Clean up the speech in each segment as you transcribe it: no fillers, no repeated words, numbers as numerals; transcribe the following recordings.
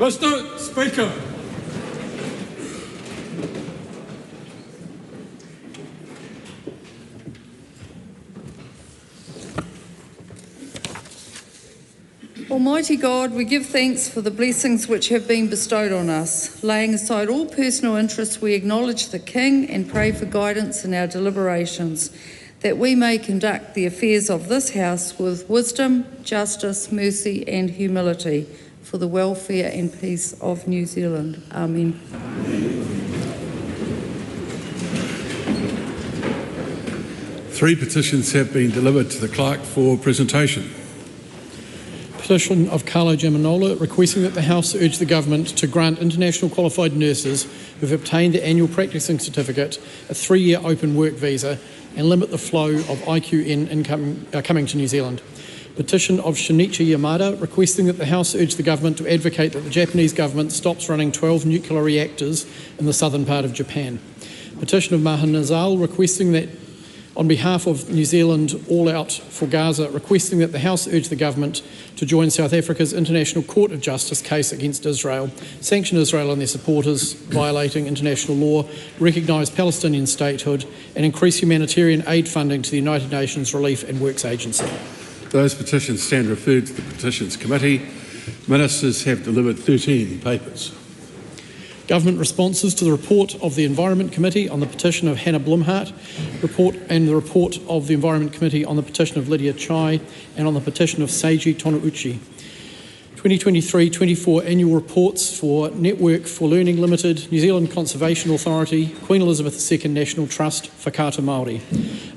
Mr. Speaker. Almighty God, we give thanks for the blessings which have been bestowed on us. Laying aside all personal interests, we acknowledge the King and pray for guidance in our deliberations, that we may conduct the affairs of this House with wisdom, justice, mercy and humility for the welfare and peace of New Zealand. Amen. 3 petitions have been delivered to the Clerk for presentation. Petition of Carlo Giamanola requesting that the House urge the Government to grant international qualified nurses who have obtained the annual practising certificate a 3-year open work visa and limit the flow of IQN coming to New Zealand. Petition of Shinichi Yamada requesting that the House urge the Government to advocate that the Japanese Government stops running 12 nuclear reactors in the southern part of Japan. Petition of Mahanazal requesting that on behalf of New Zealand All Out for Gaza, requesting that the House urge the Government to join South Africa's International Court of Justice case against Israel, sanction Israel and their supporters violating international law, recognise Palestinian statehood and increase humanitarian aid funding to the United Nations Relief and Works Agency. Those petitions stand referred to the Petitions Committee. Ministers have delivered 13 papers. Government responses to the report of the Environment Committee on the petition of Hannah Blumhart, and the report of the Environment Committee on the petition of Lydia Chai and on the petition of Seiji Tonouchi. 2023-24 annual reports for Network for Learning Limited, New Zealand Conservation Authority, Queen Elizabeth II National Trust, Whakaata Māori.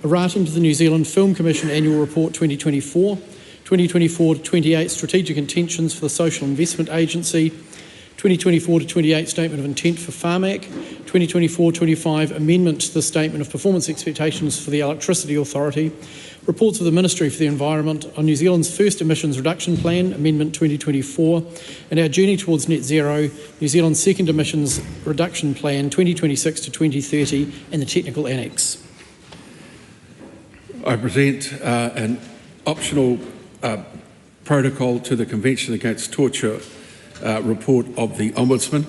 Erratum to the New Zealand Film Commission Annual Report 2024, 2024-28 Strategic Intentions for the Social Investment Agency, 2024-28 Statement of Intent for Pharmac, 2024-25 Amendment to the Statement of Performance Expectations for the Electricity Authority, reports of the Ministry for the Environment on New Zealand's First Emissions Reduction Plan, Amendment 2024, and our Journey Towards Net Zero, New Zealand's Second Emissions Reduction Plan 2026 to 2030, and the Technical Annex. I present an optional protocol to the Convention Against Torture report of the Ombudsman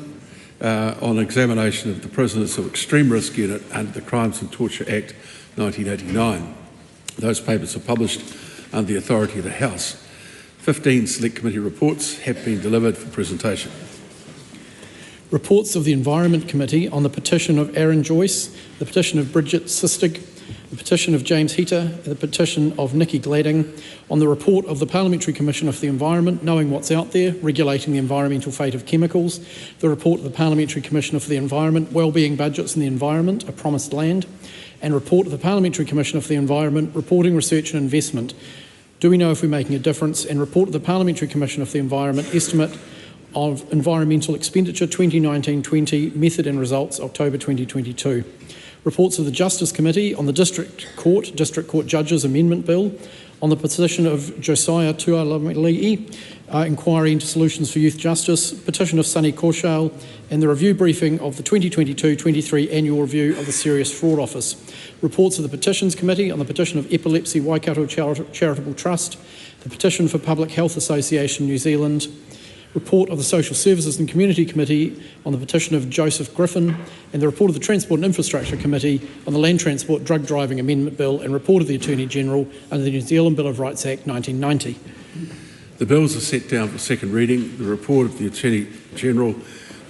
on examination of the Prisoners of Extreme Risk Unit under the Crimes and Torture Act 1989. Those papers are published under the authority of the House. 15 Select Committee reports have been delivered for presentation. Reports of the Environment Committee on the petition of Aaron Joyce, the petition of Bridget Sistig, the petition of James Heater, the petition of Nikki Gladding, on the report of the Parliamentary Commissioner for the Environment, Knowing What's Out There, Regulating the Environmental Fate of Chemicals, the report of the Parliamentary Commissioner for the Environment, Wellbeing Budgets in the Environment, A Promised Land, and report of the Parliamentary Commissioner for the Environment, Reporting Research and Investment, Do We Know If We're Making a Difference, and report of the Parliamentary Commissioner for the Environment, Estimate of Environmental Expenditure 2019-20, Method and Results, October 2022. Reports of the Justice Committee on the District Court Judges Amendment Bill, on the petition of Josiah Tualamili'i, Inquiry into Solutions for Youth Justice, petition of Sunny Kaushal, and the review briefing of the 2022-23 Annual Review of the Serious Fraud Office. Reports of the Petitions Committee on the petition of Epilepsy Waikato Charitable Trust, the petition for Public Health Association New Zealand, report of the Social Services and Community Committee on the petition of Joseph Griffin, and the report of the Transport and Infrastructure Committee on the Land Transport Drug Driving Amendment Bill, and report of the Attorney General under the New Zealand Bill of Rights Act 1990. The bills are set down for second reading. The report of the Attorney General,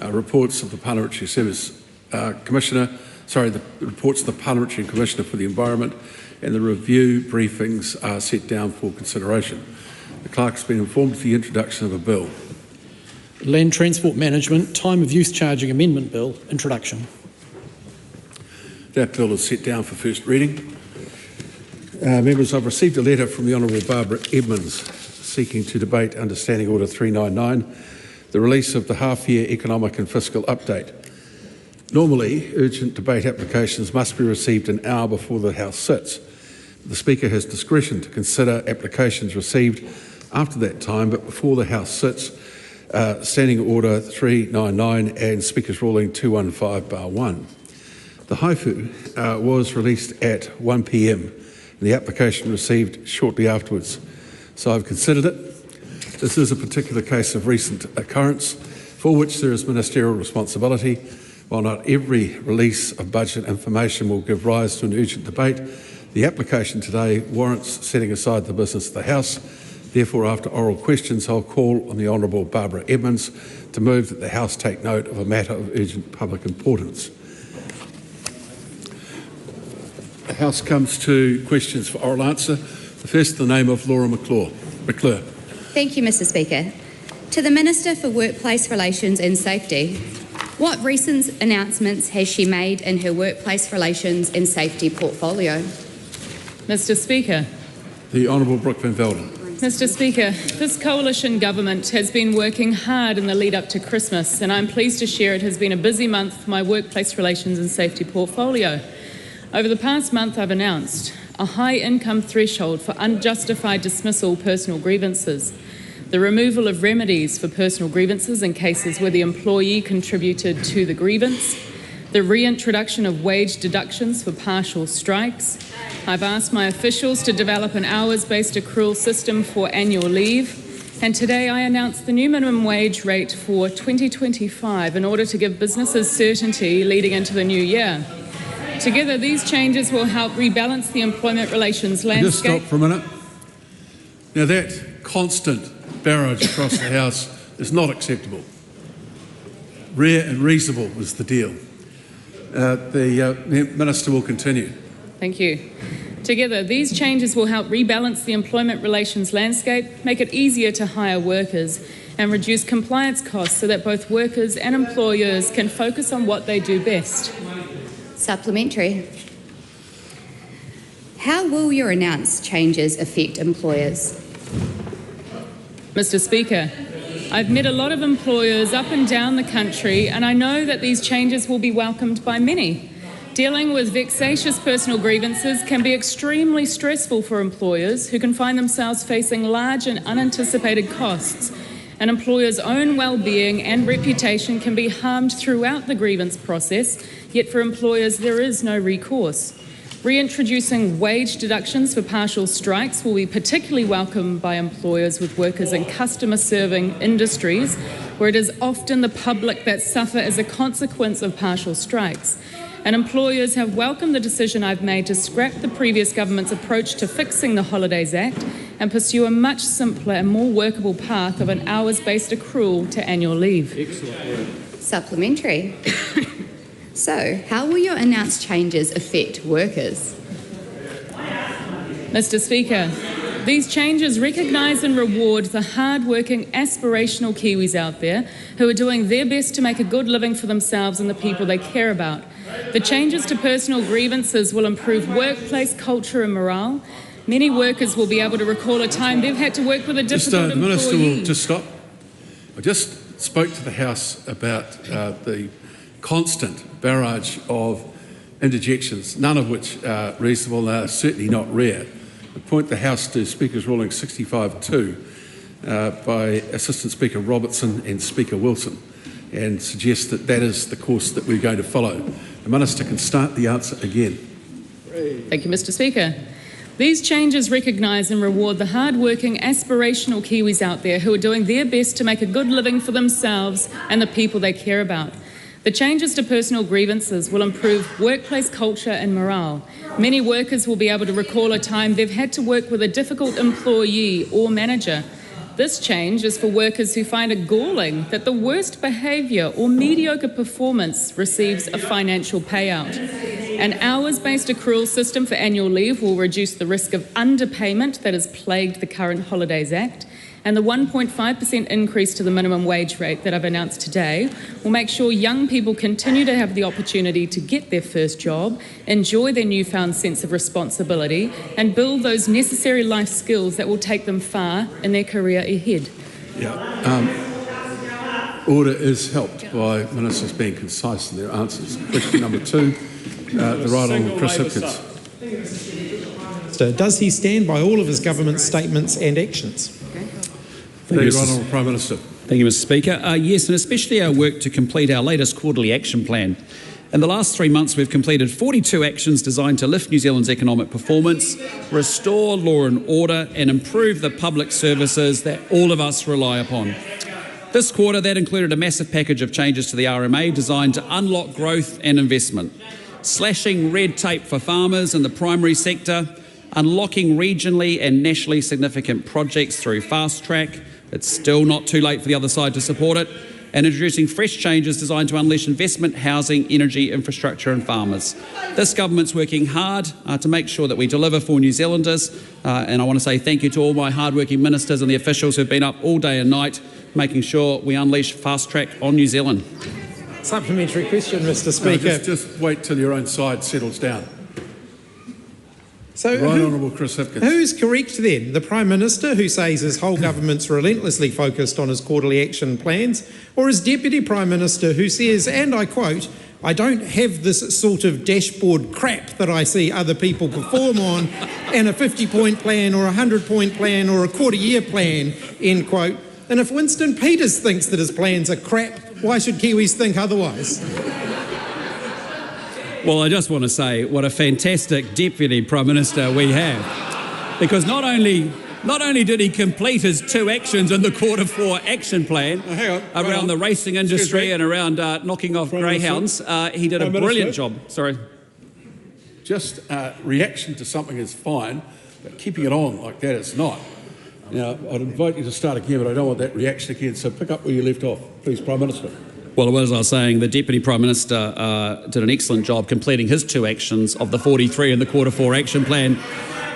reports of the Parliamentary Service Commissioner, the reports of the Parliamentary Commissioner for the Environment, and the review briefings are set down for consideration. The Clerk has been informed of the introduction of a bill. Land Transport Management Time of Use Charging Amendment Bill, introduction. That bill is set down for first reading. Members, I've received a letter from the Honourable Barbara Edmonds seeking to debate Understanding Order 399, the release of the half-year economic and fiscal update. Normally, urgent debate applications must be received an hour before the House sits. The Speaker has discretion to consider applications received after that time, but before the House sits, Standing Order 399 and Speaker's Ruling 215/1. The haifu was released at 1 p.m. and the application received shortly afterwards. So I've considered it. This is a particular case of recent occurrence for which there is ministerial responsibility. While not every release of budget information will give rise to an urgent debate, the application today warrants setting aside the business of the House. Therefore, after oral questions, I'll call on the Honourable Barbara Edmonds to move that the House take note of a matter of urgent public importance. The House comes to questions for oral answer. The first, in the name of Laura McClure. Thank you, Mr. Speaker. To the Minister for Workplace Relations and Safety, what recent announcements has she made in her workplace relations and safety portfolio? Mr. Speaker. The Honourable Brooke van Velden. Mr. Speaker, this coalition government has been working hard in the lead up to Christmas, and I'm pleased to share it has been a busy month for my workplace relations and safety portfolio. Over the past month, I've announced a high income threshold for unjustified dismissal personal grievances, the removal of remedies for personal grievances in cases where the employee contributed to the grievance, the reintroduction of wage deductions for partial strikes. I've asked my officials to develop an hours-based accrual system for annual leave, and today I announced the new minimum wage rate for 2025 in order to give businesses certainty leading into the new year. Together, these changes will help rebalance the employment relations landscape. Just stop for a minute. Now, that constant barrage across the House is not acceptable. Rare and reasonable was the deal. The Minister will continue. Thank you. Together, these changes will help rebalance the employment relations landscape, make it easier to hire workers, and reduce compliance costs so that both workers and employers can focus on what they do best. Supplementary. How will your announced changes affect employers? Mr. Speaker, I've met a lot of employers up and down the country, and I know that these changes will be welcomed by many. Dealing with vexatious personal grievances can be extremely stressful for employers who can find themselves facing large and unanticipated costs. An employer's own well-being and reputation can be harmed throughout the grievance process, yet for employers there is no recourse. Reintroducing wage deductions for partial strikes will be particularly welcomed by employers with workers in customer-serving industries, where it is often the public that suffer as a consequence of partial strikes. And employers have welcomed the decision I've made to scrap the previous government's approach to fixing the Holidays Act and pursue a much simpler and more workable path of an hours-based accrual to annual leave. Excellent. Supplementary. So, how will your announced changes affect workers? Mr. Speaker, these changes recognise and reward the hard-working, aspirational Kiwis out there who are doing their best to make a good living for themselves and the people they care about. The changes to personal grievances will improve workplace culture and morale. Many workers will be able to recall a time they've had to work with a difficult employee. The Minister will just stop. I just spoke to the House about the constant barrage of interjections, none of which are reasonable and are certainly not rare. I point the House to Speaker's ruling 65-2 by Assistant Speaker Robertson and Speaker Wilson, and suggest that that is the course that we're going to follow. The Minister can start the answer again. Thank you, Mr. Speaker. These changes recognise and reward the hard-working, aspirational Kiwis out there who are doing their best to make a good living for themselves and the people they care about. The changes to personal grievances will improve workplace culture and morale. Many workers will be able to recall a time they've had to work with a difficult employee or manager. This change is for workers who find it galling that the worst behaviour or mediocre performance receives a financial payout. An hours-based accrual system for annual leave will reduce the risk of underpayment that has plagued the current Holidays Act, and the 1.5% increase to the minimum wage rate that I've announced today will make sure young people continue to have the opportunity to get their first job, enjoy their newfound sense of responsibility, and build those necessary life skills that will take them far in their career ahead. Order is helped by ministers being concise in their answers. Question number 2, the Right Honourable Chris Hipkins. Does he stand by all of his government statements and actions? The Right Honourable Prime Minister. Thank you, Mr. Speaker. Yes, and especially our work to complete our latest quarterly action plan. In the last 3 months, we've completed 42 actions designed to lift New Zealand's economic performance, restore law and order, and improve the public services that all of us rely upon. This quarter, that included a massive package of changes to the RMA designed to unlock growth and investment, slashing red tape for farmers in the primary sector, unlocking regionally and nationally significant projects through fast track. It's still not too late for the other side to support it, and introducing fresh changes designed to unleash investment, housing, energy, infrastructure and farmers. This government's working hard to make sure that we deliver for New Zealanders, and I want to say thank you to all my hard-working ministers and the officials who've been up all day and night making sure we unleash fast track on New Zealand. Supplementary question, Mr Speaker. Just wait till your own side settles down. So Right Honourable Chris Hipkins. Who's correct then? The Prime Minister, who says his whole government's relentlessly focused on his quarterly action plans, or his Deputy Prime Minister, who says, and I quote, "I don't have this sort of dashboard crap that I see other people perform on, and a 50-point plan or a 100-point plan or a quarter-year plan," end quote. And if Winston Peters thinks that his plans are crap, why should Kiwis think otherwise? Well, I just want to say what a fantastic Deputy Prime Minister we have. Because not only did he complete his 2 actions in the Q4 action plan around the racing industry and around knocking off greyhounds, he did a brilliant job. Sorry. Just reaction to something is fine, but keeping it on like that is not. Now, I'd invite you to start again, but I don't want that reaction again, so pick up where you left off, please, Prime Minister. Well, as I was saying, the Deputy Prime Minister did an excellent job completing his 2 actions of the 43 in the Q4 action plan,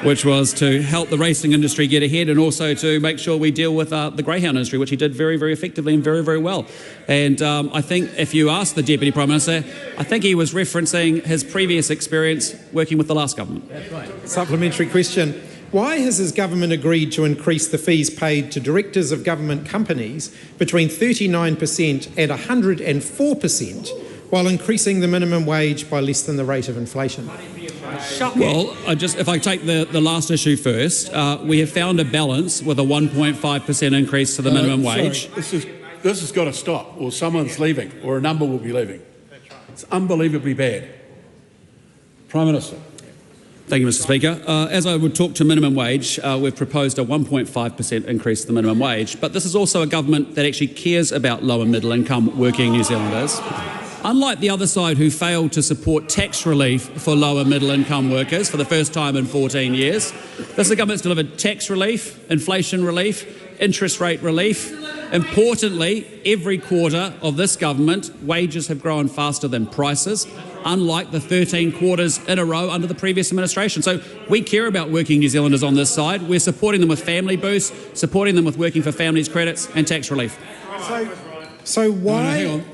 which was to help the racing industry get ahead and also to make sure we deal with the greyhound industry, which he did very, very effectively and very, very well. And I think if you ask the Deputy Prime Minister, I think he was referencing his previous experience working with the last government. That's right. Supplementary question. Why has his government agreed to increase the fees paid to directors of government companies between 39% and 104%, while increasing the minimum wage by less than the rate of inflation? Well, if I take the last issue first, we have found a balance with a 1.5% increase to the minimum wage. This has got to stop, or someone's leaving, or a number will be leaving. It's unbelievably bad. Prime Minister. Thank you, Mr Speaker. As I would talk to minimum wage, we've proposed a 1.5% increase to the minimum wage, but this is also a government that actually cares about low and middle income working New Zealanders. Unlike the other side who failed to support tax relief for low and middle income workers for the first time in 14 years, this is a government that's delivered tax relief, inflation relief, interest rate relief. Importantly, every quarter of this government, wages have grown faster than prices, unlike the 13 quarters in a row under the previous administration. So we care about working New Zealanders on this side. We're supporting them with family boosts, supporting them with working for families credits and tax relief. So why... No, hang on.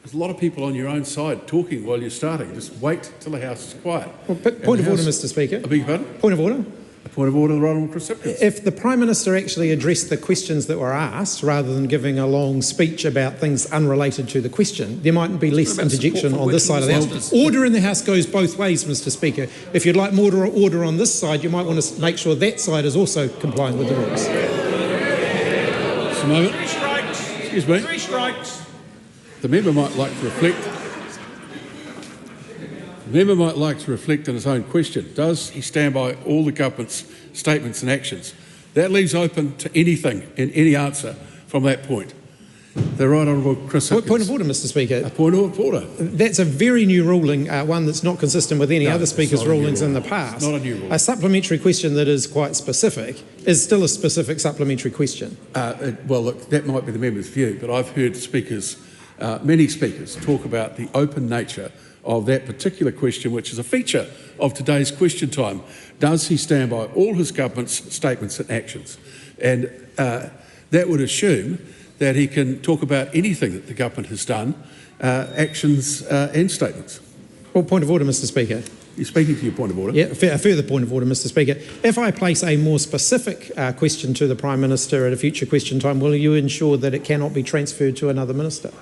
There's a lot of people on your own side talking while you're starting. Just wait till the House is quiet. Well, point of order, Mr Speaker. I beg your pardon? Point of order. A point of order, Right Honourable Chris Hipkins. If the Prime Minister actually addressed the questions that were asked, rather than giving a long speech about things unrelated to the question, there might be less interjection on this side of the House. Order in the House goes both ways, Mr Speaker. If you'd like more order on this side, you might want to make sure that side is also complying with the rules. Just a moment. 3 strikes. Excuse me. 3 strikes. The member might like to reflect. The member might like to reflect on his own question. Does he stand by all the government's statements and actions? That leaves open to anything and any answer from that point. The Right Honourable Chris Hipkins. Point of order, Mr Speaker. A point of order. That's a very new ruling, one that's not consistent with any other Speaker's rulings in the past. It's not a new ruling. A supplementary question that is quite specific is still a specific supplementary question. Well, look, that might be the member's view, but I've heard speakers, many speakers, talk about the open nature of that particular question, which is a feature of today's question time. Does he stand by all his government's statements and actions? And that would assume that he can talk about anything that the government has done, actions and statements. Well, point of order, Mr Speaker. You're speaking to your point of order. Yeah, a further point of order, Mr Speaker. If I place a more specific question to the Prime Minister at a future question time, will you ensure that it cannot be transferred to another minister?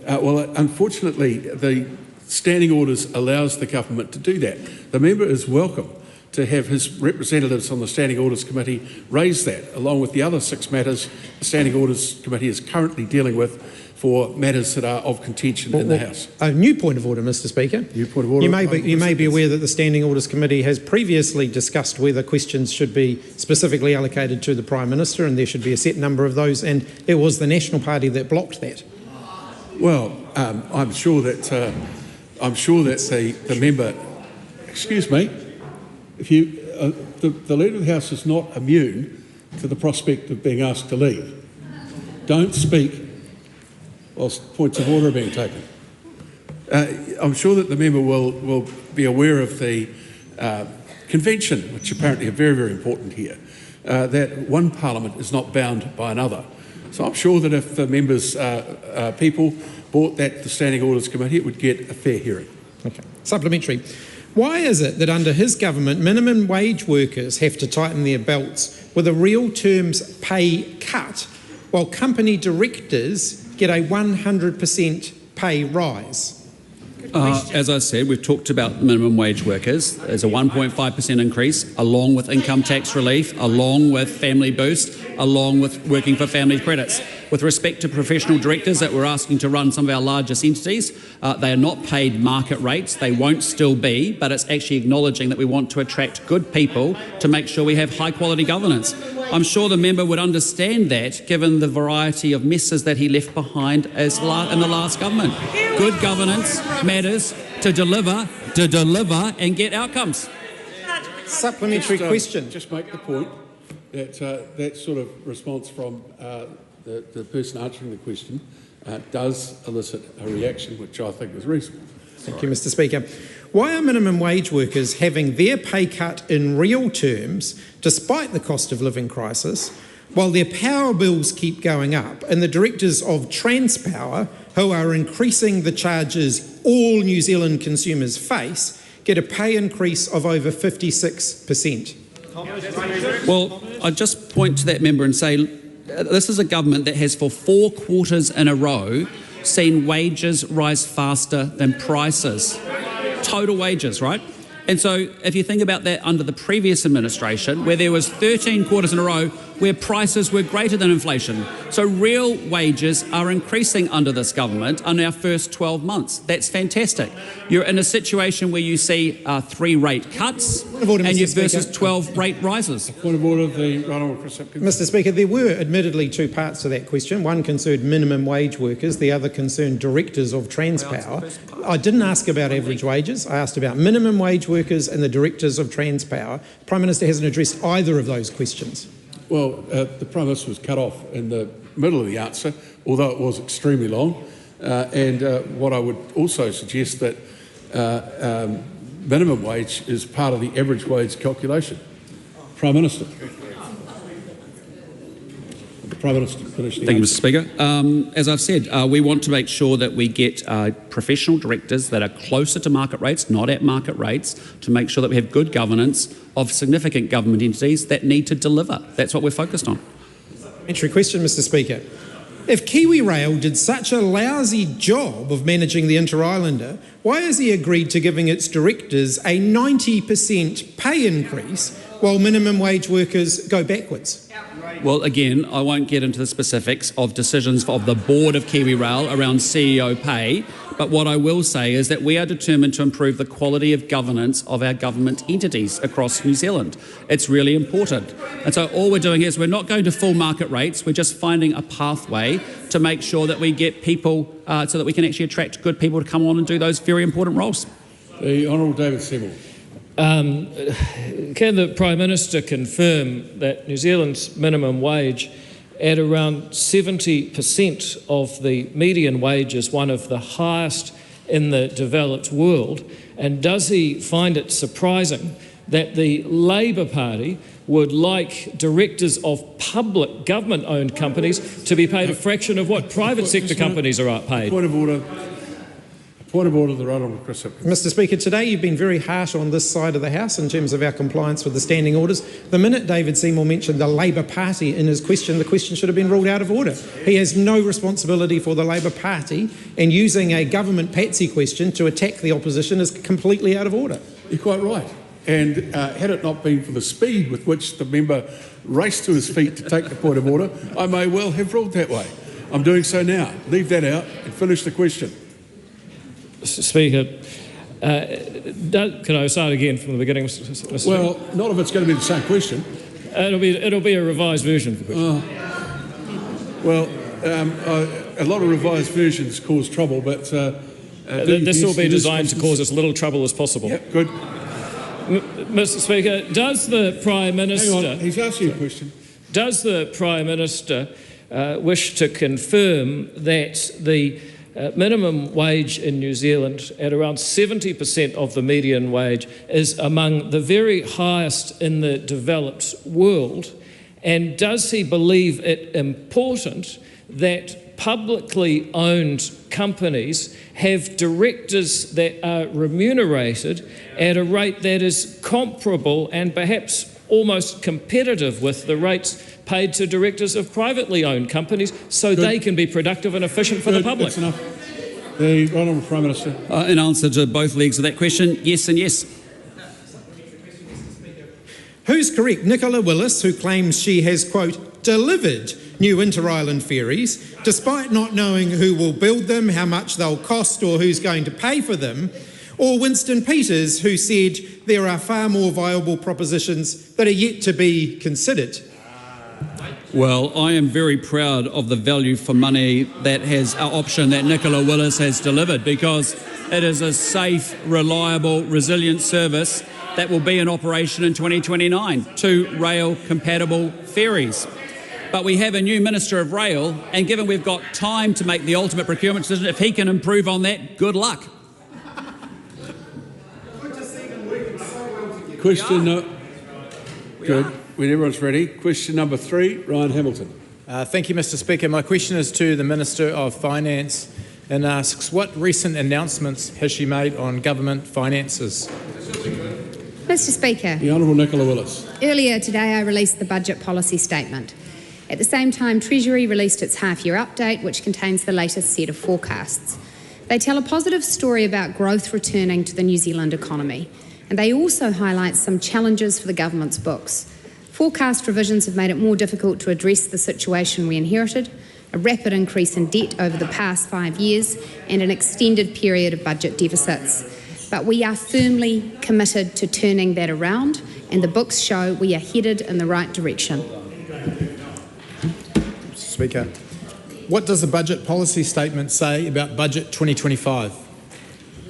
Well, unfortunately, the standing orders allows the government to do that. The member is welcome to have his representatives on the Standing Orders Committee raise that, along with the other 6 matters the Standing Orders Committee is currently dealing with for matters that are of contention in the House. A new point of order, Mr Speaker. New point of order. You may be aware that the Standing Orders Committee has previously discussed whether questions should be specifically allocated to the Prime Minister, and there should be a set number of those, and it was the National Party that blocked that. Well, I'm sure that the member. Excuse me. If you, the Leader of the House is not immune to the prospect of being asked to leave. Don't speak whilst points of order are being taken. I'm sure that the member will be aware of the convention, which apparently are very, very important here, that one parliament is not bound by another. So I'm sure that if the members' people brought that to the Standing Orders Committee, it would get a fair hearing. Okay. Supplementary. Why is it that under his government, minimum wage workers have to tighten their belts with a real terms pay cut, while company directors get a 100% pay rise? As I said, we've talked about minimum wage workers. There's a 1.5% increase, along with income tax relief, along with family boost, along with working for family credits. With respect to professional directors that we're asking to run some of our largest entities, they are not paid market rates. They won't still be, but it's actually acknowledging that we want to attract good people to make sure we have high quality governance. I'm sure the member would understand that, given the variety of messes that he left behind as in the last government. Good governance matters to deliver and get outcomes. Supplementary question. Just make the point that that sort of response from the person answering the question does elicit a reaction which I think is reasonable. Thank you, Mr Speaker. Why are minimum wage workers having their pay cut in real terms, despite the cost of living crisis, while their power bills keep going up, and the directors of Transpower, who are increasing the charges all New Zealand consumers face, get a pay increase of over 56%? Well, I'd just point to that member and say, this is a government that has for 4 quarters in a row seen wages rise faster than prices. Total wages, right? And so if you think about that under the previous administration, where there was 13 quarters in a row where prices were greater than inflation. So real wages are increasing under this government in our first 12 months. That's fantastic. You're in a situation where you see 3 rate cuts and you versus 12 rate rises. Point of order, the Right Honourable Chris Hipkins. Mr Speaker, there were admittedly 2 parts to that question. One concerned minimum wage workers, the other concerned directors of Transpower. I didn't ask about average wages. I asked about minimum wage workers and the directors of Transpower. The Prime Minister hasn't addressed either of those questions. Well, the Prime Minister was cut off in the middle of the answer, although it was extremely long. And what I would also suggest that minimum wage is part of the average wage calculation. Prime Minister. Prime Minister, finish the Thank you, answer. Mr Speaker. As I've said, we want to make sure that we get professional directors that are closer to market rates, not at market rates, to make sure that we have good governance of significant government entities that need to deliver. That's what we're focused on. Supplementary question, Mr Speaker. If KiwiRail did such a lousy job of managing the Inter-Islander, why has he agreed to giving its directors a 90% pay increase while minimum wage workers go backwards? Well, again, I won't get into the specifics of decisions of the board of KiwiRail around CEO pay, but what I will say is that we are determined to improve the quality of governance of our government entities across New Zealand. It's really important. And so all we're doing is we're not going to full market rates, we're just finding a pathway to make sure that we get people so that we can actually attract good people to come on and do those very important roles. The Honourable David Seymour. Can the Prime Minister confirm that New Zealand's minimum wage at around 70% of the median wage is one of the highest in the developed world? And does he find it surprising that the Labour Party would like directors of public government-owned companies to be paid a fraction of what private sector companies are paid? Point of order. Point of order, the Right Honourable Chris Hipkins. Mr Speaker, today you've been very harsh on this side of the House in terms of our compliance with the standing orders. The minute David Seymour mentioned the Labour Party in his question, the question should have been ruled out of order. He has no responsibility for the Labour Party, and using a government patsy question to attack the opposition is completely out of order. You're quite right. And had it not been for the speed with which the member raced to his feet to take the point of order, I may well have ruled that way. I'm doing so now. Leave that out and finish the question. Mr. Speaker, can I start again from the beginning, Mr. Well, not if it's going to be the same question. It'll be a revised version of the question. Well, a lot of revised versions cause trouble, but this will be designed to cause as little trouble as possible. Yep, good. Mr. Speaker, does the Prime Minister... Hang on, he's asking a question. Does the Prime Minister wish to confirm that the minimum wage in New Zealand, at around 70% of the median wage, is among the very highest in the developed world? And does he believe it important that publicly owned companies have directors that are remunerated at a rate that is comparable and perhaps almost competitive with the rates paid to directors of privately owned companies, so they can be productive and efficient for the public? That's enough. The Right Honourable Prime Minister. In answer to both legs of that question, yes and yes. Who's correct? Nicola Willis, who claims she has, quote, delivered new inter-island ferries, despite not knowing who will build them, how much they'll cost or who's going to pay for them, or Winston Peters, who said there are far more viable propositions that are yet to be considered? Well, I am very proud of the value for money that has our option that Nicola Willis has delivered, because it is a safe, reliable, resilient service that will be in operation in 2029, 2 rail-compatible ferries. But we have a new Minister of Rail, and given we've got time to make the ultimate procurement decision, if he can improve on that, good luck. Question good. When everyone's ready. Question number 3, Ryan Hamilton. Thank you, Mr. Speaker. My question is to the Minister of Finance and asks, what recent announcements has she made on government finances? Mr. Speaker. The Honourable Nicola Willis. Earlier today I released the budget policy statement. At the same time, Treasury released its half-year update, which contains the latest set of forecasts. They tell a positive story about growth returning to the New Zealand economy, and they also highlight some challenges for the government's books. Forecast revisions have made it more difficult to address the situation we inherited, a rapid increase in debt over the past 5 years, and an extended period of budget deficits. But we are firmly committed to turning that around, and the books show we are headed in the right direction. Mr. Speaker, what does the budget policy statement say about Budget 2025?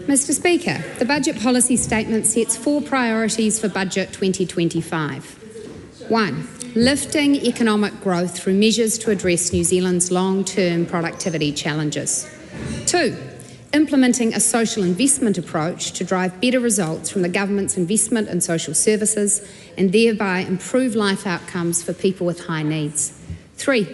Mr. Speaker, the budget policy statement sets 4 priorities for Budget 2025. 1. Lifting economic growth through measures to address New Zealand's long-term productivity challenges. 2. Implementing a social investment approach to drive better results from the government's investment in social services and thereby improve life outcomes for people with high needs. 3.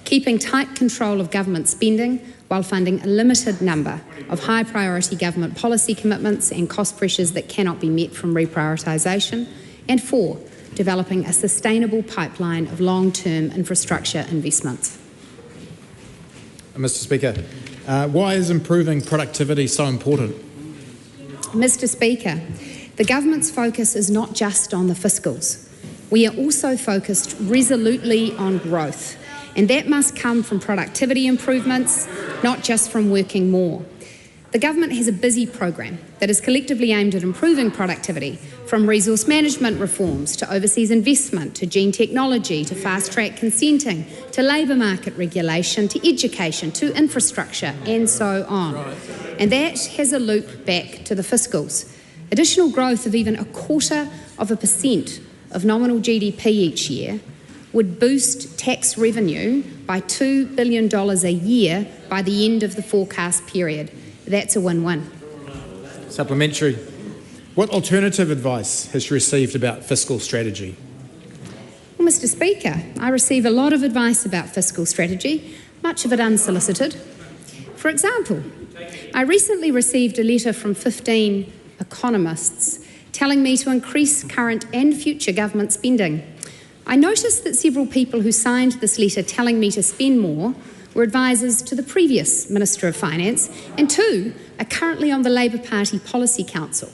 Keeping tight control of government spending while funding a limited number of high priority government policy commitments and cost pressures that cannot be met from reprioritisation. And 4. Developing a sustainable pipeline of long-term infrastructure investments. Mr. Speaker, why is improving productivity so important? Mr. Speaker, the government's focus is not just on the fiscals. We are also focused resolutely on growth, and that must come from productivity improvements, not just from working more. The government has a busy program that is collectively aimed at improving productivity, from resource management reforms to overseas investment, to gene technology, to fast-track consenting, to labour market regulation, to education, to infrastructure, and so on. And that has a loop back to the fiscals. Additional growth of even 0.25% of nominal GDP each year would boost tax revenue by $2 billion a year by the end of the forecast period. That's a win-win. Supplementary. What alternative advice has she received about fiscal strategy? Well, Mr. Speaker, I receive a lot of advice about fiscal strategy, much of it unsolicited. For example, I recently received a letter from 15 economists telling me to increase current and future government spending. I noticed that several people who signed this letter telling me to spend more were advisors to the previous Minister of Finance, and 2 are currently on the Labour Party Policy Council.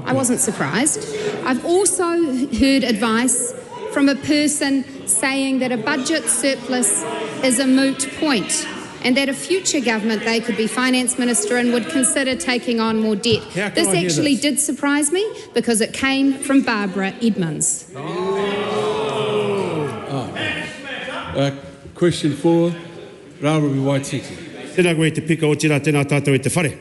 I wasn't surprised. I've also heard advice from a person saying that a budget surplus is a moot point and that a future government they could be finance minister and would consider taking on more debt. This actually did surprise me because it came from Barbara Edmonds. Question 4, Rārobi Waititi. Tēnā koe te pika o tira, tēnā tātou e te whare.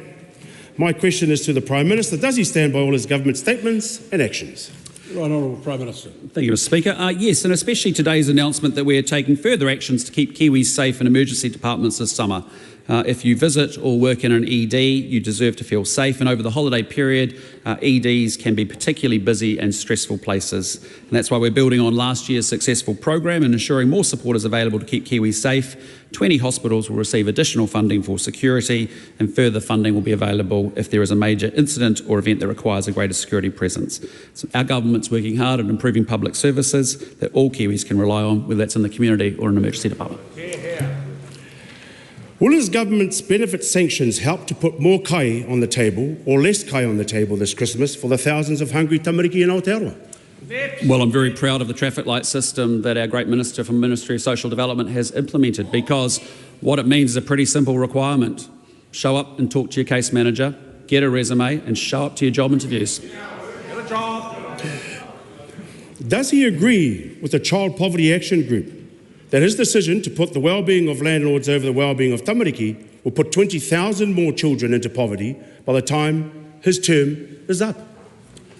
My question is to the Prime Minister. Does he stand by all his government statements and actions? Right Honourable Prime Minister. Thank you, Mr Speaker. Yes, and especially today's announcement that we are taking further actions to keep Kiwis safe in emergency departments this summer. If you visit or work in an ED, you deserve to feel safe, and over the holiday period, EDs can be particularly busy and stressful places. And that's why we're building on last year's successful program and ensuring more support is available to keep Kiwis safe. 20 hospitals will receive additional funding for security, and further funding will be available if there is a major incident or event that requires a greater security presence. So our government's working hard at improving public services that all Kiwis can rely on, whether that's in the community or an emergency department. Will his government's benefit sanctions help to put more kai on the table or less kai on the table this Christmas for the thousands of hungry tamariki in Aotearoa? Well, I'm very proud of the traffic light system that our great Minister from the Ministry of Social Development has implemented, because what it means is a pretty simple requirement. Show up and talk to your case manager, get a resume and show up to your job interviews. Does he agree with the Child Poverty Action Group that his decision to put the well-being of landlords over the well-being of tamariki will put 20,000 more children into poverty by the time his term is up?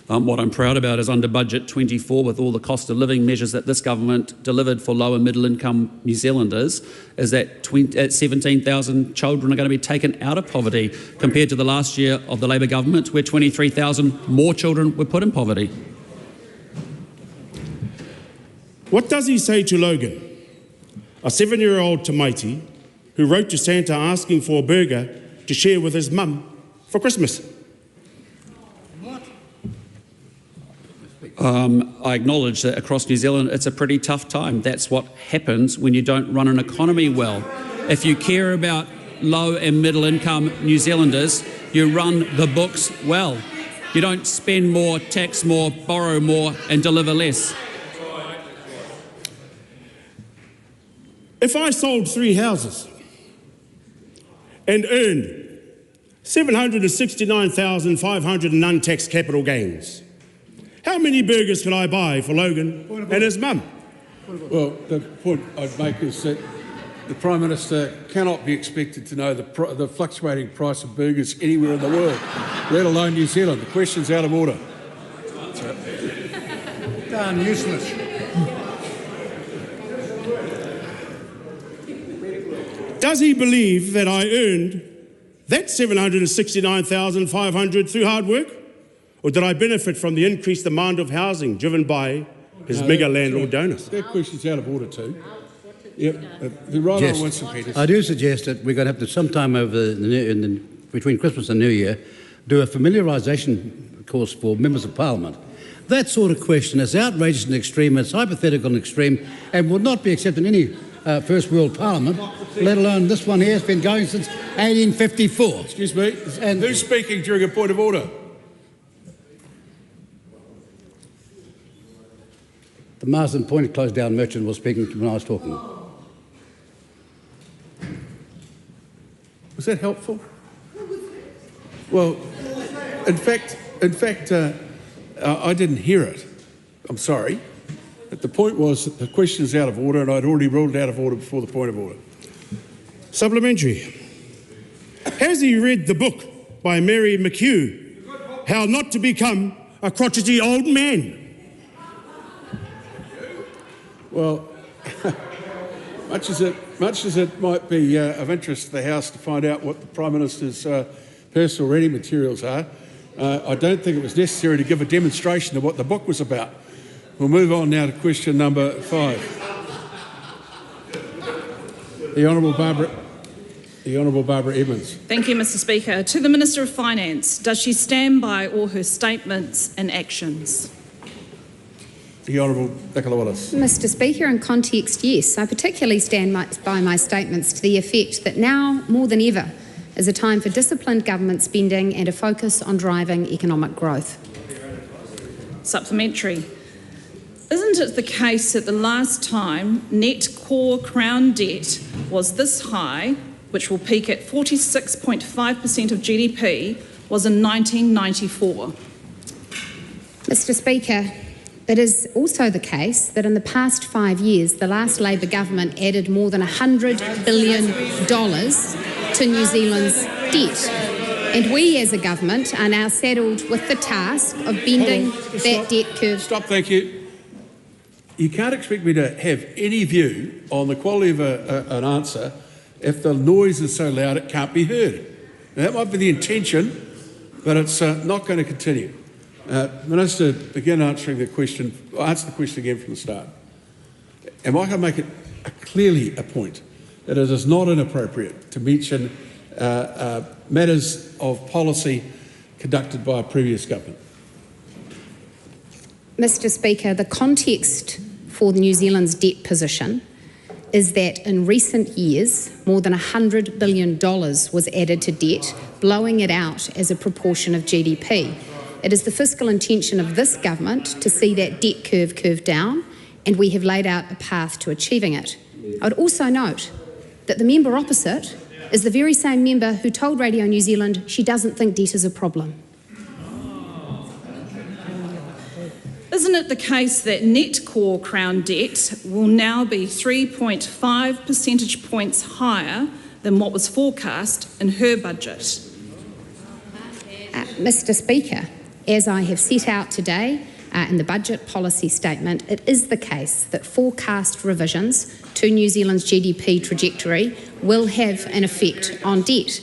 What I'm proud about is under Budget 24, with all the cost of living measures that this government delivered for low and middle income New Zealanders, is that 17,000 children are going to be taken out of poverty compared to the last year of the Labor government, where 23,000 more children were put in poverty. What does he say to Logan, a 7-year-old Tamaiti who wrote to Santa asking for a burger to share with his mum for Christmas? I acknowledge that across New Zealand it's a pretty tough time. That's what happens when you don't run an economy well. If you care about low and middle income New Zealanders, you run the books well. You don't spend more, tax more, borrow more and deliver less. If I sold 3 houses and earned 769,500 in untaxed capital gains, how many burgers could I buy for Logan and his mum? Well, the point I'd make is that the Prime Minister cannot be expected to know the fluctuating price of burgers anywhere in the world, let alone New Zealand. The question's out of order. Darn useless. Does he believe that I earned that 769,500 through hard work? Or did I benefit from the increased demand of housing driven by his mega landlord donors? That question's out of order too. Yep. The right Yes. honourable Winston Peters. I do suggest that we're going to have to sometime over between Christmas and New Year do a familiarisation course for members of Parliament. That sort of question is outrageous and extreme, it's hypothetical and extreme, and would not be accepted in any first world parliament, let alone this one here has been going since 1854. Excuse me, and who's speaking during a point of order? The Marsden Point closed down merchant was speaking when I was talking. Was that helpful? Well, in fact, I didn't hear it. I'm sorry. But the point was that the question is out of order, and I'd already ruled it out of order before the point of order. Supplementary. Has he read the book by Mary McHugh, How Not to Become a Crotchety Old Man? Well, much as it might be of interest to the House to find out what the Prime Minister's personal reading materials are, I don't think it was necessary to give a demonstration of what the book was about. We'll move on now to question number 5. The Honourable Barbara Edmonds. Thank you, Mr Speaker. To the Minister of Finance, does she stand by all her statements and actions? The Honourable Nicola Willis. Mr Speaker, in context, yes. I particularly stand by my statements to the effect that now, more than ever, is a time for disciplined government spending and a focus on driving economic growth. Supplementary. Isn't it the case that the last time net core Crown debt was this high, which will peak at 46.5% of GDP, was in 1994? Mr. Speaker, it is also the case that in the past 5 years, the last Labor government added more than $100 billion to New Zealand's debt. And we as a government are now saddled with the task of bending that debt curve. Stop, thank you. You can't expect me to have any view on the quality of an answer if the noise is so loud it can't be heard. Now, that might be the intention, but it's not going to continue. Minister, begin answering the question. Answer the question again from the start. Am I going to make it clearly a point that it is not inappropriate to mention matters of policy conducted by a previous government? Mr. Speaker, the context for New Zealand's debt position is that in recent years, more than $100 billion was added to debt, blowing it out as a proportion of GDP. It is the fiscal intention of this government to see that debt curve down, and we have laid out a path to achieving it. I would also note that the member opposite is the very same member who told Radio New Zealand she doesn't think debt is a problem. Isn't it the case that net core Crown debt will now be 3.5 percentage points higher than what was forecast in her budget? Mr. Speaker, as I have set out today in the budget policy statement, it is the case that forecast revisions to New Zealand's GDP trajectory will have an effect on debt.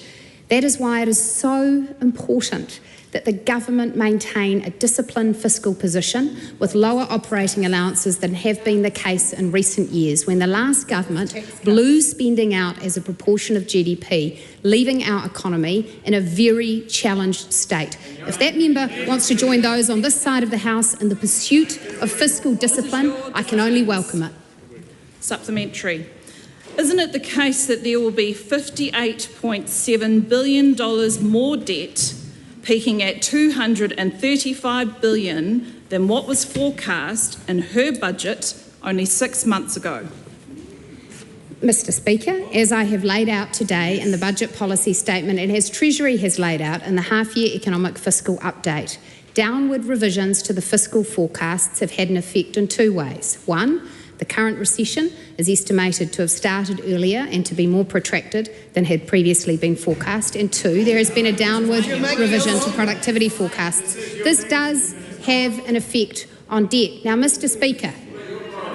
That is why it is so important that the government maintain a disciplined fiscal position with lower operating allowances than have been the case in recent years, when the last government blew spending out as a proportion of GDP, leaving our economy in a very challenged state. If that member wants to join those on this side of the House in the pursuit of fiscal discipline, I can only welcome it. Supplementary. Isn't it the case that there will be $58.7 billion more debt, peaking at $235 billion than what was forecast in her budget only 6 months ago? Mr. Speaker, as I have laid out today in the budget policy statement and as Treasury has laid out in the half-year economic fiscal update, downward revisions to the fiscal forecasts have had an effect in two ways. One, the current recession is estimated to have started earlier and to be more protracted than had previously been forecast. And two, there has been a downward revision to productivity forecasts. This does have an effect on debt. Now, Mr. Speaker,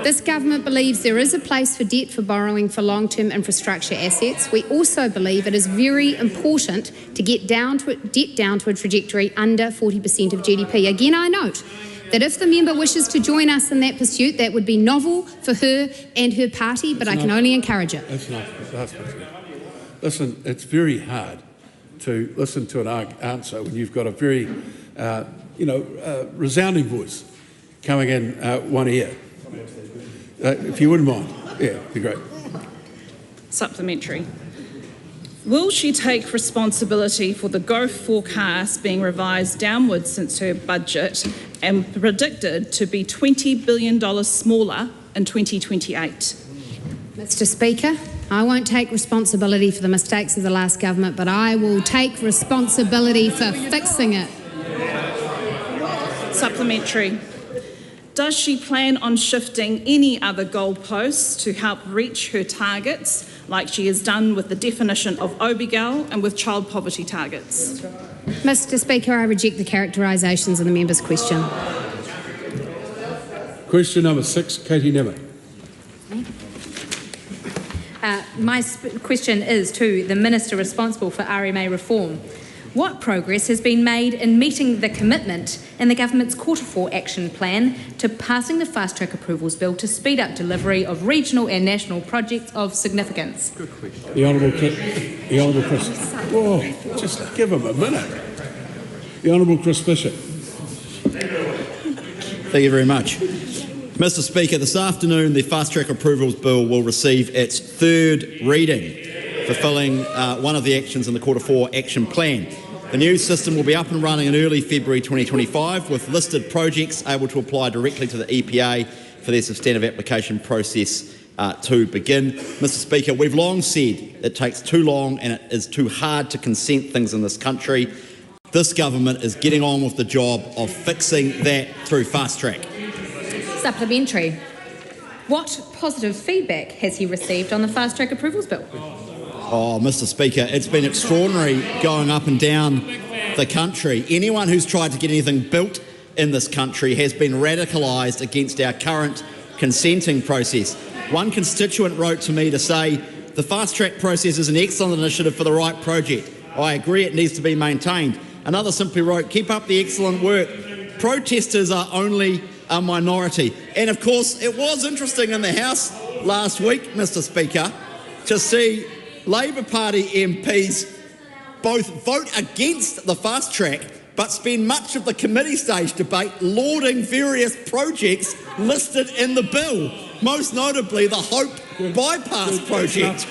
this government believes there is a place for debt for borrowing for long-term infrastructure assets. We also believe it is very important to get debt down to a trajectory under 40% of GDP. Again, I note that if the member wishes to join us in that pursuit, that would be novel for her and her party, but I can only encourage it. That's enough. Listen, it's very hard to listen to an answer when you've got a very, resounding voice coming in one ear. If you wouldn't mind. Yeah, it'd be great. Supplementary. Will she take responsibility for the growth forecast being revised downwards since her budget and predicted to be $20 billion smaller in 2028? Mr. Speaker, I won't take responsibility for the mistakes of the last government, but I will take responsibility for fixing it. Supplementary. Does she plan on shifting any other goalposts to help reach her targets, like she has done with the definition of Obigel and with child poverty targets? Mr. Speaker, I reject the characterisations of the member's question. Question number 6, Katie Nemeth. My question is to the Minister responsible for RMA reform. What progress has been made in meeting the commitment in the Government's Q4 action plan to passing the fast-track approvals bill to speed up delivery of regional and national projects of significance? Good question. The Honourable Chris. Oh, just give him a minute. The Honourable Chris Bishop. Thank you very much. Mr. Speaker, this afternoon the fast-track approvals bill will receive its third reading, fulfilling one of the actions in the Q4 action plan. The new system will be up and running in early February 2025, with listed projects able to apply directly to the EPA for their substantive application process to begin. Mr Speaker, we've long said it takes too long and it is too hard to consent things in this country. This government is getting on with the job of fixing that through fast track. Supplementary. What positive feedback has he received on the fast track approvals bill? Oh, Mr Speaker, it's been extraordinary going up and down the country. Anyone who's tried to get anything built in this country has been radicalised against our current consenting process. One constituent wrote to me to say, the fast track process is an excellent initiative for the right project. I agree it needs to be maintained. Another simply wrote, keep up the excellent work. Protesters are only a minority. And of course, it was interesting in the House last week, Mr Speaker, to see Labor Party MPs both vote against the fast track but spend much of the committee stage debate lauding various projects listed in the bill, most notably the Hope Bypass project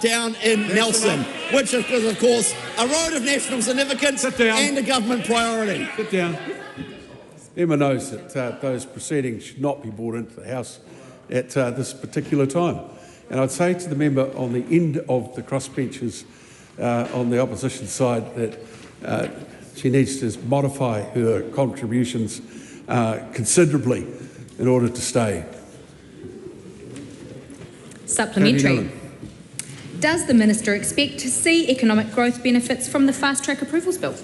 down in Nelson, which is, of course, a road of national significance and a government priority. Sit down. Emma knows that those proceedings should not be brought into the House at this particular time. And I'd say to the member on the end of the crossbenches on the opposition side that she needs to modify her contributions considerably in order to stay. Supplementary. Does the Minister expect to see economic growth benefits from the fast track approvals bill?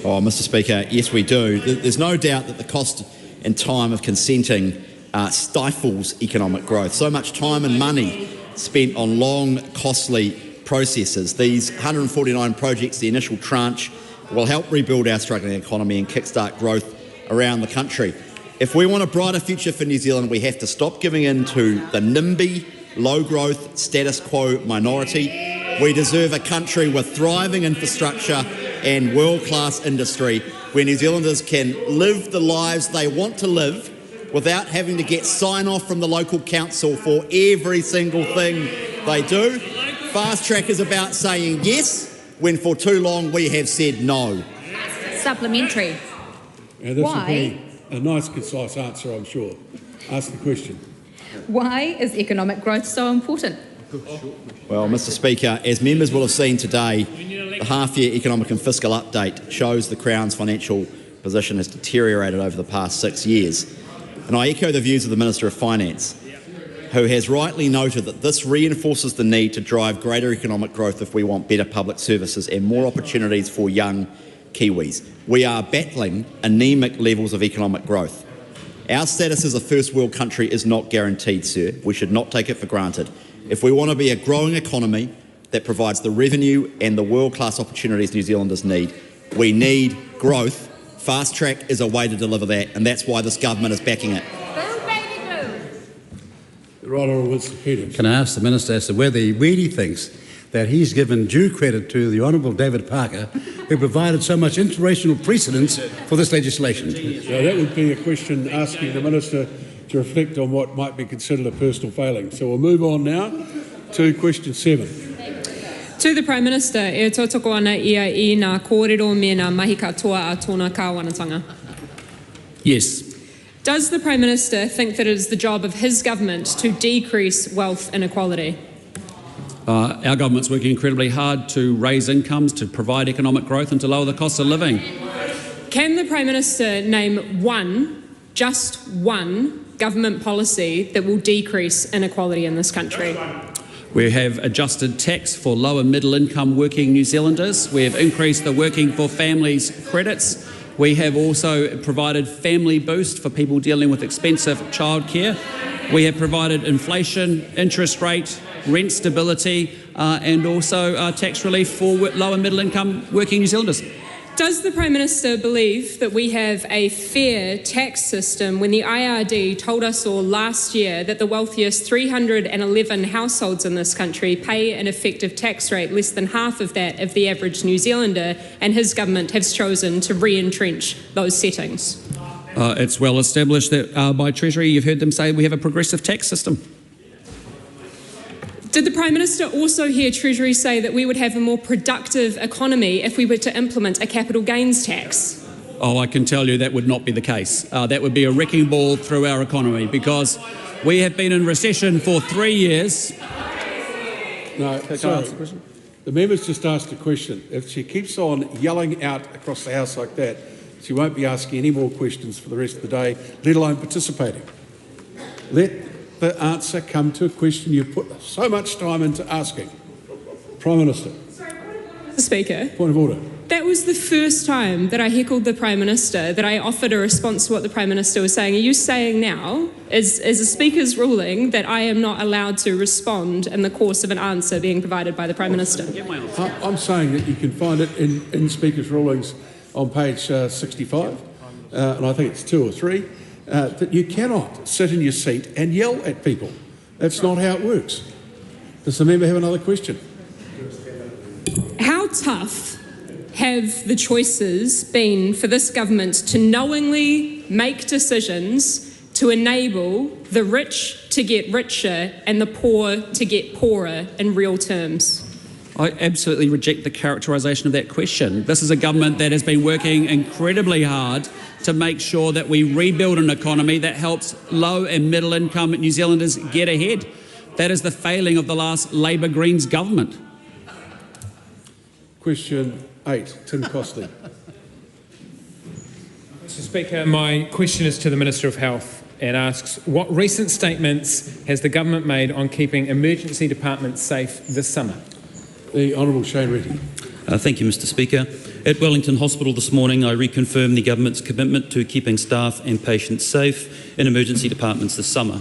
Oh, Mr Speaker, yes we do. There's no doubt that the cost and time of consenting stifles economic growth. So much time and money spent on long, costly processes. These 149 projects, the initial tranche, will help rebuild our struggling economy and kickstart growth around the country. If we want a brighter future for New Zealand, we have to stop giving in to the NIMBY, low-growth, status quo minority. We deserve a country with thriving infrastructure and world-class industry where New Zealanders can live the lives they want to live without having to get sign-off from the local council for every single thing they do. Fast track is about saying yes when for too long we have said no. Supplementary. This will be a nice, concise answer, I'm sure. Ask the question. Why is economic growth so important? Well, Mr Speaker, as members will have seen today, the half-year economic and fiscal update shows the Crown's financial position has deteriorated over the past 6 years. And I echo the views of the Minister of Finance, who has rightly noted that this reinforces the need to drive greater economic growth if we want better public services and more opportunities for young Kiwis. We are battling anaemic levels of economic growth. Our status as a first world country is not guaranteed, sir. We should not take it for granted. If we want to be a growing economy that provides the revenue and the world-class opportunities New Zealanders need, we need growth. Fast track is a way to deliver that, and that's why this government is backing it. Right Honourable Winston Peters. Can I ask the Minister as to whether he really thinks that he's given due credit to the Honourable David Parker, who provided so much inspirational precedence for this legislation? So that would be a question asking the Minister to reflect on what might be considered a personal failing. So we'll move on now to question 7. To the Prime Minister, e tōtoko ana ia I ngā kōrero me ngā mahi katoa a tōna kāwanatanga. Yes. Does the Prime Minister think that it is the job of his government to decrease wealth inequality? Our government's working incredibly hard to raise incomes, to provide economic growth and to lower the cost of living. Can the Prime Minister name one, just one, government policy that will decrease inequality in this country? We have adjusted tax for lower middle income working New Zealanders. We have increased the Working for Families credits. We have also provided family boost for people dealing with expensive childcare. We have provided inflation, interest rate, rent stability and also tax relief for lower middle income working New Zealanders. Does the Prime Minister believe that we have a fair tax system when the IRD told us all last year that the wealthiest 311 households in this country pay an effective tax rate less than half of that of the average New Zealander, and his government has chosen to re-entrench those settings? It's well established that by Treasury, you've heard them say we have a progressive tax system. Did the Prime Minister also hear Treasury say that we would have a more productive economy if we were to implement a capital gains tax? Oh, I can tell you that would not be the case. That would be a wrecking ball through our economy because we have been in recession for 3 years. No, sorry. The member's just asked a question. If she keeps on yelling out across the House like that, she won't be asking any more questions for the rest of the day, let alone participating. Let the answer come to a question you put so much time into asking. Prime Minister. Mr. Speaker. Point of order. That was the first time that I heckled the Prime Minister, that I offered a response to what the Prime Minister was saying. Are you saying now, as a Speaker's ruling, that I am not allowed to respond in the course of an answer being provided by the Prime Minister? I'm saying that you can find it in Speaker's rulings on page 65, and I think it's 2 or 3, that you cannot sit in your seat and yell at people. That's not how it works. Does the member have another question? How tough have the choices been for this government to knowingly make decisions to enable the rich to get richer and the poor to get poorer in real terms? I absolutely reject the characterisation of that question. This is a government that has been working incredibly hard to make sure that we rebuild an economy that helps low and middle income New Zealanders get ahead. That is the failing of the last Labour Greens government. Question 8, Tim Costley. Mr. Speaker, my question is to the Minister of Health and asks, what recent statements has the government made on keeping emergency departments safe this summer? The Honourable Shane Reddy. Thank you, Mr. Speaker. At Wellington Hospital this morning, I reconfirmed the government's commitment to keeping staff and patients safe in emergency departments this summer.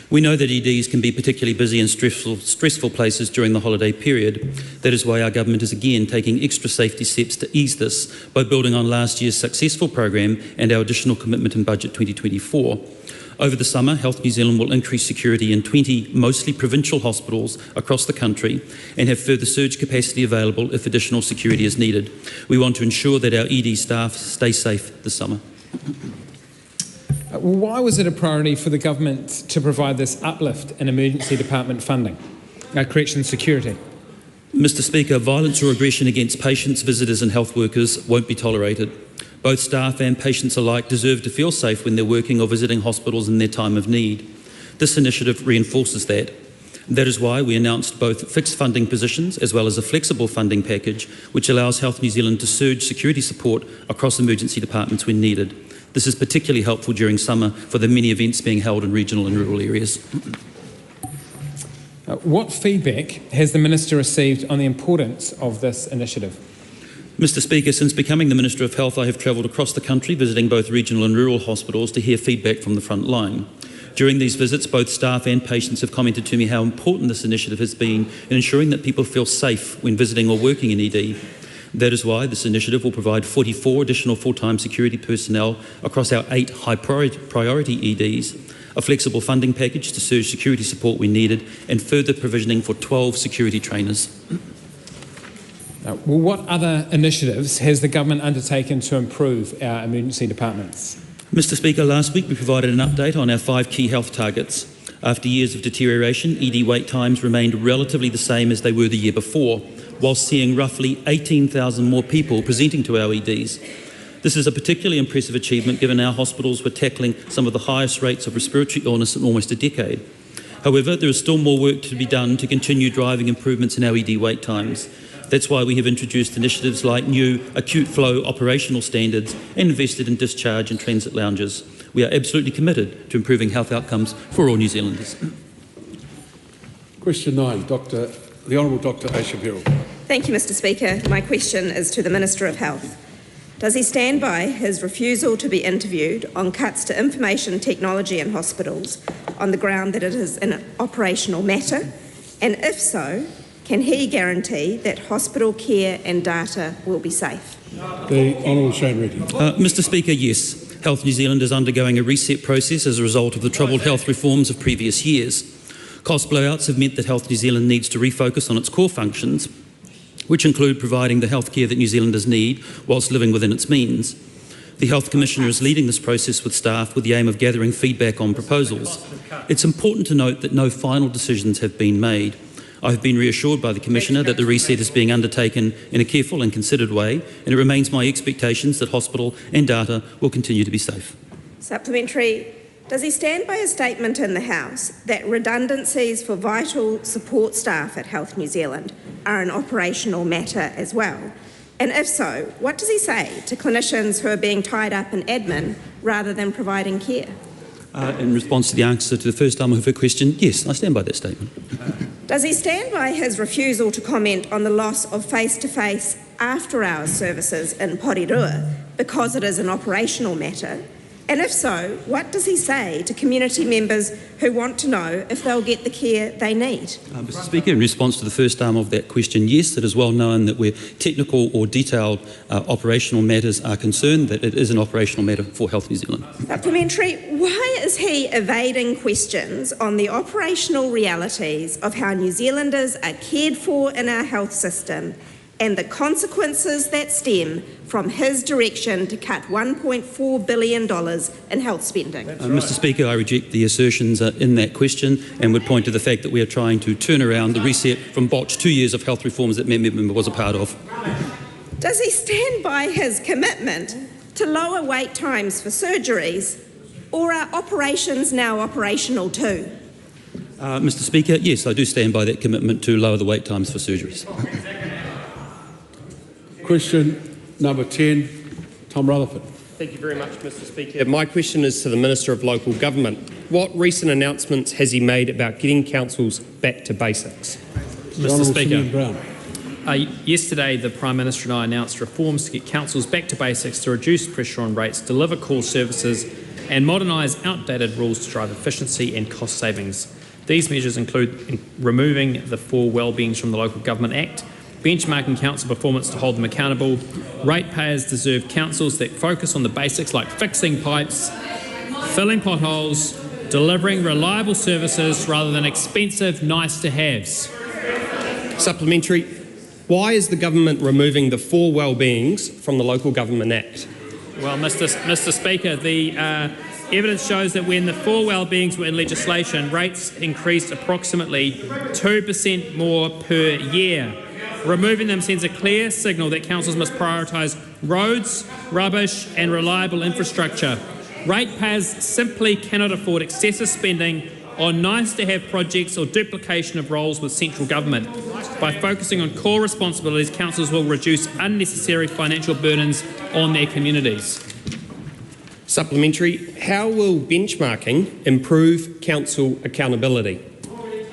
We know that EDs can be particularly busy and stressful places during the holiday period. That is why our government is again taking extra safety steps to ease this by building on last year's successful program and our additional commitment in Budget 2024. Over the summer, Health New Zealand will increase security in 20 mostly provincial hospitals across the country and have further surge capacity available if additional security is needed. We want to ensure that our ED staff stay safe this summer. Why was it a priority for the government to provide this uplift in emergency department funding, correction security? Mr. Speaker, violence or aggression against patients, visitors and health workers won't be tolerated. Both staff and patients alike deserve to feel safe when they're working or visiting hospitals in their time of need. This initiative reinforces that. That is why we announced both fixed funding positions as well as a flexible funding package which allows Health New Zealand to surge security support across emergency departments when needed. This is particularly helpful during summer for the many events being held in regional and rural areas. What feedback has the Minister received on the importance of this initiative? Mr. Speaker, since becoming the Minister of Health, I have travelled across the country visiting both regional and rural hospitals to hear feedback from the front line. During these visits, both staff and patients have commented to me how important this initiative has been in ensuring that people feel safe when visiting or working in ED. That is why this initiative will provide 44 additional full-time security personnel across our 8 high-priority EDs, a flexible funding package to surge security support when needed, and further provisioning for 12 security trainers. Well, what other initiatives has the government undertaken to improve our emergency departments? Mr. Speaker, last week we provided an update on our 5 key health targets. After years of deterioration, ED wait times remained relatively the same as they were the year before, whilst seeing roughly 18,000 more people presenting to our EDs. This is a particularly impressive achievement given our hospitals were tackling some of the highest rates of respiratory illness in almost a decade. However, there is still more work to be done to continue driving improvements in our ED wait times. That's why we have introduced initiatives like new acute flow operational standards and invested in discharge and transit lounges. We are absolutely committed to improving health outcomes for all New Zealanders. Question 9, the Honourable Dr Aotearoa. Thank you, Mr. Speaker. My question is to the Minister of Health. Does he stand by his refusal to be interviewed on cuts to information technology in hospitals on the ground that it is an operational matter? And if so, can he guarantee that hospital care and data will be safe? The Honourable Shane Reddy. Mr. Speaker, yes. Health New Zealand is undergoing a reset process as a result of the troubled health reforms of previous years. Cost blowouts have meant that Health New Zealand needs to refocus on its core functions, which include providing the health care that New Zealanders need whilst living within its means. The Health Commissioner is leading this process with staff with the aim of gathering feedback on proposals. It's important to note that no final decisions have been made. I have been reassured by the Commissioner that the reset is being undertaken in a careful and considered way, and it remains my expectations that hospital and data will continue to be safe. Supplementary. Does he stand by his statement in the House that redundancies for vital support staff at Health New Zealand are an operational matter as well? And if so, what does he say to clinicians who are being tied up in admin rather than providing care? In response to the answer to the first arm of her question, yes, I stand by that statement. Does he stand by his refusal to comment on the loss of face-to-face after-hours services in Aotearoa because it is an operational matter? And if so, what does he say to community members who want to know if they'll get the care they need? Mr Speaker, in response to the first arm of that question, yes, it is well known that where technical or detailed operational matters are concerned, that it is an operational matter for Health New Zealand. Supplementary, why is he evading questions on the operational realities of how New Zealanders are cared for in our health system and the consequences that stem from his direction to cut $1.4 billion in health spending? Mr Speaker, I reject the assertions in that question and would point to the fact that we are trying to turn around the reset from botched 2 years of health reforms that my member was a part of. Does he stand by his commitment to lower wait times for surgeries, or are operations now operational too? Mr Speaker, yes, I do stand by that commitment to lower the wait times for surgeries. Question number 10, Tom Rutherford. Thank you very much, Mr Speaker. My question is to the Minister of Local Government. What recent announcements has he made about getting councils back to basics? Mr Speaker, yesterday the Prime Minister and I announced reforms to get councils back to basics to reduce pressure on rates, deliver core services and modernise outdated rules to drive efficiency and cost savings. These measures include removing the 4 wellbeings from the Local Government Act, benchmarking council performance to hold them accountable. Ratepayers deserve councils that focus on the basics like fixing pipes, filling potholes, delivering reliable services rather than expensive nice-to-haves. Supplementary. Why is the government removing the 4 wellbeings from the Local Government Act? Well, Mr Speaker, the evidence shows that when the 4 wellbeings were in legislation, rates increased approximately 2% more per year. Removing them sends a clear signal that councils must prioritise roads, rubbish and reliable infrastructure. Ratepayers simply cannot afford excessive spending on nice-to-have projects or duplication of roles with central government. By focusing on core responsibilities, councils will reduce unnecessary financial burdens on their communities. Supplementary. How will benchmarking improve council accountability?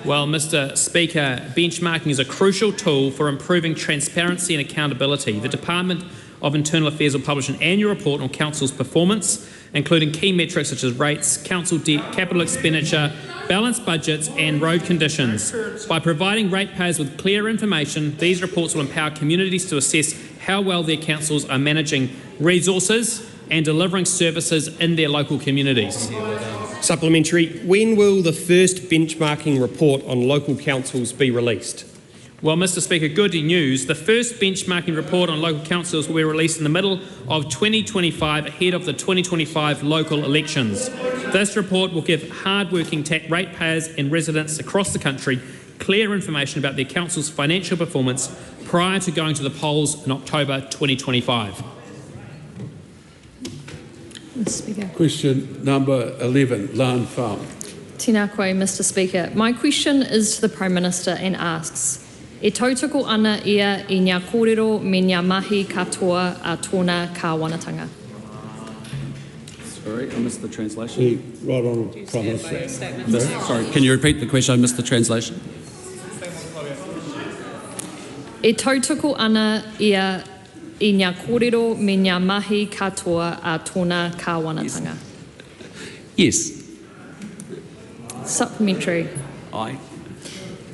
Well, Mr Speaker, benchmarking is a crucial tool for improving transparency and accountability. The Department of Internal Affairs will publish an annual report on council's performance, including key metrics such as rates, council debt, capital expenditure, balanced budgets and road conditions. By providing ratepayers with clear information, these reports will empower communities to assess how well their councils are managing resources and delivering services in their local communities. Supplementary. When will the first benchmarking report on local councils be released? Well, Mr Speaker, good news. The first benchmarking report on local councils will be released in the middle of 2025 ahead of the 2025 local elections. This report will give hard-working ratepayers and residents across the country clear information about their council's financial performance prior to going to the polls in October 2025. Mr Speaker. Question number 11, Lan Farm. Tēnā koe, Mr Speaker. My question is to the Prime Minister and asks, e tautoko ana ia I ngā kōrero me ngā mahi katoa a tōna kāwanatanga? Sorry, I missed the translation. Right on, Prime Minister. Sorry, can you repeat the question? I missed the translation. E tautoko ana ia I ngā kōrero me ngā mahi katoa a tōna kāwanatanga. Yes. Supplementary. Aye.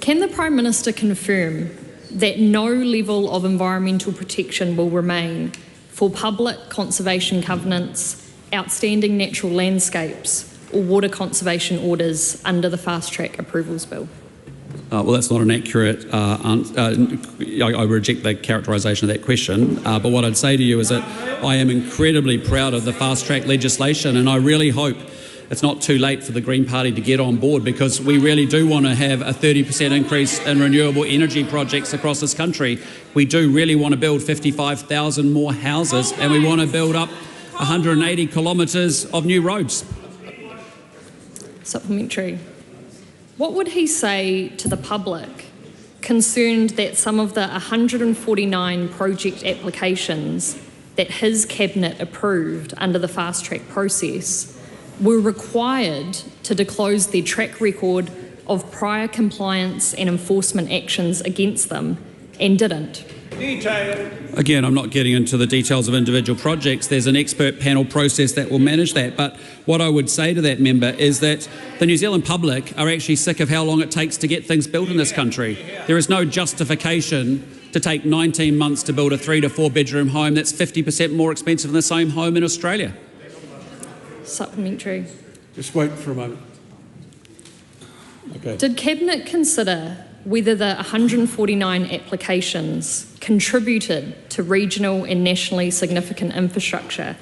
Can the Prime Minister confirm that no level of environmental protection will remain for public conservation covenants, outstanding natural landscapes or water conservation orders under the Fast Track Approvals Bill? Well, that's not an accurate answer. I reject the characterisation of that question. But what I'd say to you is that I am incredibly proud of the fast track legislation, and I really hope it's not too late for the Green Party to get on board, because we really do want to have a 30% increase in renewable energy projects across this country. We do really want to build 55,000 more houses, and we want to build up 180 kilometres of new roads. Supplementary. What would he say to the public concerned that some of the 149 project applications that his cabinet approved under the fast-track process were required to disclose their track record of prior compliance and enforcement actions against them and didn't? Again, I'm not getting into the details of individual projects. There's an expert panel process that will manage that. But what I would say to that member is that the New Zealand public are actually sick of how long it takes to get things built in this country. There is no justification to take 19 months to build a 3 to 4 bedroom home that's 50% more expensive than the same home in Australia. Supplementary. Just wait for a moment. Okay. Did Cabinet consider whether the 149 applications contributed to regional and nationally significant infrastructure?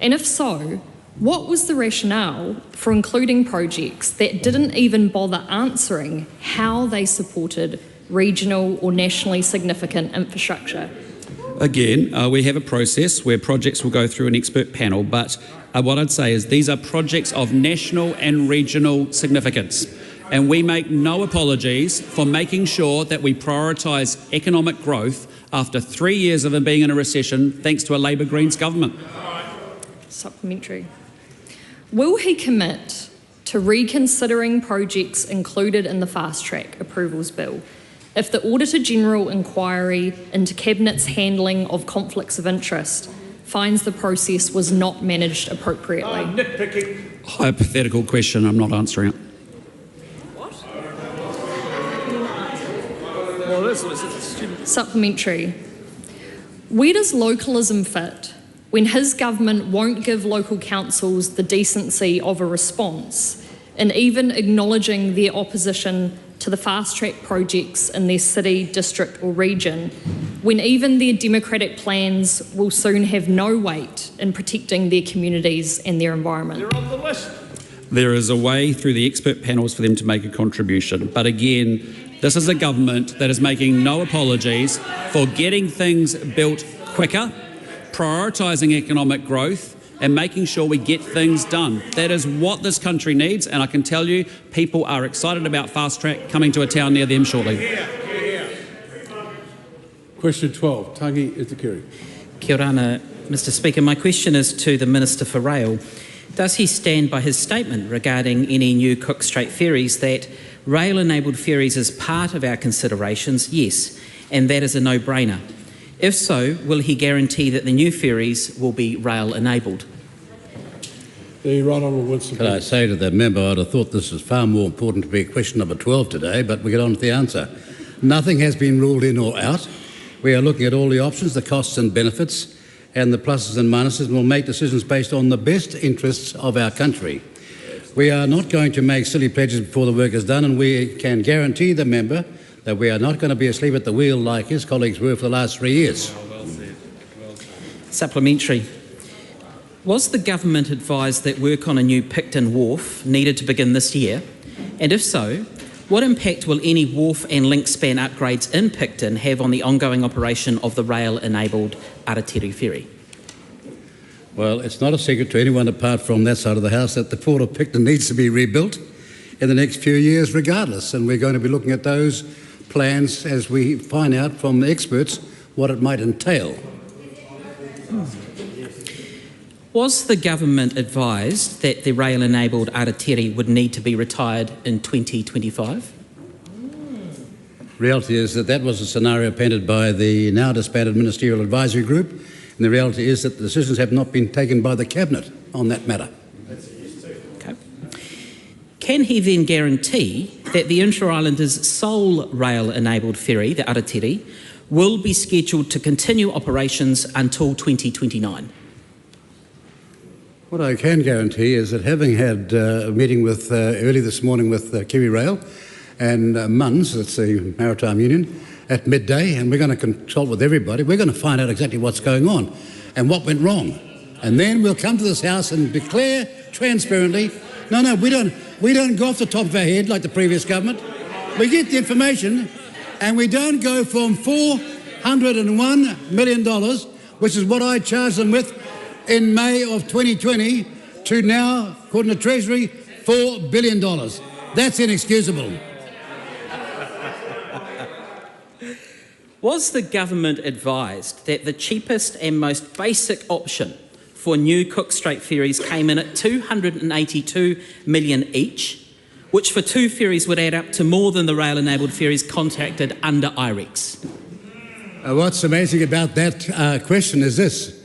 And if so, what was the rationale for including projects that didn't even bother answering how they supported regional or nationally significant infrastructure? Again, we have a process where projects will go through an expert panel, but what I'd say is these are projects of national and regional significance. And we make no apologies for making sure that we prioritise economic growth after 3 years of being in a recession, thanks to a Labour Greens government. Supplementary. Will he commit to reconsidering projects included in the fast-track approvals bill if the Auditor-General inquiry into Cabinet's handling of conflicts of interest finds the process was not managed appropriately? Nitpicking. Hypothetical question, I'm not answering it. Supplementary. Where does localism fit when his government won't give local councils the decency of a response in even acknowledging their opposition to the fast-track projects in their city, district or region, when even their democratic plans will soon have no weight in protecting their communities and their environment? They're on the list. There is a way through the expert panels for them to make a contribution. But again, this is a government that is making no apologies for getting things built quicker, prioritising economic growth and making sure we get things done. That is what this country needs, and I can tell you people are excited about Fast Track coming to a town near them shortly. Question 12, Tangi Itakiri. Kia ora, Mr Speaker. My question is to the Minister for Rail. Does he stand by his statement regarding any new Cook Strait ferries that rail-enabled ferries is part of our considerations? Yes, and that is a no-brainer. If so, will he guarantee that the new ferries will be rail-enabled? The Right Honourable Winston. Can I say to the member, I'd have thought this is far more important to be question number 12 today, but we get on to the answer. Nothing has been ruled in or out. We are looking at all the options, the costs and benefits, and the pluses and minuses, and we'll make decisions based on the best interests of our country. We are not going to make silly pledges before the work is done, and we can guarantee the member that we are not going to be asleep at the wheel like his colleagues were for the last 3 years. Supplementary. Was the government advised that work on a new Picton wharf needed to begin this year? And if so, what impact will any wharf and link span upgrades in Picton have on the ongoing operation of the rail-enabled Aotearoa ferry? Well, it's not a secret to anyone apart from that side of the House that the Port of Picton needs to be rebuilt in the next few years regardless, and we're going to be looking at those plans as we find out from the experts what it might entail. Was the government advised that the rail-enabled Aotearoa would need to be retired in 2025? Reality is that that was a scenario painted by the now disbanded Ministerial Advisory Group, and the reality is that the decisions have not been taken by the Cabinet on that matter. Okay. Can he then guarantee that the Inter-Islanders' sole rail-enabled ferry, the Aotearoa, will be scheduled to continue operations until 2029? What I can guarantee is that having had a meeting with early this morning with KiwiRail and MUNS, that's the Maritime Union, at midday, and we're going to consult with everybody. We're going to find out exactly what's going on and what went wrong. And then we'll come to this House and declare transparently. No, we don't go off the top of our head like the previous government. We get the information and we don't go from $401 million, which is what I charged them with in May of 2020, to now, according to Treasury, $4 billion. That's inexcusable. Was the government advised that the cheapest and most basic option for new Cook Strait ferries came in at $282 million each, which for 2 ferries would add up to more than the rail-enabled ferries contracted under IREX? What's amazing about that question is this,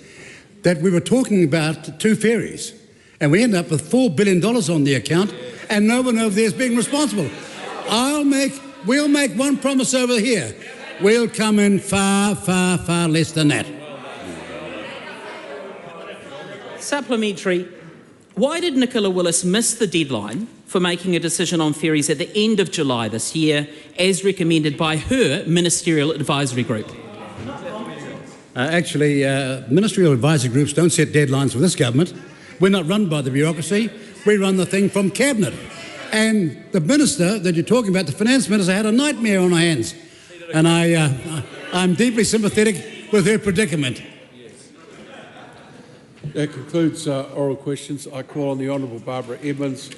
that we were talking about 2 ferries and we ended up with $4 billion on the account and no one over there is being responsible. We'll make one promise over here. We'll come in far, far, far less than that. Supplementary. Why did Nicola Willis miss the deadline for making a decision on ferries at the end of July this year, as recommended by her ministerial advisory group? Ministerial advisory groups don't set deadlines for this government. We're not run by the bureaucracy. We run the thing from Cabinet. And the minister that you're talking about, the finance minister, had a nightmare on her hands. And I'm deeply sympathetic with her predicament. That concludes oral questions. I call on the Honourable Barbara Edmonds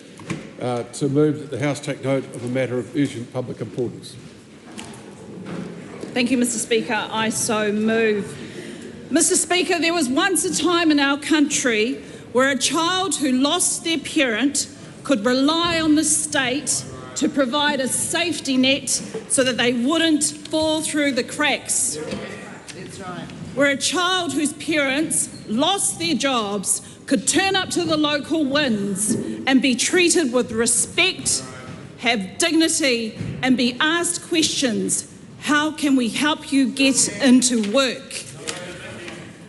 to move that the House take note of a matter of urgent public importance. Thank you, Mr. Speaker. I so move. Mr. Speaker, there was once a time in our country where a child who lost their parent could rely on the state to provide a safety net so that they wouldn't fall through the cracks. That's right. Where a child whose parents lost their jobs could turn up to the local winds and be treated with respect, have dignity, and be asked questions. How can we help you get into work?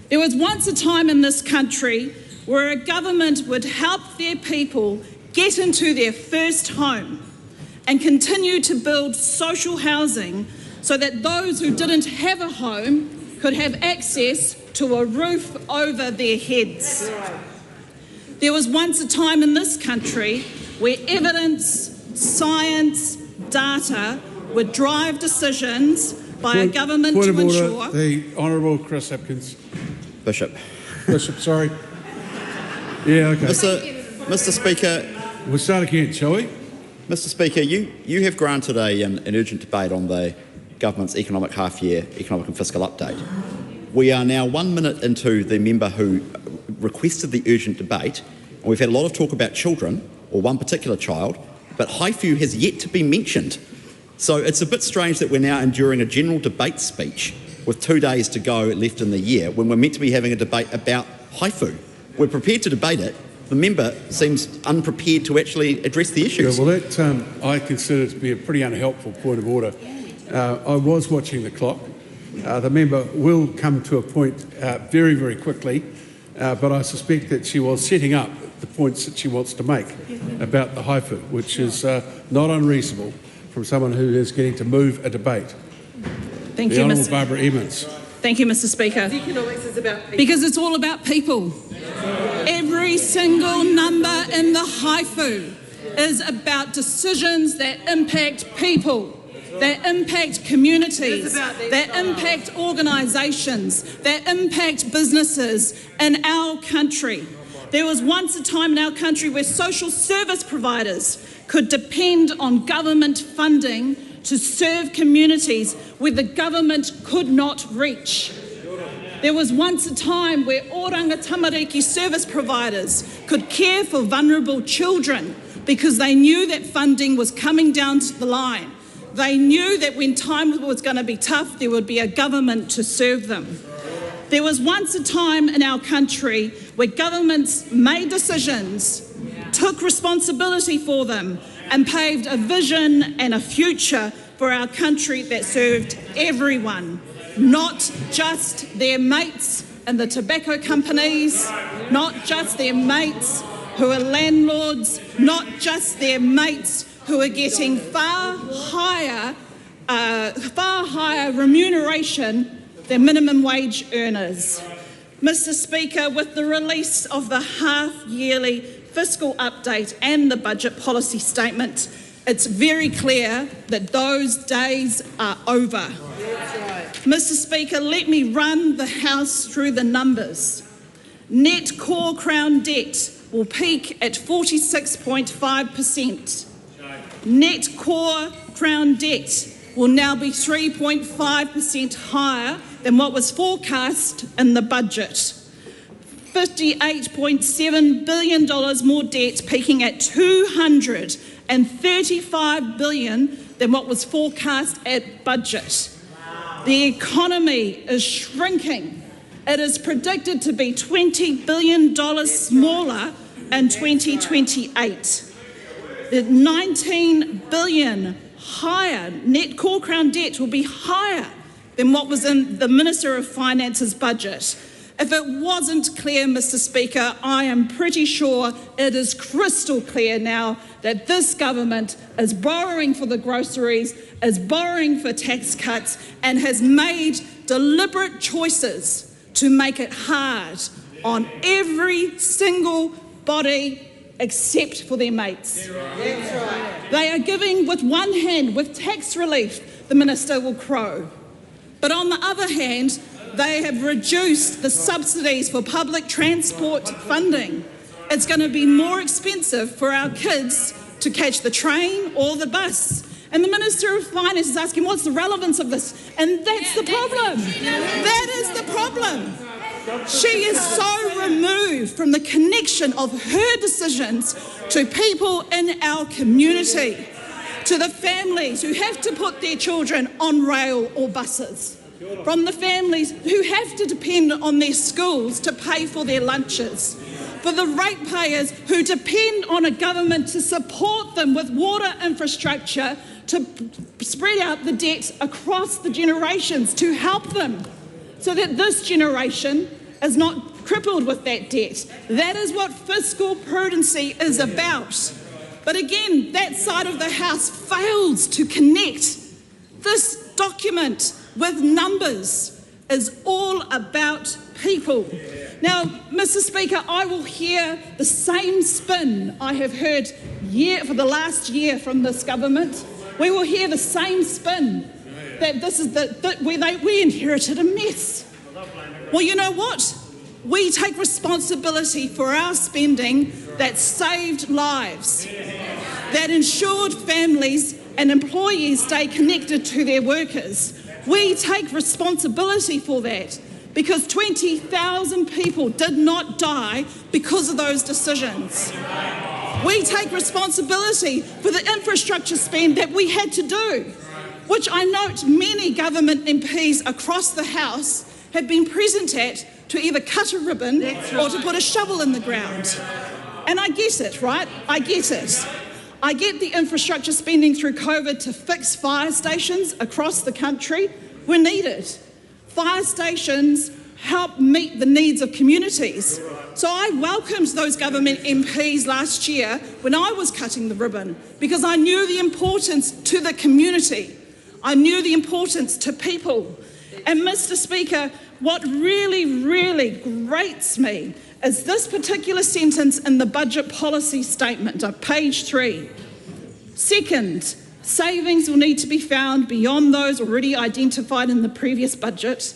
There was once a time in this country where a government would help their people get into their first home and continue to build social housing so that those who didn't have a home could have access to a roof over their heads. There was once a time in this country where evidence, science, data would drive decisions by a government to ensure... Point of order, the Honourable Chris Hipkins. Bishop, sorry. Yeah, OK. Mr Speaker... We'll start again, shall we? Mr Speaker, you have granted an urgent debate on the government's economic half-year economic and fiscal update. We are now 1 minute into the member who requested the urgent debate, and we've had a lot of talk about children, or one particular child, but Haifu has yet to be mentioned. So it's a bit strange that we're now enduring a general debate speech with 2 days to go left in the year when we're meant to be having a debate about Haifu. We're prepared to debate it. The member seems unprepared to actually address the issues. Yeah, well, that I consider to be a pretty unhelpful point of order. I was watching the clock. The member will come to a point very, very quickly, but I suspect that she was setting up the points that she wants to make about the Haifu, which is not unreasonable from someone who is getting to move a debate. Thank you, Honourable Barbara Edmonds. Thank you, Mr. Speaker. Economics is about people. Because it's all about people. Every single number in the Haifu is about decisions that impact people, that impact communities, that impact organisations, that impact businesses in our country. There was once a time in our country where social service providers could depend on government funding to serve communities where the government could not reach. There was once a time where oranga tamariki service providers could care for vulnerable children because they knew that funding was coming down to the line. They knew that when time was going to be tough, there would be a government to serve them. There was once a time in our country where governments made decisions, took responsibility for them, and paved a vision and a future for our country that served everyone, not just their mates in the tobacco companies, not just their mates who are landlords, not just their mates who are getting far higher remuneration than minimum wage earners. Mr. Speaker, with the release of the half-yearly fiscal update and the budget policy statement, it's very clear that those days are over. Mr. Speaker, let me run the House through the numbers. Net core Crown debt will peak at 46.5%. Net core Crown debt will now be 3.5% higher than what was forecast in the budget. $58.7 billion more debt, peaking at $235 billion than what was forecast at budget. The economy is shrinking. It is predicted to be $20 billion smaller in 2028. The $19 billion higher net core Crown debt will be higher than what was in the Minister of Finance's budget. If it wasn't clear, Mr. Speaker, I am pretty sure it is crystal clear now that this government is borrowing for the groceries, is borrowing for tax cuts, and has made deliberate choices to make it hard on every single body except for their mates. That's right. They are giving with one hand, with tax relief, the Minister will crow. But on the other hand, they have reduced the subsidies for public transport funding. It's going to be more expensive for our kids to catch the train or the bus. And the Minister of Finance is asking, what's the relevance of this? And that's the problem. That is the problem. She is so removed from the connection of her decisions to people in our community, to the families who have to put their children on rail or buses, from the families who have to depend on their schools to pay for their lunches, for the ratepayers who depend on a government to support them with water infrastructure, to spread out the debt across the generations to help them, so that this generation is not crippled with that debt. That is what fiscal prudency is about. But again, that side of the House fails to connect. This document with numbers is all about people. Now, Mr. Speaker, I will hear the same spin I have heard for the last year from this government. We will hear the same spin that this is we inherited a mess. Well, you know what? We take responsibility for our spending that saved lives, that ensured families and employees stay connected to their workers. We take responsibility for that because 20,000 people did not die because of those decisions. We take responsibility for the infrastructure spend that we had to do, which I note many government MPs across the House have been present at to either cut a ribbon or to put a shovel in the ground. And I get it, right? I get it. I get the infrastructure spending through COVID to fix fire stations across the country were needed. Fire stations help meet the needs of communities. So I welcomed those government MPs last year when I was cutting the ribbon because I knew the importance to the community. I knew the importance to people. And Mr. Speaker, what really, really grates me is this particular sentence in the budget policy statement on page 3. Second, savings will need to be found beyond those already identified in the previous budget.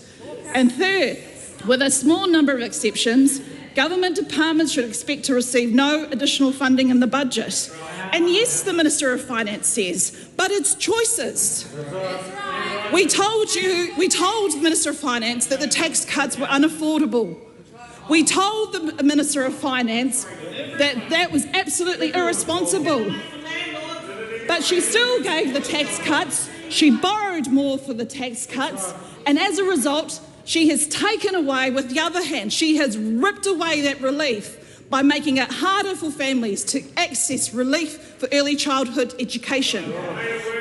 And third, with a small number of exceptions, government departments should expect to receive no additional funding in the budget. And yes, the Minister of Finance says, but it's choices. We told the Minister of Finance that the tax cuts were unaffordable. We told the Minister of Finance that that was absolutely irresponsible. But she still gave the tax cuts. She borrowed more for the tax cuts. And as a result, she has taken away, with the other hand, she has ripped away that relief by making it harder for families to access relief for early childhood education,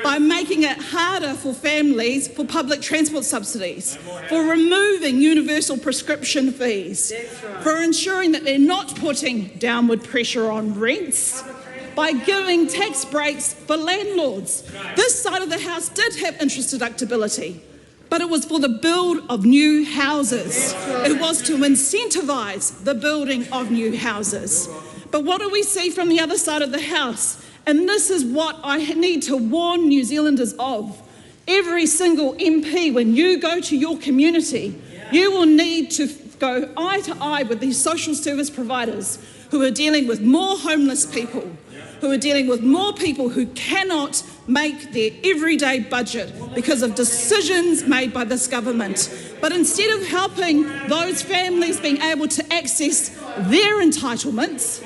by making it harder for families for public transport subsidies, for removing universal prescription fees, for ensuring that they're not putting downward pressure on rents, by giving tax breaks for landlords. This side of the House did have interest deductibility, but it was for the build of new houses. It was to incentivise the building of new houses. But what do we see from the other side of the House? And this is what I need to warn New Zealanders of. Every single MP, when you go to your community, you will need to go eye to eye with these social service providers who are dealing with more homeless people, who are dealing with more people who cannot make their everyday budget because of decisions made by this government. But instead of helping those families being able to access their entitlements,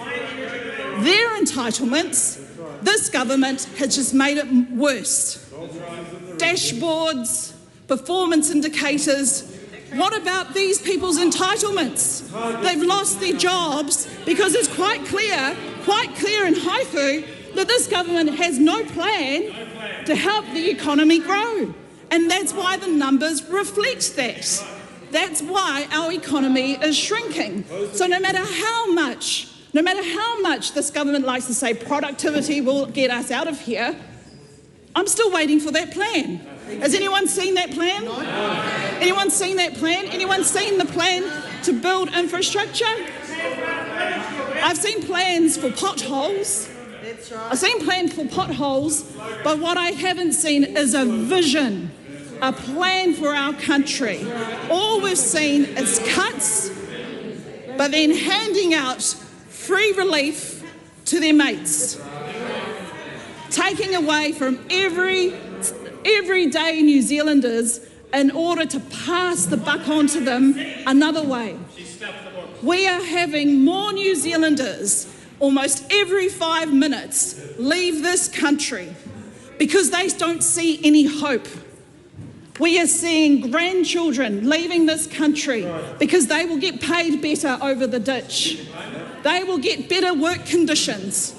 this government has just made it worse. Dashboards, performance indicators. What about these people's entitlements? They've lost their jobs because it's quite clear in Haifu that this government has no plan to help the economy grow. And that's why the numbers reflect that. That's why our economy is shrinking. So no matter how much this government likes to say productivity will get us out of here, I'm still waiting for that plan. Has anyone seen that plan? Anyone seen that plan? Anyone seen the plan to build infrastructure? I've seen plans for potholes. But what I haven't seen is a vision, a plan for our country. All we've seen is cuts, but then handing out free relief to their mates, taking away from everyday New Zealanders in order to pass the buck on to them another way. We are having more New Zealanders almost every 5 minutes leave this country because they don't see any hope. We are seeing grandchildren leaving this country because they will get paid better over the ditch. They will get better work conditions.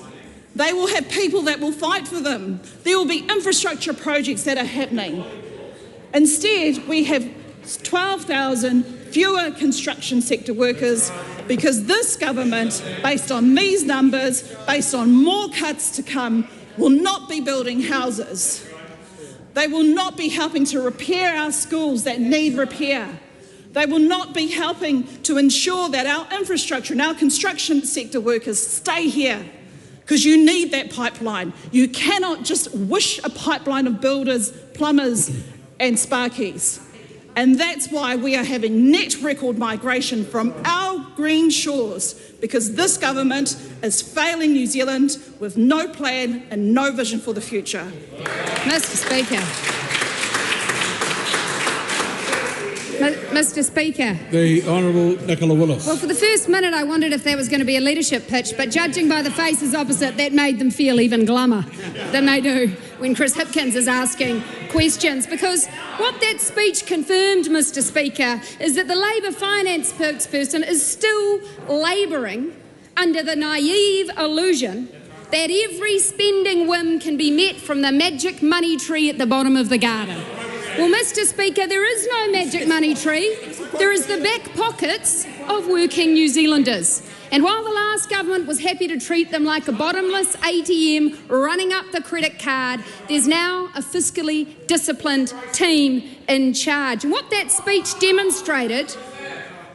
They will have people that will fight for them. There will be infrastructure projects that are happening. Instead, we have 12,000 fewer construction sector workers because this government, based on these numbers, based on more cuts to come, will not be building houses. They will not be helping to repair our schools that need repair. They will not be helping to ensure that our infrastructure and our construction sector workers stay here, because you need that pipeline. You cannot just wish a pipeline of builders, plumbers and sparkies. And that's why we are having net record migration from our green shores, because this government is failing New Zealand with no plan and no vision for the future. Mr. Speaker. Mr. Speaker. The Honourable Nicola Willis. Well, for the first minute I wondered if there was going to be a leadership pitch, but judging by the faces opposite, that made them feel even glummer than they do when Chris Hipkins is asking questions. Because what that speech confirmed, Mr. Speaker, is that the Labour finance spokesperson is still labouring under the naive illusion that every spending whim can be met from the magic money tree at the bottom of the garden. Well, Mr. Speaker, there is no magic money tree. There is the back pockets of working New Zealanders. And while the last government was happy to treat them like a bottomless ATM running up the credit card, there's now a fiscally disciplined team in charge. And what that speech demonstrated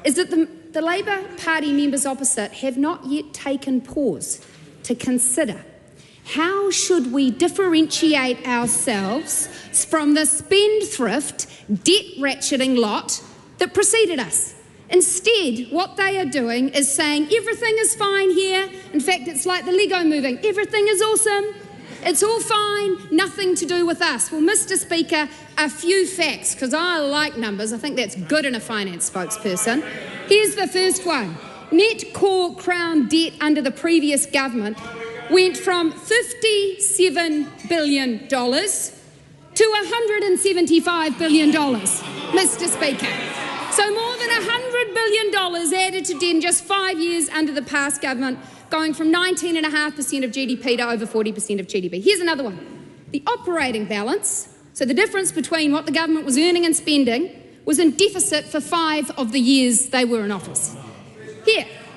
is that the Labour Party members opposite have not yet taken pause to consider how should we differentiate ourselves from the spendthrift, debt-ratcheting lot that preceded us. Instead, what they are doing is saying everything is fine here. In fact, it's like the Lego moving. Everything is awesome. It's all fine. Nothing to do with us. Well, Mr. Speaker, a few facts, because I like numbers. I think that's good in a finance spokesperson. Here's the first one. Net core Crown debt under the previous government went from $57 billion to $175 billion, Mr. Speaker. So more than $100 billion added to debt in just 5 years under the past government, going from 19.5% of GDP to over 40% of GDP. Here's another one. The operating balance, so the difference between what the government was earning and spending, was in deficit for 5 of the years they were in office.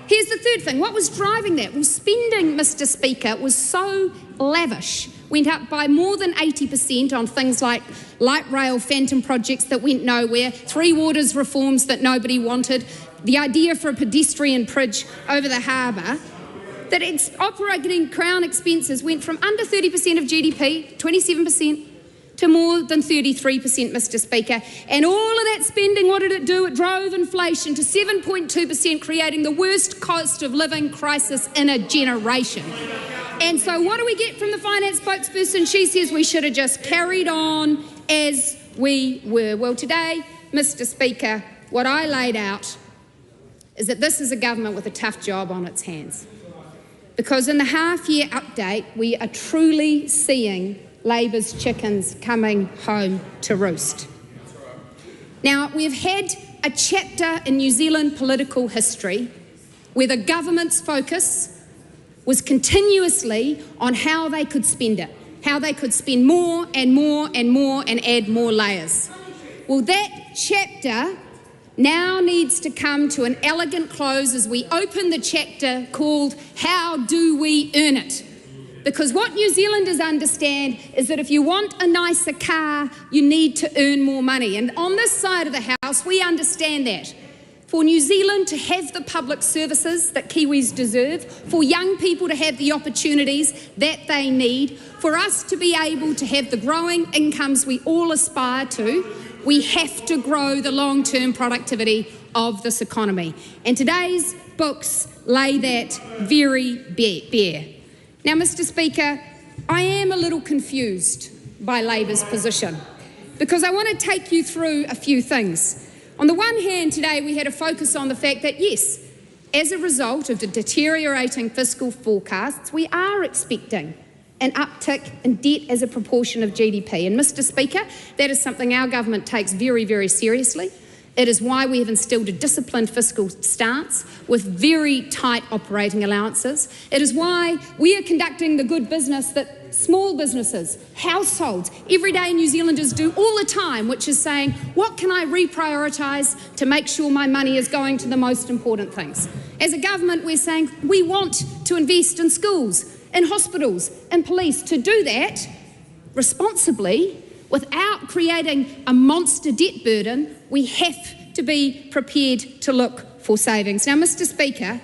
Here's the third thing. What was driving that? Well, spending, Mr. Speaker, was so lavish, went up by more than 80% on things like light rail phantom projects that went nowhere, Three Waters reforms that nobody wanted, the idea for a pedestrian bridge over the harbour, that operating Crown expenses went from under 30% of GDP, 27%, to more than 33%, Mr Speaker. And all of that spending, what did it do? It drove inflation to 7.2%, creating the worst cost of living crisis in a generation. And so what do we get from the finance spokesperson? She says we should have just carried on as we were. Well, today, Mr Speaker, what I laid out is that this is a government with a tough job on its hands. Because in the half-year update, we are truly seeing Labour's chickens coming home to roost. Now, we've had a chapter in New Zealand political history where the government's focus was continuously on how they could spend it, how they could spend more and more and more and add more layers. Well, that chapter now needs to come to an elegant close as we open the chapter called How Do We Earn It? Because what New Zealanders understand is that if you want a nicer car, you need to earn more money. And on this side of the House, we understand that. For New Zealand to have the public services that Kiwis deserve, for young people to have the opportunities that they need, for us to be able to have the growing incomes we all aspire to, we have to grow the long-term productivity of this economy. And today's books lay that very bare. Now, Mr Speaker, I am a little confused by Labour's position because I want to take you through a few things. On the one hand, today we had a focus on the fact that, yes, as a result of the deteriorating fiscal forecasts, we are expecting an uptick in debt as a proportion of GDP. And Mr Speaker, that is something our government takes very, very seriously. It is why we have instilled a disciplined fiscal stance with very tight operating allowances. It is why we are conducting the good business that small businesses, households, everyday New Zealanders do all the time, which is saying, what can I reprioritise to make sure my money is going to the most important things? As a government, we're saying we want to invest in schools, in hospitals, in police. To do that responsibly, without creating a monster debt burden, we have to be prepared to look for savings. Now, Mr Speaker,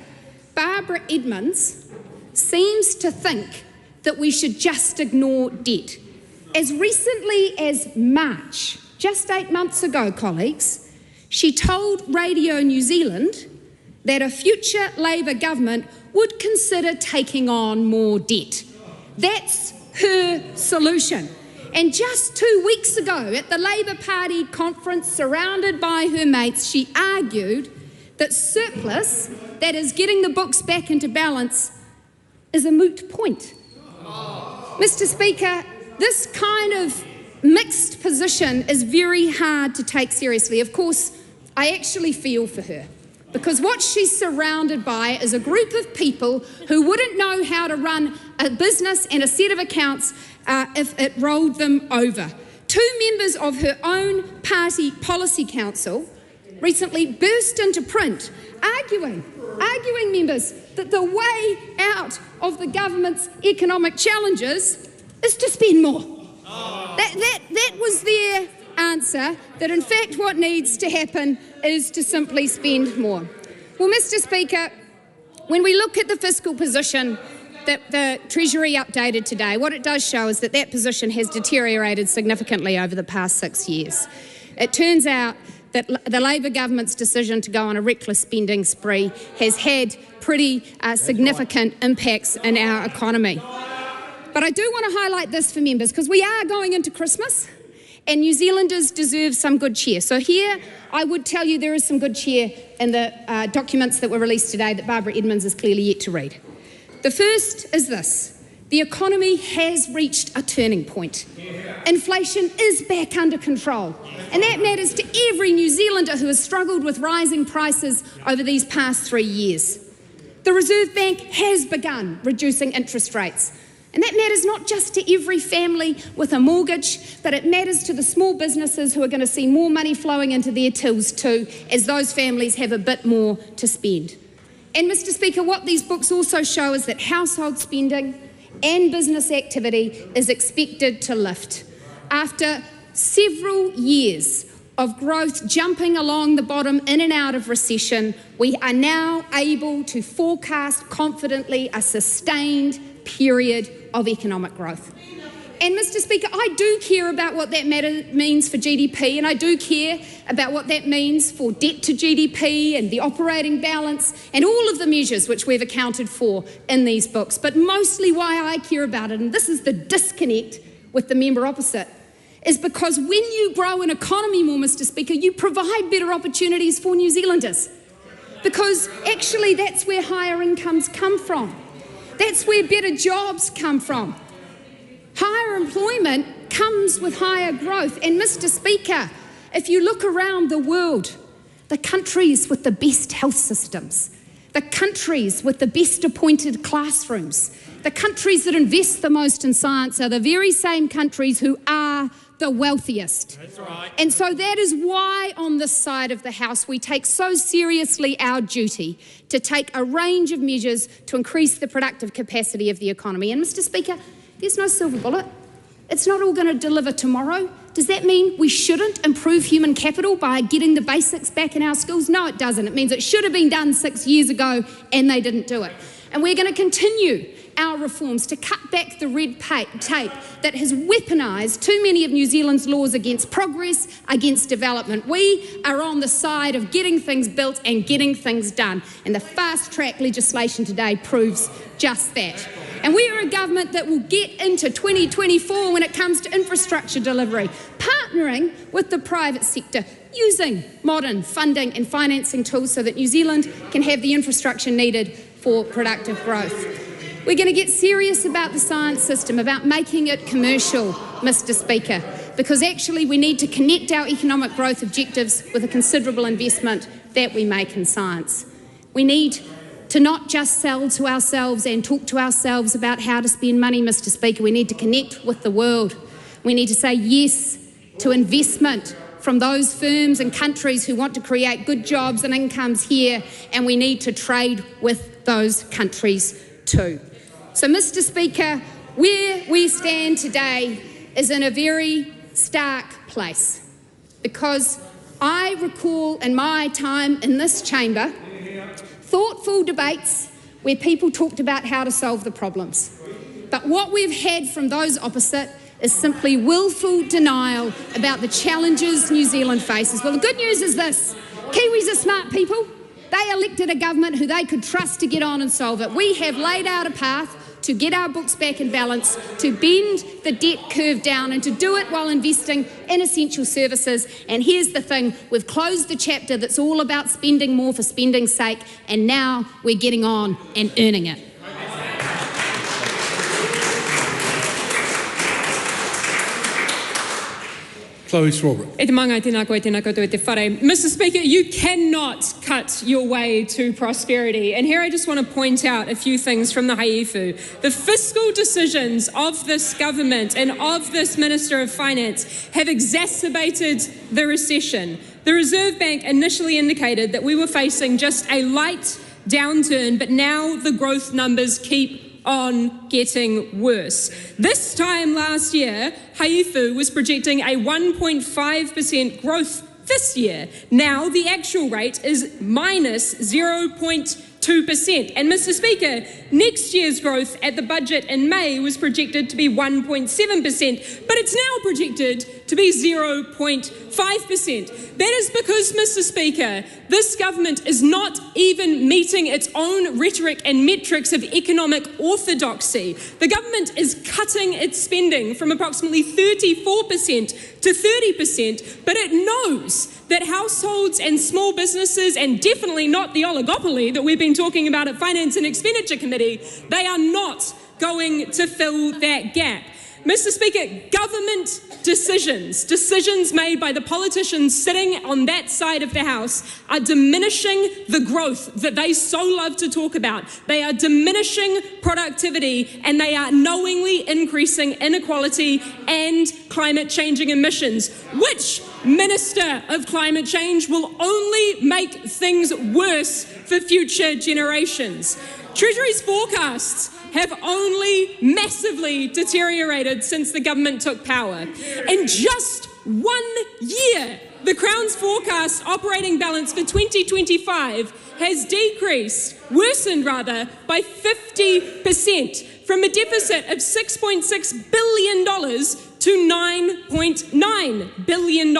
Barbara Edmonds seems to think that we should just ignore debt. As recently as March, just 8 months ago, colleagues, she told Radio New Zealand that a future Labour government would consider taking on more debt. That's her solution. And just 2 weeks ago at the Labour Party conference, surrounded by her mates, she argued that surplus, that is getting the books back into balance, is a moot point. Mr Speaker, this kind of mixed position is very hard to take seriously. Of course, I actually feel for her, because what she's surrounded by is a group of people who wouldn't know how to run a business and a set of accounts if it rolled them over. 2 members of her own party policy council recently burst into print arguing members that the way out of the government's economic challenges is to spend more. That was their answer, that in fact what needs to happen is to simply spend more. Well, Mr Speaker, when we look at the fiscal position that the Treasury updated today, what it does show is that that position has deteriorated significantly over the past 6 years. It turns out that the Labour government's decision to go on a reckless spending spree has had pretty significant impacts in our economy. But I do want to highlight this for members, because we are going into Christmas and New Zealanders deserve some good cheer. So here I would tell you there is some good cheer in the documents that were released today that Barbara Edmonds is clearly yet to read. The first is this: the economy has reached a turning point. Inflation is back under control, and that matters to every New Zealander who has struggled with rising prices over these past 3 years. The Reserve Bank has begun reducing interest rates, and that matters not just to every family with a mortgage, but it matters to the small businesses who are going to see more money flowing into their tills too, as those families have a bit more to spend. And Mr Speaker, what these books also show is that household spending and business activity is expected to lift. After several years of growth jumping along the bottom in and out of recession, we are now able to forecast confidently a sustained period of economic growth. And Mr. Speaker, I do care about what that means for GDP, and I do care about what that means for debt to GDP and the operating balance and all of the measures which we've accounted for in these books. But mostly why I care about it, and this is the disconnect with the member opposite, is because when you grow an economy more, Mr. Speaker, you provide better opportunities for New Zealanders. Because actually that's where higher incomes come from. That's where better jobs come from. Higher employment comes with higher growth. And Mr. Speaker, if you look around the world, the countries with the best health systems, the countries with the best appointed classrooms, the countries that invest the most in science are the very same countries who are the wealthiest. That's right. And so that is why on this side of the House we take so seriously our duty to take a range of measures to increase the productive capacity of the economy. And Mr. Speaker, there's no silver bullet. It's not all going to deliver tomorrow. Does that mean we shouldn't improve human capital by getting the basics back in our schools? No, it doesn't. It means it should have been done 6 years ago and they didn't do it. And we're going to continue our reforms to cut back the red tape that has weaponised too many of New Zealand's laws against progress, against development. We are on the side of getting things built and getting things done. And the fast-track legislation today proves just that. And we are a government that will get into 2024 when it comes to infrastructure delivery, partnering with the private sector, using modern funding and financing tools so that New Zealand can have the infrastructure needed for productive growth. We're going to get serious about the science system, about making it commercial, Mr. Speaker, because actually we need to connect our economic growth objectives with a considerable investment that we make in science. We need to not just sell to ourselves and talk to ourselves about how to spend money, Mr. Speaker. We need to connect with the world. We need to say yes to investment from those firms and countries who want to create good jobs and incomes here, and we need to trade with those countries too. So, Mr. Speaker, where we stand today is in a very stark place, because I recall in my time in this chamber thoughtful debates where people talked about how to solve the problems. But what we've had from those opposite is simply willful denial about the challenges New Zealand faces. Well, the good news is this: Kiwis are smart people. They elected a government who they could trust to get on and solve it. We have laid out a path to get our books back in balance, to bend the debt curve down, and to do it while investing in essential services. And here's the thing: we've closed the chapter that's all about spending more for spending's sake, and now we're getting on and earning it. Chloe Strawberry. Mr. Speaker, you cannot cut your way to prosperity. And here I just want to point out a few things from the haifu. The fiscal decisions of this government and of this Minister of Finance have exacerbated the recession. The Reserve Bank initially indicated that we were facing just a light downturn, but now the growth numbers keep on getting worse. This time last year, haifu was projecting a 1.5% growth this year. Now the actual rate is minus 0.2%. And Mr. Speaker, next year's growth at the budget in May was projected to be 1.7%, but it's now projected to be 0.5%. That is because, Mr. Speaker, this government is not even meeting its own rhetoric and metrics of economic orthodoxy. The government is cutting its spending from approximately 34% to 30%, but it knows that households and small businesses, and definitely not the oligopoly that we've been talking about at Finance and Expenditure Committee, they are not going to fill that gap. Mr. Speaker, government decisions made by the politicians sitting on that side of the House are diminishing the growth that they so love to talk about. They are diminishing productivity, and they are knowingly increasing inequality and climate changing emissions. Which Minister of Climate Change will only make things worse for future generations. Treasury's forecasts have only massively deteriorated since the government took power. In just 1 year, the Crown's forecast operating balance for 2025 has worsened by 50%, from a deficit of $6.6 billion to $9.9 billion.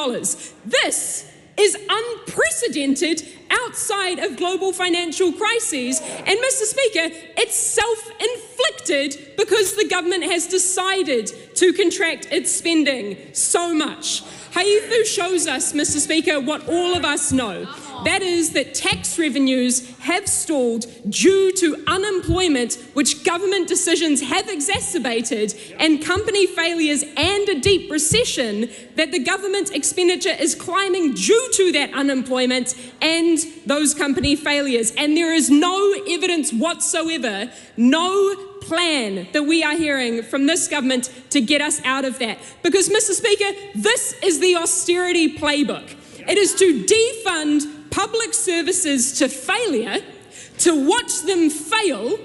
This is unprecedented outside of global financial crises. And Mr. Speaker, it's self-inflicted because the government has decided to contract its spending so much. Haifu shows us, Mr. Speaker, what all of us know. That is that tax revenues have stalled due to unemployment, which government decisions have exacerbated, and company failures and a deep recession, that the government expenditure is climbing due to that unemployment and those company failures. And there is no evidence whatsoever, no plan that we are hearing from this government to get us out of that. Because, Mr. Speaker, this is the austerity playbook. It is to defund public services to failure, to watch them fail,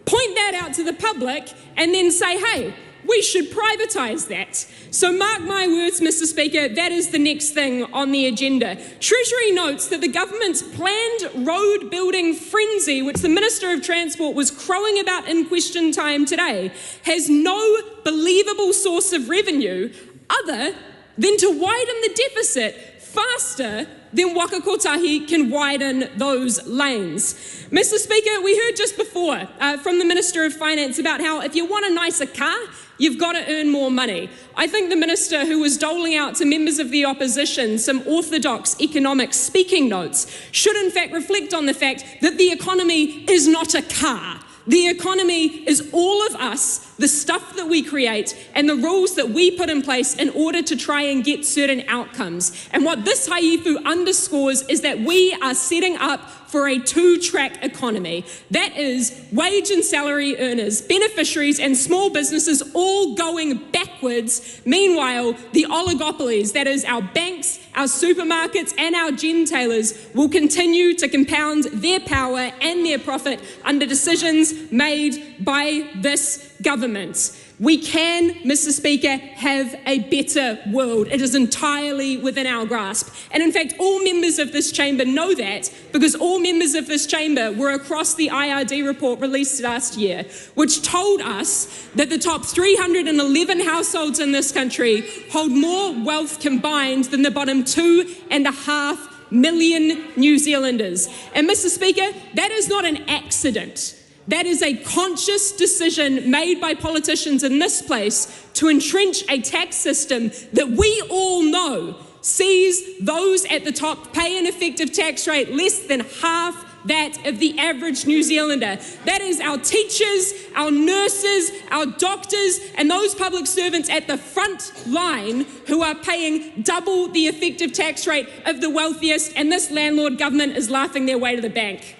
point that out to the public, and then say, hey, we should privatise that. So mark my words, Mr. Speaker, that is the next thing on the agenda. Treasury notes that the government's planned road building frenzy, which the Minister of Transport was crowing about in question time today, has no believable source of revenue other than to widen the deficit faster than Waka Kotahi can widen those lanes. Mr. Speaker, we heard just before from the Minister of Finance about how if you want a nicer car, you've got to earn more money. I think the Minister, who was doling out to members of the opposition some orthodox economic speaking notes, should in fact reflect on the fact that the economy is not a car. The economy is all of us, the stuff that we create, and the rules that we put in place in order to try and get certain outcomes. And what this haifu underscores is that we are setting up for a two-track economy. That is wage and salary earners, beneficiaries and small businesses all going backwards. Meanwhile, the oligopolies, that is our banks, our supermarkets and our gentailers, will continue to compound their power and their profit under decisions made by this government. We can, Mr. Speaker, have a better world. It is entirely within our grasp. And in fact, all members of this chamber know that, because all members of this chamber were across the IRD report released last year, which told us that the top 311 households in this country hold more wealth combined than the bottom 2.5 million New Zealanders. And Mr. Speaker, that is not an accident. That is a conscious decision made by politicians in this place to entrench a tax system that we all know sees those at the top pay an effective tax rate less than half that of the average New Zealander. That is our teachers, our nurses, our doctors, and those public servants at the front line who are paying double the effective tax rate of the wealthiest, and this landlord government is laughing their way to the bank.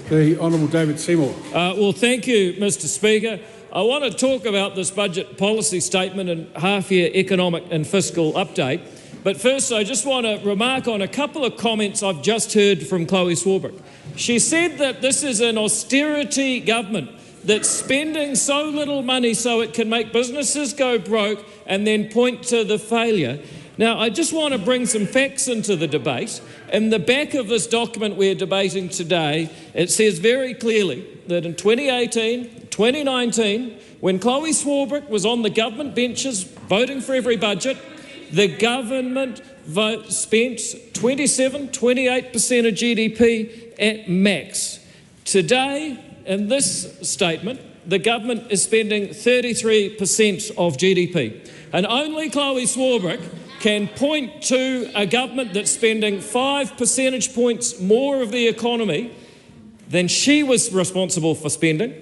The Honourable David Seymour. Well, thank you, Mr. Speaker. I want to talk about this budget policy statement and half-year economic and fiscal update. But first, I just want to remark on a couple of comments I've just heard from Chloe Swarbrick. She said that this is an austerity government that's spending so little money so it can make businesses go broke and then point to the failure. Now, I just want to bring some facts into the debate. In the back of this document we're debating today, it says very clearly that in 2018, 2019, when Chloe Swarbrick was on the government benches voting for every budget, the government spent 27, 28% of GDP at max. Today, in this statement, the government is spending 33% of GDP. And only Chloe Swarbrick can point to a government that's spending 5 percentage points more of the economy than she was responsible for spending,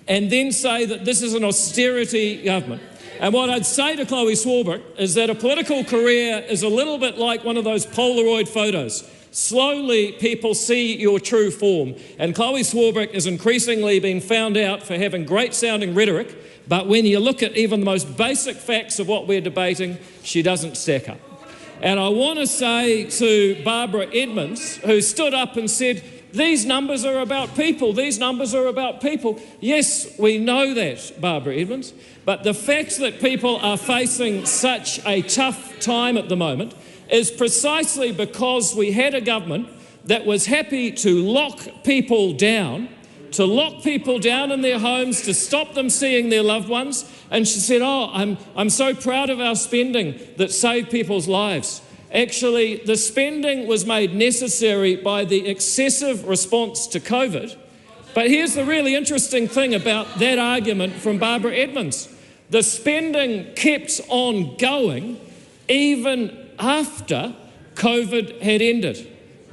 and then say that this is an austerity government. And what I'd say to Chloe Swarbrick is that a political career is a little bit like one of those Polaroid photos. Slowly, people see your true form. And Chloe Swarbrick is increasingly being found out for having great-sounding rhetoric, but when you look at even the most basic facts of what we're debating, she doesn't stack up. And I want to say to Barbara Edmonds, who stood up and said, these numbers are about people, these numbers are about people. Yes, we know that, Barbara Edmonds, but the fact that people are facing such a tough time at the moment is precisely because we had a government that was happy to lock people down in their homes, to stop them seeing their loved ones. And she said, oh, I'm so proud of our spending that saved people's lives. Actually, the spending was made necessary by the excessive response to COVID. But here's the really interesting thing about that argument from Barbara Edmonds. The spending kept on going even after COVID had ended.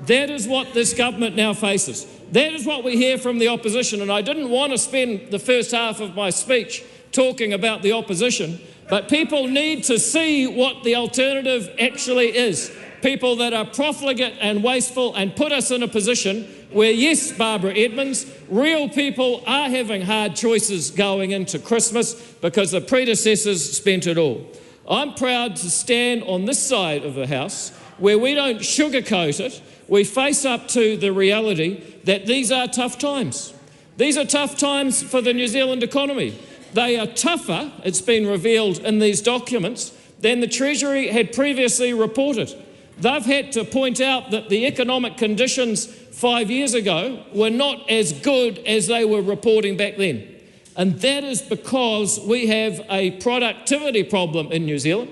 That is what this government now faces. That is what we hear from the opposition. And I didn't want to spend the first half of my speech talking about the opposition, but people need to see what the alternative actually is. People that are profligate and wasteful and put us in a position where, yes, Barbara Edmonds, real people are having hard choices going into Christmas because the predecessors spent it all. I'm proud to stand on this side of the House where we don't sugarcoat it. We face up to the reality that these are tough times. These are tough times for the New Zealand economy. They are tougher, it's been revealed in these documents, than the Treasury had previously reported. They've had to point out that the economic conditions 5 years ago were not as good as they were reporting back then. And that is because we have a productivity problem in New Zealand.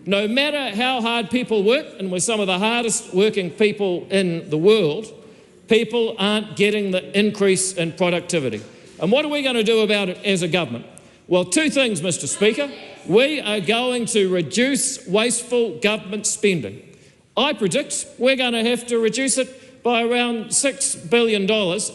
No matter how hard people work, and we're some of the hardest working people in the world, people aren't getting the increase in productivity. And what are we going to do about it as a government? Well, two things, Mr. Speaker. We are going to reduce wasteful government spending. I predict we're going to have to reduce it by around $6 billion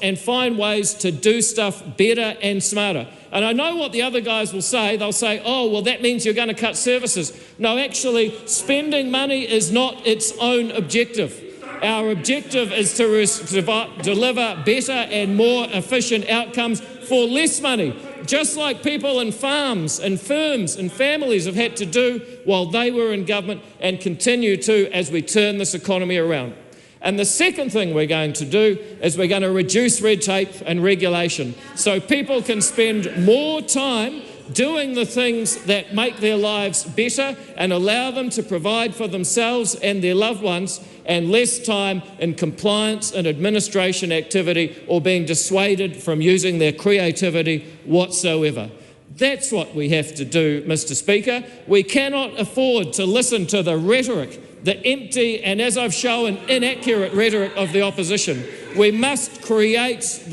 and find ways to do stuff better and smarter. And I know what the other guys will say. They'll say, oh, well, that means you're going to cut services. No, actually, spending money is not its own objective. Our objective is to deliver better and more efficient outcomes for less money, just like people in farms and firms and families have had to do while they were in government and continue to as we turn this economy around. And the second thing we're going to do is we're going to reduce red tape and regulation so people can spend more time doing the things that make their lives better and allow them to provide for themselves and their loved ones, and less time in compliance and administration activity or being dissuaded from using their creativity whatsoever. That's what we have to do, Mr. Speaker. We cannot afford to listen to the rhetoric, the empty and, as I've shown, inaccurate rhetoric of the opposition. We must confront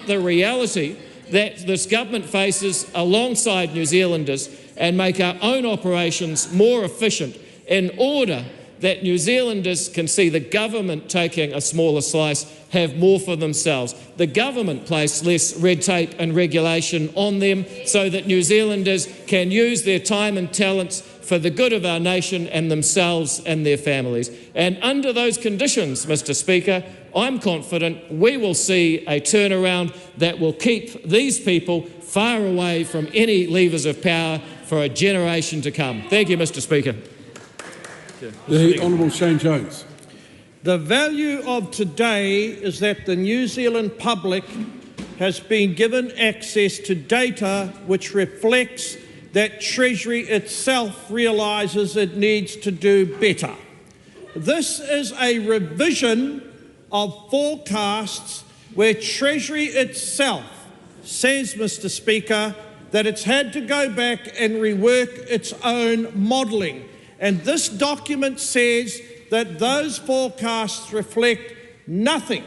the reality that this government faces alongside New Zealanders and make our own operations more efficient in order that New Zealanders can see the government taking a smaller slice, have more for themselves. The government place less red tape and regulation on them so that New Zealanders can use their time and talents for the good of our nation and themselves and their families. And under those conditions, Mr. Speaker, I'm confident we will see a turnaround that will keep these people far away from any levers of power for a generation to come. Thank you, Mr. Speaker. The Honourable Shane Jones. The value of today is that the New Zealand public has been given access to data which reflects that Treasury itself realises it needs to do better. This is a revision of forecasts where Treasury itself says, Mr. Speaker, that it's had to go back and rework its own modelling. And this document says that those forecasts reflect nothing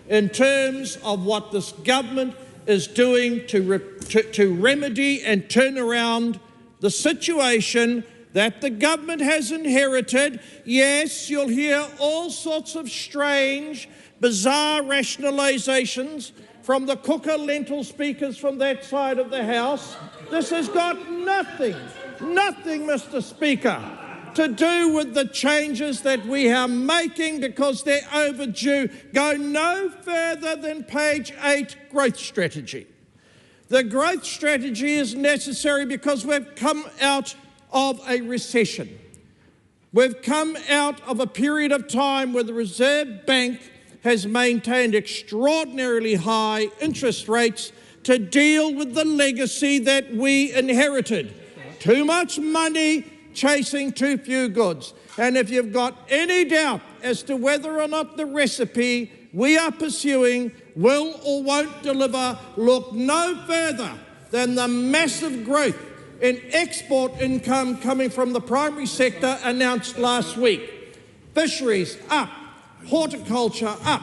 in terms of what this government is doing to remedy and turn around the situation that the government has inherited. Yes, you'll hear all sorts of strange, bizarre rationalisations from the cooker lentil speakers from that side of the House. This has got nothing, Mr. Speaker, to do with the changes that we are making because they're overdue. Go no further than page 8, growth strategy. The growth strategy is necessary because we've come out of a recession. We've come out of a period of time where the Reserve Bank has maintained extraordinarily high interest rates to deal with the legacy that we inherited. Too much money chasing too few goods. And if you've got any doubt as to whether or not the recipe we are pursuing will or won't deliver, look no further than the massive growth in export income coming from the primary sector announced last week. Fisheries up, horticulture up,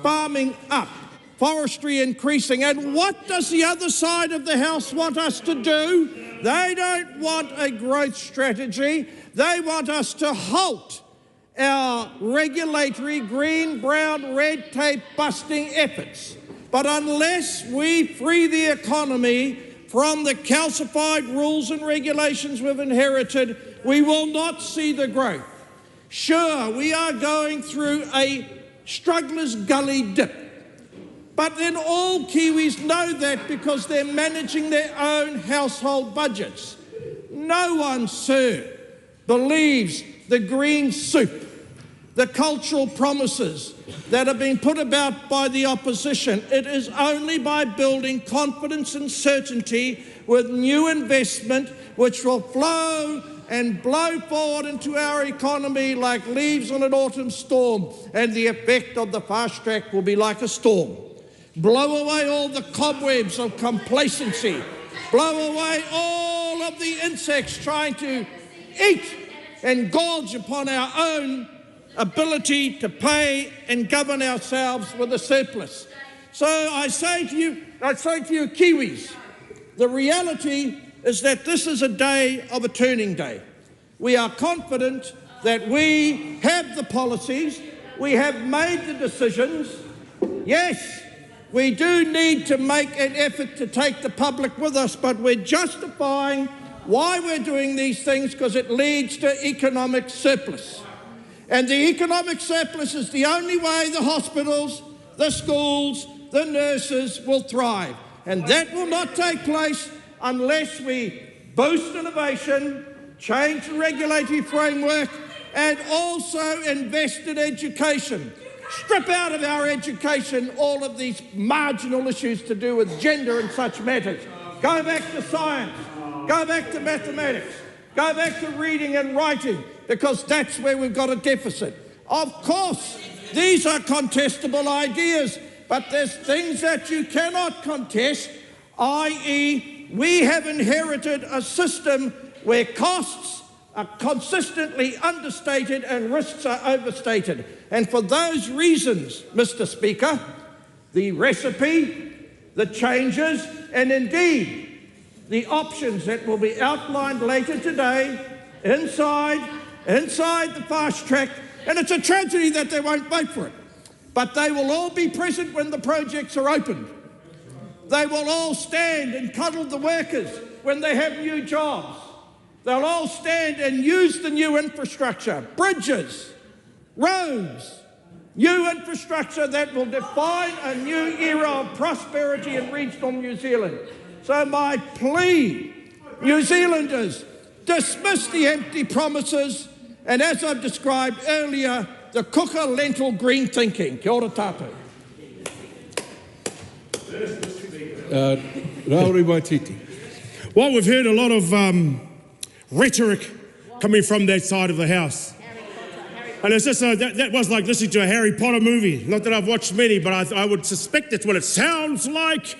farming up, forestry increasing. And what does the other side of the House want us to do? They don't want a growth strategy. They want us to halt our regulatory green, brown, red tape busting efforts. But unless we free the economy from the calcified rules and regulations we've inherited, we will not see the growth. Sure, we are going through a struggler's gully dip. But then all Kiwis know that because they're managing their own household budgets. No one, sir, believes the green soup, the cultural promises that have been put about by the opposition. It is only by building confidence and certainty with new investment which will flow and blow forward into our economy like leaves on an autumn storm, and the effect of the fast track will be like a storm. Blow away all the cobwebs of complacency. Blow away all of the insects trying to eat and gorge upon our own ability to pay and govern ourselves with a surplus. So I say to you Kiwis, the reality is that this is a day of a turning day. We are confident that we have the policies, we have made the decisions. Yes, we do need to make an effort to take the public with us, but we're justifying why we're doing these things because it leads to economic surplus. And the economic surplus is the only way the hospitals, the schools, the nurses will thrive. And that will not take place unless we boost innovation, change the regulatory framework, and also invest in education. Strip out of our education all of these marginal issues to do with gender and such matters. Go back to science, go back to mathematics, go back to reading and writing, because that's where we've got a deficit. Of course, these are contestable ideas, but there's things that you cannot contest, i.e. we have inherited a system where costs are consistently understated and risks are overstated. And for those reasons, Mr. Speaker, the recipe, the changes, and indeed the options that will be outlined later today inside the fast track, and it's a tragedy that they won't vote for it, but they will all be present when the projects are opened. They will all stand and cuddle the workers when they have new jobs. They'll all stand and use the new infrastructure, bridges, roads, new infrastructure that will define a new era of prosperity in regional New Zealand. So my plea, New Zealanders, dismiss the empty promises and, as I've described earlier, the cooker lentil green thinking. Kia ora tātou. Rāori Waititi. Well, we've heard a lot of rhetoric coming from that side of the House. And it's just that was like listening to a Harry Potter movie. Not that I've watched many, but I would suspect that's what it sounds like.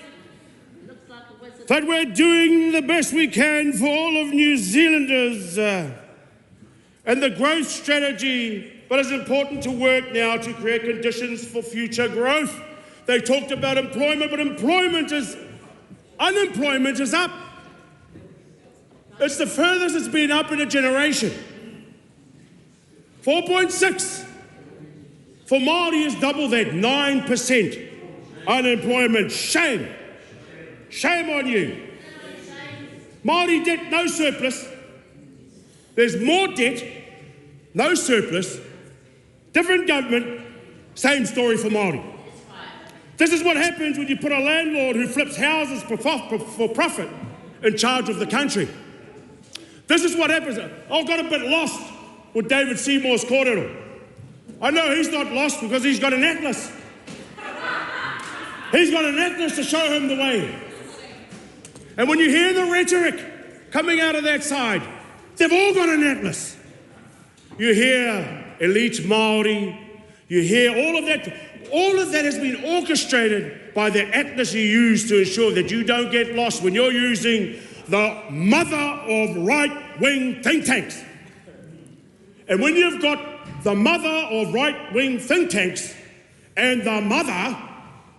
But we're doing the best we can for all of New Zealanders. And the growth strategy, but it's important to work now to create conditions for future growth. They talked about employment, but unemployment is up. It's the furthest it's been up in a generation. 4.6. For Māori is double that, 9% unemployment. Shame. Shame on you. Māori debt, no surplus. There's more debt, no surplus. Different government, same story for Māori. This is what happens when you put a landlord who flips houses for profit in charge of the country. This is what happens. I got a bit lost with David Seymour's kōrero. I know he's not lost because he's got an atlas. He's got an atlas to show him the way. And when you hear the rhetoric coming out of that side, they've all got an atlas. You hear elite Māori, you hear all of that. All of that has been orchestrated by the atlas you use to ensure that you don't get lost when you're using the mother of right-wing think tanks. And when you've got the mother of right-wing think tanks and the mother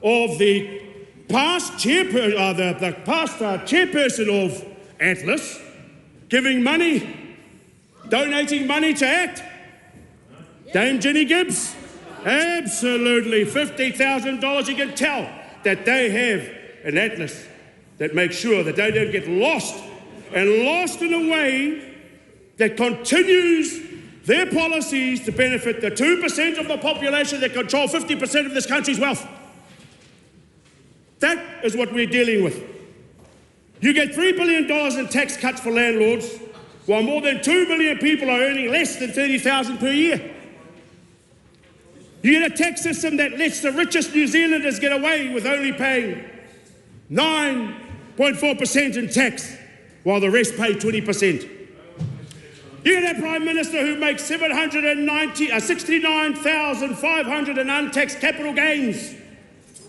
of the past chairperson of Atlas giving money, donating money to ACT, Dame Jenny Gibbs, absolutely $50,000, you can tell that they have an Atlas that makes sure that they don't get lost, and lost in a way that continues their policies to benefit the 2% of the population that control 50% of this country's wealth. That is what we're dealing with. You get $3 billion in tax cuts for landlords, while more than 2 million people are earning less than $30,000 per year. You get a tax system that lets the richest New Zealanders get away with only paying 9.4% in tax, while the rest pay 20%. You get a Prime Minister who makes $69,500 in untaxed capital gains,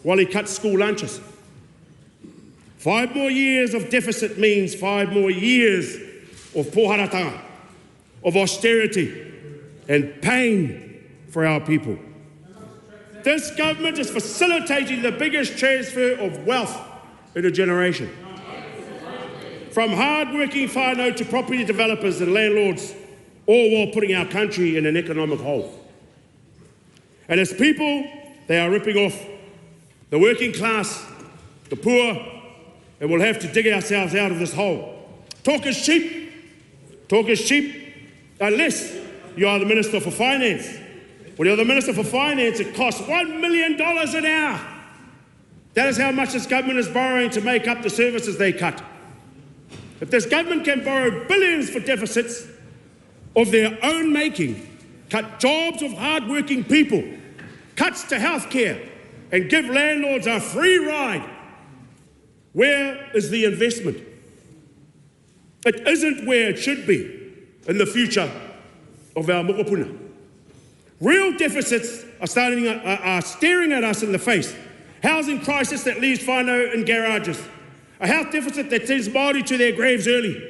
while he cuts school lunches. 5 more years of deficit means 5 more years of poharatanga, of austerity and pain for our people. This government is facilitating the biggest transfer of wealth in a generation. From hard-working whānau to property developers and landlords, all while putting our country in an economic hole. And as people, they are ripping off the working class, the poor, and we'll have to dig ourselves out of this hole. Talk is cheap. Talk is cheap unless you are the Minister for Finance. When you're the Minister for Finance, it costs $1 million an hour. That is how much this government is borrowing to make up the services they cut. If this government can borrow billions for deficits of their own making, cut jobs of hard-working people, cuts to healthcare, and give landlords a free ride, where is the investment? It isn't where it should be in the future of our mokopuna. Real deficits are staring at us in the face. Housing crisis that leaves whānau in garages. A health deficit that sends Māori to their graves early.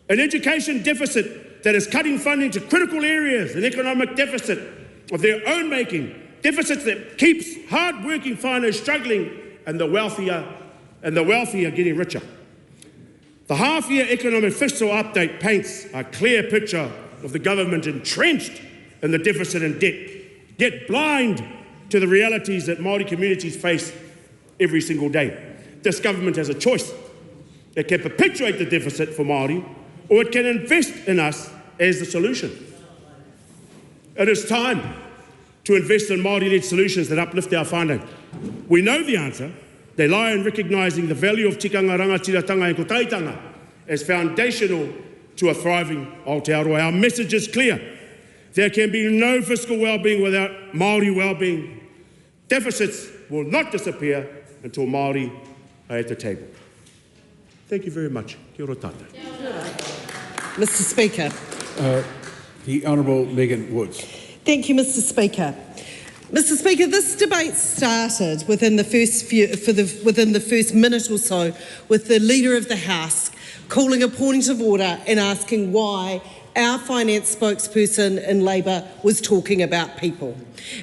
An education deficit that is cutting funding to critical areas. An economic deficit of their own making. Deficits that keeps hard-working whānau struggling and the wealthier getting richer. The half-year economic fiscal update paints a clear picture of the government entrenched in the deficit and debt, yet blind to the realities that Māori communities face every single day. This government has a choice. It can perpetuate the deficit for Māori, or it can invest in us as the solution. It is time to invest in Māori-led solutions that uplift our whānau. We know the answer. They lie in recognising the value of tikanga, rangatiratanga and kotaitanga as foundational to a thriving Aotearoa. Our message is clear. There can be no fiscal well-being without Māori well-being. Deficits will not disappear until Māori are at the table. Thank you very much. Kia ora tātou. Mr Speaker. The Honourable Megan Woods. Thank you, Mr Speaker. Mr Speaker, this debate started within the first minute or so with the Leader of the House calling a point of order and asking why our finance spokesperson in Labour was talking about people.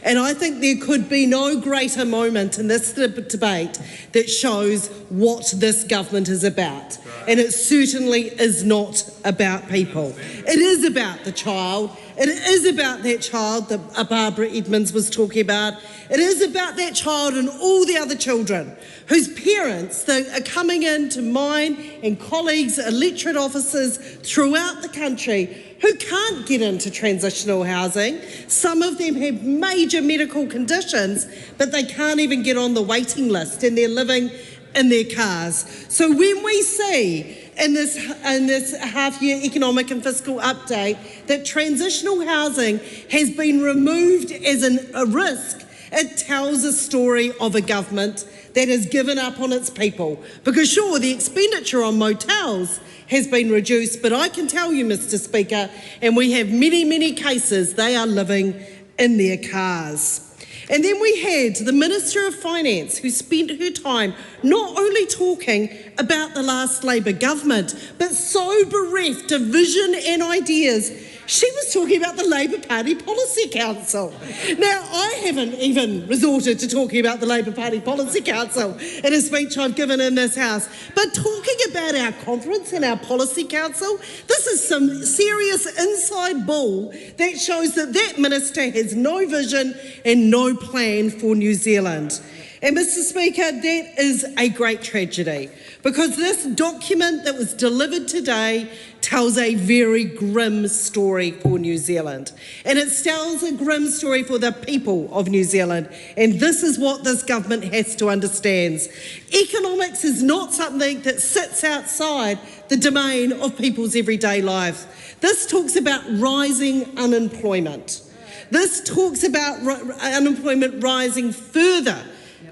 And I think there could be no greater moment in this debate that shows what this government is about. And it certainly is not about people. It is about the child. It is about that child that Barbara Edmonds was talking about. It is about that child and all the other children whose parents that are coming in to mine and colleagues, electorate officers throughout the country who can't get into transitional housing. Some of them have major medical conditions, but they can't even get on the waiting list and they're living in their cars. So when we see in this half-year economic and fiscal update that transitional housing has been removed as a risk, it tells a story of a government that has given up on its people. Because sure, the expenditure on motels has been reduced, but I can tell you, Mr. Speaker, and we have many, many cases, they are living in their cars. And then we had the Minister of Finance, who spent her time not only talking about the last Labour government, but so bereft of vision and ideas, she was talking about the Labour Party Policy Council. Now, I haven't even resorted to talking about the Labour Party Policy Council in a speech I've given in this House, but talking about our conference and our Policy Council, this is some serious inside bull that shows that that minister has no vision and no plan for New Zealand. And Mr. Speaker, that is a great tragedy, because this document that was delivered today tells a very grim story for New Zealand. And it tells a grim story for the people of New Zealand. And this is what this government has to understand. Economics is not something that sits outside the domain of people's everyday lives. This talks about rising unemployment. This talks about unemployment rising further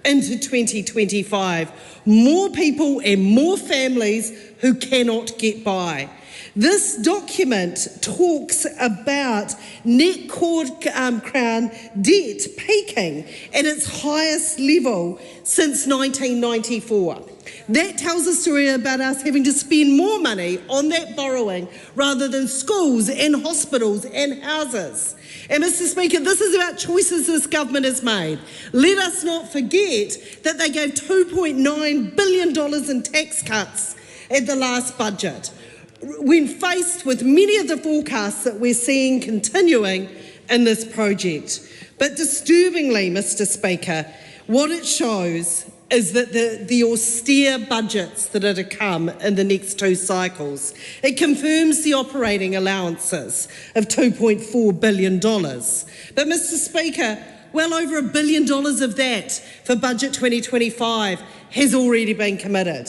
into 2025. More people and more families who cannot get by. This document talks about net crown debt peaking at its highest level since 1994. That tells a story about us having to spend more money on that borrowing rather than schools and hospitals and houses. And Mr. Speaker, this is about choices this government has made. Let us not forget that they gave $2.9 billion in tax cuts at the last budget, when faced with many of the forecasts that we're seeing continuing in this project. But disturbingly, Mr. Speaker, what it shows is that the austere budgets that are to come in the next two cycles, it confirms the operating allowances of $2.4 billion. But Mr. Speaker, well over $1 billion of that for budget 2025 has already been committed.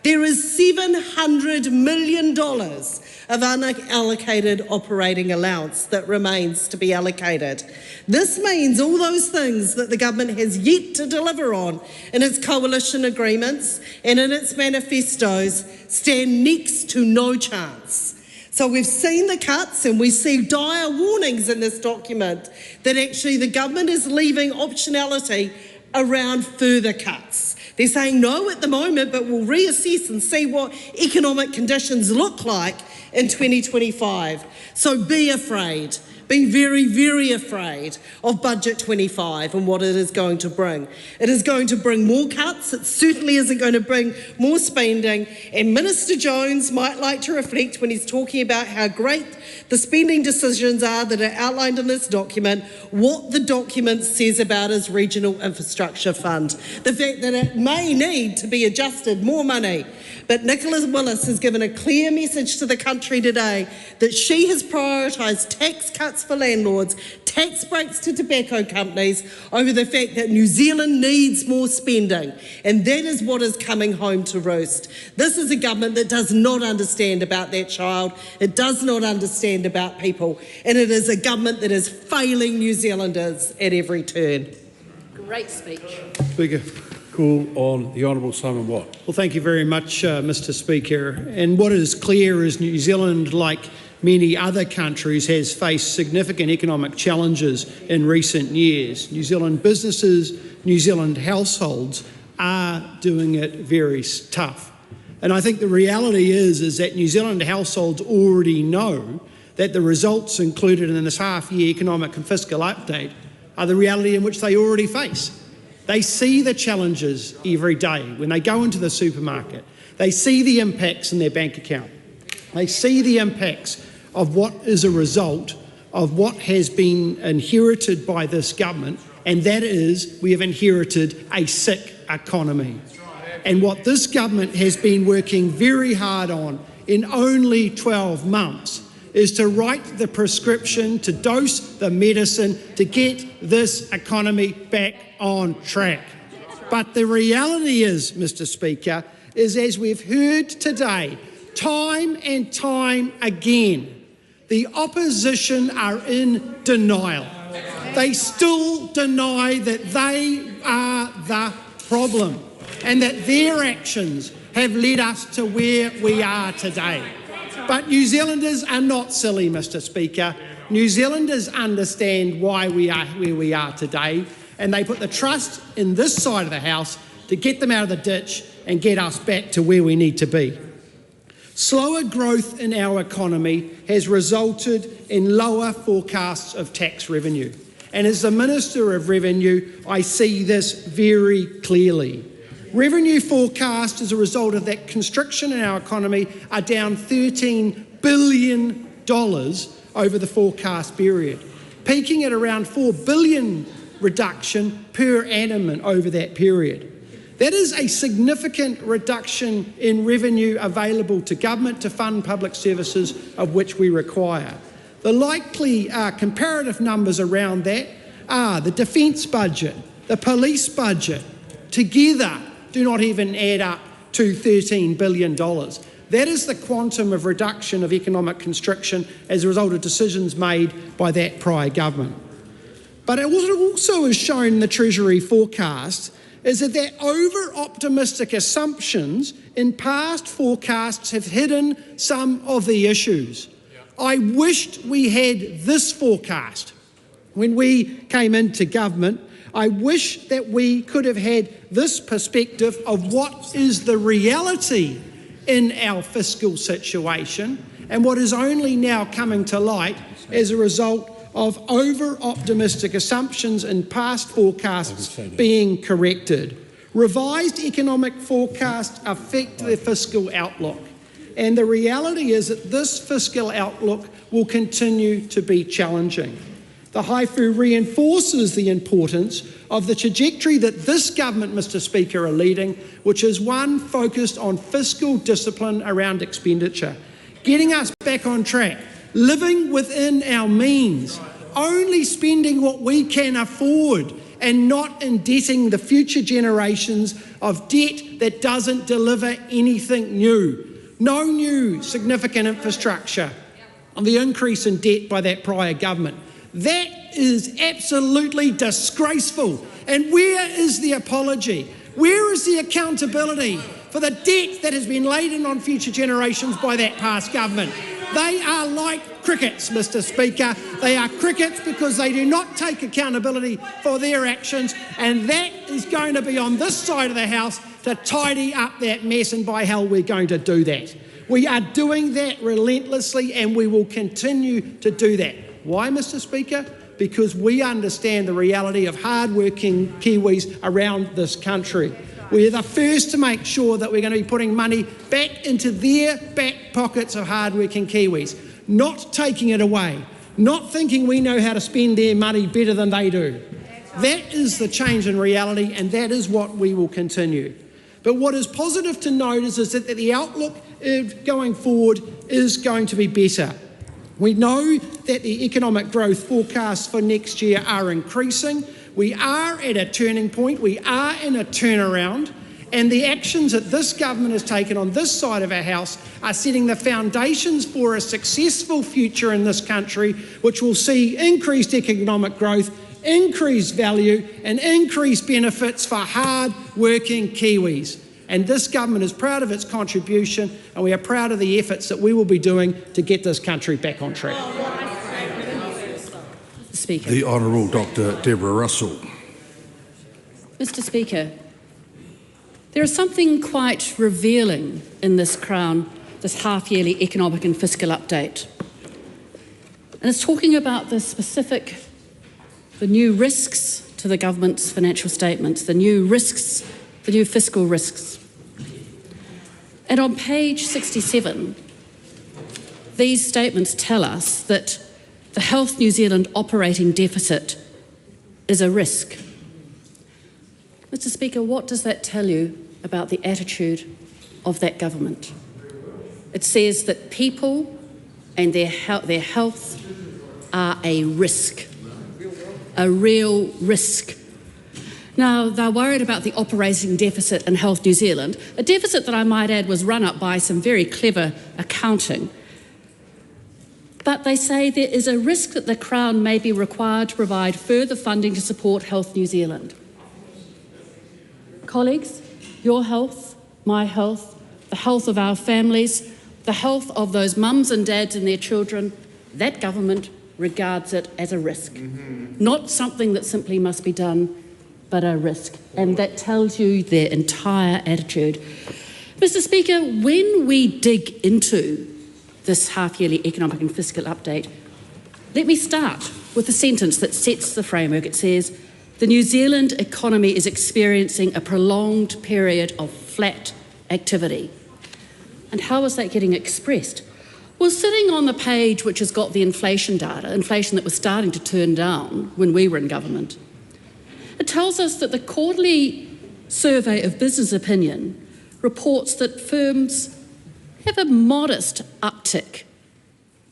There is $700 million of unallocated operating allowance that remains to be allocated. This means all those things that the government has yet to deliver on in its coalition agreements and in its manifestos stand next to no chance. So we've seen the cuts, and we see dire warnings in this document that actually the government is leaving optionality around further cuts. They're saying no at the moment, but we'll reassess and see what economic conditions look like in 2025. So be afraid. Be very, very afraid of Budget 25 and what it is going to bring. It is going to bring more cuts. It certainly isn't going to bring more spending. And Minister Jones might like to reflect when he's talking about how great the spending decisions are that are outlined in this document, what the document says about his regional infrastructure fund. The fact that it may need to be adjusted, more money. But Nicola Willis has given a clear message to the country today that she has prioritised tax cuts for landlords, tax breaks to tobacco companies over the fact that New Zealand needs more spending. And that is what is coming home to roost. This is a government that does not understand about that child. It does not understand about people. And it is a government that is failing New Zealanders at every turn. Great speech. Speaker, call on the Honourable Simon Watt. Well, thank you very much, Mr. Speaker. And what is clear is New Zealand, like many other countries, has faced significant economic challenges in recent years. New Zealand businesses, New Zealand households are doing it very tough. And I think the reality is that New Zealand households already know that the results included in this half-year economic and fiscal update are the reality in which they already face. They see the challenges every day when they go into the supermarket. They see the impacts in their bank account. They see the impacts of what is a result of what has been inherited by this government, and that is we have inherited a sick economy. And what this government has been working very hard on in only 12 months is to write the prescription, to dose the medicine, to get this economy back on track. But the reality is, Mr. Speaker, is as we've heard today, time and time again, the opposition are in denial. They still deny that they are the problem and that their actions have led us to where we are today. But New Zealanders are not silly, Mr. Speaker. New Zealanders understand why we are where we are today, and they put the trust in this side of the House to get them out of the ditch and get us back to where we need to be. Slower growth in our economy has resulted in lower forecasts of tax revenue. And as the Minister of Revenue, I see this very clearly. Revenue forecasts as a result of that constriction in our economy are down $13 billion over the forecast period, peaking at around $4 billion reduction per annum over that period. That is a significant reduction in revenue available to government to fund public services of which we require. The likely comparative numbers around that are the defence budget, the police budget, together do not even add up to $13 billion. That is the quantum of reduction of economic constriction as a result of decisions made by that prior government. But it also is shown in the Treasury forecast is that over-optimistic assumptions in past forecasts have hidden some of the issues. I wished we had this forecast when we came into government. I wish that we could have had this perspective of what is the reality in our fiscal situation and what is only now coming to light as a result of over-optimistic assumptions in past forecasts being corrected. Revised economic forecasts affect the fiscal outlook, and the reality is that this fiscal outlook will continue to be challenging. The haifu reinforces the importance of the trajectory that this government, Mr. Speaker, are leading, which is one focused on fiscal discipline around expenditure, getting us back on track, living within our means, only spending what we can afford and not indebting the future generations of debt that doesn't deliver anything new. No new significant infrastructure on the increase in debt by that prior government. That is absolutely disgraceful. And where is the apology? Where is the accountability for the debt that has been laden on future generations by that past government? They are like crickets, Mr. Speaker. They are crickets because they do not take accountability for their actions, and that is going to be on this side of the House to tidy up that mess, and by hell we're going to do that. We are doing that relentlessly, and we will continue to do that. Why, Mr. Speaker? Because we understand the reality of hard-working Kiwis around this country. We're the first to make sure that we're going to be putting money back into their back pockets of hard-working Kiwis, not taking it away, not thinking we know how to spend their money better than they do. That is the change in reality, and that is what we will continue. But what is positive to note is that the outlook going forward is going to be better. We know that the economic growth forecasts for next year are increasing. We are at a turning point, we are in a turnaround, and the actions that this government has taken on this side of our House are setting the foundations for a successful future in this country, which will see increased economic growth, increased value, and increased benefits for hard-working Kiwis. And this government is proud of its contribution, and we are proud of the efforts that we will be doing to get this country back on track. Speaker. The Honourable Dr. Deborah Russell. Mr. Speaker, there is something quite revealing in this Crown, this half-yearly economic and fiscal update. And it's talking about the new risks to the government's financial statements, the new risks, the new fiscal risks. And on page 67, these statements tell us that the Health New Zealand operating deficit is a risk. Mr. Speaker, what does that tell you about the attitude of that government? It says that people and their health are a risk, a real risk. Now, they're worried about the operating deficit in Health New Zealand, a deficit that I might add was run up by some very clever accounting. But they say there is a risk that the Crown may be required to provide further funding to support Health New Zealand. Colleagues, your health, my health, the health of our families, the health of those mums and dads and their children, that government regards it as a risk. Not something that simply must be done, but a risk. And that tells you their entire attitude. Mr. Speaker, when we dig into this half-yearly economic and fiscal update, let me start with a sentence that sets the framework. It says, the New Zealand economy is experiencing a prolonged period of flat activity. And how is that getting expressed? Well, sitting on the page which has got the inflation data, inflation that was starting to turn down when we were in government, it tells us that the quarterly survey of business opinion reports that firms have a modest uptick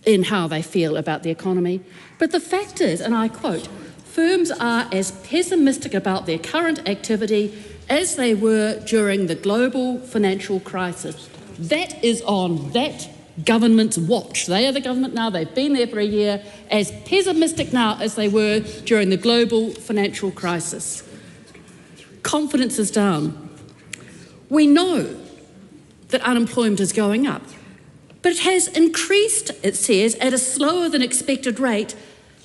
in how they feel about the economy. But the fact is, and I quote, firms are as pessimistic about their current activity as they were during the global financial crisis. That is on that government's watch. They are the government now, they've been there for a year, as pessimistic now as they were during the global financial crisis. Confidence is down. We know that unemployment is going up, but it has increased, it says, at a slower than expected rate,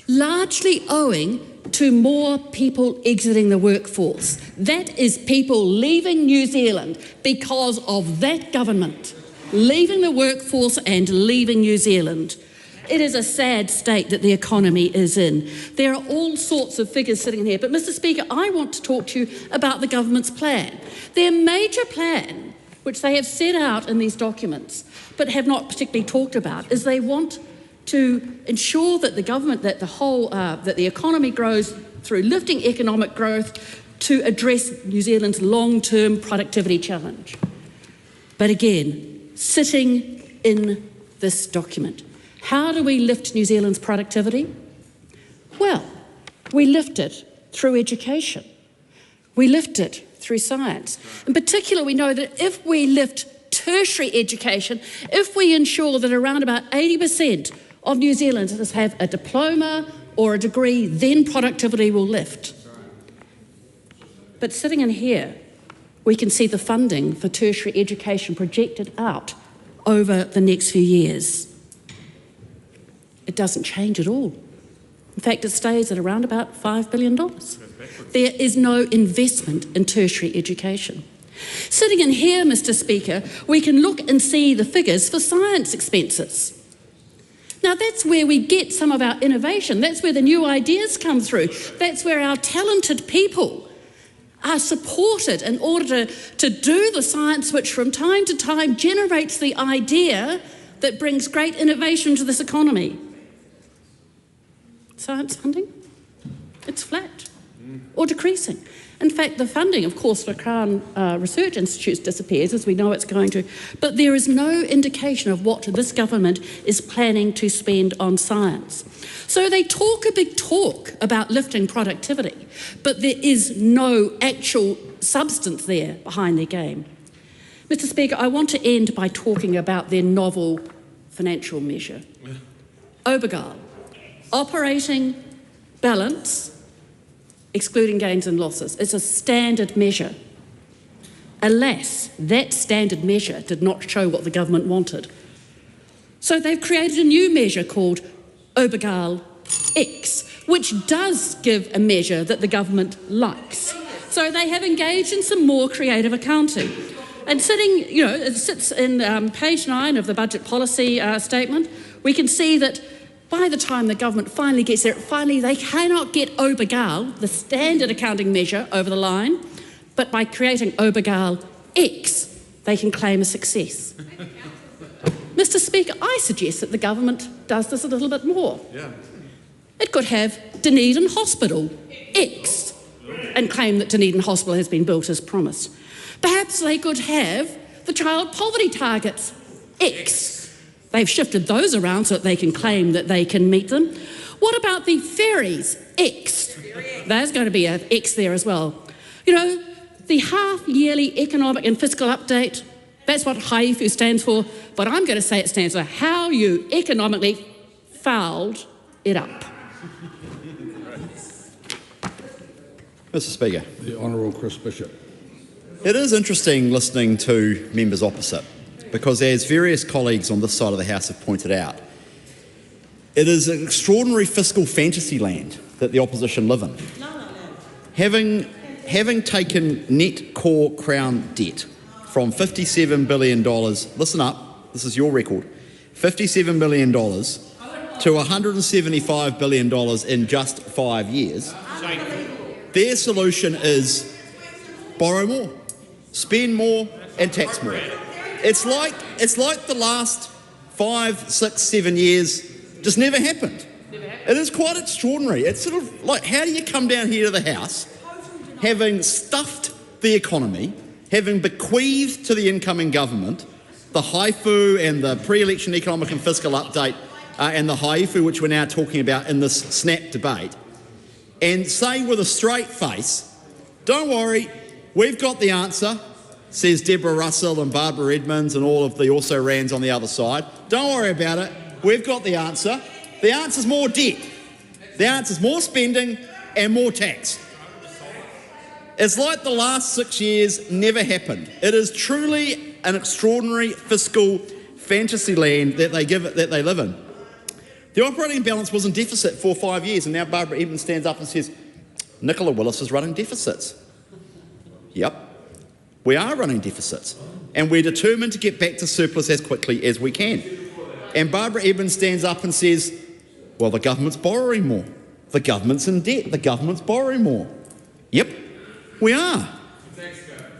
largely owing to more people exiting the workforce. That is people leaving New Zealand because of that government, leaving the workforce and leaving New Zealand. It is a sad state that the economy is in. There are all sorts of figures sitting here, but Mr. Speaker, I want to talk to you about the government's plan. Their major plan, which they have set out in these documents, but have not particularly talked about, is they want to ensure that the government, that the economy grows through lifting economic growth to address New Zealand's long-term productivity challenge. But again, sitting in this document, how do we lift New Zealand's productivity? Well, we lift it through education. We lift it through science. In particular, we know that if we lift tertiary education, if we ensure that around about 80% of New Zealanders have a diploma or a degree, then productivity will lift. But sitting in here, we can see the funding for tertiary education projected out over the next few years. It doesn't change at all. In fact, it stays at around about $5 billion. There is no investment in tertiary education. Sitting in here, Mr. Speaker, we can look and see the figures for science expenses. Now, that's where we get some of our innovation. That's where the new ideas come through. That's where our talented people are supported in order to do the science which from time to time generates the idea that brings great innovation to this economy. Science funding, it's flat or decreasing. In fact, the funding, of course, for Crown Research Institutes disappears, as we know it's going to, but there is no indication of what this government is planning to spend on science. So they talk a big talk about lifting productivity, but there is no actual substance there behind their game. Mr. Speaker, I want to end by talking about their novel financial measure. Obergall, operating balance, excluding gains and losses. It's a standard measure. Alas, that standard measure did not show what the government wanted. So they've created a new measure called Obergall X, which does give a measure that the government likes. So they have engaged in some more creative accounting. And sitting, it sits in page 9 of the budget policy statement, we can see that by the time the government finally gets there, they cannot get Obergall, the standard accounting measure, over the line, but by creating Obergall X, they can claim a success. Mr. Speaker, I suggest that the government does this a little bit more. Yeah. It could have Dunedin Hospital X and claim that Dunedin Hospital has been built as promised. Perhaps they could have the child poverty targets X. They've shifted those around so that they can claim that they can meet them. What about the ferries X? There's going to be an X there as well. You know, the half-yearly economic and fiscal update, that's what HIFU stands for, but I'm going to say it stands for how you economically fouled it up. Mr Speaker. The Honourable Chris Bishop. It is interesting listening to members opposite, because as various colleagues on this side of the House have pointed out, it is an extraordinary fiscal fantasy land that the opposition live in. Having taken net core Crown debt from $57 billion, listen up, this is your record, $57 billion to $175 billion in just 5 years, their solution is borrow more, spend more and tax more. It's like the last 5, 6, 7 years just never happened. It is quite extraordinary. It's sort of like, how do you come down here to the House, having stuffed the economy, having bequeathed to the incoming government the HIFU and the pre-election economic and fiscal update and the HIFU, which we're now talking about in this snap debate, and say with a straight face, don't worry, we've got the answer, says Deborah Russell and Barbara Edmonds and all of the also-rans on the other side. Don't worry about it, we've got the answer. The answer's more debt. The answer's more spending and more tax. It's like the last 6 years never happened. It is truly an extraordinary fiscal fantasy land that they live in. The operating balance was in deficit for 5 years, and now Barbara Edmonds stands up and says, Nicola Willis is running deficits. Yep, we are running deficits, and we're determined to get back to surplus as quickly as we can. And Barbara Edmonds stands up and says, well, the government's borrowing more. The government's in debt. The government's borrowing more. Yep, we are.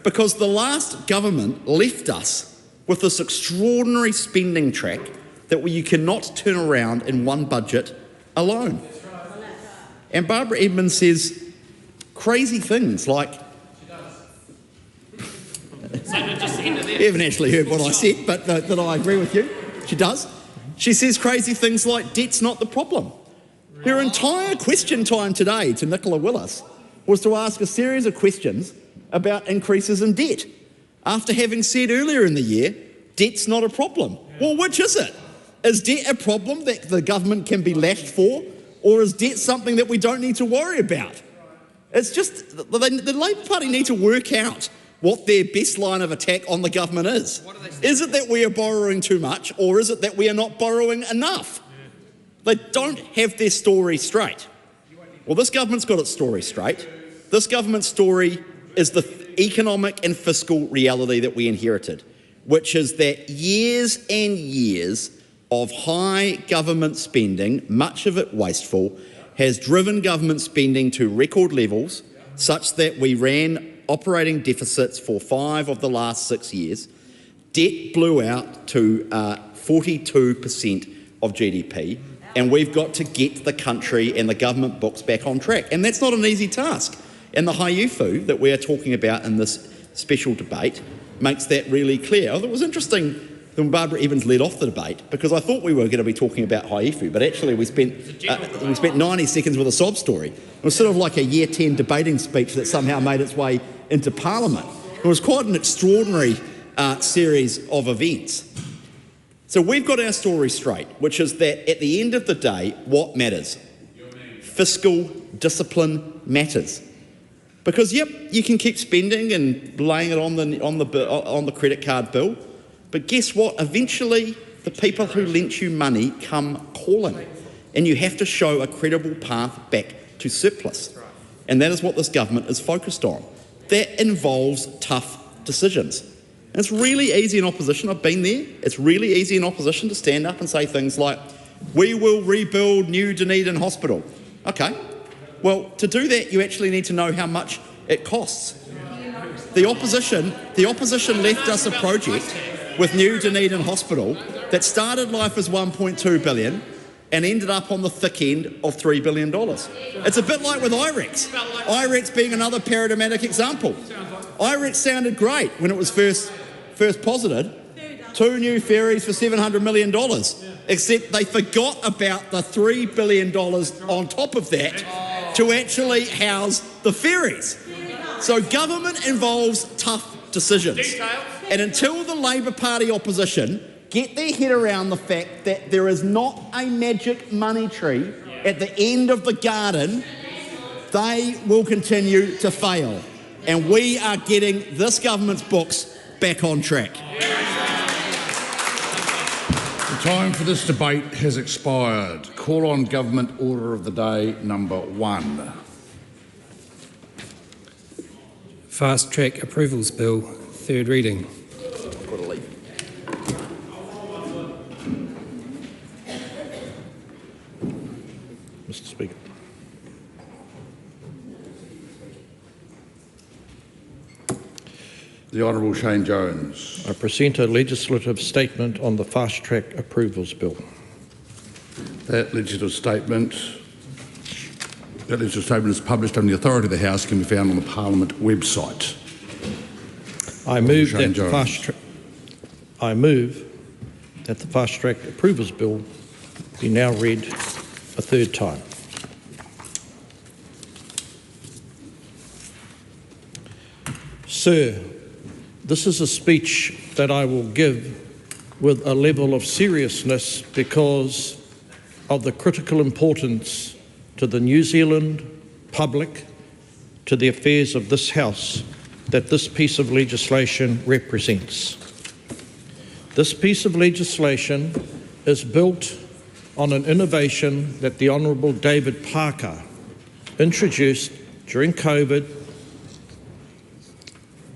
Because the last government left us with this extraordinary spending track that you cannot turn around in one budget alone. And Barbara Edmonds says crazy things like, you haven't actually heard what I said, but that I agree with you. She does. She says crazy things like debt's not the problem. Her entire question time today to Nicola Willis was to ask a series of questions about increases in debt, after having said earlier in the year, debt's not a problem. Well, which is it? Is debt a problem that the government can be lashed for, or is debt something that we don't need to worry about? It's just, the Labor Party need to work out what their best line of attack on the government is. Is it that we are borrowing too much, or is it that we are not borrowing enough? They don't have their story straight. Well, this government's got its story straight. This government's story is the economic and fiscal reality that we inherited, which is that years and years of high government spending, much of it wasteful, has driven government spending to record levels such that we ran operating deficits for 5 of the last 6 years. Debt blew out to 42% of GDP, and we've got to get the country and the government books back on track. And that's not an easy task. And the HIFU that we are talking about in this special debate makes that really clear. It was interesting when Barbara Evans led off the debate, because I thought we were going to be talking about HIFU, but actually we spent 90 seconds with a sob story. It was sort of like a Year 10 debating speech that somehow made its way into Parliament. It was quite an extraordinary series of events. So we've got our story straight, which is that at the end of the day, what matters? Fiscal discipline matters. Because, yep, you can keep spending and laying it on the credit card bill, but guess what? Eventually, the people who lent you money come calling, and you have to show a credible path back to surplus. And that is what this government is focused on. That involves tough decisions. And it's really easy in opposition, I've been there, it's really easy in opposition to stand up and say things like, we will rebuild New Dunedin Hospital. Okay, well, to do that, you actually need to know how much it costs. The opposition left us a project with New Dunedin Hospital that started life as $1.2 billion and ended up on the thick end of $3 billion. It's a bit like with IREX. IREX being another paradigmatic example. IREX sounded great when it was first posited. 2 new ferries for $700 million, except they forgot about the $3 billion on top of that to actually house the ferries. So government involves tough decisions. And until the Labour Party opposition get their head around the fact that there is not a magic money tree at the end of the garden, they will continue to fail. And we are getting this government's books back on track. The time for this debate has expired. Call on Government Order of the Day number 1. Fast Track Approvals Bill, third reading. Mr. Speaker. The Honourable Shane Jones. I present a legislative statement on the Fast Track Approvals Bill. That legislative statement is published on the authority of the House, can be found on the Parliament website. I move that the Fast Track Approvals Bill be now read a third time. Sir, this is a speech that I will give with a level of seriousness because of the critical importance to the New Zealand public, to the affairs of this House, that this piece of legislation represents. This piece of legislation is built on an innovation that the Honourable David Parker introduced during COVID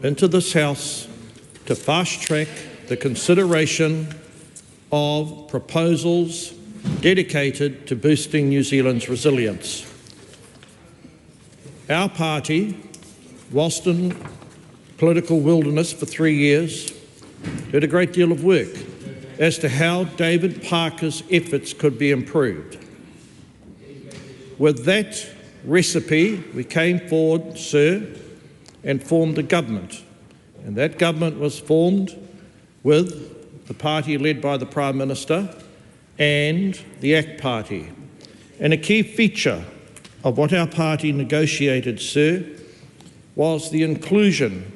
into this House to fast-track the consideration of proposals dedicated to boosting New Zealand's resilience. Our party, whilst in political wilderness for 3 years, did a great deal of work as to how David Parker's efforts could be improved. With that recipe, we came forward, sir, and formed a government. And that government was formed with the party led by the Prime Minister and the ACT Party. And a key feature of what our party negotiated, sir, was the inclusion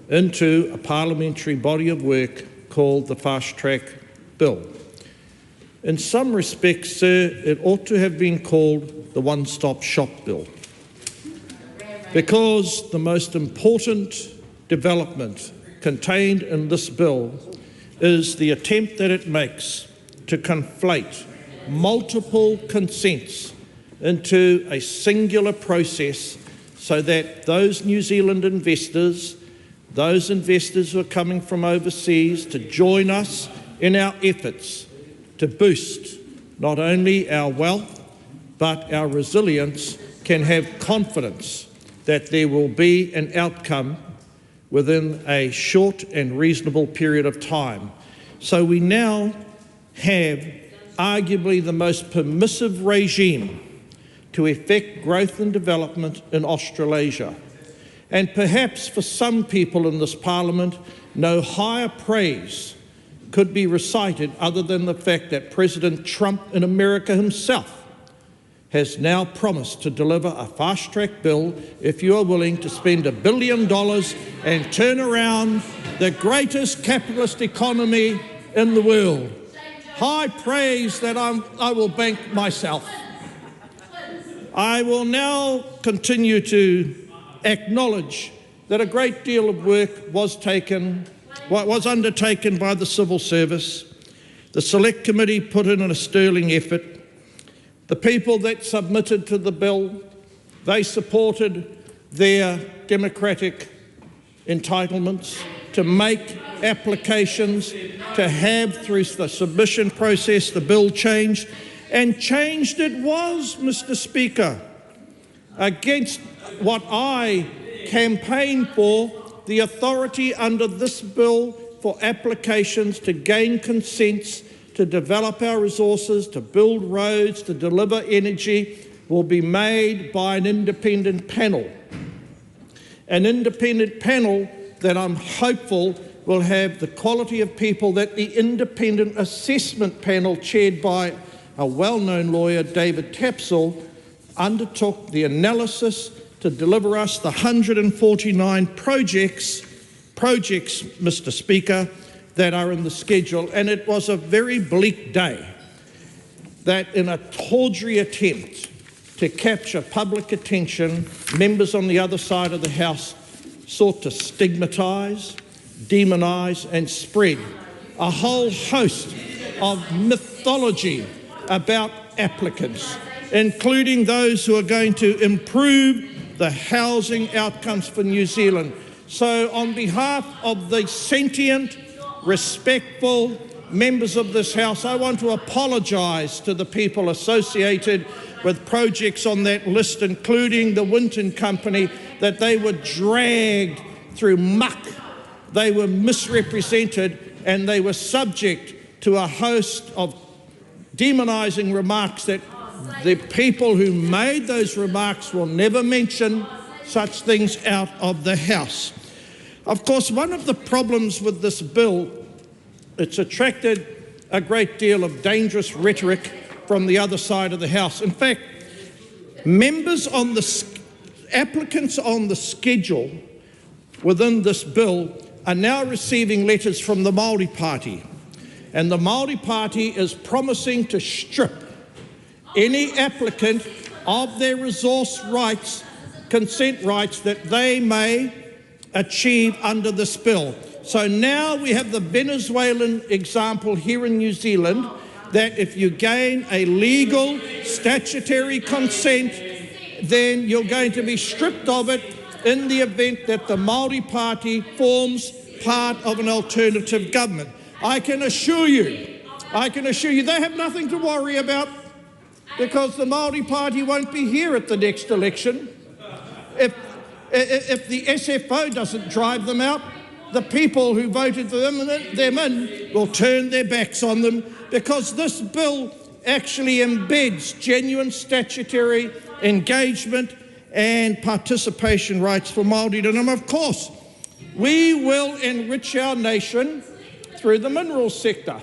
into a parliamentary body of work called the Fast Track Bill. In some respects, sir, it ought to have been called the One Stop Shop Bill, because the most important development contained in this bill is the attempt that it makes to conflate multiple consents into a singular process so that those New Zealand investors, those investors who are coming from overseas to join us in our efforts to boost not only our wealth but our resilience, can have confidence that there will be an outcome within a short and reasonable period of time. So we now have arguably the most permissive regime to effect growth and development in Australasia. And perhaps for some people in this Parliament, no higher praise could be recited other than the fact that President Trump in America himself has now promised to deliver a fast-track bill if you are willing to spend $1 billion and turn around the greatest capitalist economy in the world. High praise that I will bank myself. I will now continue to acknowledge that a great deal of work was undertaken by the civil service. The Select Committee put in a sterling effort. The people that submitted to the bill, they supported their democratic entitlements to make applications, to have through the submission process the bill changed, and changed it was, Mr. Speaker, against what I campaigned for, the authority under this bill for applications to gain consents to develop our resources, to build roads, to deliver energy, will be made by an independent panel. An independent panel that I'm hopeful will have the quality of people that the independent assessment panel chaired by a well-known lawyer, David Tapsell, undertook the analysis to deliver us the 149 projects, Mr. Speaker, that are in the schedule. And it was a very bleak day that in a tawdry attempt to capture public attention, members on the other side of the House sought to stigmatise, demonise and spread a whole host of mythology about applicants, including those who are going to improve the housing outcomes for New Zealand. So on behalf of the sentient, respectful members of this House, I want to apologise to the people associated with projects on that list, including the Winton Company, that they were dragged through muck, they were misrepresented, and they were subject to a host of demonising remarks that the people who made those remarks will never mention such things out of the House. Of course, one of the problems with this bill, it's attracted a great deal of dangerous rhetoric from the other side of the House. In fact, applicants on the schedule within this bill are now receiving letters from the Māori Party. And the Māori Party is promising to strip any applicant of their resource rights, consent rights that they may achieve under this bill. So now we have the Venezuelan example here in New Zealand, that if you gain a legal statutory consent, then you're going to be stripped of it in the event that the Māori Party forms part of an alternative government. I can assure you they have nothing to worry about, because the Māori Party won't be here at the next election. If the SFO doesn't drive them out, the people who voted for them in will turn their backs on them, because this bill actually embeds genuine statutory engagement and participation rights for Māoridom. And of course, we will enrich our nation through the minerals sector.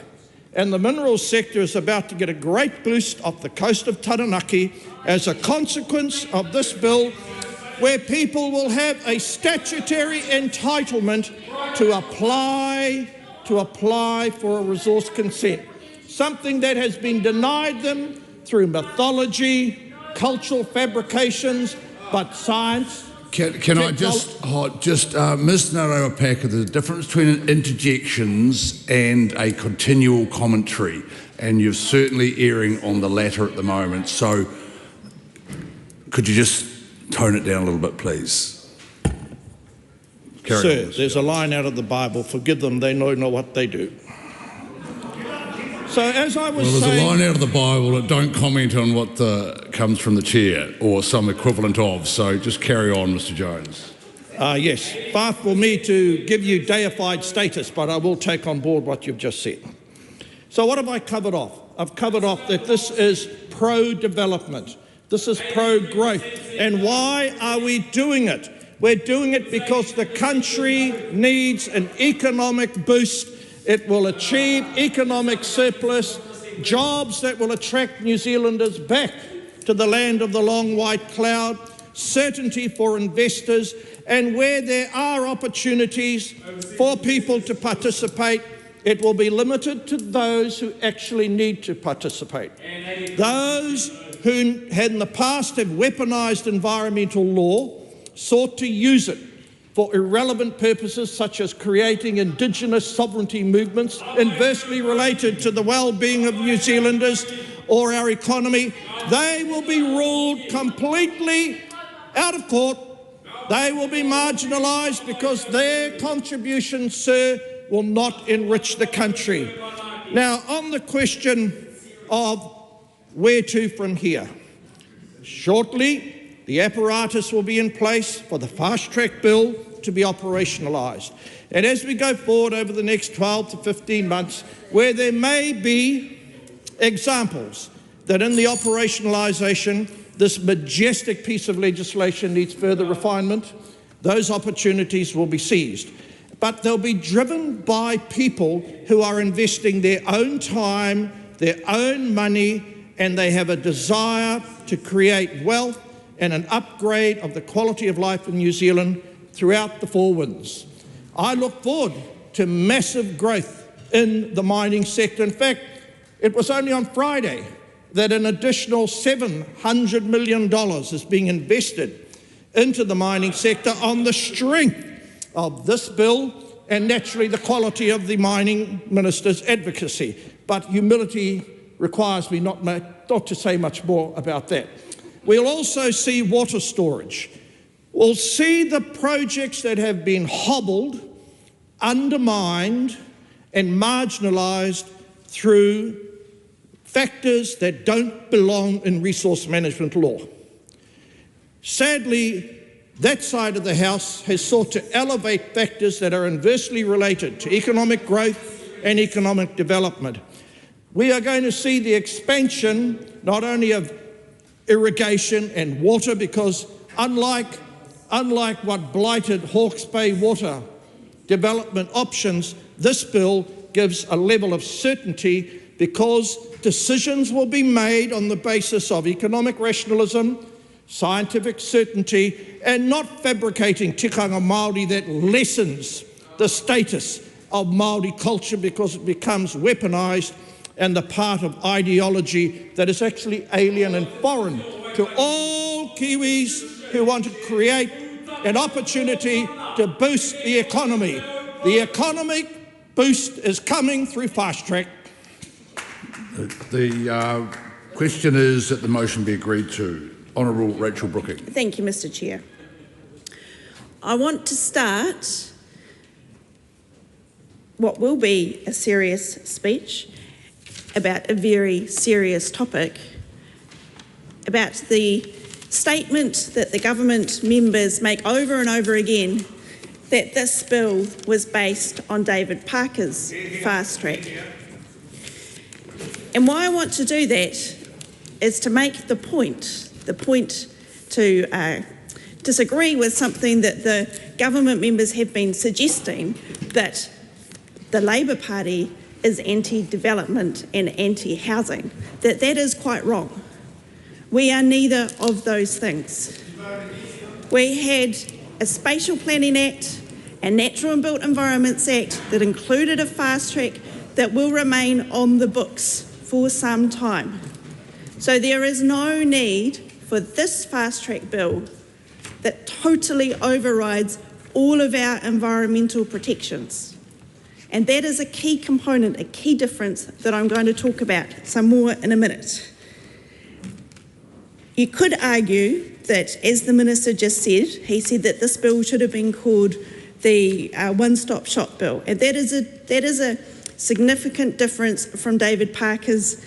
And the minerals sector is about to get a great boost off the coast of Taranaki as a consequence of this bill, where people will have a statutory entitlement to apply for a resource consent, something that has been denied them through mythology, cultural fabrications, but science. Can I just Ms. Narewa-Packer, there's a difference between interjections and a continual commentary, and you're certainly erring on the latter at the moment. So could you just tone it down a little bit, please? Sir, there's a line out of the Bible, forgive them, they know not what they do. So as I was saying... Well, there's a line out of the Bible that don't comment on what comes from the chair or some equivalent of, so just carry on, Mr. Jones. Yes, far for me to give you deified status, but I will take on board what you've just said. So what have I covered off? I've covered off that this is pro-development, this is pro-growth. And why are we doing it? We're doing it because the country needs an economic boost. It will achieve economic surplus, jobs that will attract New Zealanders back to the land of the long white cloud, certainty for investors, and where there are opportunities for people to participate, it will be limited to those who actually need to participate. Those who in the past have weaponised environmental law sought to use it for irrelevant purposes such as creating Indigenous sovereignty movements inversely related to the well-being of New Zealanders or our economy. They will be ruled completely out of court. They will be marginalised because their contributions, sir, will not enrich the country. Now, on the question of where to from here, shortly the apparatus will be in place for the fast-track bill to be operationalised. And as we go forward over the next 12 to 15 months, where there may be examples that in the operationalisation this majestic piece of legislation needs further refinement, those opportunities will be seized. But they'll be driven by people who are investing their own time, their own money, and they have a desire to create wealth and an upgrade of the quality of life in New Zealand throughout the Four Winds. I look forward to massive growth in the mining sector. In fact, it was only on Friday that an additional $700 million is being invested into the mining sector on the strength of this bill and naturally the quality of the mining minister's advocacy. But humility requires me not to say much more about that. We'll also see water storage. We'll see the projects that have been hobbled, undermined and marginalised through factors that don't belong in resource management law. Sadly, that side of the House has sought to elevate factors that are inversely related to economic growth and economic development. We are going to see the expansion not only of irrigation and water, because unlike what blighted Hawke's Bay water development options, this bill gives a level of certainty because decisions will be made on the basis of economic rationalism, scientific certainty, and not fabricating tikanga Māori that lessens the status of Māori culture because it becomes weaponised and the part of ideology that is actually alien and foreign to all Kiwis who want to create an opportunity to boost the economy. The economic boost is coming through fast track. The question is that the motion be agreed to. Honourable Rachel Brooking. Thank you, Mr Chair. I want to start what will be a serious speech about a very serious topic, about the statement that the government members make over and over again that this bill was based on David Parker's fast track. And why I want to do that is to make the point to disagree with something that the government members have been suggesting, that the Labour Party is anti-development and anti-housing, that is quite wrong. We are neither of those things. We had a Spatial Planning Act, a Natural and Built Environments Act that included a fast track that will remain on the books for some time. So there is no need for this fast track bill that totally overrides all of our environmental protections. And that is a key component, a key difference that I'm going to talk about some more in a minute. You could argue that, as the Minister just said, he said that this bill should have been called the one-stop shop bill. And that is a significant difference from David Parker's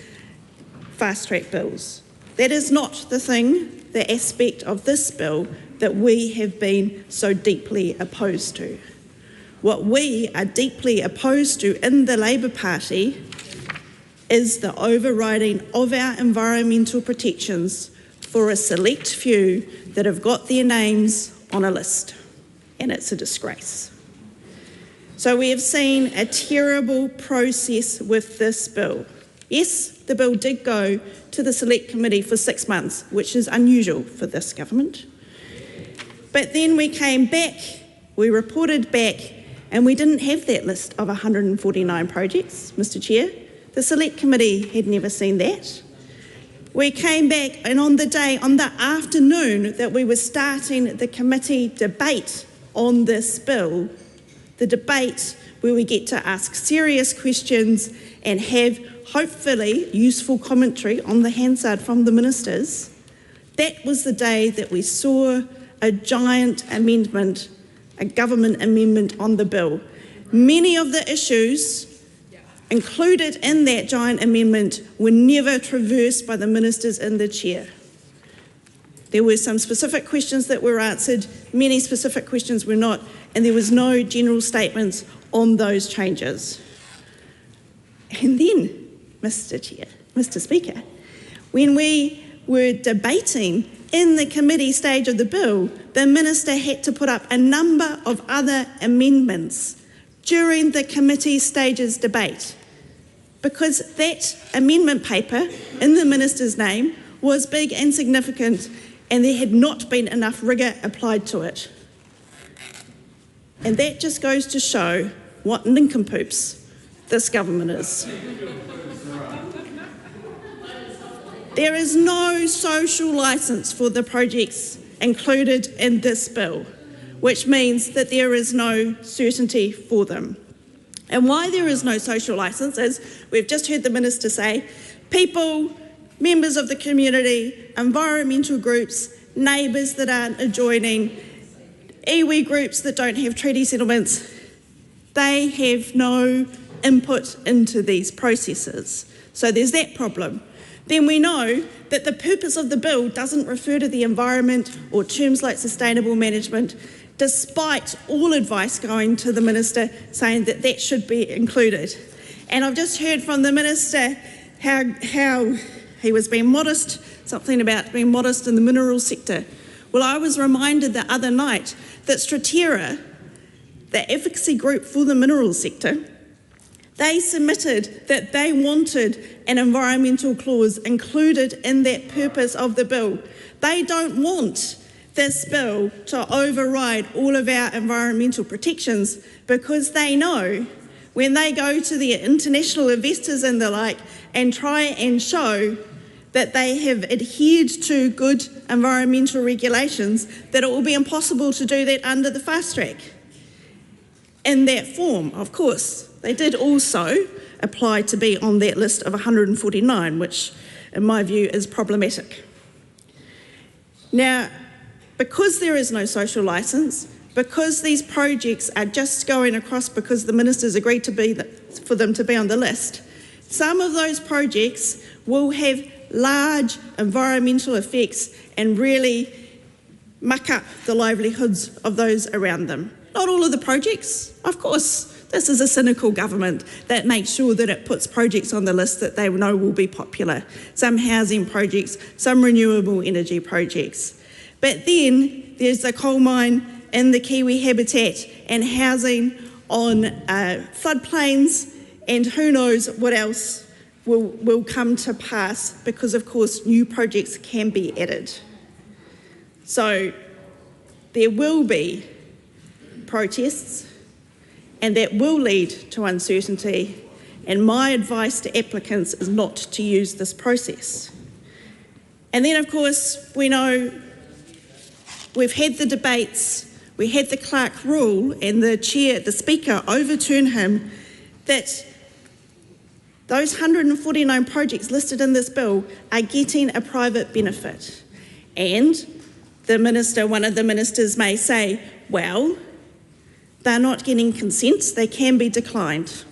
fast track bills. That is not the aspect of this bill that we have been so deeply opposed to. What we are deeply opposed to in the Labour Party is the overriding of our environmental protections for a select few that have got their names on a list, and it's a disgrace. So we have seen a terrible process with this bill. Yes, the bill did go to the Select Committee for 6 months, which is unusual for this government. But then we came back, we reported back, and we didn't have that list of 149 projects, Mr Chair. The Select Committee had never seen that. We came back, and on the afternoon that we were starting the committee debate on this bill, the debate where we get to ask serious questions and have hopefully useful commentary on the Hansard from the ministers, that was the day that we saw a giant amendment, a government amendment on the bill. Many of the issues included in that giant amendment were never traversed by the ministers in the chair. There were some specific questions that were answered, many specific questions were not, and there was no general statements on those changes. And then, Mr Speaker, when we were debating in the committee stage of the bill, the minister had to put up a number of other amendments during the committee stages debate, because that amendment paper in the minister's name was big and significant, and there had not been enough rigour applied to it. And that just goes to show what nincompoops this government is. There is no social licence for the projects included in this bill, which means that there is no certainty for them. And why there is no social licence is, we've just heard the Minister say, people, members of the community, environmental groups, neighbours that aren't adjoining, iwi groups that don't have treaty settlements, they have no input into these processes. So there's that problem. Then we know that the purpose of the bill doesn't refer to the environment or terms like sustainable management, despite all advice going to the Minister saying that that should be included. And I've just heard from the Minister how he was being modest, something about being modest in the mineral sector. Well, I was reminded the other night that Aotearoa, the advocacy group for the mineral sector, they submitted that they wanted an environmental clause included in that purpose of the bill. They don't want this bill to override all of our environmental protections because they know when they go to the international investors and the like and try and show that they have adhered to good environmental regulations, that it will be impossible to do that under the fast track. In that form, of course, they did also apply to be on that list of 149, which in my view is problematic. Now, because there is no social licence, because these projects are just going across because the Minister's agreed for them to be on the list, some of those projects will have large environmental effects and really muck up the livelihoods of those around them. Not all of the projects, of course. This is a cynical government that makes sure that it puts projects on the list that they know will be popular. Some housing projects, some renewable energy projects. But then there's the coal mine in the Kiwi habitat and housing on floodplains, and who knows what else will come to pass because, of course, new projects can be added. So there will be protests, and that will lead to uncertainty, and my advice to applicants is not to use this process. And then, of course, we know we've had the debates, we had the Clark rule, and the Speaker overturned him, that those 149 projects listed in this bill are getting a private benefit. And the Minister, one of the ministers may say, well, they're not getting consents, they can be declined.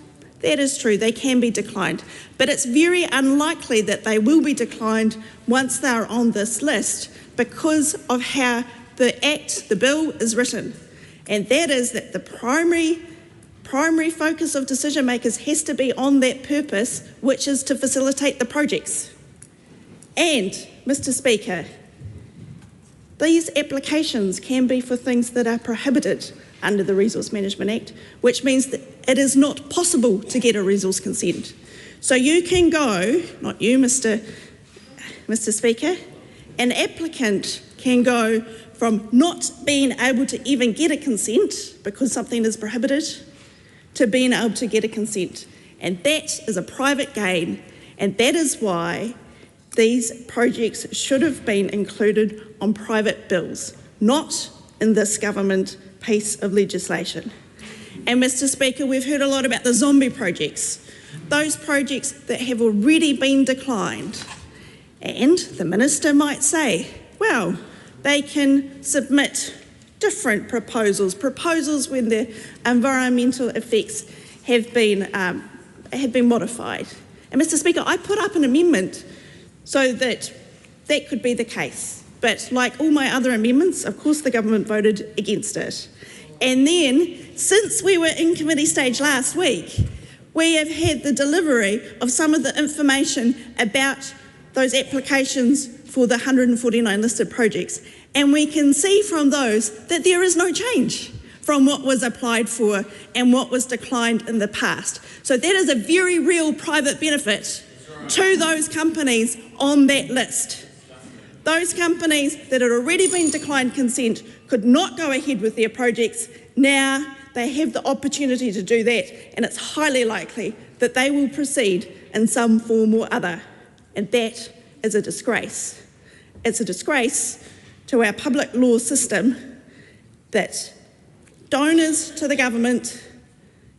That is true, they can be declined. But it's very unlikely that they will be declined once they're on this list because of how the bill is written. And that is that the primary focus of decision makers has to be on that purpose, which is to facilitate the projects. And, Mr. Speaker, these applications can be for things that are prohibited under the Resource Management Act, which means that it is not possible to get a resource consent. So you can go, not you, Mr. Speaker, an applicant can go from not being able to even get a consent because something is prohibited to being able to get a consent. And that is a private gain, and that is why these projects should have been included on private bills, not in this government piece of legislation. And Mr. Speaker, we've heard a lot about the zombie projects, those projects that have already been declined. And the Minister might say, well, they can submit different proposals when the environmental effects have been modified. And Mr. Speaker, I put up an amendment so that that could be the case. But like all my other amendments, of course the government voted against it. And then, since we were in committee stage last week, we have had the delivery of some of the information about those applications for the 149 listed projects. And we can see from those that there is no change from what was applied for and what was declined in the past. So that is a very real private benefit to those companies on that list. Those companies that had already been declined consent could not go ahead with their projects. Now they have the opportunity to do that, and it's highly likely that they will proceed in some form or other. And that is a disgrace. It's a disgrace to our public law system that donors to the government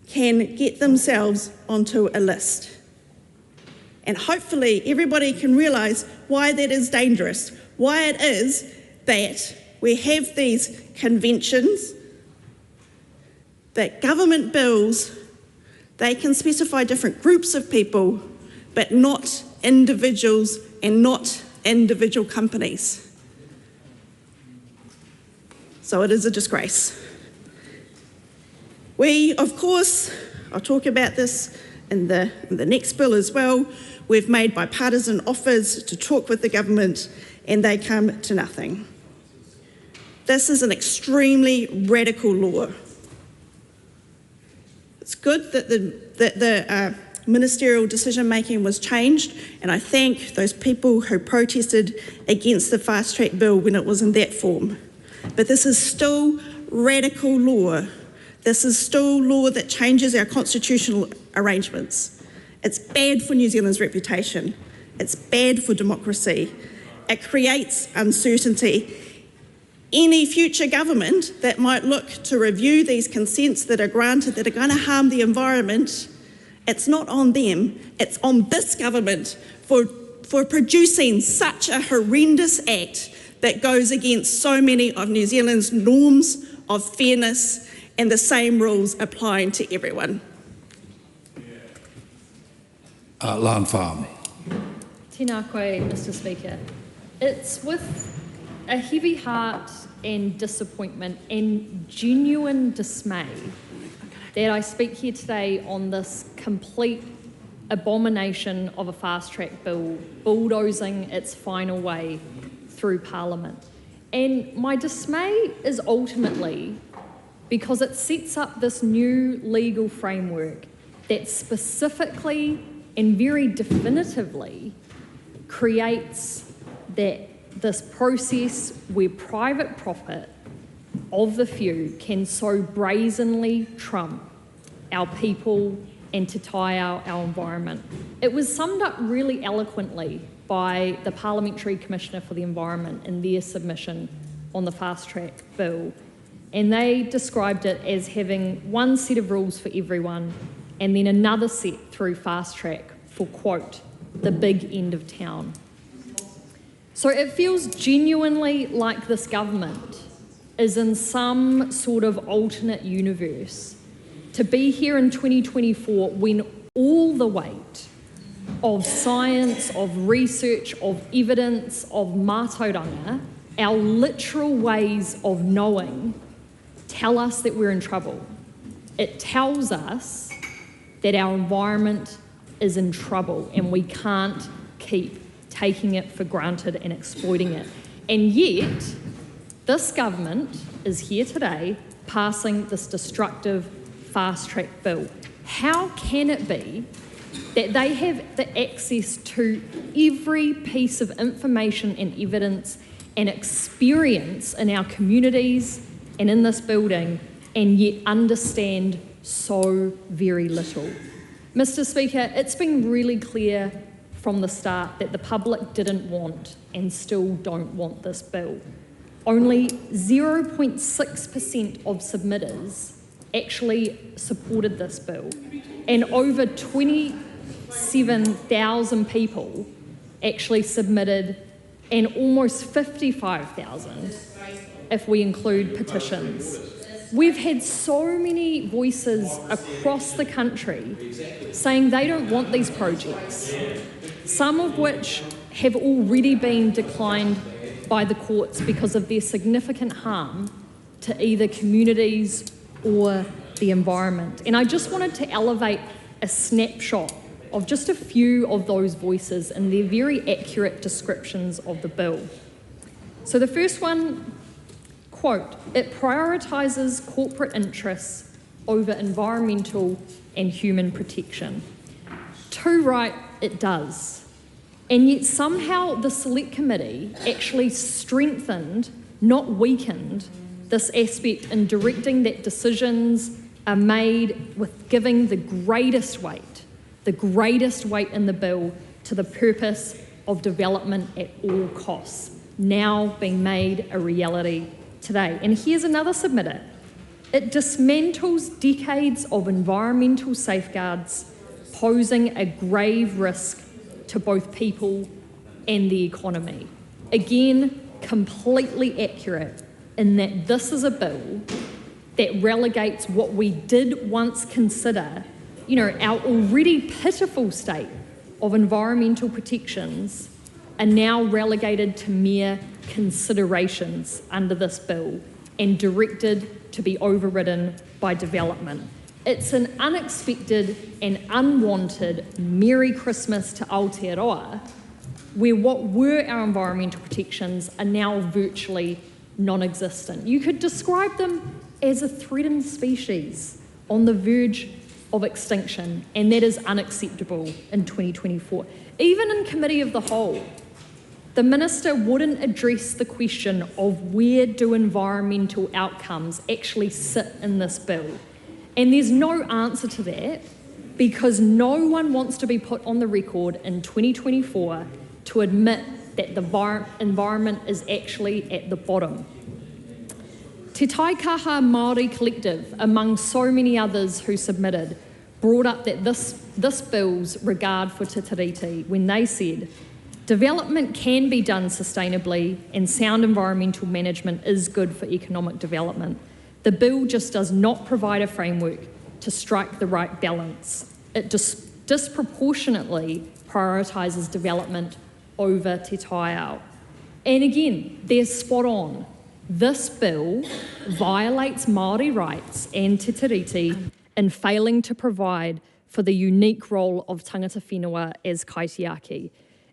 can get themselves onto a list. And hopefully everybody can realise why that is dangerous, why it is that we have these conventions, that government bills, they can specify different groups of people, but not individuals and not individual companies. So it is a disgrace. We, of course, I'll talk about this in the next bill as well, we've made bipartisan offers to talk with the government and they come to nothing. This is an extremely radical law. It's good that the ministerial decision-making was changed, and I thank those people who protested against the fast-track bill when it was in that form. But this is still radical law. This is still law that changes our constitutional arrangements. It's bad for New Zealand's reputation. It's bad for democracy. It creates uncertainty. Any future government that might look to review these consents that are granted that are going to harm the environment, it's not on them, it's on this government for producing such a horrendous act that goes against so many of New Zealand's norms of fairness and the same rules applying to everyone. Lan Farm. Tēnā koe, Mr. Speaker. It's with a heavy heart and disappointment and genuine dismay that I speak here today on this complete abomination of a fast-track bill, bulldozing its final way through Parliament. And my dismay is ultimately because it sets up this new legal framework that specifically and very definitively creates this process where private profit of the few can so brazenly trump our people and to tie our environment. It was summed up really eloquently by the Parliamentary Commissioner for the Environment in their submission on the fast-track bill, and they described it as having one set of rules for everyone and then another set through fast-track for, quote, the big end of town. So it feels genuinely like this government is in some sort of alternate universe to be here in 2024 when all the weight of science, of research, of evidence, of mātauranga, our literal ways of knowing, tell us that we're in trouble. It tells us that our environment is in trouble and we can't keep taking it for granted and exploiting it. And yet, this government is here today passing this destructive fast-track bill. How can it be that they have the access to every piece of information and evidence and experience in our communities and in this building and yet understand so very little? Mr. Speaker, it's been really clear from the start that the public didn't want and still don't want this bill. Only 0.6% of submitters actually supported this bill, and over 27,000 people actually submitted, and almost 55,000 if we include petitions. We've had so many voices across the country saying they don't want these projects, some of which have already been declined by the courts because of their significant harm to either communities or the environment. And I just wanted to elevate a snapshot of just a few of those voices and their very accurate descriptions of the bill. So the first one, quote, "It prioritises corporate interests over environmental and human protection." Too right, it does. And yet somehow the Select Committee actually strengthened, not weakened, this aspect in directing that decisions are made with giving the greatest weight in the bill to the purpose of development at all costs, now being made a reality today. And here's another submitter. It dismantles decades of environmental safeguards, posing a grave risk to both people and the economy. Again, completely accurate in that this is a bill that relegates what we did once consider, our already pitiful state of environmental protections are now relegated to mere considerations under this bill and directed to be overridden by development. It's an unexpected and unwanted Merry Christmas to Aotearoa, where what were our environmental protections are now virtually non-existent. You could describe them as a threatened species on the verge of extinction, and that is unacceptable in 2024. Even in Committee of the Whole, the Minister wouldn't address the question of where do environmental outcomes actually sit in this bill. And there's no answer to that because no one wants to be put on the record in 2024 to admit that the environment is actually at the bottom. Te Tai Kaha Māori Collective, among so many others who submitted, brought up that this bill's regard for Te Tiriti when they said, development can be done sustainably and sound environmental management is good for economic development. The bill just does not provide a framework to strike the right balance. It disproportionately prioritises development over Te Tai Ao. And again, they're spot on. This bill violates Māori rights and Te Tiriti in failing to provide for the unique role of tangata whenua as kaitiaki.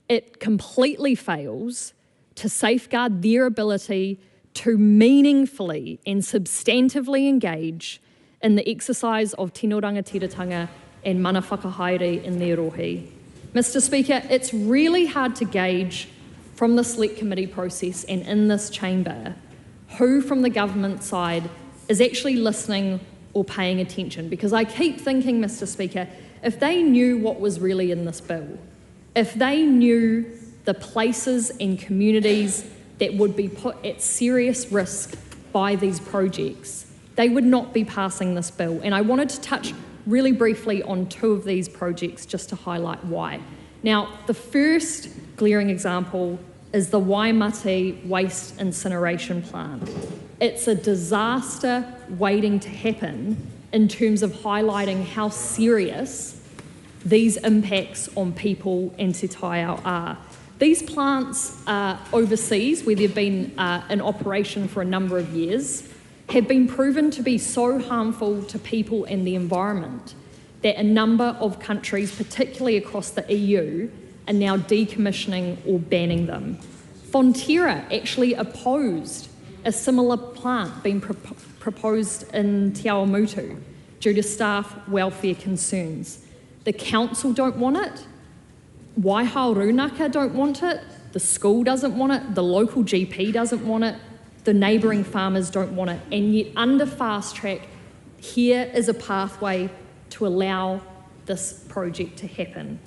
It completely fails to safeguard their ability to meaningfully and substantively engage in the exercise of tino rangatiratanga and mana whakahaere in their rohi. Mr. Speaker, it's really hard to gauge from the Select Committee process and in this chamber who from the government side is actually listening or paying attention, because I keep thinking, Mr. Speaker, if they knew what was really in this bill, if they knew the places and communities that would be put at serious risk by these projects, they would not be passing this bill. And I wanted to touch really briefly on two of these projects just to highlight why. Now, the first glaring example is the Waimate Waste Incineration Plant. It's a disaster waiting to happen in terms of highlighting how serious these impacts on people and Te Tai Ao are. These plants overseas, where they've been in operation for a number of years, have been proven to be so harmful to people and the environment that a number of countries, particularly across the EU, are now decommissioning or banning them. Fonterra actually opposed a similar plant being proposed in Te Awamutu due to staff welfare concerns. The council don't want it, Waihao Runaka don't want it, the school doesn't want it, the local GP doesn't want it, the neighbouring farmers don't want it, and yet under fast track, here is a pathway to allow this project to happen.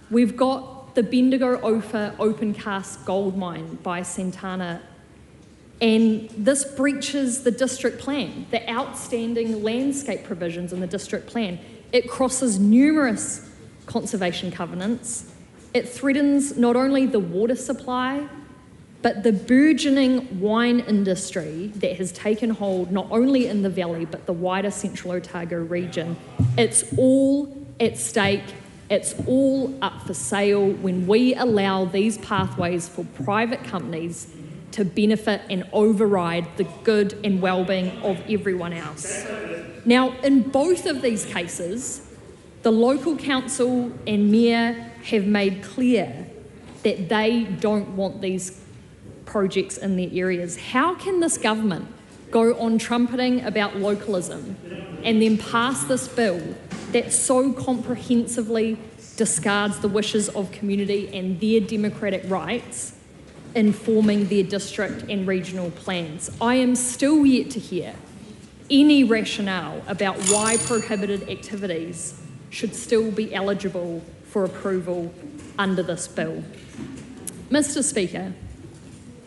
We've got the Bendigo Ophir open cast gold mine by Santana, and this breaches the district plan, the outstanding landscape provisions in the district plan. It crosses numerous conservation covenants. It threatens not only the water supply, but the burgeoning wine industry that has taken hold not only in the valley, but the wider central Otago region. It's all at stake. It's all up for sale when we allow these pathways for private companies to benefit and override the good and well-being of everyone else. Now, in both of these cases, the local council and mayor have made clear that they don't want these projects in their areas. How can this government go on trumpeting about localism and then pass this bill that so comprehensively discards the wishes of community and their democratic rights in forming their district and regional plans. I am still yet to hear any rationale about why prohibited activities should still be eligible for approval under this bill. Mr. Speaker,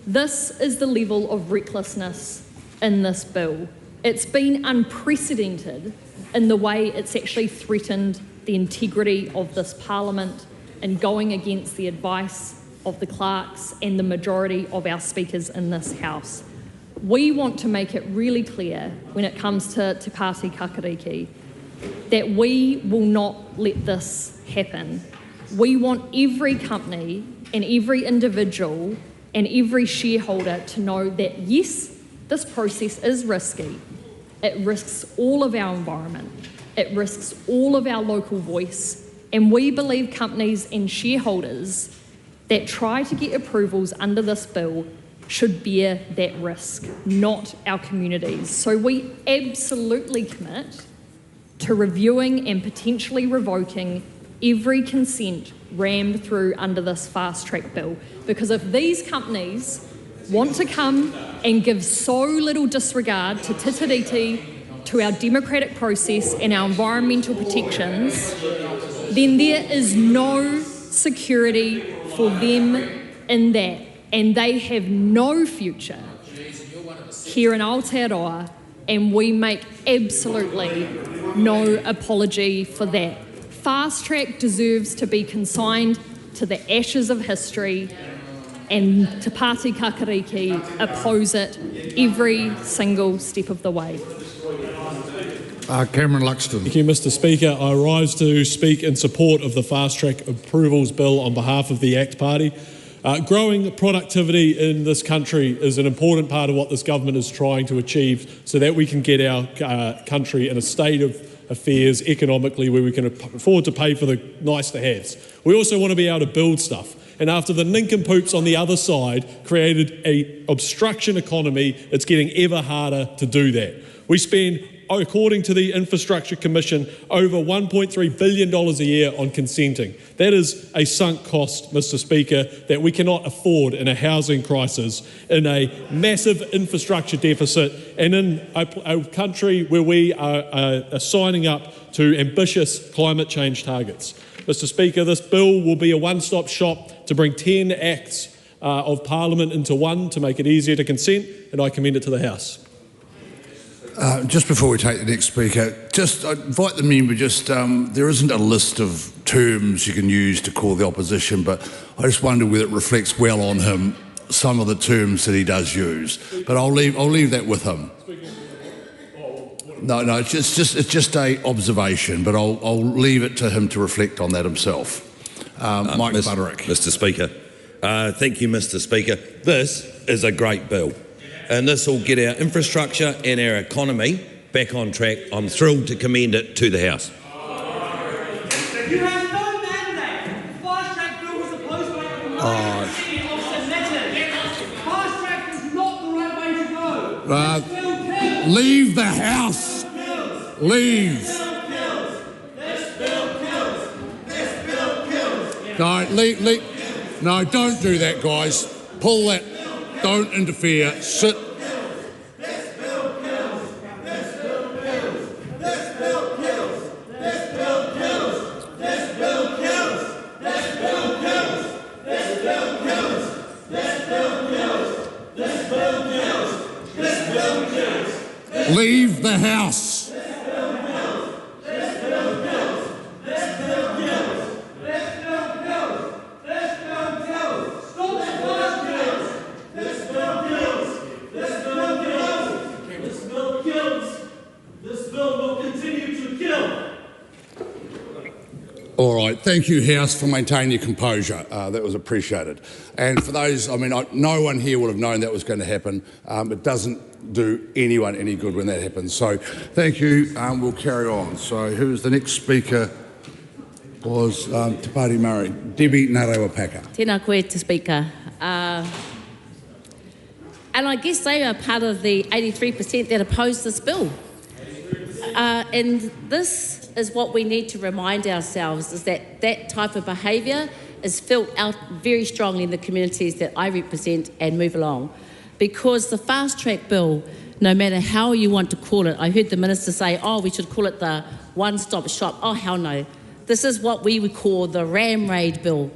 this is the level of recklessness in this bill. It's been unprecedented in the way it's actually threatened the integrity of this Parliament and going against the advice of the clerks and the majority of our speakers in this House. We want to make it really clear when it comes to Te Pāti Kakariki that we will not let this happen. We want every company and every individual and every shareholder to know that yes, this process is risky. It risks all of our environment. It risks all of our local voice. And we believe companies and shareholders that try to get approvals under this bill should bear that risk, not our communities. So we absolutely commit to reviewing and potentially revoking every consent rammed through under this fast-track bill. Because if these companies want to come and give so little disregard to titiriti, to our democratic process and our environmental protections, then there is no security for them in that, and they have no future here in Aotearoa, and we make absolutely no apology for that. Fast Track deserves to be consigned to the ashes of history, and Te Pāti Kakariki oppose it every single step of the way. Cameron Luxton. Thank you, Mr. Speaker. I rise to speak in support of the Fast Track Approvals Bill on behalf of the ACT Party. Growing productivity in this country is an important part of what this government is trying to achieve so that we can get our country in a state of affairs economically where we can afford to pay for the nice-to-haves. We also want to be able to build stuff. And after the nincompoops on the other side created an obstruction economy, it's getting ever harder to do that. We spend, according to the Infrastructure Commission, over $1.3 billion a year on consenting. That is a sunk cost, Mr. Speaker, that we cannot afford in a housing crisis, in a massive infrastructure deficit, and in a country where we are signing up to ambitious climate change targets. Mr. Speaker, this bill will be a one-stop shop to bring 10 acts of Parliament into one to make it easier to consent, and I commend it to the House. Just before we take the next speaker, just I invite the member, there isn't a list of terms you can use to call the opposition, but I just wonder whether it reflects well on him, some of the terms that he does use. But I'll leave that with him. No, it's just a observation, but I'll leave it to him to reflect on that himself. Mike Butterick. Mr. Speaker. Thank you, Mr. Speaker. This is a great bill, and this will get our infrastructure and our economy back on track. I'm thrilled to commend it to the House. You have no mandate. The Fast Track Bill was opposed by over 90% of senators. Fast Track is not the right way to go. Leave the House. Leave. This bill kills. This bill kills. No, don't do that, guys. Pull that. Don't interfere. Sit. This bill kills. This bill kills. This bill kills. This bill kills. This bill kills. This bill kills. This bill kills. This bill kills. This bill kills. This bill kills. Leave the House. All right, thank you, House, for maintaining your composure. That was appreciated. And for those, no one here will have known that was going to happen. It doesn't do anyone any good when that happens. So thank you. We'll carry on. So who's the next speaker? Was Te Pāti Murray. Debbie Narewa-Paka. Tēnā koe, Te Speaker. And I guess they are part of the 83% that oppose this bill. And this is what we need to remind ourselves, is that that type of behaviour is felt out very strongly in the communities that I represent and move along. Because the fast track bill, no matter how you want to call it, I heard the minister say, oh, we should call it the one-stop shop. Oh, hell no. This is what we would call the ram raid bill.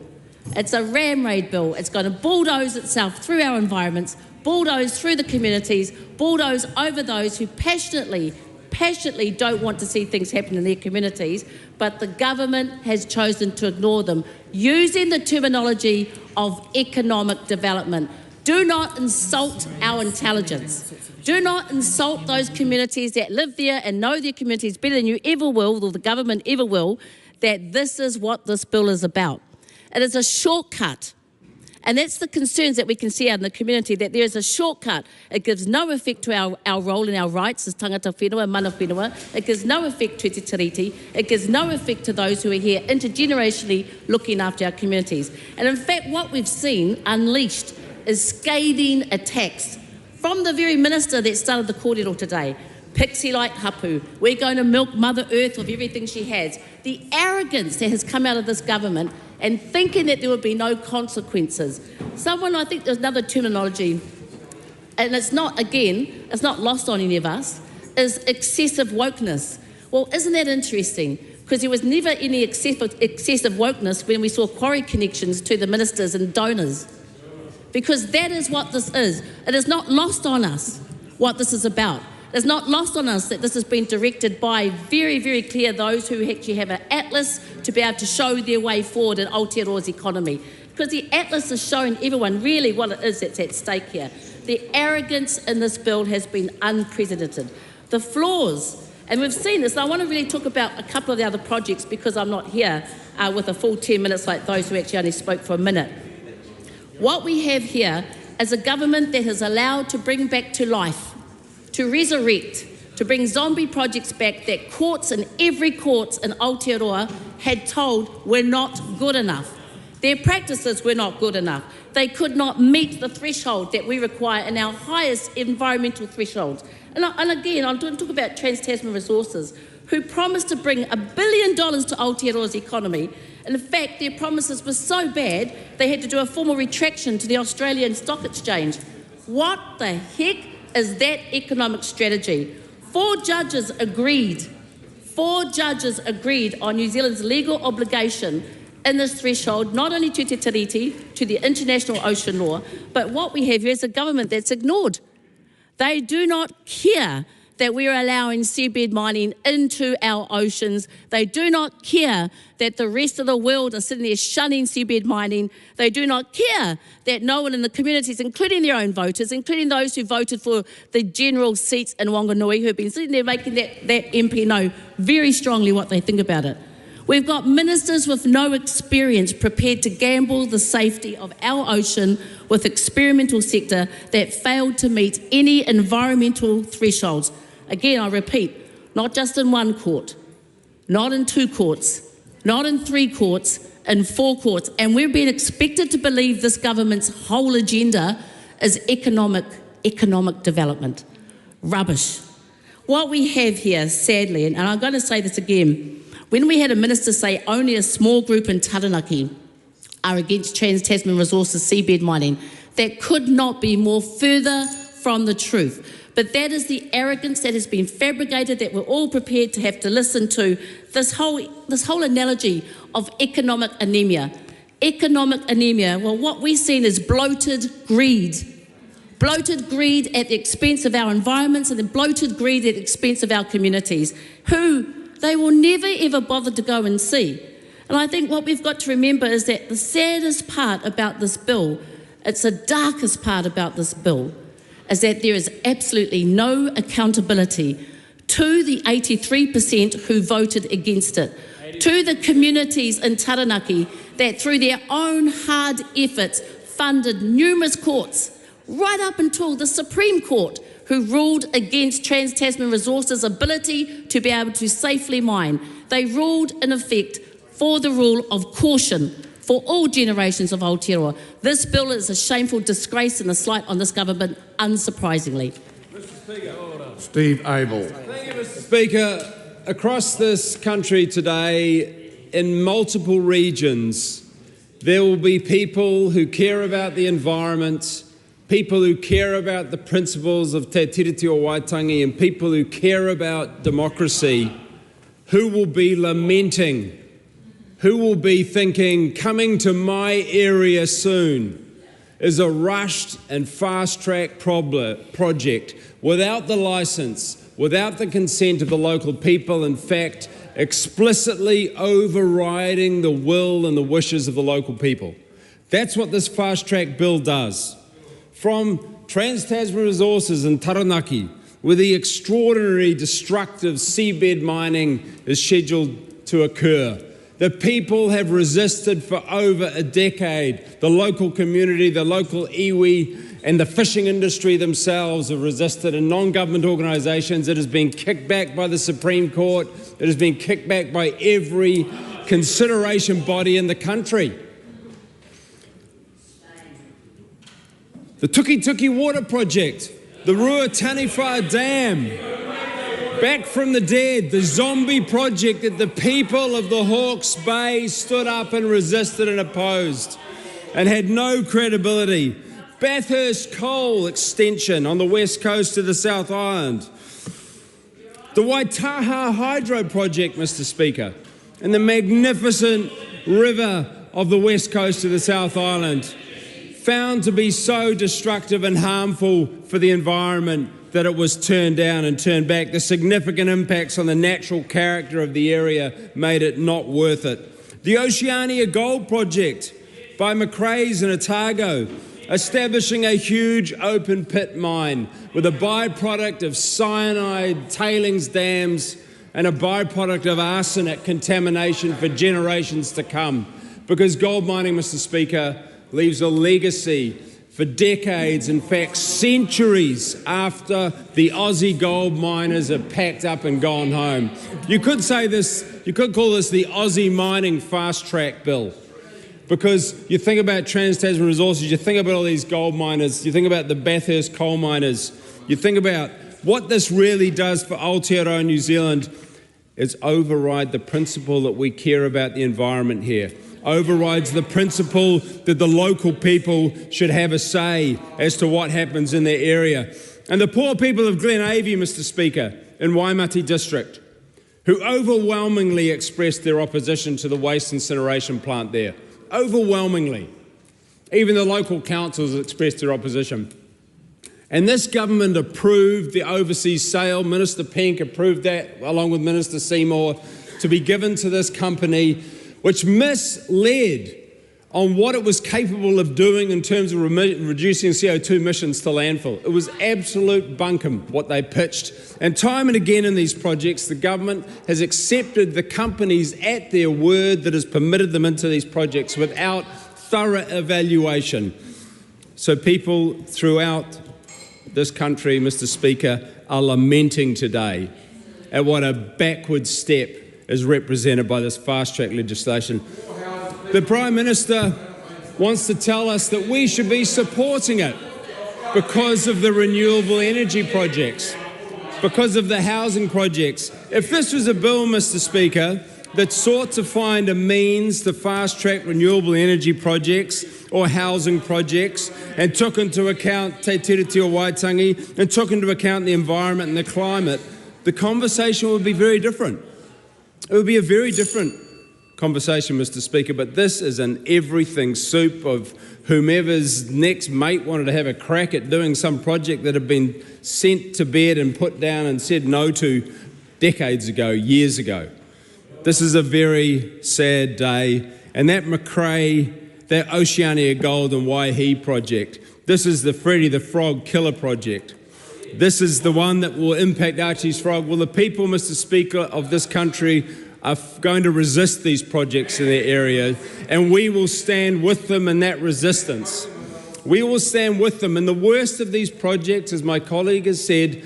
It's a ram raid bill. It's going to bulldoze itself through our environments, bulldoze through the communities, bulldoze over those who passionately don't want to see things happen in their communities, but the government has chosen to ignore them, using the terminology of economic development. Do not insult our intelligence. Do not insult those communities that live there and know their communities better than you ever will, or the government ever will, that this is what this bill is about. It is a shortcut. And that's the concerns that we can see out in the community, that there is a shortcut. It gives no effect to our role and our rights as tangata whenua, mana whenua. It gives no effect to te tiriti. It gives no effect to those who are here intergenerationally looking after our communities. And in fact, what we've seen unleashed is scathing attacks from the very minister that started the kōrero today. Pixie-like hapu. We're going to milk Mother Earth of everything she has. The arrogance that has come out of this government and thinking that there would be no consequences. I think there's another terminology, and it's not lost on any of us, is excessive wokeness. Well, isn't that interesting? Because there was never any excessive wokeness when we saw quarry connections to the ministers and donors. Because that is what this is. It is not lost on us what this is about. It's not lost on us that this has been directed by very, very clear those who actually have an atlas to be able to show their way forward in Aotearoa's economy. Because the atlas is showing everyone really what it is that's at stake here. The arrogance in this bill has been unprecedented. The flaws, and we've seen this, and I want to really talk about a couple of the other projects because I'm not here with a full 10 minutes like those who actually only spoke for a minute. What we have here is a government that is allowed to bring back to life, to resurrect, to bring zombie projects back that courts and every court in Aotearoa had told were not good enough. Their practices were not good enough. They could not meet the threshold that we require in our highest environmental thresholds. And again, I'm going to talk about Trans-Tasman Resources, who promised to bring $1 billion to Aotearoa's economy. And in fact, their promises were so bad, they had to do a formal retraction to the Australian Stock Exchange. What the heck is that economic strategy? Four judges agreed on New Zealand's legal obligation in this threshold, not only to te tiriti, to the international ocean law, but what we have here is a government that's ignored. They do not care that we are allowing seabed mining into our oceans. They do not care that the rest of the world are sitting there shunning seabed mining. They do not care that no one in the communities, including their own voters, including those who voted for the general seats in Wanganui, who have been sitting there making that MP know very strongly what they think about it. We've got ministers with no experience prepared to gamble the safety of our ocean with experimental sector that failed to meet any environmental thresholds. Again, I repeat, not just in one court, not in two courts, not in three courts, in four courts. And we're being expected to believe this government's whole agenda is economic development. Rubbish. What we have here, sadly, and I'm going to say this again, when we had a minister say only a small group in Taranaki are against Trans-Tasman Resources seabed mining, that could not be more further from the truth. But that is the arrogance that has been fabricated, that we're all prepared to have to listen to. This whole analogy of economic anemia. Economic anemia, well, what we've seen is bloated greed. Bloated greed at the expense of our environments and then bloated greed at the expense of our communities, who they will never ever bother to go and see. And I think what we've got to remember is that the saddest part about this bill, it's the darkest part about this bill, is that there is absolutely no accountability to the 83% who voted against it, to the communities in Taranaki that through their own hard efforts funded numerous courts, right up until the Supreme Court, who ruled against Trans-Tasman Resources' ability to be able to safely mine. They ruled, in effect, for the rule of caution for all generations of Aotearoa. This bill is a shameful disgrace and a slight on this government, unsurprisingly. Steve Abel. Thank you, Mr. Speaker. across this country today, in multiple regions, there will be people who care about the environment, people who care about the principles of Te Tiriti o Waitangi, and people who care about democracy, who will be lamenting, who will be thinking, coming to my area soon is a rushed and fast-track project without the licence, without the consent of the local people, in fact, explicitly overriding the will and the wishes of the local people. That's what this fast-track bill does. From Trans-Tasman Resources in Taranaki, where the extraordinary destructive seabed mining is scheduled to occur. The people have resisted for over a decade. The local community, the local iwi, and the fishing industry themselves have resisted, and non-government organisations. It has been kicked back by the Supreme Court. It has been kicked back by every consideration body in the country. The Tuki Tuki Water Project, the Ruataniwha Dam, back from the dead, the zombie project that the people of the Hawke's Bay stood up and resisted and opposed and had no credibility. Bathurst Coal Extension on the west coast of the South Island. The Waitaha Hydro Project, Mr. Speaker, and the magnificent river of the west coast of the South Island, found to be so destructive and harmful for the environment that it was turned down and turned back. The significant impacts on the natural character of the area made it not worth it. The Oceania Gold Project by Macraes and Otago, establishing a huge open pit mine with a byproduct of cyanide tailings dams and a byproduct of arsenic contamination for generations to come. Because gold mining, Mr. Speaker, leaves a legacy for decades, in fact centuries after the Aussie gold miners have packed up and gone home. You could say this, you could call this the Aussie mining fast track bill, because you think about Trans-Tasman Resources, you think about all these gold miners, you think about the Bathurst coal miners, you think about what this really does for Aotearoa New Zealand is override the principle that we care about the environment here. Overrides the principle that the local people should have a say as to what happens in their area. And the poor people of Glen Avey, Mr. Speaker, in Waimati District, who overwhelmingly expressed their opposition to the waste incineration plant there. Overwhelmingly. Even the local councils expressed their opposition. And this government approved the overseas sale. Minister Pink approved that, along with Minister Seymour, to be given to this company, which misled on what it was capable of doing in terms of reducing CO2 emissions to landfill. It was absolute bunkum what they pitched. And time and again in these projects, the government has accepted the companies at their word that has permitted them into these projects without thorough evaluation. So people throughout this country, Mr. Speaker, are lamenting today at what a backward step is represented by this fast-track legislation. The Prime Minister wants to tell us that we should be supporting it because of the renewable energy projects, because of the housing projects. If this was a bill, Mr. Speaker, that sought to find a means to fast-track renewable energy projects or housing projects and took into account Te Tiriti o Waitangi and took into account the environment and the climate, the conversation would be very different. It would be a very different conversation, Mr. Speaker, but this is an everything soup of whomever's next mate wanted to have a crack at doing some project that had been sent to bed and put down and said no to decades ago, years ago. This is a very sad day, and that Macrae, that Oceania Gold and Waihi project, this is the Freddie the Frog killer project. This is the one that will impact Archie's Frog. Well, the people, Mr. Speaker, of this country are going to resist these projects in their area, and we will stand with them in that resistance. We will stand with them. And the worst of these projects, as my colleague has said,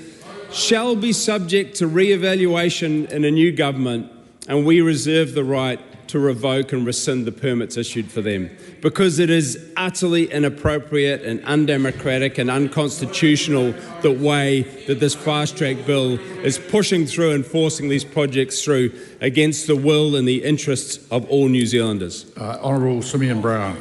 shall be subject to re-evaluation in a new government and we reserve the right to revoke and rescind the permits issued for them, because it is utterly inappropriate and undemocratic and unconstitutional the way that this fast-track bill is pushing through and forcing these projects through against the will and the interests of all New Zealanders. Honourable Simeon Brown.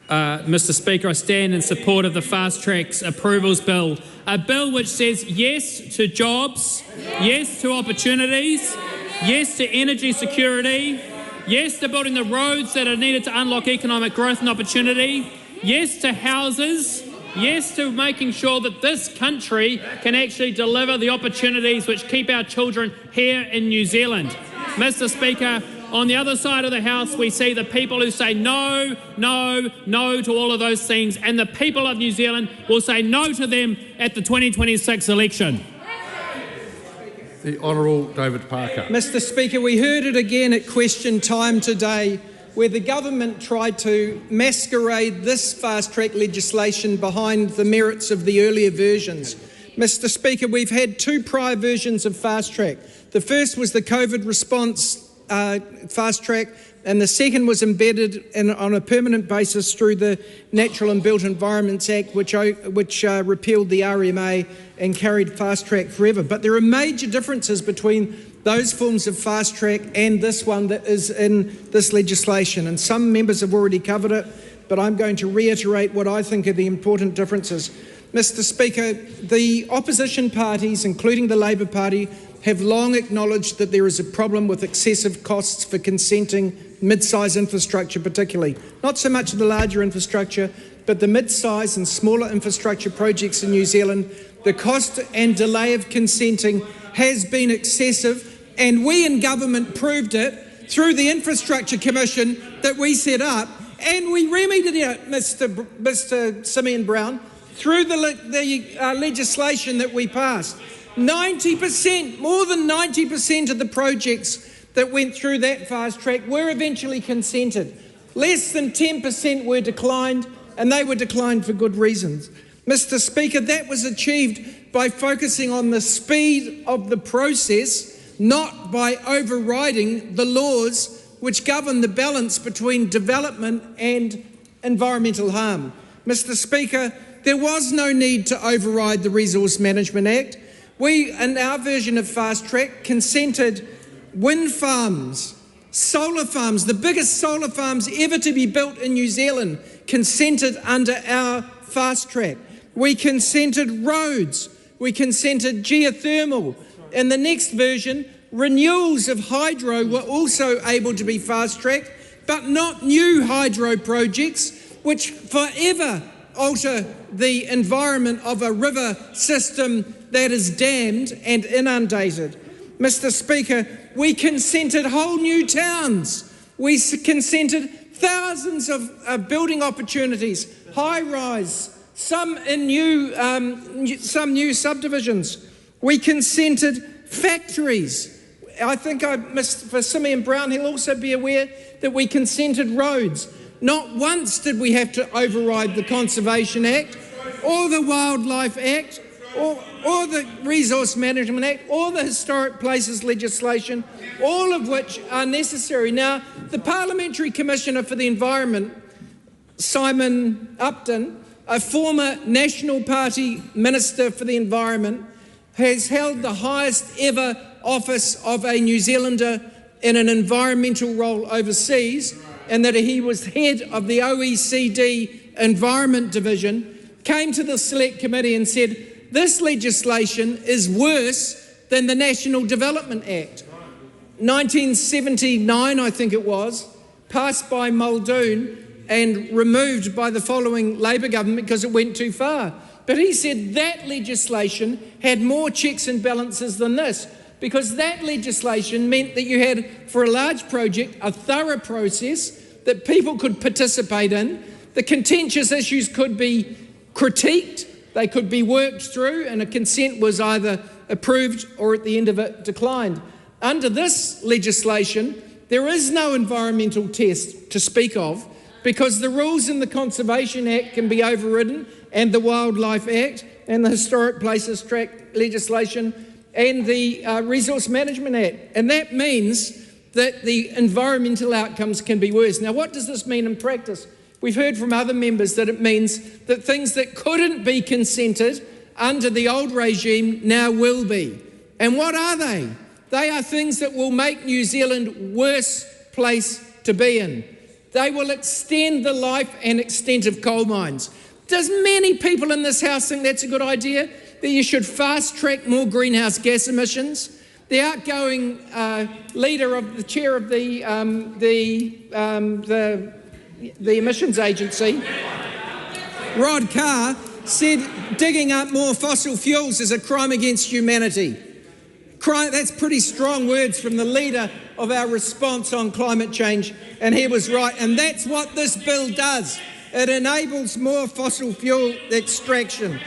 Mr Speaker, I stand in support of the Fast Track's Approvals Bill, a bill which says yes to jobs, yes to opportunities, yes to energy security, yes to building the roads that are needed to unlock economic growth and opportunity, yes to houses, yes to making sure that this country can actually deliver the opportunities which keep our children here in New Zealand. Mr Speaker, on the other side of the House, we see the people who say no, no, no to all of those things, and the people of New Zealand will say no to them at the 2026 election. The Honourable David Parker. Mr Speaker, we heard it again at question time today, where the government tried to masquerade this fast-track legislation behind the merits of the earlier versions. Mr Speaker, we've had two prior versions of fast-track. The first was the COVID response fast-track, and the second was embedded on a permanent basis through the Natural and Built Environments Act, which repealed the RMA and carried fast-track forever. But there are major differences between those forms of fast-track and this one that is in this legislation, and some members have already covered it, but I'm going to reiterate what I think are the important differences. Mr Speaker, the opposition parties, including the Labour Party, have long acknowledged that there is a problem with excessive costs for consenting mid-size infrastructure particularly. Not so much the larger infrastructure, but the mid-size and smaller infrastructure projects in New Zealand. The cost and delay of consenting has been excessive, and we in government proved it through the Infrastructure Commission that we set up, and we remedied it, Mr Simeon Brown, through the legislation that we passed. 90%, more than 90% of the projects that went through that fast track were eventually consented. Less than 10% were declined, and they were declined for good reasons. Mr Speaker, that was achieved by focusing on the speed of the process, not by overriding the laws which govern the balance between development and environmental harm. Mr Speaker, there was no need to override the Resource Management Act. We, in our version of fast track, consented wind farms, solar farms, the biggest solar farms ever to be built in New Zealand, consented under our fast track. We consented roads, we consented geothermal. In the next version, renewals of hydro were also able to be fast tracked, but not new hydro projects, which forever alter the environment of a river system that is dammed and inundated. Mr Speaker, we consented whole new towns. We consented thousands of building opportunities, high-rise, some in new subdivisions. We consented factories. I think for Simeon Brown, he'll also be aware that we consented roads. Not once did we have to override the Conservation Act or the Wildlife Act or the Resource Management Act or the Historic Places legislation, all of which are necessary. Now, the Parliamentary Commissioner for the Environment, Simon Upton, a former National Party Minister for the Environment, has held the highest ever office of a New Zealander in an environmental role overseas, and that he was head of the OECD Environment Division, came to the Select Committee and said, this legislation is worse than the National Development Act. 1979, I think it was, passed by Muldoon and removed by the following Labor government because it went too far. But he said that legislation had more checks and balances than this, because that legislation meant that you had, for a large project, a thorough process that people could participate in. The contentious issues could be critiqued, they could be worked through, and a consent was either approved or at the end of it declined. Under this legislation, there is no environmental test to speak of, because the rules in the Conservation Act can be overridden, and the Wildlife Act and the Historic Places Tract legislation and the Resource Management Act. And that means that the environmental outcomes can be worse. Now, what does this mean in practice? We've heard from other members that it means that things that couldn't be consented under the old regime now will be. And what are they? They are things that will make New Zealand worse place to be in. They will extend the life and extent of coal mines. Does many people in this House think that's a good idea? That you should fast-track more greenhouse gas emissions? The outgoing leader of the chair of the emissions agency, Rod Carr, said digging up more fossil fuels is a crime against humanity. That's pretty strong words from the leader of our response on climate change, and he was right. And that's what this bill does. It enables more fossil fuel extraction.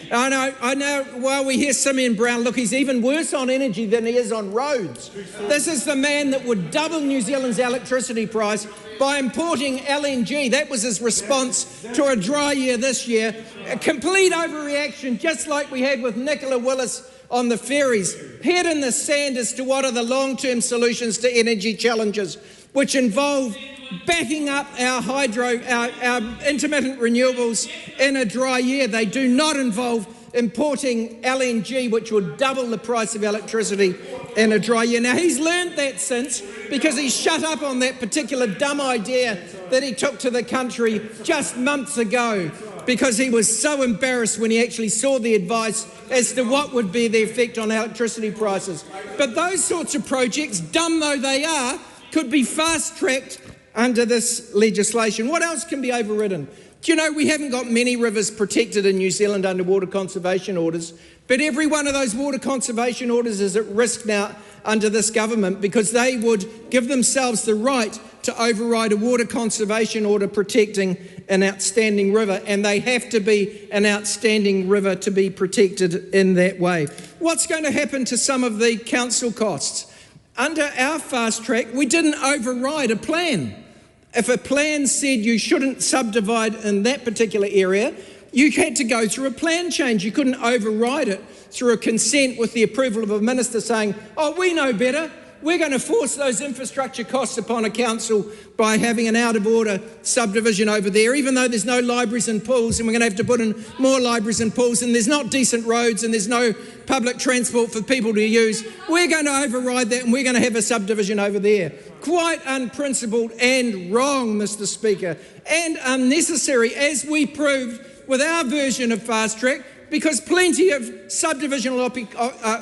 I know, while we hear Simeon Brown, look, he's even worse on energy than he is on roads. This is the man that would double New Zealand's electricity price by importing LNG. That was his response to a dry year this year. A complete overreaction, just like we had with Nicola Willis on the ferries. Head in the sand as to what are the long-term solutions to energy challenges, which involve backing up our hydro, our intermittent renewables in a dry year. They do not involve importing LNG, which would double the price of electricity in a dry year. Now, he's learned that since, because he shut up on that particular dumb idea that he took to the country just months ago, because he was so embarrassed when he actually saw the advice as to what would be the effect on electricity prices. But those sorts of projects, dumb though they are, could be fast-tracked under this legislation. What else can be overridden? Do you know, we haven't got many rivers protected in New Zealand under water conservation orders, but every one of those water conservation orders is at risk now under this government, because they would give themselves the right to override a water conservation order protecting an outstanding river, and they have to be an outstanding river to be protected in that way. What's going to happen to some of the council costs? Under our fast track, we didn't override a plan. If a plan said you shouldn't subdivide in that particular area, you had to go through a plan change. You couldn't override it through a consent with the approval of a minister saying, oh, we know better. We're going to force those infrastructure costs upon a council by having an out-of-order subdivision over there, even though there's no libraries and pools, and we're going to have to put in more libraries and pools, and there's not decent roads, and there's no public transport for people to use. We're going to override that, and we're going to have a subdivision over there. Quite unprincipled and wrong, Mr. Speaker, and unnecessary, as we proved with our version of fast track, because plenty of subdivisional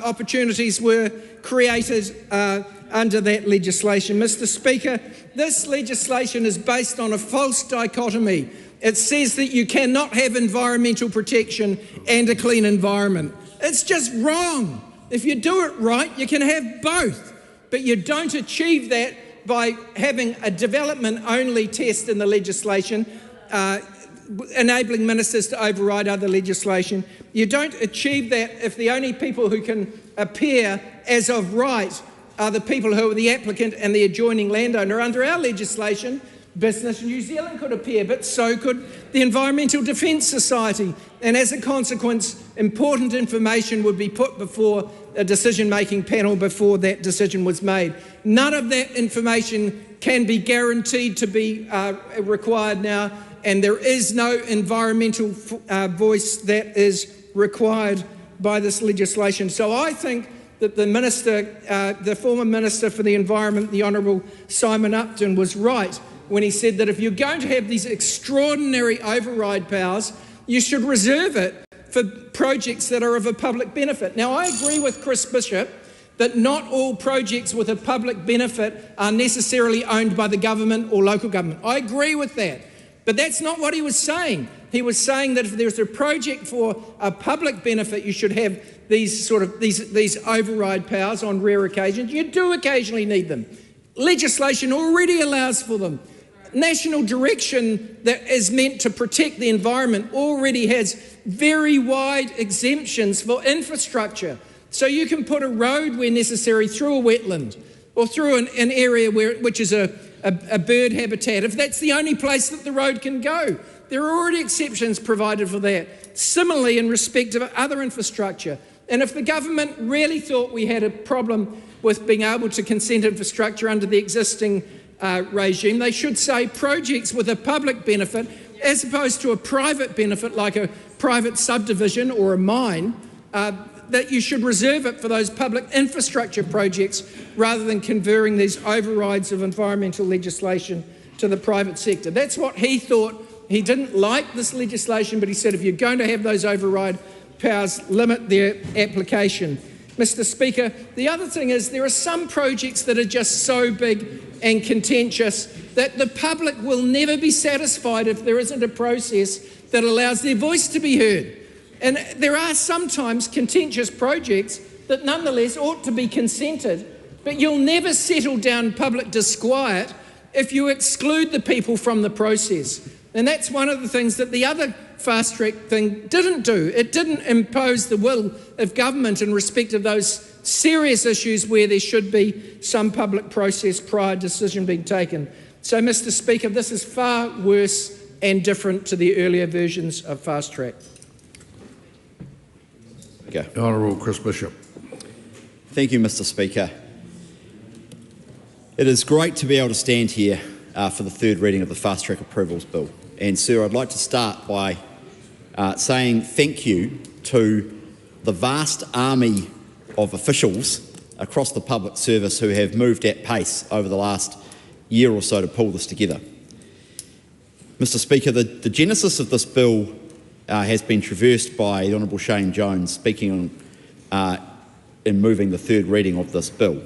opportunities were created under that legislation. Mr. Speaker, this legislation is based on a false dichotomy. It says that you cannot have environmental protection and a clean environment. It's just wrong. If you do it right, you can have both, but you don't achieve that by having a development-only test in the legislation, enabling ministers to override other legislation. You don't achieve that if the only people who can appear as of right are the people who are the applicant and the adjoining landowner. Under our legislation, Business New Zealand could appear, but so could the Environmental Defence Society. And as a consequence, important information would be put before a decision-making panel before that decision was made. None of that information can be guaranteed to be required now, and there is no environmental voice that is required by this legislation. So I think that the minister, the former Minister for the Environment, the Honourable Simon Upton, was right when he said that if you're going to have these extraordinary override powers, you should reserve it for projects that are of a public benefit. Now, I agree with Chris Bishop that not all projects with a public benefit are necessarily owned by the government or local government. I agree with that. But that's not what he was saying. He was saying that if there's a project for a public benefit, you should have these override powers on rare occasions. You do occasionally need them. Legislation already allows for them. National direction that is meant to protect the environment already has very wide exemptions for infrastructure. So you can put a road where necessary through a wetland or through an area which is a bird habitat, if that's the only place that the road can go. There are already exceptions provided for that. Similarly, in respect of other infrastructure. And if the government really thought we had a problem with being able to consent infrastructure under the existing regime. They should say projects with a public benefit as opposed to a private benefit like a private subdivision or a mine, that you should reserve it for those public infrastructure projects rather than conferring these overrides of environmental legislation to the private sector. That's what he thought. He didn't like this legislation, but he said if you're going to have those override powers, limit their application. Mr. Speaker, the other thing is there are some projects that are just so big and contentious that the public will never be satisfied if there isn't a process that allows their voice to be heard. And there are sometimes contentious projects that nonetheless ought to be consented, but you'll never settle down public disquiet if you exclude the people from the process. And that's one of the things that the other fast-track thing didn't do. It didn't impose the will of government in respect of those serious issues where there should be some public process prior decision being taken. So, Mr. Speaker, this is far worse and different to the earlier versions of fast-track. Okay. Honourable Chris Bishop. Thank you, Mr. Speaker. It is great to be able to stand here for the third reading of the Fast Track Approvals Bill. And, sir, I'd like to start by saying thank you to the vast army of officials across the public service who have moved at pace over the last year or so to pull this together. Mr. Speaker, the genesis of this bill has been traversed by the Honourable Shane Jones speaking in moving the third reading of this bill.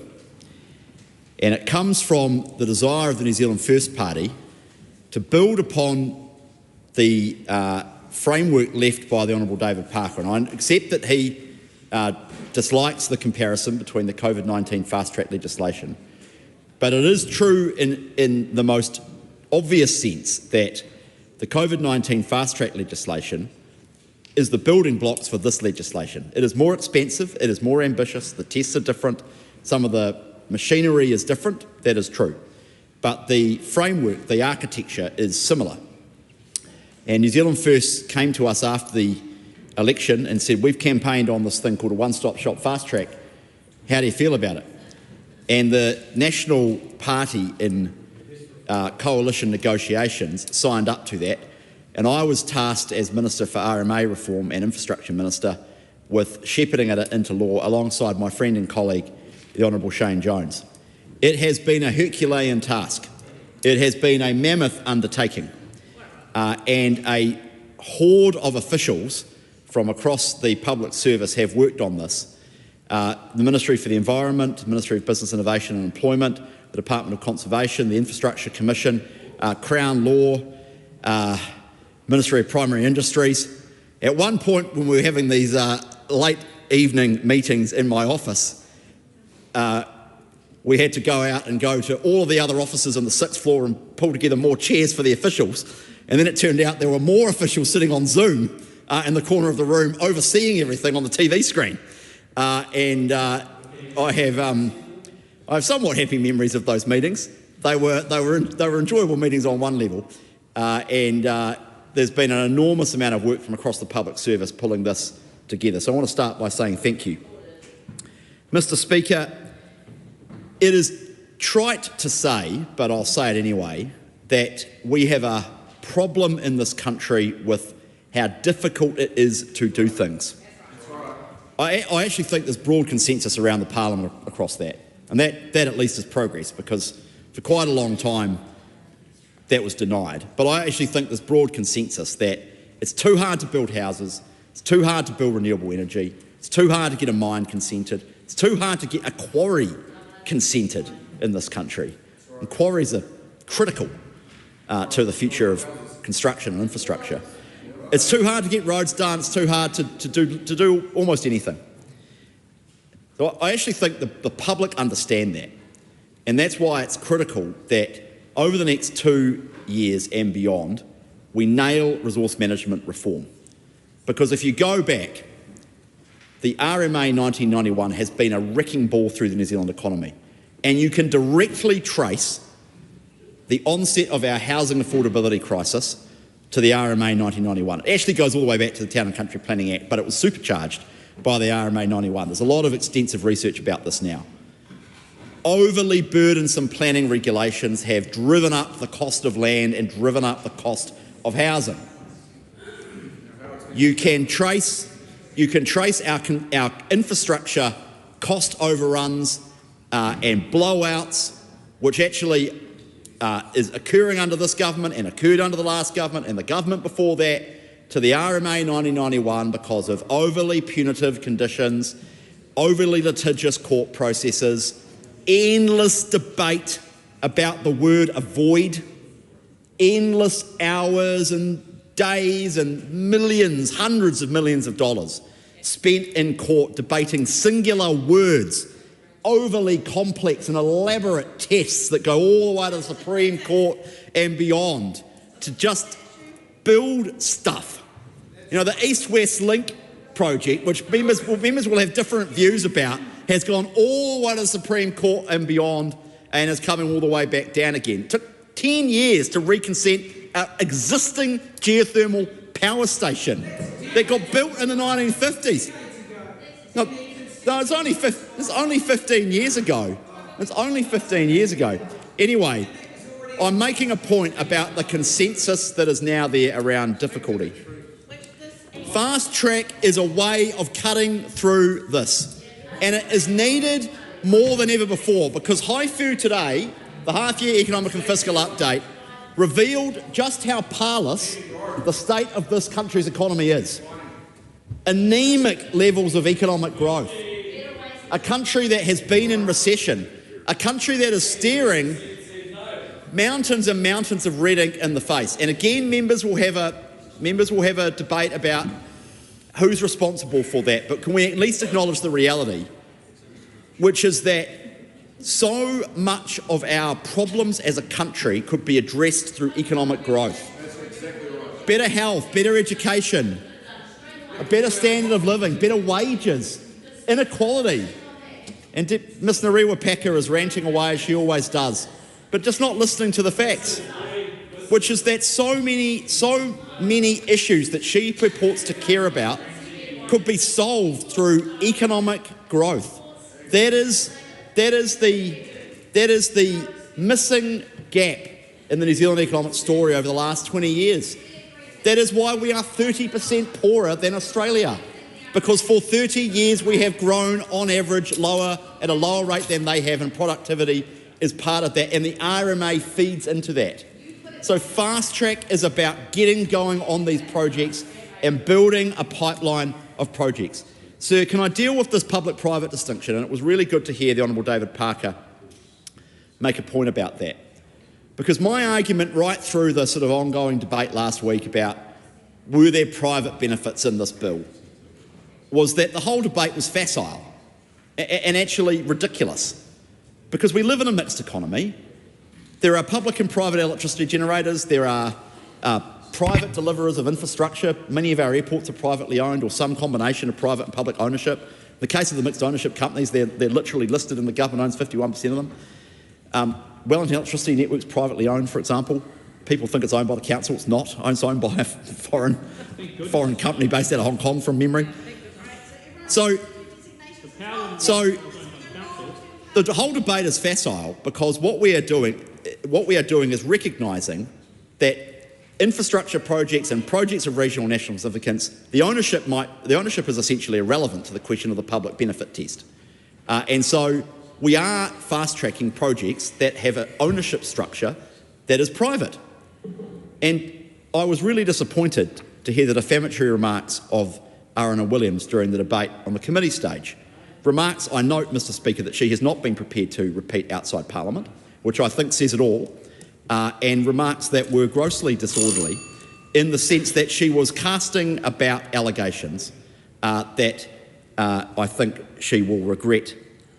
And it comes from the desire of the New Zealand First Party to build upon the framework left by the Honourable David Parker. And I accept that he dislikes the comparison between the COVID-19 fast-track legislation. But it is true in the most obvious sense that the COVID-19 fast-track legislation is the building blocks for this legislation. It is more expensive, it is more ambitious, the tests are different, some of the machinery is different, that is true. But the framework, the architecture is similar. And New Zealand First came to us after the election and said, we've campaigned on this thing called a one-stop shop fast track. How do you feel about it? And the National Party in coalition negotiations signed up to that. And I was tasked as Minister for RMA Reform and Infrastructure Minister with shepherding it into law alongside my friend and colleague, the Honourable Shane Jones. It has been a Herculean task. It has been a mammoth undertaking. And a horde of officials from across the public service have worked on this. The Ministry for the Environment, the Ministry of Business Innovation and Employment, the Department of Conservation, the Infrastructure Commission, Crown Law, Ministry of Primary Industries. At one point when we were having these late evening meetings in my office, we had to go out and go to all of the other offices on the 6th floor and pull together more chairs for the officials. And then it turned out there were more officials sitting on Zoom in the corner of the room overseeing everything on the TV screen. I have somewhat happy memories of those meetings. They were enjoyable meetings on one level. There's been an enormous amount of work from across the public service pulling this together. So I want to start by saying thank you. Mr. Speaker, it is trite to say, but I'll say it anyway, that we have a problem in this country with how difficult it is to do things. I actually think there's broad consensus around the Parliament across that. And that at least is progress, because for quite a long time that was denied. But I actually think there's broad consensus that it's too hard to build houses, it's too hard to build renewable energy, it's too hard to get a mine consented, it's too hard to get a quarry consented in this country. And quarries are critical to the future of construction and infrastructure. It's too hard to get roads done, it's too hard to do almost anything. So I actually think the public understand that. And that's why it's critical that over the next 2 years and beyond, we nail resource management reform. Because if you go back, the RMA 1991 has been a wrecking ball through the New Zealand economy. And you can directly trace the onset of our housing affordability crisis to the RMA 1991. It actually goes all the way back to the Town and Country Planning Act, but it was supercharged by the RMA 91. There's a lot of extensive research about this now. overly burdensome planning regulations have driven up the cost of land and driven up the cost of housing. You can trace our infrastructure cost overruns and blowouts, which actually is occurring under this government and occurred under the last government and the government before that, to the RMA 1991 because of overly punitive conditions, overly litigious court processes, endless debate about the word avoid, endless hours and days and millions, hundreds of millions of dollars spent in court debating singular words, overly complex and elaborate tests that go all the way to the Supreme Court and beyond to just build stuff. You know, the East-West Link project, which members will have different views about, has gone all the way to the Supreme Court and beyond and is coming all the way back down again. It took 10 years to reconsent our existing geothermal power station that got built in the 1950s. No, it's only 15 years ago. It's only 15 years ago. Anyway, I'm making a point about the consensus that is now there around difficulty. Fast track is a way of cutting through this, and it is needed more than ever before because Haifu today, the half-year economic and fiscal update, revealed just how parlous the state of this country's economy is. Anemic levels of economic growth. A country that has been in recession. A country that is staring mountains and mountains of red ink in the face. And again, members will have a debate about who's responsible for that. But can we at least acknowledge the reality, which is that so much of our problems as a country could be addressed through economic growth. Better health, better education, a better standard of living, better wages, inequality. And Ms Narewa Packer is ranting away as she always does, but just not listening to the facts, which is that so many issues that she purports to care about could be solved through economic growth. That is the missing gap in the New Zealand economic story over the last 20 years. That is why we are 30% poorer than Australia, because for 30 years we have grown on average at a lower rate than they have, and productivity is part of that, and the RMA feeds into that. So fast track is about getting going on these projects and building a pipeline of projects. Sir, can I deal with this public-private distinction? And it was really good to hear the Honourable David Parker make a point about that. Because my argument right through the sort of ongoing debate last week about were there private benefits in this bill was that the whole debate was facile and actually ridiculous. Because we live in a mixed economy. There are public and private electricity generators. There are private deliverers of infrastructure. Many of our airports are privately owned or some combination of private and public ownership. In the case of the mixed ownership companies, they're literally listed and the government owns 51% of them. Wellington Electricity Network's privately owned, for example. People think it's owned by the council. It's not. It's owned by a foreign company based out of Hong Kong from memory. So the whole debate is facile because what we are doing is recognising that infrastructure projects and projects of regional national significance, the ownership is essentially irrelevant to the question of the public benefit test. And so we are fast-tracking projects that have an ownership structure that is private. And I was really disappointed to hear the defamatory remarks of Arana Williams during the debate on the committee stage. Remarks, I note, Mr Speaker, that she has not been prepared to repeat outside Parliament, which I think says it all, and remarks that were grossly disorderly in the sense that she was casting about allegations that I think she will regret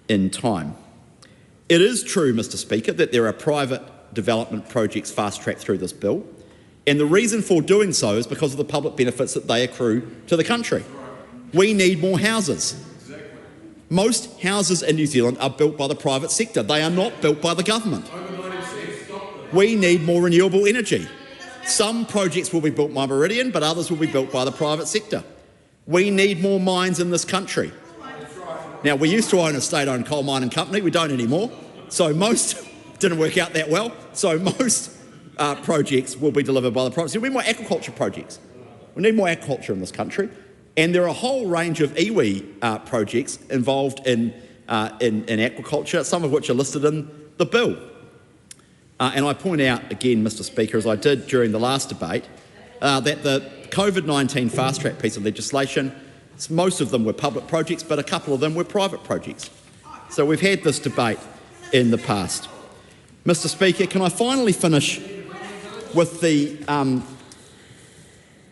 in time. It is true, Mr Speaker, that there are private development projects fast-tracked through this bill, and the reason for doing so is because of the public benefits that they accrue to the country. We need more houses. Most houses in New Zealand are built by the private sector. They are not built by the government. We need more renewable energy. Some projects will be built by Meridian, but others will be built by the private sector. We need more mines in this country. Now, we used to own a state-owned coal mining company. We don't anymore. So most didn't work out that well. So most projects will be delivered by the private sector. We need more aquaculture projects. We need more aquaculture in this country. And there are a whole range of iwi projects involved in aquaculture, some of which are listed in the bill. And I point out again, Mr Speaker, as I did during the last debate, that the COVID-19 fast-track piece of legislation, most of them were public projects, but a couple of them were private projects. So we've had this debate in the past. Mr Speaker, can I finally finish with the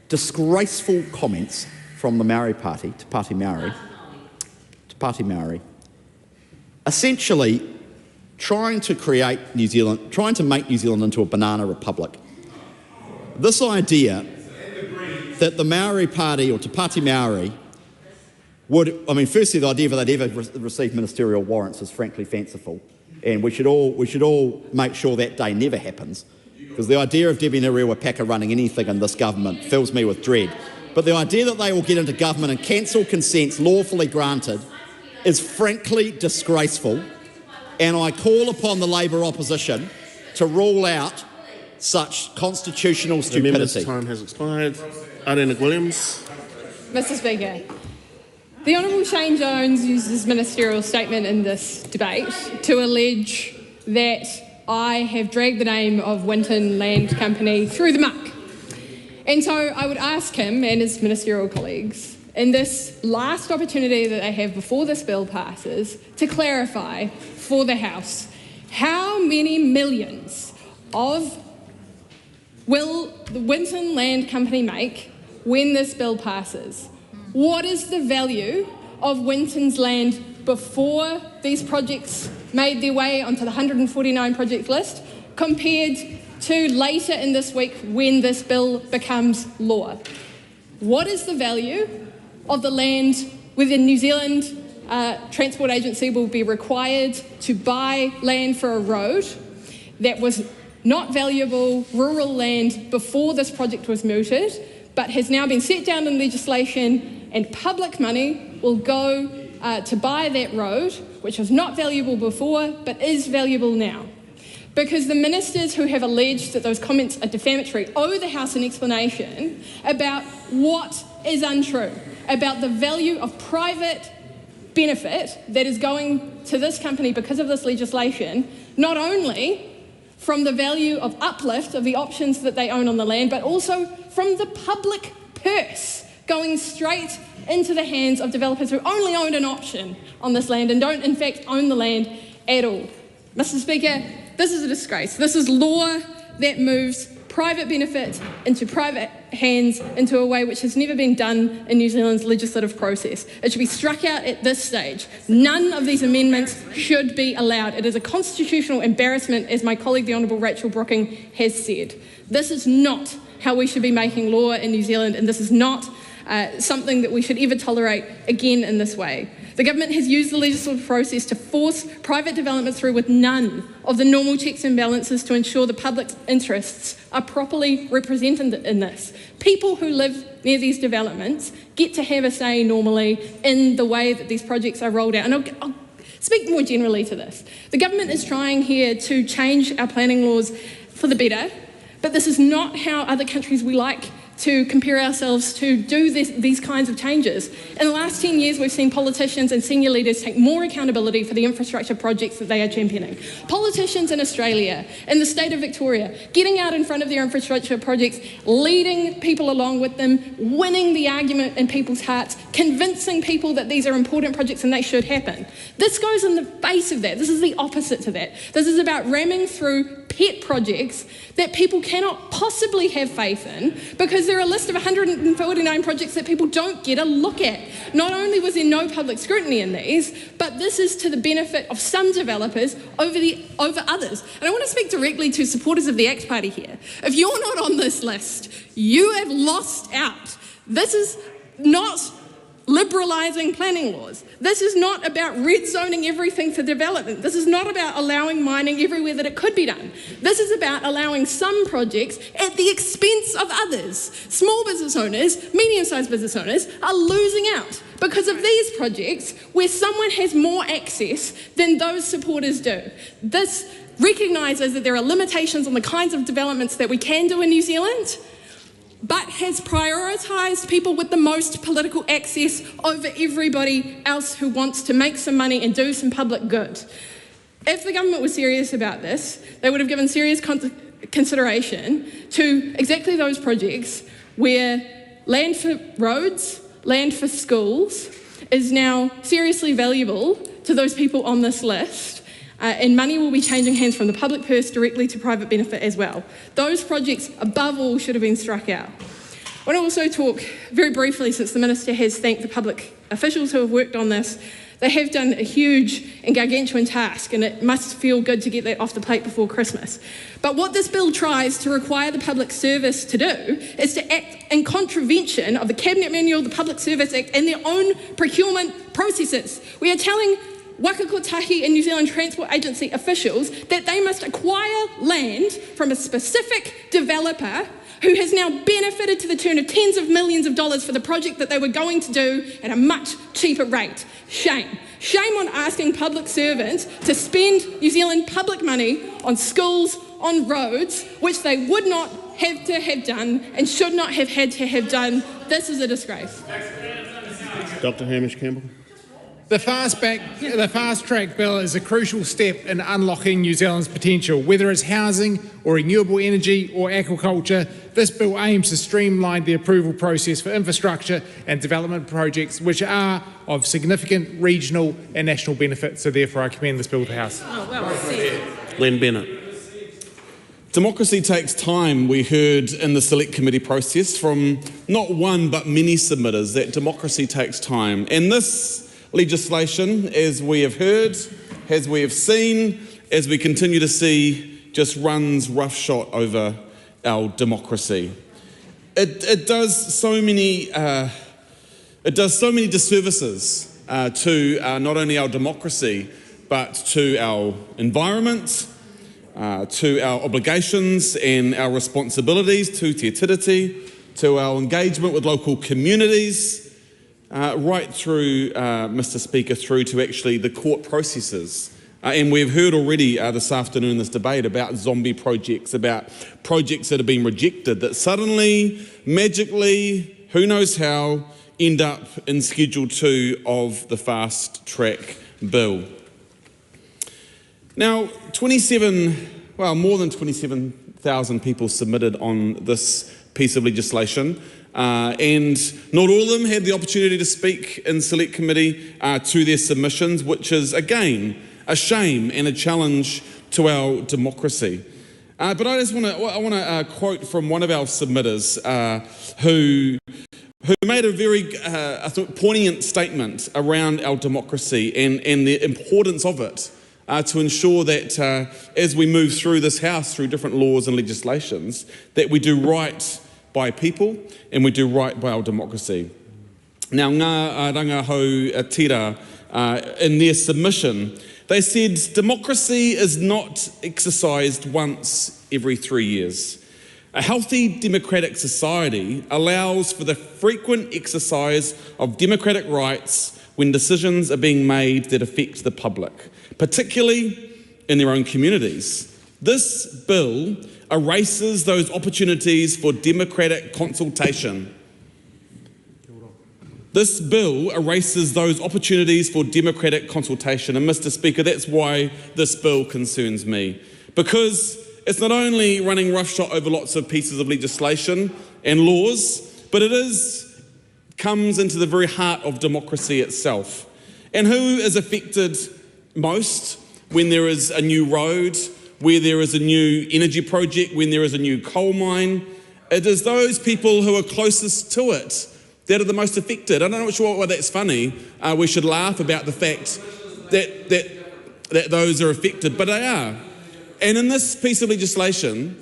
disgraceful comments from the Maori Party, Te Pāti Maori, essentially trying to make New Zealand into a banana republic. This idea that the Maori Party or Te Pāti Maori would, firstly, the idea that they'd ever receive ministerial warrants is frankly fanciful, and we should all make sure that day never happens, because the idea of Debbie Ngarewa running anything in this government fills me with dread. But the idea that they will get into government and cancel consents lawfully granted is frankly disgraceful, and I call upon the Labour opposition to rule out such constitutional stupidity. The member's time has expired. Arena Williams. Mr Speaker, the Honourable Shane Jones used his ministerial statement in this debate to allege that I have dragged the name of Winton Land Company through the muck. And so I would ask him and his ministerial colleagues, in this last opportunity that they have before this bill passes, to clarify for the House how many millions will the Winton Land Company make when this bill passes? What is the value of Winton's land before these projects made their way onto the 149 project list compared to later in this week when this bill becomes law? What is the value of the land within New Zealand Transport Agency will be required to buy land for a road that was not valuable rural land before this project was mooted, but has now been set down in legislation, and public money will go to buy that road, which was not valuable before, but is valuable now. Because the ministers who have alleged that those comments are defamatory owe the House an explanation about what is untrue, about the value of private benefit that is going to this company because of this legislation, not only from the value of uplift of the options that they own on the land, but also from the public purse going straight into the hands of developers who only own an option on this land and don't in fact own the land at all. Mr Speaker, this is a disgrace. This is law that moves private benefit into private hands into a way which has never been done in New Zealand's legislative process. It should be struck out at this stage. None of these amendments should be allowed. It is a constitutional embarrassment, as my colleague, the Honourable Rachel Brooking, has said. This is not how we should be making law in New Zealand, and this is not something that we should ever tolerate again in this way. The government has used the legislative process to force private development through with none of the normal checks and balances to ensure the public's interests are properly represented in this. People who live near these developments get to have a say normally in the way that these projects are rolled out. And I'll speak more generally to this. The government is trying here to change our planning laws for the better, but this is not how other countries we like to compare ourselves to do these kinds of changes. In the last 10 years, we've seen politicians and senior leaders take more accountability for the infrastructure projects that they are championing. Politicians in Australia, in the state of Victoria, getting out in front of their infrastructure projects, leading people along with them, winning the argument in people's hearts, convincing people that these are important projects and they should happen. This goes in the face of that. This is the opposite to that. This is about ramming through pet projects that people cannot possibly have faith in because there are a list of 149 projects that people don't get a look at. Not only was there no public scrutiny in these, but this is to the benefit of some developers over others. And I want to speak directly to supporters of the ACT Party here. If you're not on this list, you have lost out. This is not liberalising planning laws. This is not about red zoning everything for development. This is not about allowing mining everywhere that it could be done. This is about allowing some projects at the expense of others. Small business owners, medium-sized business owners are losing out because of these projects where someone has more access than those supporters do. This recognises that there are limitations on the kinds of developments that we can do in New Zealand, but has prioritised people with the most political access over everybody else who wants to make some money and do some public good. If the government was serious about this, they would have given serious consideration to exactly those projects where land for roads, land for schools is now seriously valuable to those people on this list, and money will be changing hands from the public purse directly to private benefit as well. Those projects, above all, should have been struck out. I want to also talk very briefly, since the Minister has thanked the public officials who have worked on this. They have done a huge and gargantuan task, and it must feel good to get that off the plate before Christmas. But what this bill tries to require the public service to do is to act in contravention of the Cabinet Manual, the Public Service Act, and their own procurement processes. We are telling Waka Kotahi and New Zealand Transport Agency officials that they must acquire land from a specific developer who has now benefited to the tune of tens of millions of dollars for the project that they were going to do at a much cheaper rate. Shame. Shame on asking public servants to spend New Zealand public money on schools, on roads, which they would not have to have done and should not have had to have done. This is a disgrace. Dr. Hamish Campbell. The fast track bill is a crucial step in unlocking New Zealand's potential. Whether it's housing or renewable energy or aquaculture, this bill aims to streamline the approval process for infrastructure and development projects which are of significant regional and national benefit. So therefore I commend this bill to the House. Len Bennett. Democracy takes time. We heard in the select committee process from not one but many submitters that democracy takes time. And this legislation, as we have heard, as we have seen, as we continue to see, just runs roughshod over our democracy. It does so many disservices to not only our democracy but to our environment, to our obligations and our responsibilities, to te tiriti, to our engagement with local communities, right through, Mr. Speaker, through to actually the court processes. And we've heard already this afternoon in this debate about zombie projects, about projects that have been rejected, that suddenly, magically, who knows how, end up in Schedule 2 of the fast track bill. Now, more than 27,000 people submitted on this piece of legislation. And not all of them had the opportunity to speak in select committee to their submissions, which is, again, a shame and a challenge to our democracy. But I just want to quote from one of our submitters who made a very poignant statement around our democracy and the importance of it to ensure that as we move through this House, through different laws and legislations, that we do right by people and we do right by our democracy. Now, ngā rangahau tira, in their submission, they said democracy is not exercised once every 3 years. A healthy democratic society allows for the frequent exercise of democratic rights when decisions are being made that affect the public, particularly in their own communities. This bill erases those opportunities for democratic consultation. This bill erases those opportunities for democratic consultation. And Mr. Speaker, that's why this bill concerns me. Because it's not only running roughshod over lots of pieces of legislation and laws, but it comes into the very heart of democracy itself. And who is affected most when there is a new road, where there is a new energy project, when there is a new coal mine? It is those people who are closest to it that are the most affected. I'm not sure why that's funny. We should laugh about the fact that those are affected, but they are. And in this piece of legislation,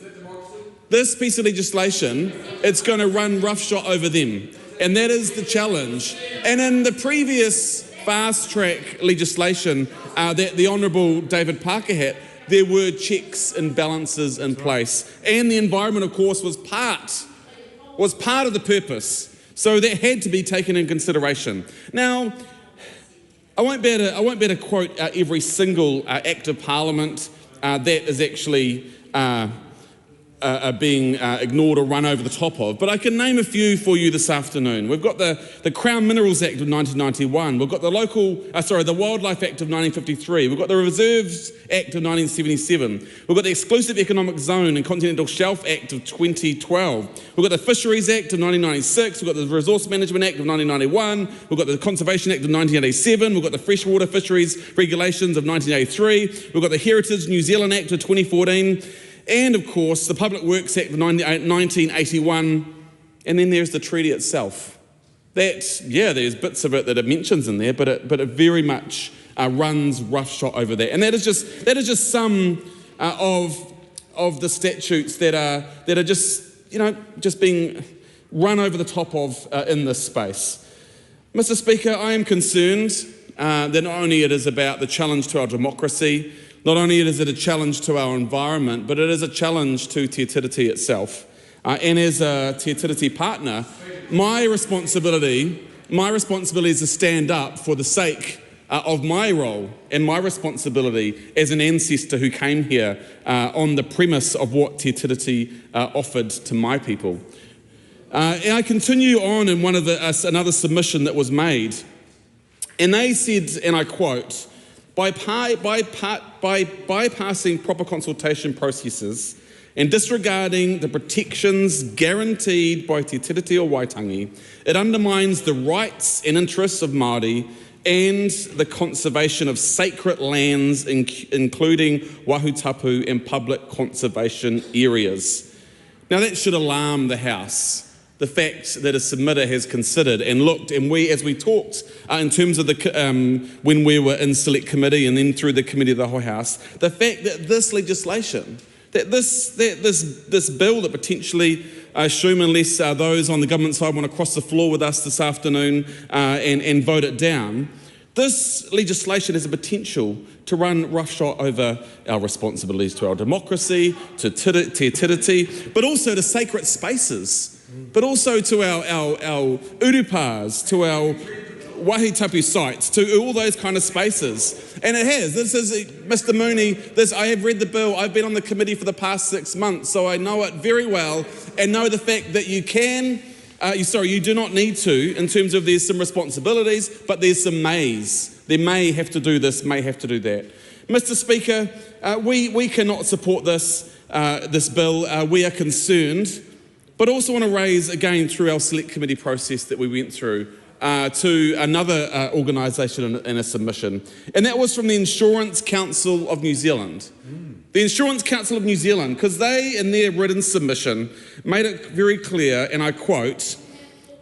it's going to run roughshod over them. And that is the challenge. And in the previous fast track legislation that the Honourable David Parker had, there were checks and balances in place. And the environment, of course, was part of the purpose. So that had to be taken in consideration. Now, I won't be able to quote every single Act of Parliament that is actually being ignored or run over the top of, but I can name a few for you this afternoon. We've got the Crown Minerals Act of 1991, we've got the the Wildlife Act of 1953, we've got the Reserves Act of 1977, we've got the Exclusive Economic Zone and Continental Shelf Act of 2012, we've got the Fisheries Act of 1996, we've got the Resource Management Act of 1991, we've got the Conservation Act of 1987, we've got the Freshwater Fisheries Regulations of 1983, we've got the Heritage New Zealand Act of 2014, and of course the Public Works Act of 1981, and then there's the treaty itself. There's bits of it that it mentions in there, but it very much runs roughshod over that. And that is just some of the statutes that are just being run over the top of in this space. Mr. Speaker, I am concerned that not only it is about the challenge to our democracy, not only is it a challenge to our environment, but it is a challenge to Te Tiriti itself. And as a Te Tiriti partner, my responsibility is to stand up for the sake of my role and my responsibility as an ancestor who came here on the premise of what Te Tiriti offered to my people. And I continue on in another submission that was made, and they said, and I quote, by bypassing proper consultation processes and disregarding the protections guaranteed by Te Tiriti o Waitangi, it undermines the rights and interests of Māori and the conservation of sacred lands, including wahutapu and public conservation areas. Now that should alarm the House. The fact that a submitter has considered and looked, and as we talked in terms of when we were in Select Committee and then through the Committee of the whole House, the fact that this legislation, this bill that potentially, I assume, unless those on the government side want to cross the floor with us this afternoon and vote it down, this legislation has a potential to run roughshod over our responsibilities to our democracy, to Te Tiriti, but also to sacred spaces, but also to our urupas, to our wahitapu sites, to all those kind of spaces. And it has. This is, Mr. Mooney, I have read the bill. I've been on the committee for the past 6 months, so I know it very well and know the fact that you do not need to, in terms of there's some responsibilities, but there's some mays. They may have to do this, may have to do that. Mr. Speaker, we cannot support this bill. We are concerned, but also want to raise again through our Select Committee process that we went through to another organisation in a submission, and that was from the Insurance Council of New Zealand. The Insurance Council of New Zealand, because they, in their written submission, made it very clear, and I quote,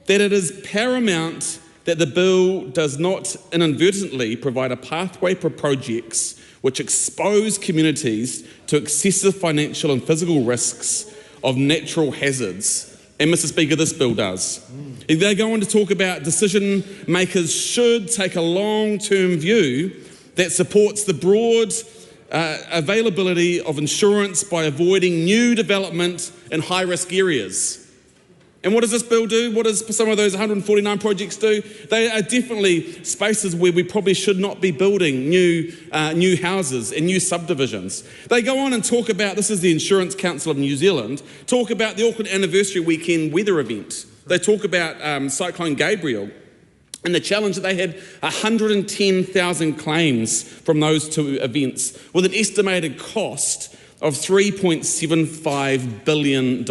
that it is paramount that the bill does not inadvertently provide a pathway for projects which expose communities to excessive financial and physical risks of natural hazards. And Mr. Speaker, this bill does. They go on to talk about decision makers should take a long-term view that supports the broad availability of insurance by avoiding new development in high-risk areas. And what does this bill do? What does some of those 149 projects do? They are definitely spaces where we probably should not be building new houses and new subdivisions. They go on and talk about, this is the Insurance Council of New Zealand, talk about the Auckland Anniversary Weekend weather event. They talk about Cyclone Gabriel and the challenge that they had 110,000 claims from those two events with an estimated cost of $3.75 billion.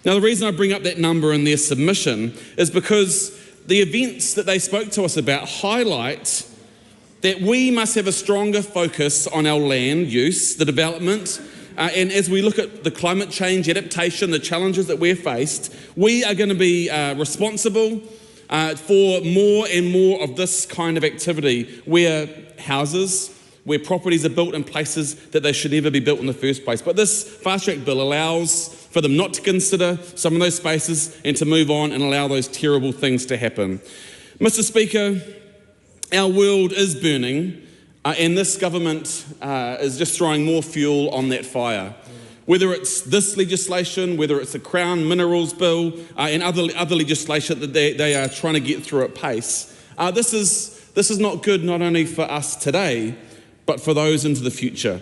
Now, the reason I bring up that number in their submission is because the events that they spoke to us about highlight that we must have a stronger focus on our land use, the development, and as we look at the climate change adaptation, the challenges that we're faced, we are going to be responsible for more and more of this kind of activity where where properties are built in places that they should never be built in the first place. But this fast-track bill allows for them not to consider some of those spaces and to move on and allow those terrible things to happen. Mr. Speaker, our world is burning and this government is just throwing more fuel on that fire. Whether it's this legislation, whether it's the Crown Minerals Bill and other legislation that they are trying to get through at pace, this is not good not only for us today, but for those into the future.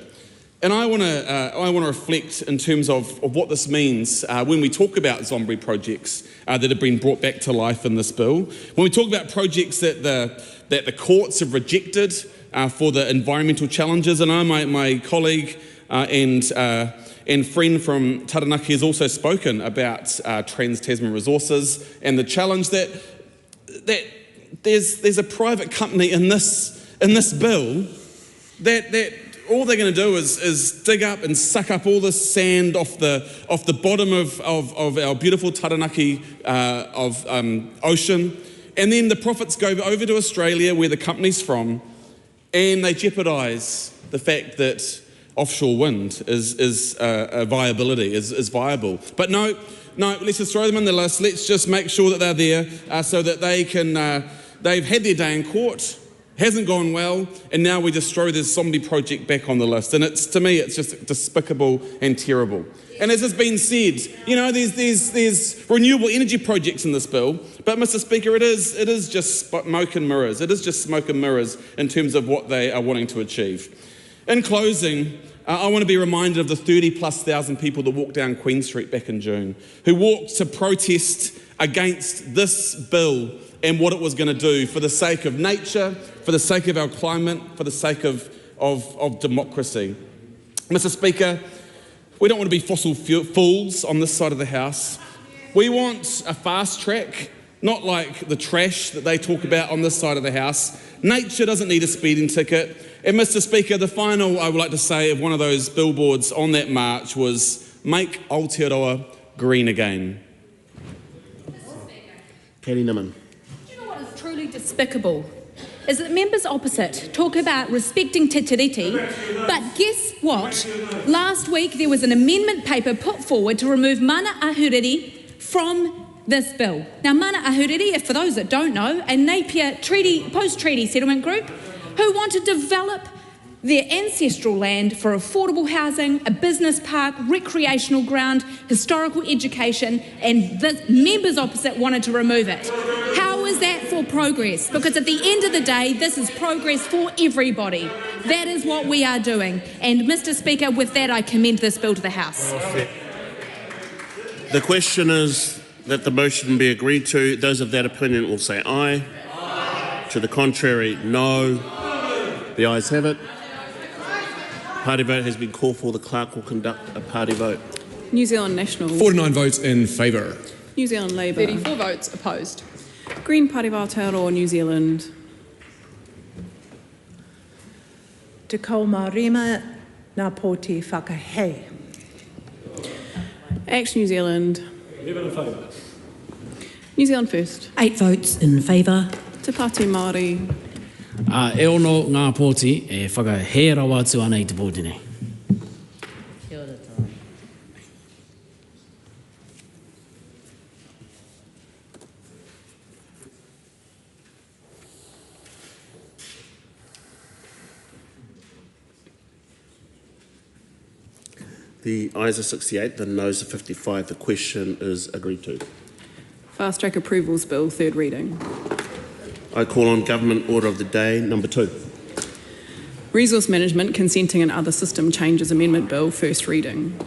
And I want to reflect in terms of what this means when we talk about zombie projects that have been brought back to life in this bill. When we talk about projects that the courts have rejected for the environmental challenges, and my colleague and friend from Taranaki has also spoken about Trans-Tasman Resources and the challenge that there's a private company in this bill that all they're going to do is dig up and suck up all this sand off the bottom of our beautiful Taranaki ocean, and then the profits go over to Australia where the company's from, and they jeopardise the fact that offshore wind is a viability, is viable. But no, let's just throw them in the list. Let's just make sure that they're there so that they can, they've had their day in court, hasn't gone well, and now we just throw this zombie project back on the list. And to me, it's just despicable and terrible. And as has been said, there's renewable energy projects in this bill, but Mr. Speaker, it is just smoke and mirrors. It is just smoke and mirrors in terms of what they are wanting to achieve. In closing, I want to be reminded of the 30,000+ people that walked down Queen Street back in June, who walked to protest against this bill and what it was going to do for the sake of nature, for the sake of our climate, for the sake of democracy. Mr. Speaker, we don't want to be fossil fools on this side of the House. We want a fast track, not like the trash that they talk about on this side of the House. Nature doesn't need a speeding ticket. And Mr. Speaker, the final I would like to say of one of those billboards on that march was, "Make Aotearoa green again." Katie Nimmin. Do you know what is truly despicable? Is that members opposite talk about respecting te tiriti, but guess what? Last week there was an amendment paper put forward to remove mana ahuriri from this bill. Now, mana ahuriri, for those that don't know, a Napier post-treaty settlement group who want to develop their ancestral land for affordable housing, a business park, recreational ground, historical education, and the members opposite wanted to remove it. How is that for progress? Because at the end of the day, this is progress for everybody. That is what we are doing. And Mr. Speaker, with that, I commend this bill to the House. The question is that the motion be agreed to. Those of that opinion will say aye. Aye. To the contrary, no. The ayes have it. Party vote has been called for. The clerk will conduct a party vote. New Zealand National. 49 votes in favour. New Zealand Labour. 34 votes opposed. Green Party of Aotearoa, New Zealand. Te kaumārima nā pōti whakahei. Action New Zealand. 11 in favour. New Zealand First. 8 votes in favour. Te Pāti Māori. E ono ngā pōti e whakahē rawa atu ana I te pōti nei. The ayes are 68, the noes are 55. The question is agreed to. Fast Track Approvals Bill, third reading. I call on Government Order of the Day, number 2. Resource Management Consenting and Other System Changes Amendment Bill, first reading.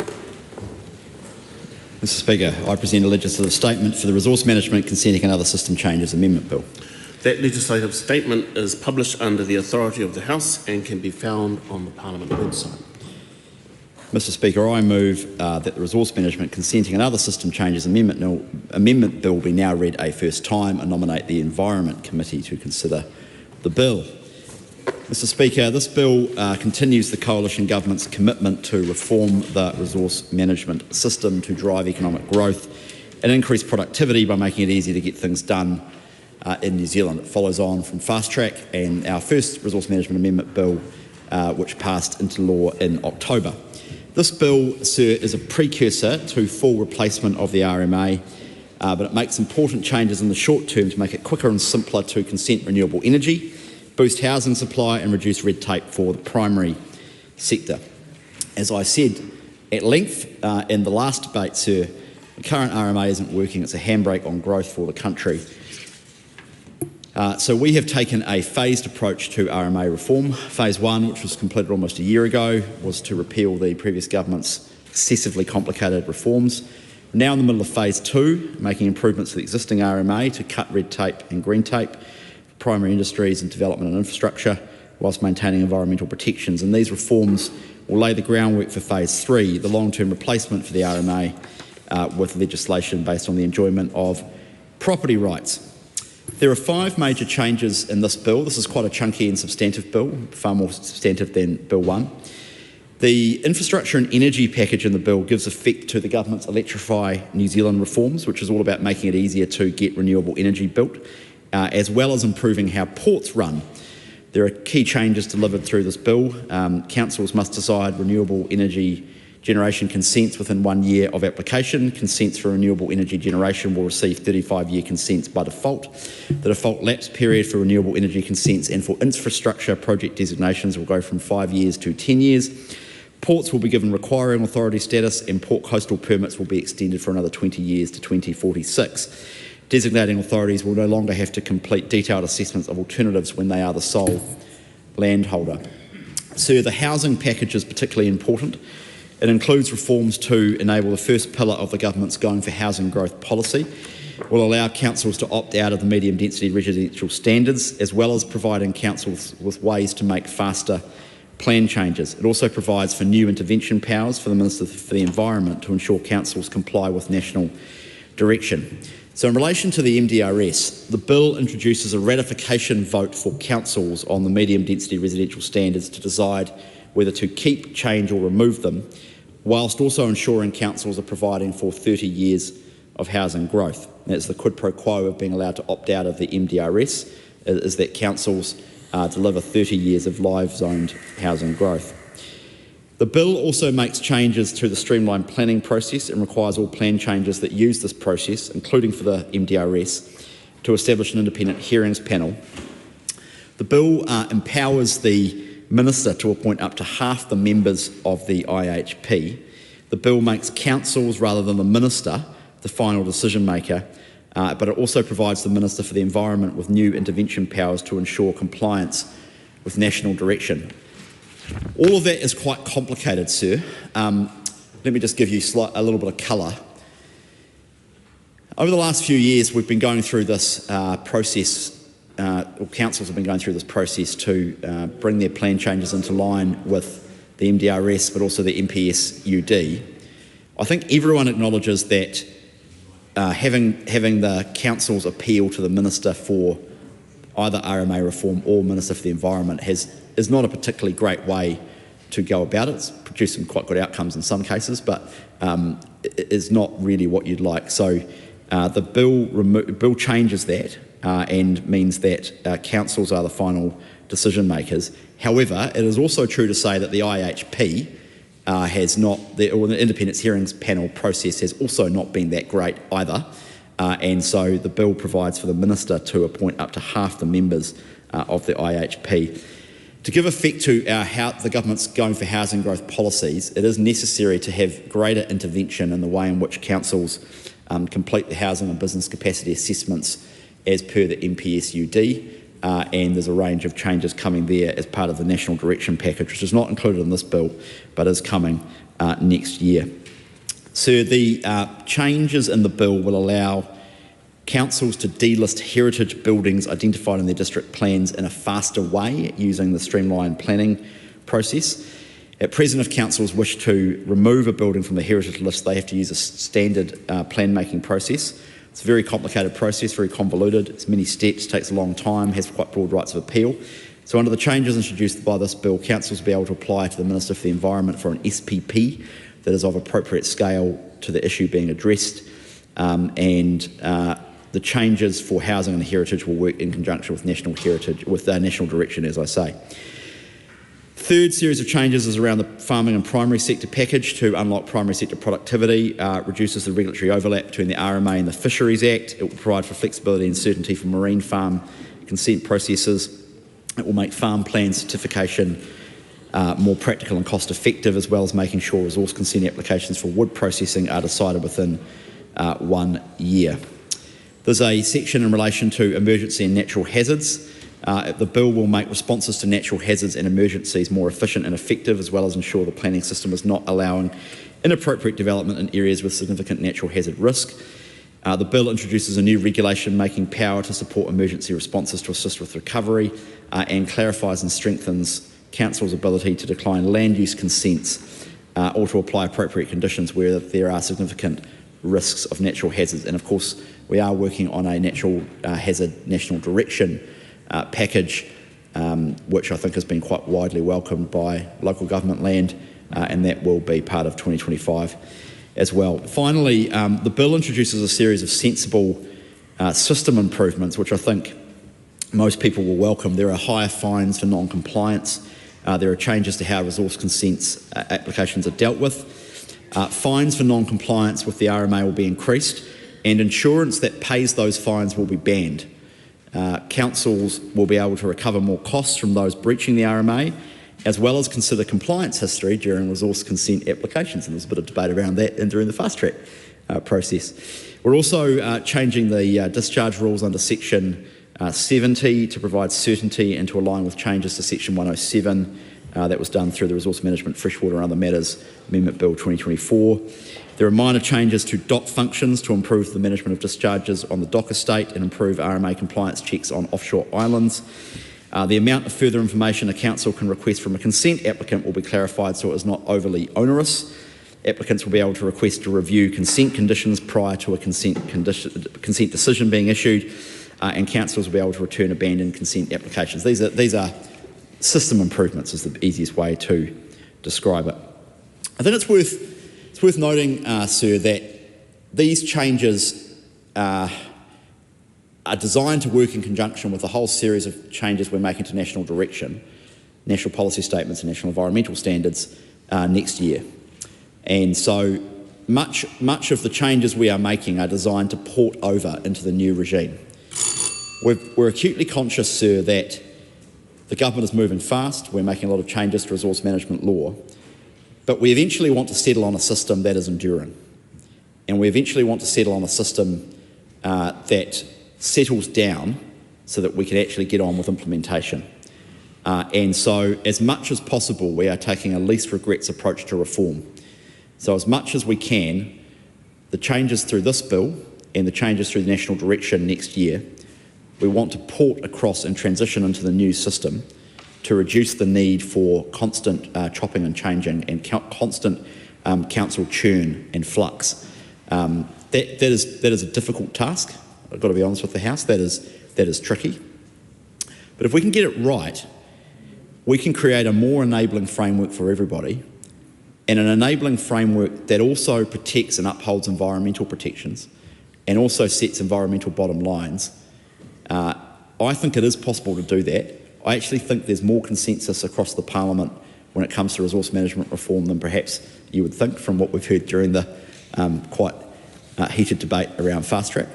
Mr. Speaker, I present a legislative statement for the Resource Management Consenting and Other System Changes Amendment Bill. That legislative statement is published under the authority of the House and can be found on the Parliament website. Mr. Speaker, I move that the Resource Management Consenting and Other System Changes Amendment Bill be now read a first time and nominate the Environment Committee to consider the bill. Mr. Speaker, this bill continues the Coalition Government's commitment to reform the resource management system to drive economic growth and increase productivity by making it easier to get things done in New Zealand. It follows on from Fast Track and our first Resource Management Amendment Bill, which passed into law in October. This bill, sir, is a precursor to full replacement of the RMA, but it makes important changes in the short term to make it quicker and simpler to consent renewable energy, boost housing supply and reduce red tape for the primary sector. As I said, at length in the last debate, sir. The current RMA isn't working. It's a handbrake on growth for the country. So we have taken a phased approach to RMA reform. Phase 1, which was completed almost a year ago, was to repeal the previous government's excessively complicated reforms. We're now in the middle of Phase 2, making improvements to the existing RMA to cut red tape and green tape, primary industries and development and infrastructure, whilst maintaining environmental protections. And these reforms will lay the groundwork for Phase 3, the long-term replacement for the RMA with legislation based on the enjoyment of property rights. There are 5 major changes in this bill. This is quite a chunky and substantive bill, far more substantive than Bill 1. The infrastructure and energy package in the bill gives effect to the government's Electrify New Zealand reforms, which is all about making it easier to get renewable energy built, as well as improving how ports run. There are key changes delivered through this bill. Councils must decide renewable energy generation consents within 1 year of application. Consents for renewable energy generation will receive 35-year consents by default. The default lapse period for renewable energy consents and for infrastructure project designations will go from 5 years to 10 years. Ports will be given requiring authority status, and port coastal permits will be extended for another 20 years to 2046. Designating authorities will no longer have to complete detailed assessments of alternatives when they are the sole landholder. So the housing package is particularly important. It includes reforms to enable the first pillar of the government's Going for Housing Growth policy. It will allow councils to opt out of the medium density residential standards, as well as providing councils with ways to make faster plan changes. It also provides for new intervention powers for the Minister for the Environment to ensure councils comply with national direction. So in relation to the MDRS, the bill introduces a ratification vote for councils on the medium density residential standards to decide whether to keep, change or remove them, whilst also ensuring councils are providing for 30 years of housing growth. That's the quid pro quo of being allowed to opt out of the MDRS, is that councils deliver 30 years of live zoned housing growth. The bill also makes changes to the streamlined planning process and requires all plan changes that use this process, including for the MDRS, to establish an independent hearings panel. The bill empowers the Minister to appoint up to half the members of the IHP. The bill makes councils, rather than the Minister, the final decision maker, but it also provides the Minister for the Environment with new intervention powers to ensure compliance with national direction. All of that is quite complicated, sir. Let me just give you a little bit of colour. Over the last few years, we've been going through this process, or councils have been going through this process to bring their plan changes into line with the MDRS, but also the MPS-UD. I think everyone acknowledges that having the councils appeal to the Minister for either RMA reform or Minister for the Environment is not a particularly great way to go about it. It's produced some quite good outcomes in some cases, but it is not really what you'd like. So the bill changes that and means that councils are the final decision makers. However, it is also true to say that the IHP has not, or the Independence Hearings Panel process has also not been that great either. And so the bill provides for the Minister to appoint up to half the members of the IHP. To give effect to the government's Going for Housing Growth policies, it is necessary to have greater intervention in the way in which councils complete the housing and business capacity assessments as per the MPS-UD, and there's a range of changes coming there as part of the National Direction Package, which is not included in this bill, but is coming next year. So the changes in the bill will allow councils to delist heritage buildings identified in their district plans in a faster way using the streamlined planning process. At present, if councils wish to remove a building from the heritage list, they have to use a standard plan-making process. It's a very complicated process, very convoluted. It's many steps, takes a long time, has quite broad rights of appeal. So under the changes introduced by this bill, councils will be able to apply to the Minister for the Environment for an SPP that is of appropriate scale to the issue being addressed, and the changes for housing and heritage will work in conjunction with national direction, as I say. Third series of changes is around the farming and primary sector package to unlock primary sector productivity, reduces the regulatory overlap between the RMA and the Fisheries Act. It will provide for flexibility and certainty for marine farm consent processes. It will make farm plan certification more practical and cost effective, as well as making sure resource consent applications for wood processing are decided within 1 year. There's a section in relation to emergency and natural hazards. The bill will make responses to natural hazards and emergencies more efficient and effective, as well as ensure the planning system is not allowing inappropriate development in areas with significant natural hazard risk. The bill introduces a new regulation making power to support emergency responses to assist with recovery and clarifies and strengthens Council's ability to decline land use consents or to apply appropriate conditions where there are significant risks of natural hazards. And of course, we are working on a natural hazard national direction package, which I think has been quite widely welcomed by local government land, and that will be part of 2025 as well. Finally, the bill introduces a series of sensible system improvements, which I think most people will welcome. There are higher fines for non-compliance. There are changes to how resource consents applications are dealt with. Fines for non-compliance with the RMA will be increased, and insurance that pays those fines will be banned. Councils will be able to recover more costs from those breaching the RMA, as well as consider compliance history during resource consent applications, and there's a bit of debate around that and during the fast track process. We're also changing the discharge rules under Section 70 to provide certainty and to align with changes to Section 107 that was done through the Resource Management, Freshwater and Other Matters Amendment Bill 2024. There are minor changes to dock functions to improve the management of discharges on the dock estate and improve RMA compliance checks on offshore islands. The amount of further information a council can request from a consent applicant will be clarified so it is not overly onerous. Applicants will be able to request to review consent conditions prior to a consent decision being issued, and councils will be able to return abandoned consent applications. These are system improvements is the easiest way to describe it. I think it's worth noting, sir, that these changes are designed to work in conjunction with a whole series of changes we're making to national direction, national policy statements and national environmental standards next year. And so much of the changes we are making are designed to port over into the new regime. We're acutely conscious, sir, that the government is moving fast. We're making a lot of changes to resource management law, but we eventually want to settle on a system that is enduring. And we eventually want to settle on a system that settles down so that we can actually get on with implementation. And so as much as possible, we are taking a least regrets approach to reform. So as much as we can, the changes through this bill and the changes through the national direction next year, we want to port across and transition into the new system to reduce the need for constant chopping and changing and constant council churn and flux. That is a difficult task. I've got to be honest with the House. That is tricky. But if we can get it right, we can create a more enabling framework for everybody, and an enabling framework that also protects and upholds environmental protections and also sets environmental bottom lines. I think it is possible to do that. I actually think there's more consensus across the Parliament when it comes to resource management reform than perhaps you would think from what we've heard during the quite heated debate around fast track.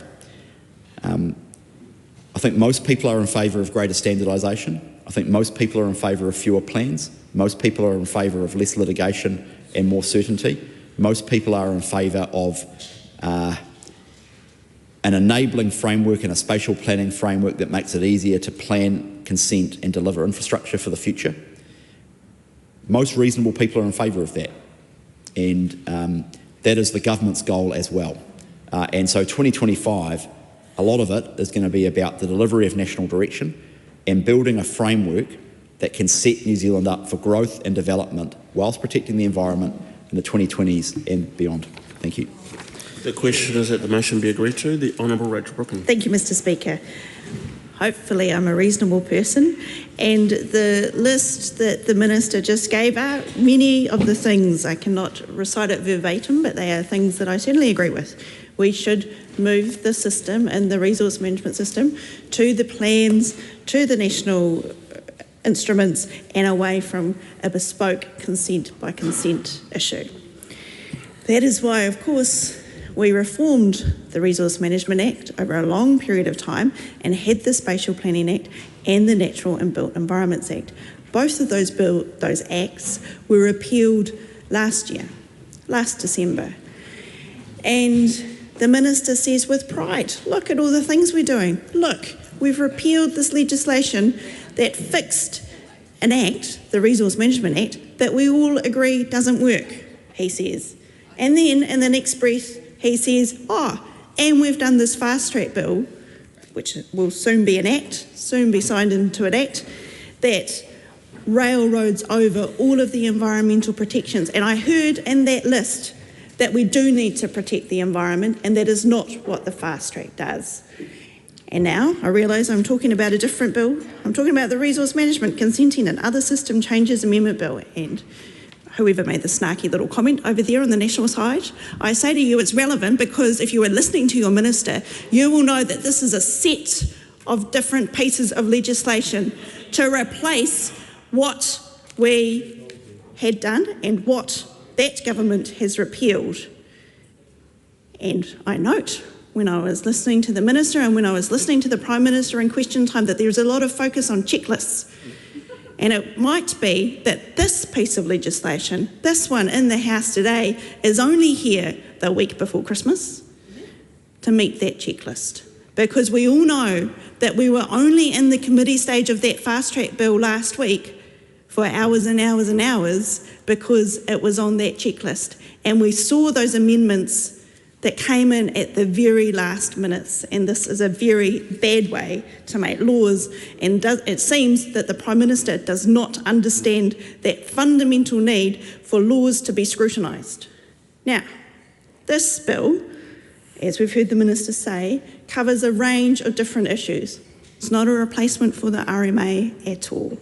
I think most people are in favour of greater standardisation. I think most people are in favour of fewer plans. Most people are in favour of less litigation and more certainty. Most people are in favour of an enabling framework and a spatial planning framework that makes it easier to plan, consent and deliver infrastructure for the future. Most reasonable people are in favour of that, and that is the government's goal as well. And so 2025, a lot of it is going to be about the delivery of national direction and building a framework that can set New Zealand up for growth and development whilst protecting the environment in the 2020s and beyond. Thank you. The question is that the motion be agreed to. The Honourable Rachel Brooken. Thank you, Mr. Speaker. Hopefully I'm a reasonable person, and the list that the Minister just gave out, many of the things, I cannot recite it verbatim, but they are things that I certainly agree with. We should move the system and the resource management system to the plans, to the national instruments, and away from a bespoke consent by consent issue. That is why, of course, we reformed the Resource Management Act over a long period of time and had the Spatial Planning Act and the Natural and Built Environments Act. Both of those acts were repealed last year, last December. And the Minister says with pride, look at all the things we're doing. Look, we've repealed this legislation that fixed an act, the Resource Management Act, that we all agree doesn't work, he says. And then in the next breath, he says, and we've done this fast track bill, which will soon be an act, soon be signed into an act, that railroads over all of the environmental protections. And I heard in that list that we do need to protect the environment, and that is not what the fast track does. And now I realise I'm talking about a different bill. I'm talking about the Resource Management, Consenting and Other System Changes Amendment Bill. And whoever made the snarky little comment over there on the national side, I say to you it's relevant because if you were listening to your minister, you will know that this is a set of different pieces of legislation to replace what we had done and what that government has repealed. And I note when I was listening to the Minister and when I was listening to the Prime Minister in question time that there's a lot of focus on checklists. And it might be that this piece of legislation, this one in the House today, is only here the week before Christmas to meet that checklist. Because we all know that we were only in the committee stage of that fast track bill last week for hours and hours and hours because it was on that checklist. And we saw those amendments that came in at the very last minutes, and this is a very bad way to make laws, and it seems that the Prime Minister does not understand that fundamental need for laws to be scrutinised. Now, this bill, as we've heard the Minister say, covers a range of different issues. It's not a replacement for the RMA at all.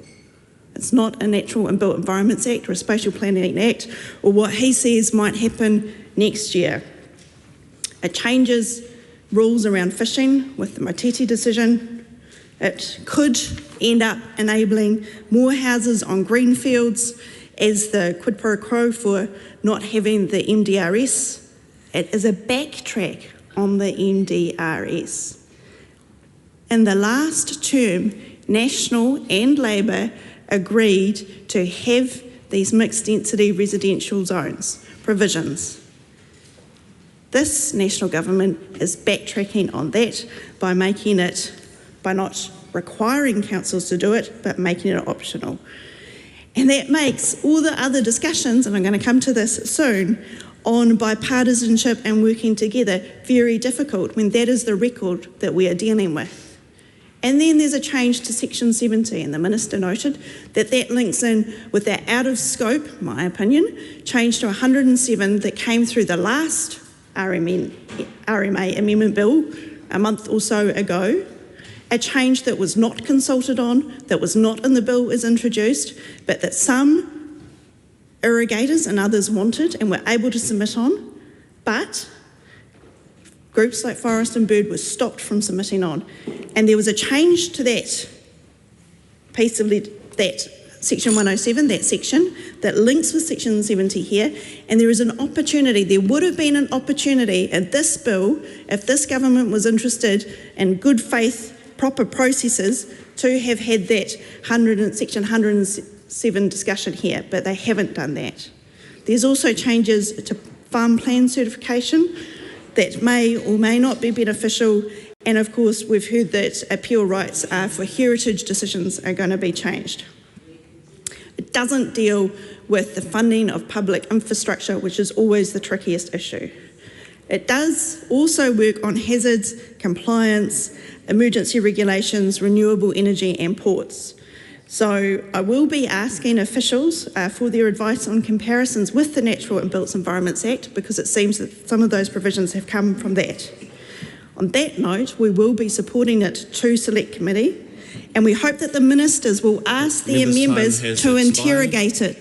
It's not a Natural and Built Environments Act or a Spatial Planning Act or what he says might happen next year. It changes rules around fishing with the Maititi decision. It could end up enabling more houses on greenfields as the quid pro quo for not having the MDRS. It is a backtrack on the MDRS. In the last term, National and Labor agreed to have these mixed density residential zones provisions. This national government is backtracking on that by not requiring councils to do it, but making it optional. And that makes all the other discussions, and I'm going to come to this soon, on bipartisanship and working together very difficult when that is the record that we are dealing with. And then there's a change to Section 70, and the Minister noted that that links in with that out of scope, my opinion, change to 107 that came through the last RMA Amendment Bill a month or so ago, a change that was not consulted on, that was not in the bill as introduced, but that some irrigators and others wanted and were able to submit on, but groups like Forest and Bird were stopped from submitting on. And there was a change to that piece of that Section 107, that section, that links with Section 70 here, and there is an opportunity, there would have been an opportunity in this bill, if this government was interested in good faith, proper processes, to have had that Section 107 discussion here, but they haven't done that. There's also changes to farm plan certification that may or may not be beneficial, and of course we've heard that appeal rights for heritage decisions are going to be changed. It doesn't deal with the funding of public infrastructure, which is always the trickiest issue. It does also work on hazards, compliance, emergency regulations, renewable energy and ports. So I will be asking officials for their advice on comparisons with the Natural and Built Environments Act, because it seems that some of those provisions have come from that. On that note, we will be supporting it to Select Committee, and we hope that the ministers will ask their members to interrogate it.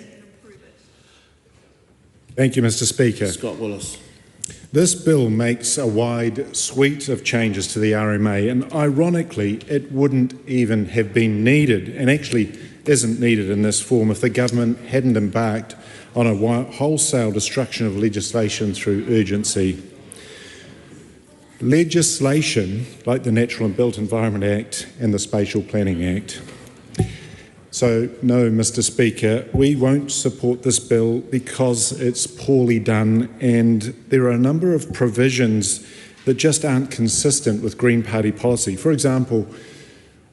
Thank you, Mr. Speaker. Scott Willis. This bill makes a wide suite of changes to the RMA, and ironically, it wouldn't even have been needed, and actually isn't needed in this form, if the government hadn't embarked on a wholesale destruction of legislation through urgency. Legislation like the Natural and Built Environment Act and the Spatial Planning Act So, no, Mr. Speaker, we won't support this bill because it's poorly done, and there are a number of provisions that just aren't consistent with Green Party policy. For example,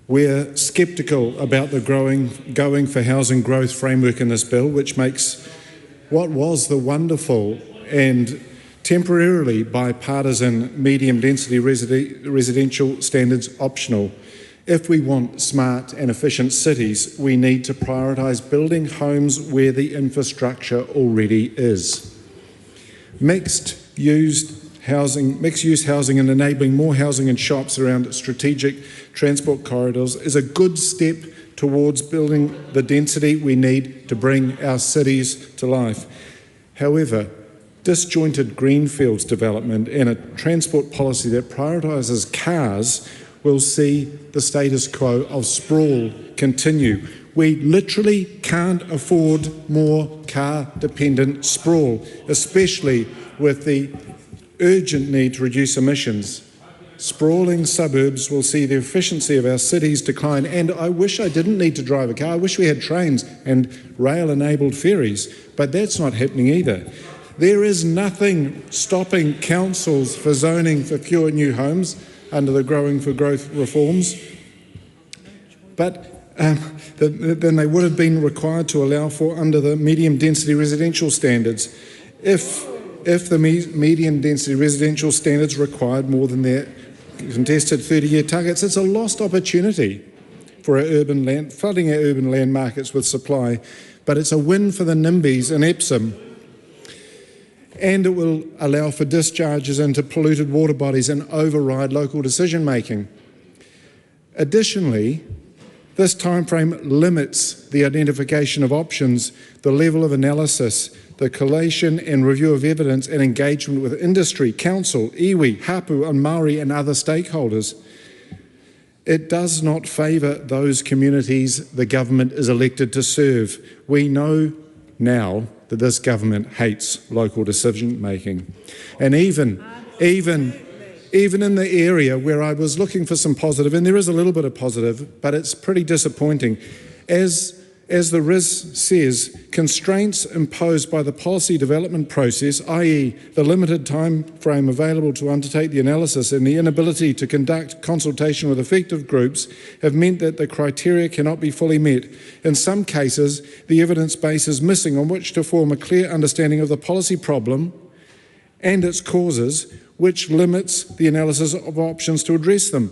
we're sceptical about the Going for Housing Growth framework in this bill, which makes what was the wonderful and temporarily bipartisan medium density residential standards optional. If we want smart and efficient cities, we need to prioritise building homes where the infrastructure already is. Mixed-use housing and enabling more housing and shops around strategic transport corridors is a good step towards building the density we need to bring our cities to life. However, disjointed greenfields development and a transport policy that prioritises cars will see the status quo of sprawl continue. We literally can't afford more car-dependent sprawl, especially with the urgent need to reduce emissions. Sprawling suburbs will see the efficiency of our cities decline, and I wish I didn't need to drive a car. I wish we had trains and rail-enabled ferries, but that's not happening either. There is nothing stopping councils for zoning for fewer new homes under the Growing for Growth reforms, but then they would have been required to allow for under the medium density residential standards. If the medium density residential standards required more than their contested 30-year targets, it's a lost opportunity for our urban land, flooding our urban land markets with supply, but it's a win for the NIMBYs in Epsom. And it will allow for discharges into polluted water bodies and override local decision making. Additionally, this timeframe limits the identification of options, the level of analysis, the collation and review of evidence, and engagement with industry, council, iwi, hapu and Māori and other stakeholders. It does not favour those communities the government is elected to serve. We know now that this government hates local decision making. And even in the area where I was looking for some positive, and there is a little bit of positive, but it's pretty disappointing, as the RIS says, constraints imposed by the policy development process, i.e. the limited time frame available to undertake the analysis and the inability to conduct consultation with affected groups, have meant that the criteria cannot be fully met. In some cases, the evidence base is missing on which to form a clear understanding of the policy problem and its causes, which limits the analysis of options to address them.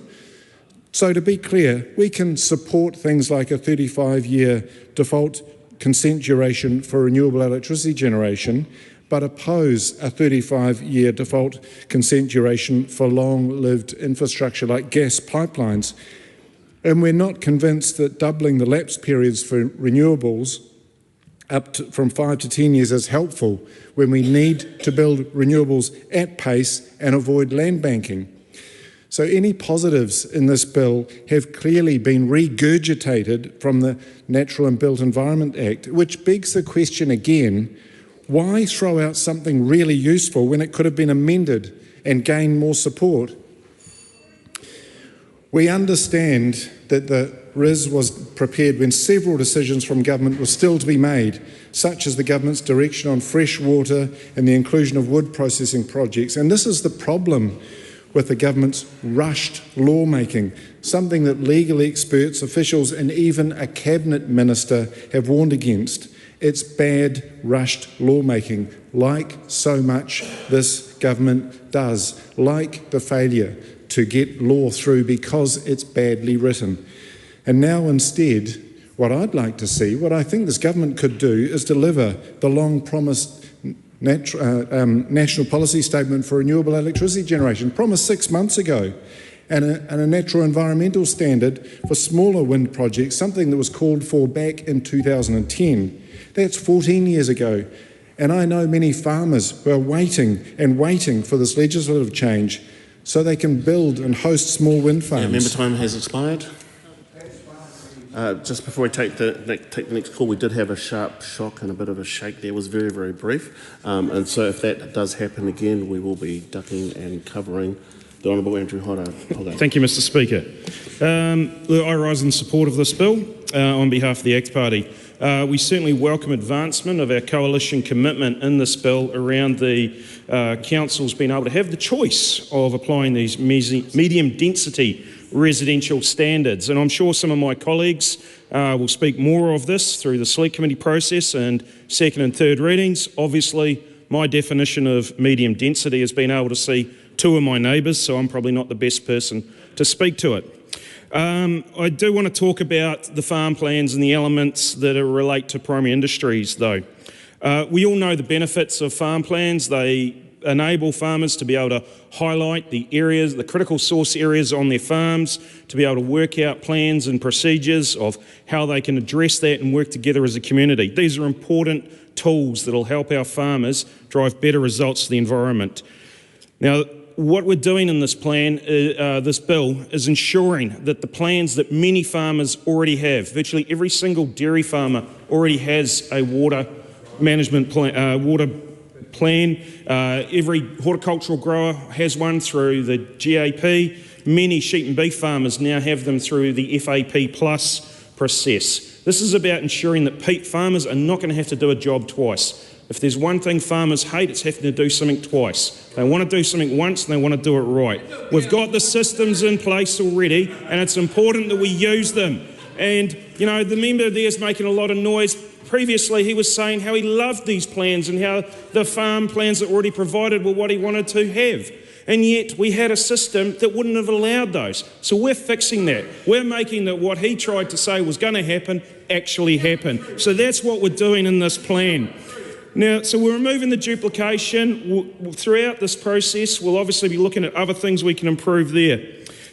So to be clear, we can support things like a 35-year default consent duration for renewable electricity generation, but oppose a 35-year default consent duration for long-lived infrastructure like gas pipelines. And we're not convinced that doubling the lapse periods for renewables from 5 to 10 years is helpful when we need to build renewables at pace and avoid land banking. So any positives in this bill have clearly been regurgitated from the Natural and Built Environment Act, which begs the question again, why throw out something really useful when it could have been amended and gained more support? We understand that the RIS was prepared when several decisions from government were still to be made, such as the government's direction on fresh water and the inclusion of wood processing projects. And this is the problem with the government's rushed lawmaking, something that legal experts, officials and even a cabinet minister have warned against. It's bad, rushed lawmaking, like so much this government does, like the failure to get law through because it's badly written. And now instead, what I'd like to see, what I think this government could do, is deliver the long-promised national policy statement for renewable electricity generation, promised 6 months ago, and a natural environmental standard for smaller wind projects, something that was called for back in 2010. That's 14 years ago. And I know many farmers who are waiting and waiting for this legislative change so they can build and host small wind farms. Member time has expired. Just before we take the next call, we did have a sharp shock and a bit of a shake there. It was very, very brief. And so if that does happen again, we will be ducking and covering The Honourable Andrew Hodder. Thank you, Mr Speaker. Look, I rise in support of this bill on behalf of the ACT Party. We certainly welcome advancement of our coalition commitment in this bill around the councils being able to have the choice of applying these medium density residential standards. And I'm sure some of my colleagues will speak more of this through the Select Committee process and second and third readings. Obviously, my definition of medium density is being able to see two of my neighbours, so I'm probably not the best person to speak to it. I do want to talk about the farm plans and the elements that relate to primary industries, though. We all know the benefits of farm plans. They enable farmers to be able to highlight the areas, the critical source areas on their farms, to be able to work out plans and procedures of how they can address that and work together as a community. These are important tools that will help our farmers drive better results to the environment. Now, what we're doing in this plan, this bill, is ensuring that the plans that many farmers already have, virtually every single dairy farmer already has a water management plan, every horticultural grower has one through the GAP. Many sheep and beef farmers now have them through the FAP Plus process. This is about ensuring that farmers are not going to have to do a job twice. If there's one thing farmers hate, it's having to do something twice. They want to do something once and they want to do it right. We've got the systems in place already, and it's important that we use them. And, you know, the member there is making a lot of noise. Previously, he was saying how he loved these plans and how the farm plans that were already provided were what he wanted to have. And yet we had a system that wouldn't have allowed those. So we're fixing that. We're making that what he tried to say was going to happen actually happen. So that's what we're doing in this plan. Now, so we're removing the duplication. Throughout this process, we'll obviously be looking at other things we can improve there.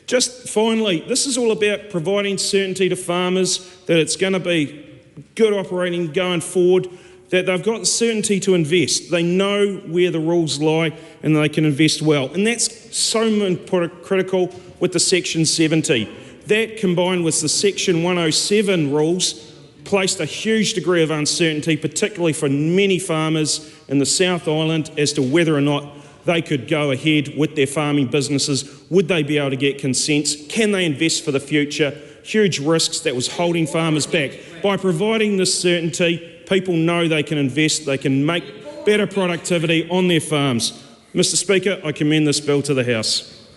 Just finally, this is all about providing certainty to farmers that it's going to be good operating going forward, that they've got the certainty to invest. They know where the rules lie and they can invest well. And that's so critical with the Section 70. That combined with the Section 107 rules placed a huge degree of uncertainty, particularly for many farmers in the South Island, as to whether or not they could go ahead with their farming businesses. Would they be able to get consents? Can they invest for the future? Huge risks that was holding farmers back. By providing this certainty, people know they can invest, they can make better productivity on their farms. Mr Speaker, I commend this bill to the House.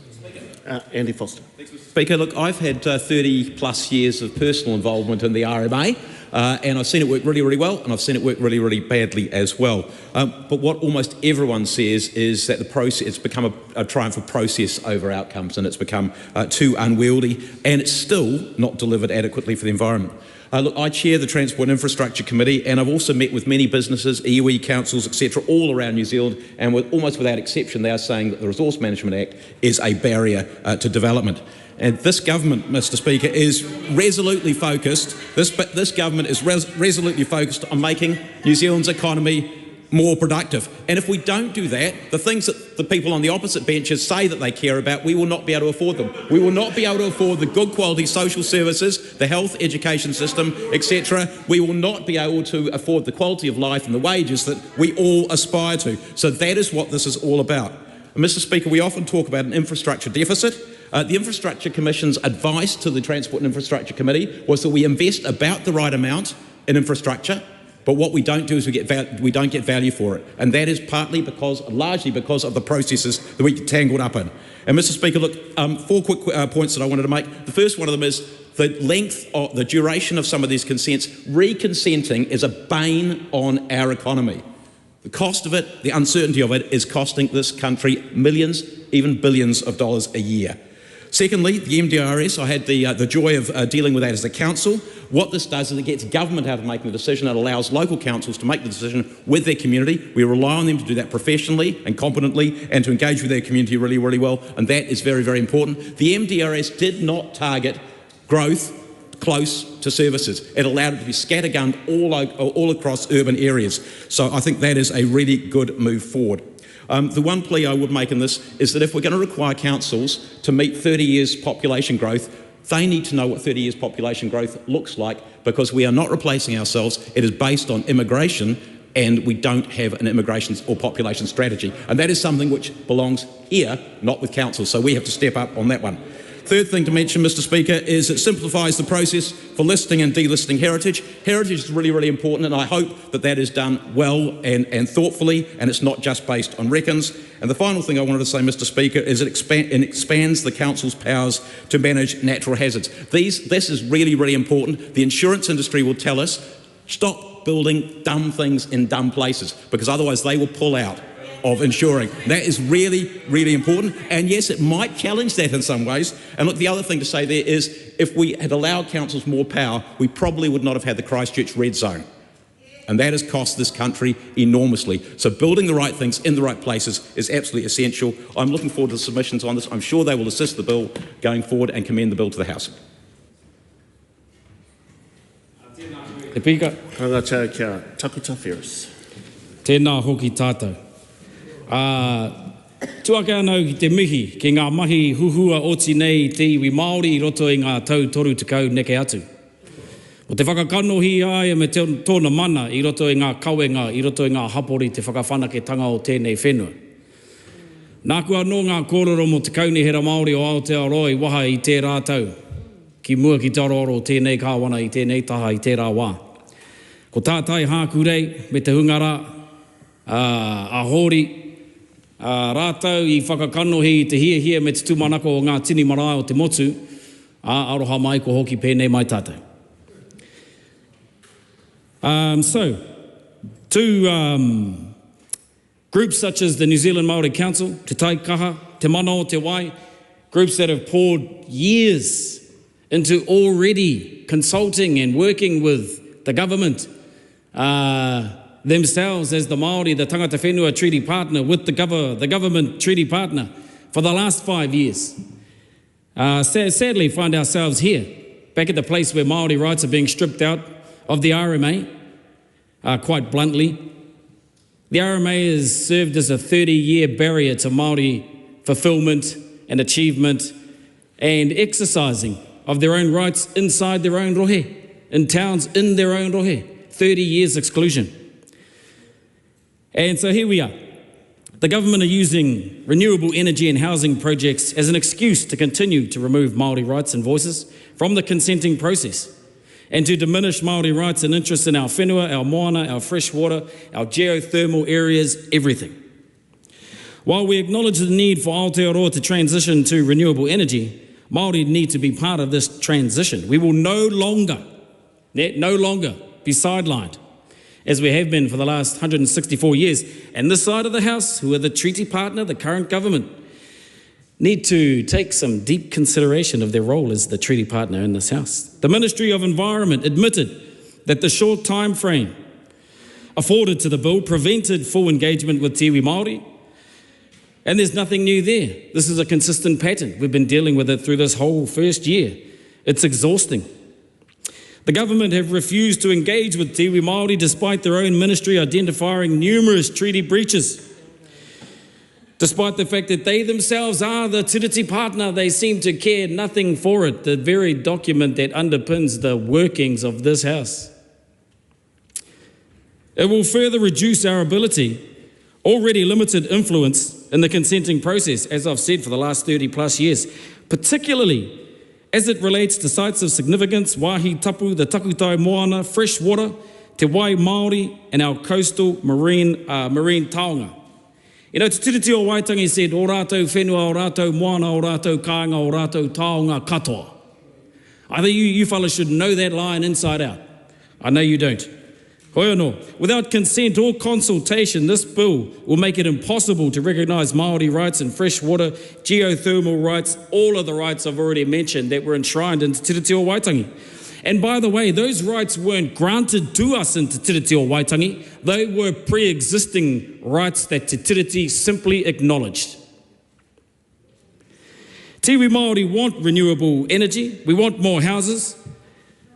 Andy Foster. Speaker, look, I've had 30 plus years of personal involvement in the RMA. And I've seen it work really, really well, and I've seen it work really, really badly as well. But what almost everyone says is that the process, it's become a triumph of process over outcomes, and it's become too unwieldy, and it's still not delivered adequately for the environment. Look, I chair the Transport and Infrastructure Committee, and I've also met with many businesses, iwi councils, etc., all around New Zealand, and almost without exception, they are saying that the Resource Management Act is a barrier to development. And this government, Mr Speaker, is resolutely focused, this government is resolutely focused on making New Zealand's economy more productive. And if we don't do that, the things that the people on the opposite benches say that they care about, we will not be able to afford them. We will not be able to afford the good quality social services, the health, education system, etc. We will not be able to afford the quality of life and the wages that we all aspire to. So that is what this is all about. And Mr Speaker, we often talk about an infrastructure deficit. The Infrastructure Commission's advice to the Transport and Infrastructure Committee was that we invest about the right amount in infrastructure, but what we don't do is we don't get value for it. And that is largely because of the processes that we get tangled up in. And Mr Speaker, look, 4 quick points that I wanted to make. The first one of them is the length of the duration of some of these consents. Reconsenting is a bane on our economy. The cost of it, the uncertainty of it, is costing this country millions, even billions of dollars a year. Secondly, the MDRS, I had the joy of dealing with that as a council. What this does is it gets government out of making the decision. It allows local councils to make the decision with their community. We rely on them to do that professionally and competently and to engage with their community really, really well, and that is very, very important. The MDRS did not target growth close to services. It allowed it to be scattergunned all across urban areas. So I think that is a really good move forward. The one plea I would make in this is that if we're going to require councils to meet 30 years population growth, they need to know what 30 years population growth looks like, because we are not replacing ourselves. It is based on immigration and we don't have an immigration or population strategy. And that is something which belongs here, not with council. So we have to step up on that one. Third thing to mention, Mr. Speaker, is it simplifies the process for listing and delisting heritage. Heritage is really, really important, and I hope that that is done well and thoughtfully, and it's not just based on reckons. And the final thing I wanted to say, Mr. Speaker, is it expands the council's powers to manage natural hazards. This is really, really important. The insurance industry will tell us, stop building dumb things in dumb places, because otherwise they will pull out of insuring. That is really, really important. And yes, it might challenge that in some ways. And look, the other thing to say there is, if we had allowed councils more power, we probably would not have had the Christchurch red zone. And that has cost this country enormously. So building the right things in the right places is absolutely essential. I'm looking forward to the submissions on this. I'm sure they will assist the bill going forward and commend the bill to the House. Tēnā hoki tātou. Tuake anau ki te mihi, ki ngā mahi huhua oti nei te iwi Māori I roto I ngā tau toru tekau neke atu. O te whakakanohi ai me tōna mana I roto I ngā kawenga, I roto I ngā hapori te whakawhanaketanga o tēnei whenua. Nā kua no ngā kōrero mo te kaunihera Māori o Aotearoa I waha I tē rātau, ki mua ki taroro tēnei kāwana I tēnei taha I tērā wā. Ko tātai hāku rei me te hungara, a hori, rātau I whakakanohi I te hia me te tūmanako o ngā tini marae o te motu, aroha mai ko hoki pēnei mai tātou. So, to groups such as the New Zealand Māori Council, Te Taikaha, Te Mana o Te Wai, groups that have poured years into already consulting and working with the government, themselves as the Māori, the Tangata Whenua treaty partner with the government treaty partner for the last 5 years. Sadly find ourselves here, back at the place where Māori rights are being stripped out of the RMA, quite bluntly. The RMA has served as a 30-year barrier to Māori fulfilment and achievement and exercising of their own rights inside their own rohe, in towns in their own rohe. 30 years exclusion. And so here we are. The government are using renewable energy and housing projects as an excuse to continue to remove Māori rights and voices from the consenting process and to diminish Māori rights and interests in our whenua, our moana, our fresh water, our geothermal areas, everything. While we acknowledge the need for Aotearoa to transition to renewable energy, Māori need to be part of this transition. We will no longer be sidelined, as we have been for the last 164 years. And this side of the House, who are the treaty partner, the current government, need to take some deep consideration of their role as the treaty partner in this House. The Ministry of Environment admitted that the short time frame afforded to the bill prevented full engagement with te iwi Māori, and there's nothing new there. This is a consistent pattern. We've been dealing with it through this whole first year. It's exhausting. The government have refused to engage with te iwi Māori despite their own ministry identifying numerous treaty breaches. Despite the fact that they themselves are the tiriti partner, they seem to care nothing for it, the very document that underpins the workings of this House. It will further reduce our ability, already limited influence in the consenting process, as I've said for the last 30 plus years, particularly as it relates to sites of significance, wāhi tapu, the takutai moana, fresh water, te wai Māori, and our coastal marine taonga. You know, Te Tiriti o Waitangi said, o rātou whenua, o rātou moana, o rātou kāinga, o rātou taonga katoa. I think you fellas should know that line inside out. I know you don't. Koeano, without consent or consultation, this bill will make it impossible to recognise Māori rights in fresh water, geothermal rights, all of the rights I've already mentioned that were enshrined in Te Tiriti o Waitangi. And by the way, those rights weren't granted to us in Te Tiriti o Waitangi. They were pre-existing rights that Te Tiriti simply acknowledged. Te iwi Māori want renewable energy. We want more houses,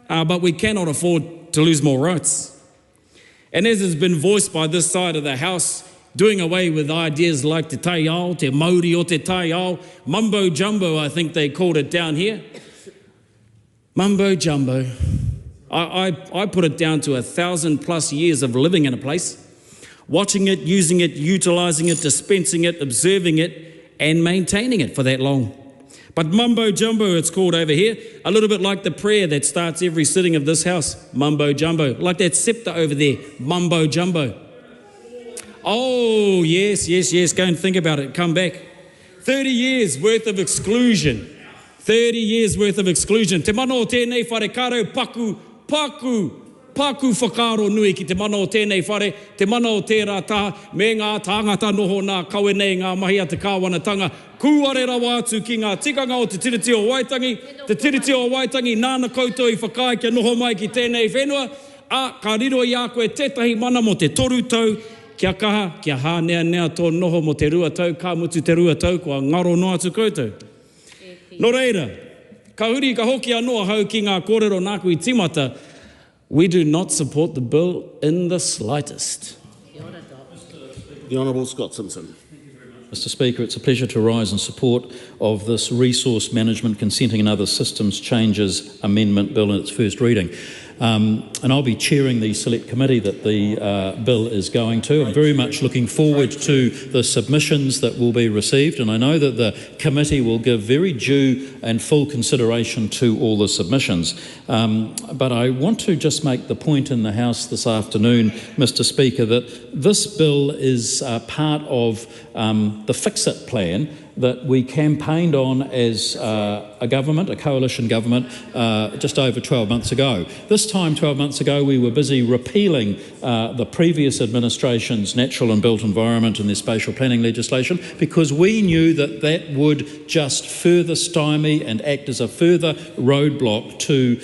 but we cannot afford to lose more rights. And as has been voiced by this side of the House, doing away with ideas like te taiao, te mauri o te taiao, mumbo jumbo, I think they called it down here. Mumbo jumbo. I put it down to 1,000 plus years of living in a place. watching it, using it, utilising it, dispensing it, observing it, and maintaining it for that long. But mumbo jumbo, it's called over here, a little bit like the prayer that starts every sitting of this house, mumbo jumbo, like that sceptre over there, mumbo jumbo. Oh, yes, go and think about it, come back. 30 years worth of exclusion. 30 years worth of exclusion. Te mana o tēnei whare karo paku whakaro nui ki te mana o tēnei whare, te mana o tērā tā, me ngā tāngata noho nā kawe nei ngā mahi a te kāwanatanga. Kūare rawa atu ki ngā tikanga o te tiriti o Waitangi, nāna koutou I whakai kia noho mai ki tēnei whenua, ka riro I a koe tētahi mana mo te toru tau, kia kaha, kia hānea nea tō noho mo te rua tau, ka mutu te rua tau, kua ngaro no atu koutou. Nō reira, ka huri ka hoki anoa hau ki ngā kōrero nāku I timata, we do not support the bill in the slightest. The Honourable Scott Simpson. Mr Speaker, it's a pleasure to rise in support of this Resource Management Consenting and Other Systems Changes Amendment Bill in its first reading. And I'll be chairing the select committee that the bill is going to. I'm very much looking forward to the submissions that will be received, and I know that the committee will give very due and full consideration to all the submissions. But I want to just make the point in the House this afternoon, Mr Speaker, that this bill is part of the Fix-It plan that we campaigned on as a government, a coalition government, just over 12 months ago. This time, 12 months ago, we were busy repealing the previous administration's natural and built environment and their spatial planning legislation because we knew that that would just further stymie and act as a further roadblock to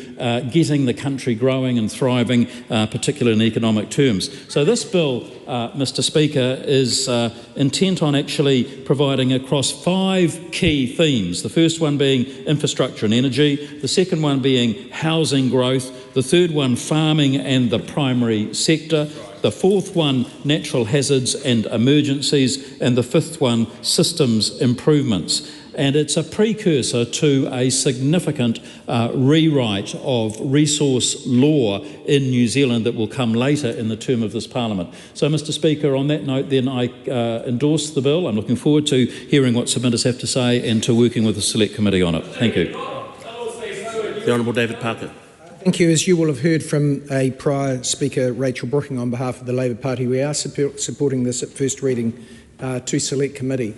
getting the country growing and thriving, particularly in economic terms. So this bill, Mr Speaker, is intent on actually providing across 5 key themes. The first one being infrastructure and energy, the second one being housing growth, the third one farming and the primary sector, the fourth one natural hazards and emergencies, and the fifth one systems improvements. And it's a precursor to a significant rewrite of resource law in New Zealand that will come later in the term of this Parliament. So, Mr Speaker, on that note then I endorse the bill. I'm looking forward to hearing what submitters have to say and to working with the Select Committee on it. Thank you. The Honourable David Parker. Thank you. As you will have heard from a prior speaker, Rachel Brooking, on behalf of the Labour Party, we are supporting this at first reading to Select Committee.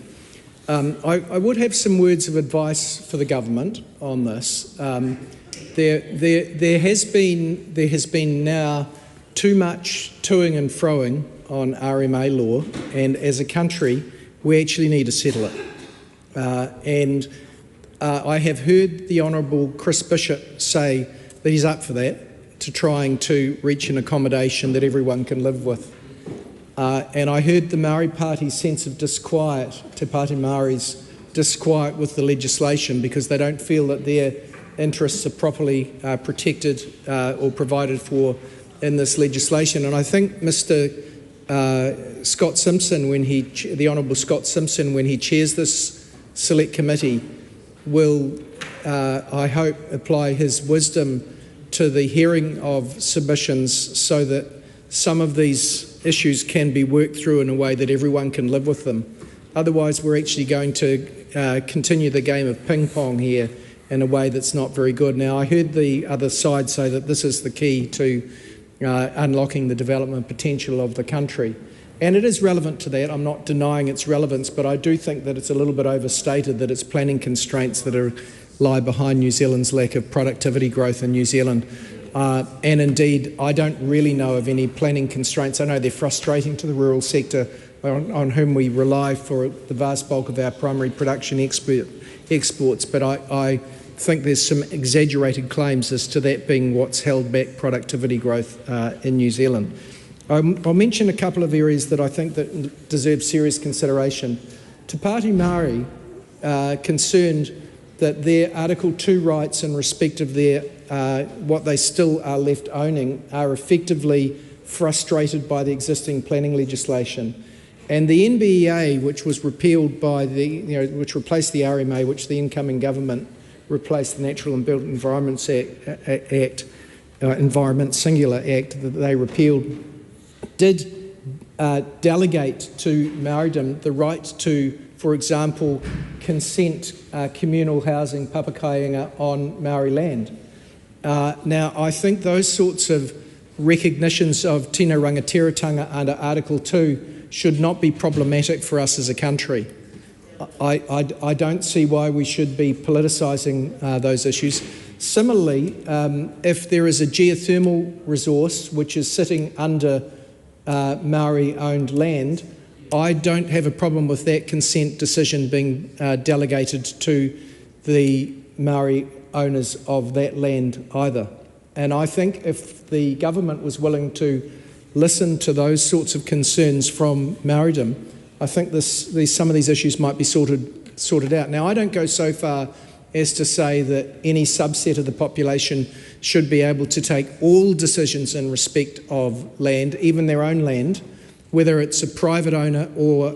I would have some words of advice for the government on this. There has been now too much toing and froing on RMA law, and as a country, we actually need to settle it. I have heard the Honourable Chris Bishop say that he's up for that, to trying to reach an accommodation that everyone can live with. And I heard the Maori Party's sense of disquiet, Te Pāti Māori's disquiet with the legislation because they don't feel that their interests are properly protected or provided for in this legislation. And I think Mr Scott Simpson, the Honourable Scott Simpson, when he chairs this Select Committee, will, I hope, apply his wisdom to the hearing of submissions so that some of these issues can be worked through in a way that everyone can live with them. Otherwise, we're actually going to continue the game of ping pong here in a way that's not very good. Now, I heard the other side say that this is the key to unlocking the development potential of the country. And it is relevant to that. I'm not denying its relevance, but I do think that it's a little bit overstated that it's planning constraints that lie behind New Zealand's lack of productivity growth in New Zealand. And indeed, I don't really know of any planning constraints. I know they're frustrating to the rural sector on whom we rely for the vast bulk of our primary production exports, but I think there's some exaggerated claims as to that being what's held back productivity growth in New Zealand. I'll mention a couple of areas that I think that deserve serious consideration. Te Pāti Māori concerned that their Article 2 rights in respect of their what they still are left owning are effectively frustrated by the existing planning legislation. And the NBEA, which was repealed by which replaced the RMA, which the incoming government replaced the Natural and Built Environments Act, Environment Singular Act that they repealed, did delegate to Maoridom the right to, for example, consent communal housing papakainga on Maori land. Now, I think those sorts of recognitions of tino rangatiratanga under Article 2 should not be problematic for us as a country. I don't see why we should be politicising those issues. Similarly, if there is a geothermal resource which is sitting under Maori-owned land, I don't have a problem with that consent decision being delegated to the Maori owners of that land either. And I think if the government was willing to listen to those sorts of concerns from Maoridom, I think some of these issues might be sorted out. Now, I don't go so far as to say that any subset of the population should be able to take all decisions in respect of land, even their own land, whether it's a private owner or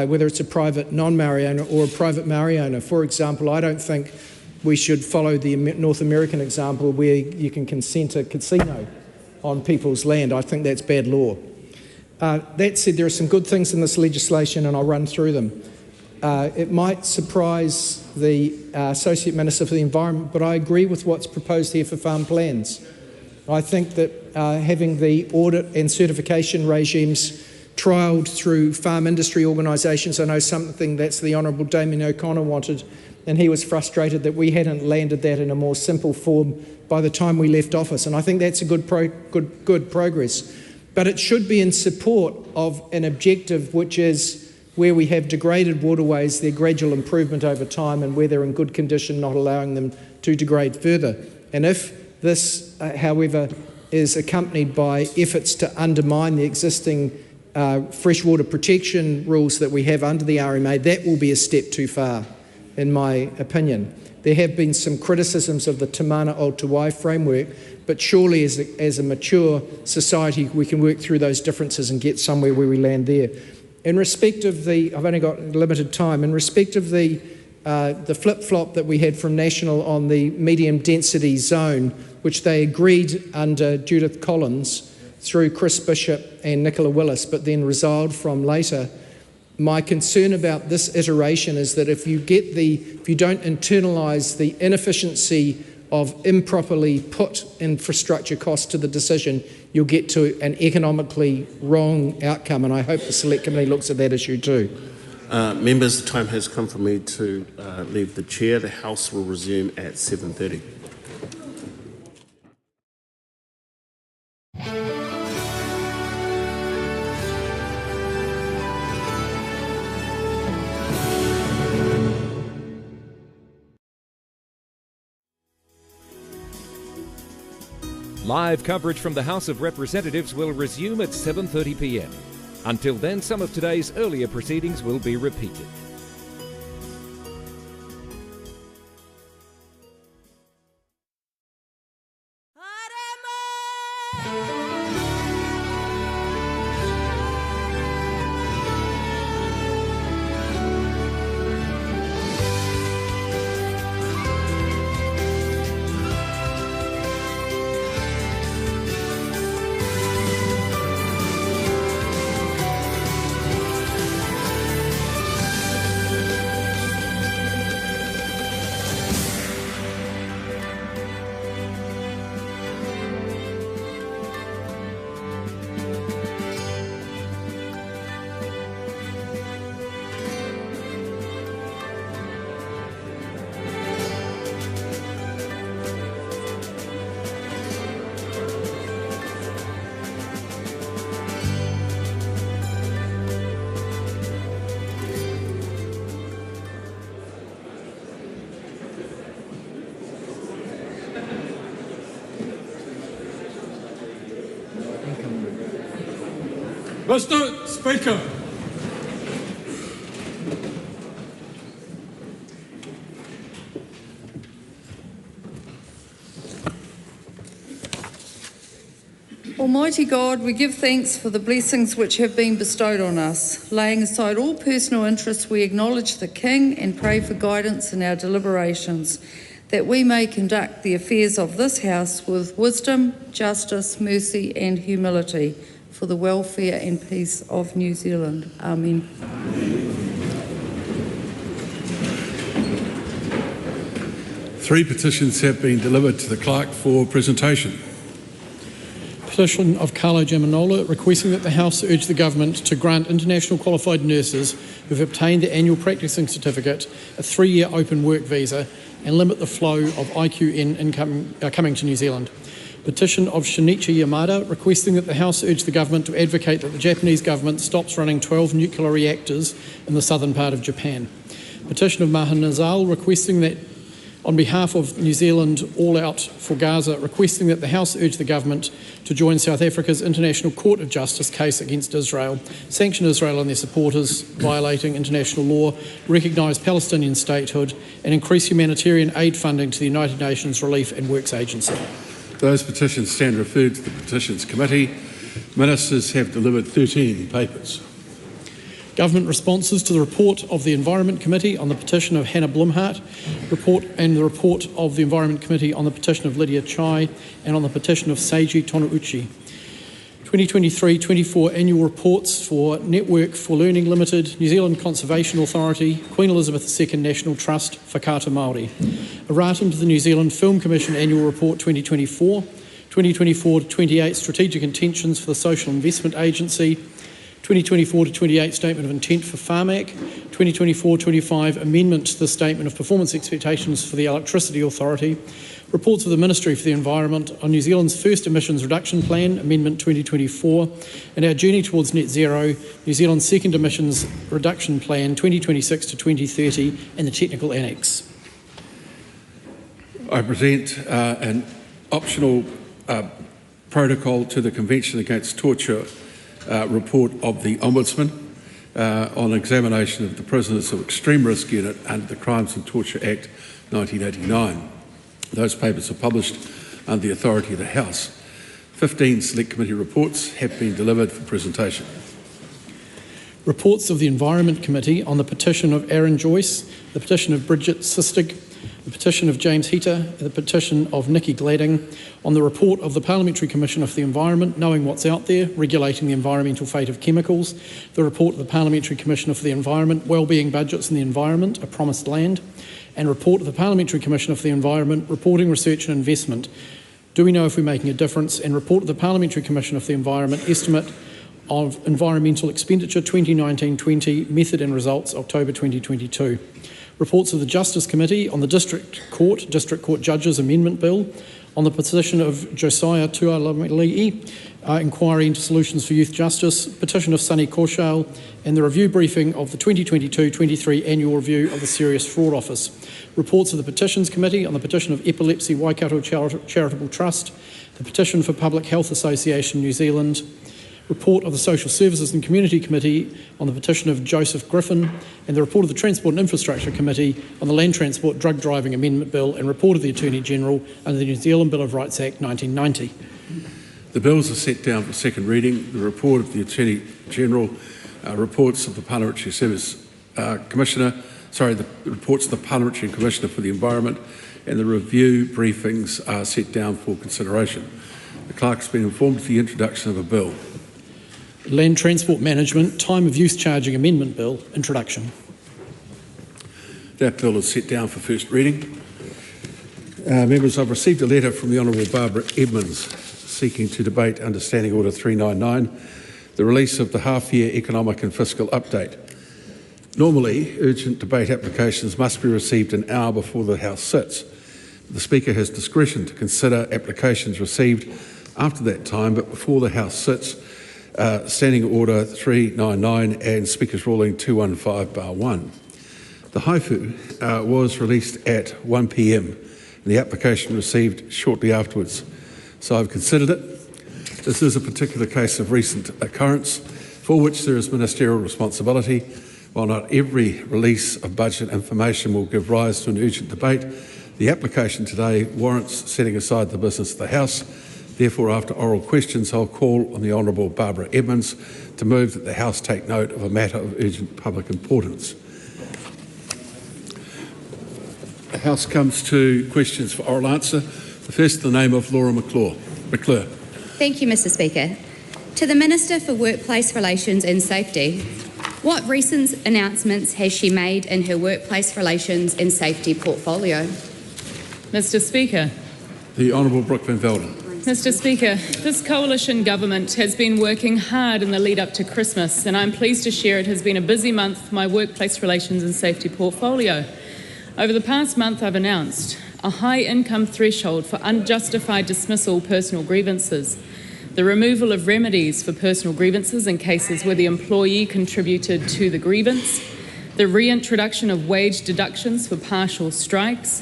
whether it's a private non-Maori owner or a private Maori owner. For example, I don't think we should follow the North American example where you can consent a casino on people's land. I think that's bad law. That said, there are some good things in this legislation, and I'll run through them. It might surprise the Associate Minister for the Environment, but I agree with what's proposed here for farm plans. I think that having the audit and certification regimes trialled through farm industry organisations, I know something that's the Honourable Damien O'Connor wanted, and he was frustrated that we hadn't landed that in a more simple form by the time we left office, and I think that's a good progress. But it should be in support of an objective which is where we have degraded waterways, their gradual improvement over time, and where they're in good condition, not allowing them to degrade further. And if this, however, is accompanied by efforts to undermine the existing freshwater protection rules that we have under the RMA, that will be a step too far, in my opinion. There have been some criticisms of the Te Mana o Te Wai framework, but surely as a mature society we can work through those differences and get somewhere where we land there. In respect of the, I've only got limited time, in respect of the flip-flop that we had from National on the medium density zone, which they agreed under Judith Collins through Chris Bishop and Nicola Willis, but then resiled from later. My concern about this iteration is that if you don't internalise the inefficiency of improperly put infrastructure costs to the decision, you'll get to an economically wrong outcome, and I hope the Select Committee looks at that issue too. Members, the time has come for me to leave the chair. The House will resume at 7:30. Live coverage from the House of Representatives will resume at 7:30 p.m. Until then, some of today's earlier proceedings will be repeated. Mr. Speaker. Almighty God, we give thanks for the blessings which have been bestowed on us. Laying aside all personal interests, we acknowledge the King and pray for guidance in our deliberations, that we may conduct the affairs of this House with wisdom, justice, mercy and humility. for the welfare and peace of New Zealand. Amen. Three petitions have been delivered to the clerk for presentation. Petition of Carlo Giamanola requesting that the House urge the Government to grant international qualified nurses who have obtained their annual practising certificate a 3-year open work visa and limit the flow of IQN coming to New Zealand. Petition of Shinichi Yamada requesting that the House urge the Government to advocate that the Japanese Government stops running 12 nuclear reactors in the southern part of Japan. Petition of Mahanazal requesting that on behalf of New Zealand All Out for Gaza, requesting that the House urge the Government to join South Africa's International Court of Justice case against Israel, sanction Israel and their supporters violating international law, recognise Palestinian statehood and increase humanitarian aid funding to the United Nations Relief and Works Agency. Those petitions stand referred to the Petitions Committee. Ministers have delivered 13 papers. Government responses to the report of the Environment Committee on the petition of Hannah Blumhart, the report of the Environment Committee on the petition of Lydia Chai, and on the petition of Seiji Tonouchi. 2023-24 annual reports for Network for Learning Limited, New Zealand Conservation Authority, Queen Elizabeth II National Trust, Whakaata Māori. Erratum to the New Zealand Film Commission Annual Report 2024, 2024-28 Strategic Intentions for the Social Investment Agency, 2024-28 Statement of Intent for Pharmac, 2024-25 Amendment to the Statement of Performance Expectations for the Electricity Authority, reports of the Ministry for the Environment on New Zealand's First Emissions Reduction Plan, Amendment 2024, and our journey towards net zero, New Zealand's Second Emissions Reduction Plan 2026 to 2030, and the Technical Annex. I present an optional protocol to the Convention Against Torture report of the Ombudsman on examination of the Prisoners of Extreme Risk Unit under the Crimes and Torture Act 1989. Those papers are published under the authority of the House. 15 Select Committee reports have been delivered for presentation. Reports of the Environment Committee on the petition of Aaron Joyce, the petition of Bridget Sistig, the petition of James Heater, the petition of Nikki Gladding, on the report of the Parliamentary Commission for the Environment, Knowing What's Out There, Regulating the Environmental Fate of Chemicals, the report of the Parliamentary Commissioner for the Environment, Wellbeing Budgets in the Environment, A Promised Land, and report of the Parliamentary Commissioner for the Environment, Reporting Research and Investment, Do We Know If We're Making a Difference, and report of the Parliamentary Commissioner for the Environment, Estimate of Environmental Expenditure 2019-20, Method and Results, October 2022. Reports of the Justice Committee on the District Court Judges Amendment Bill, on the petition of Josiah Tualamili'i, Inquiry into Solutions for Youth Justice, petition of Sunny Kaushal, and the review briefing of the 2022-23 Annual Review of the Serious Fraud Office. Reports of the Petitions Committee on the petition of Epilepsy Waikato Charitable Trust, the petition for Public Health Association New Zealand, report of the Social Services and Community Committee on the petition of Joseph Griffin, and the report of the Transport and Infrastructure Committee on the Land Transport Drug Driving Amendment Bill, and report of the Attorney General under the New Zealand Bill of Rights Act 1990. The bills are set down for second reading. The report of the Attorney General, reports of the Parliamentary Service Commissioner, the reports of the Parliamentary Commissioner for the Environment, and the review briefings are set down for consideration. The clerk has been informed of the introduction of a bill. Land Transport Management Time of Use Charging Amendment Bill, introduction. That bill is set down for first reading. Members, I've received a letter from the Honourable Barbara Edmonds seeking to debate Under Standing Order 399, the release of the half-year economic and fiscal update. Normally, urgent debate applications must be received an hour before the House sits. The Speaker has discretion to consider applications received after that time, but before the House sits, Standing Order 399 and Speaker's Ruling 215/1. The haifu was released at 1 p.m. and the application received shortly afterwards. So I've considered it. This is a particular case of recent occurrence for which there is ministerial responsibility. While not every release of budget information will give rise to an urgent debate, the application today warrants setting aside the business of the House. Therefore, after oral questions, I'll call on the Honourable Barbara Edmonds to move that the House take note of a matter of urgent public importance. The House comes to questions for oral answer. The first in the name of Laura McClure. Thank you, Mr. Speaker. To the Minister for Workplace Relations and Safety, what recent announcements has she made in her workplace relations and safety portfolio? Mr. Speaker. The Honourable Brooke van Velden. Mr. Speaker, this coalition government has been working hard in the lead up to Christmas, and I'm pleased to share it has been a busy month for my workplace relations and safety portfolio. Over the past month, I've announced a high income threshold for unjustified dismissal personal grievances, the removal of remedies for personal grievances in cases where the employee contributed to the grievance, the reintroduction of wage deductions for partial strikes.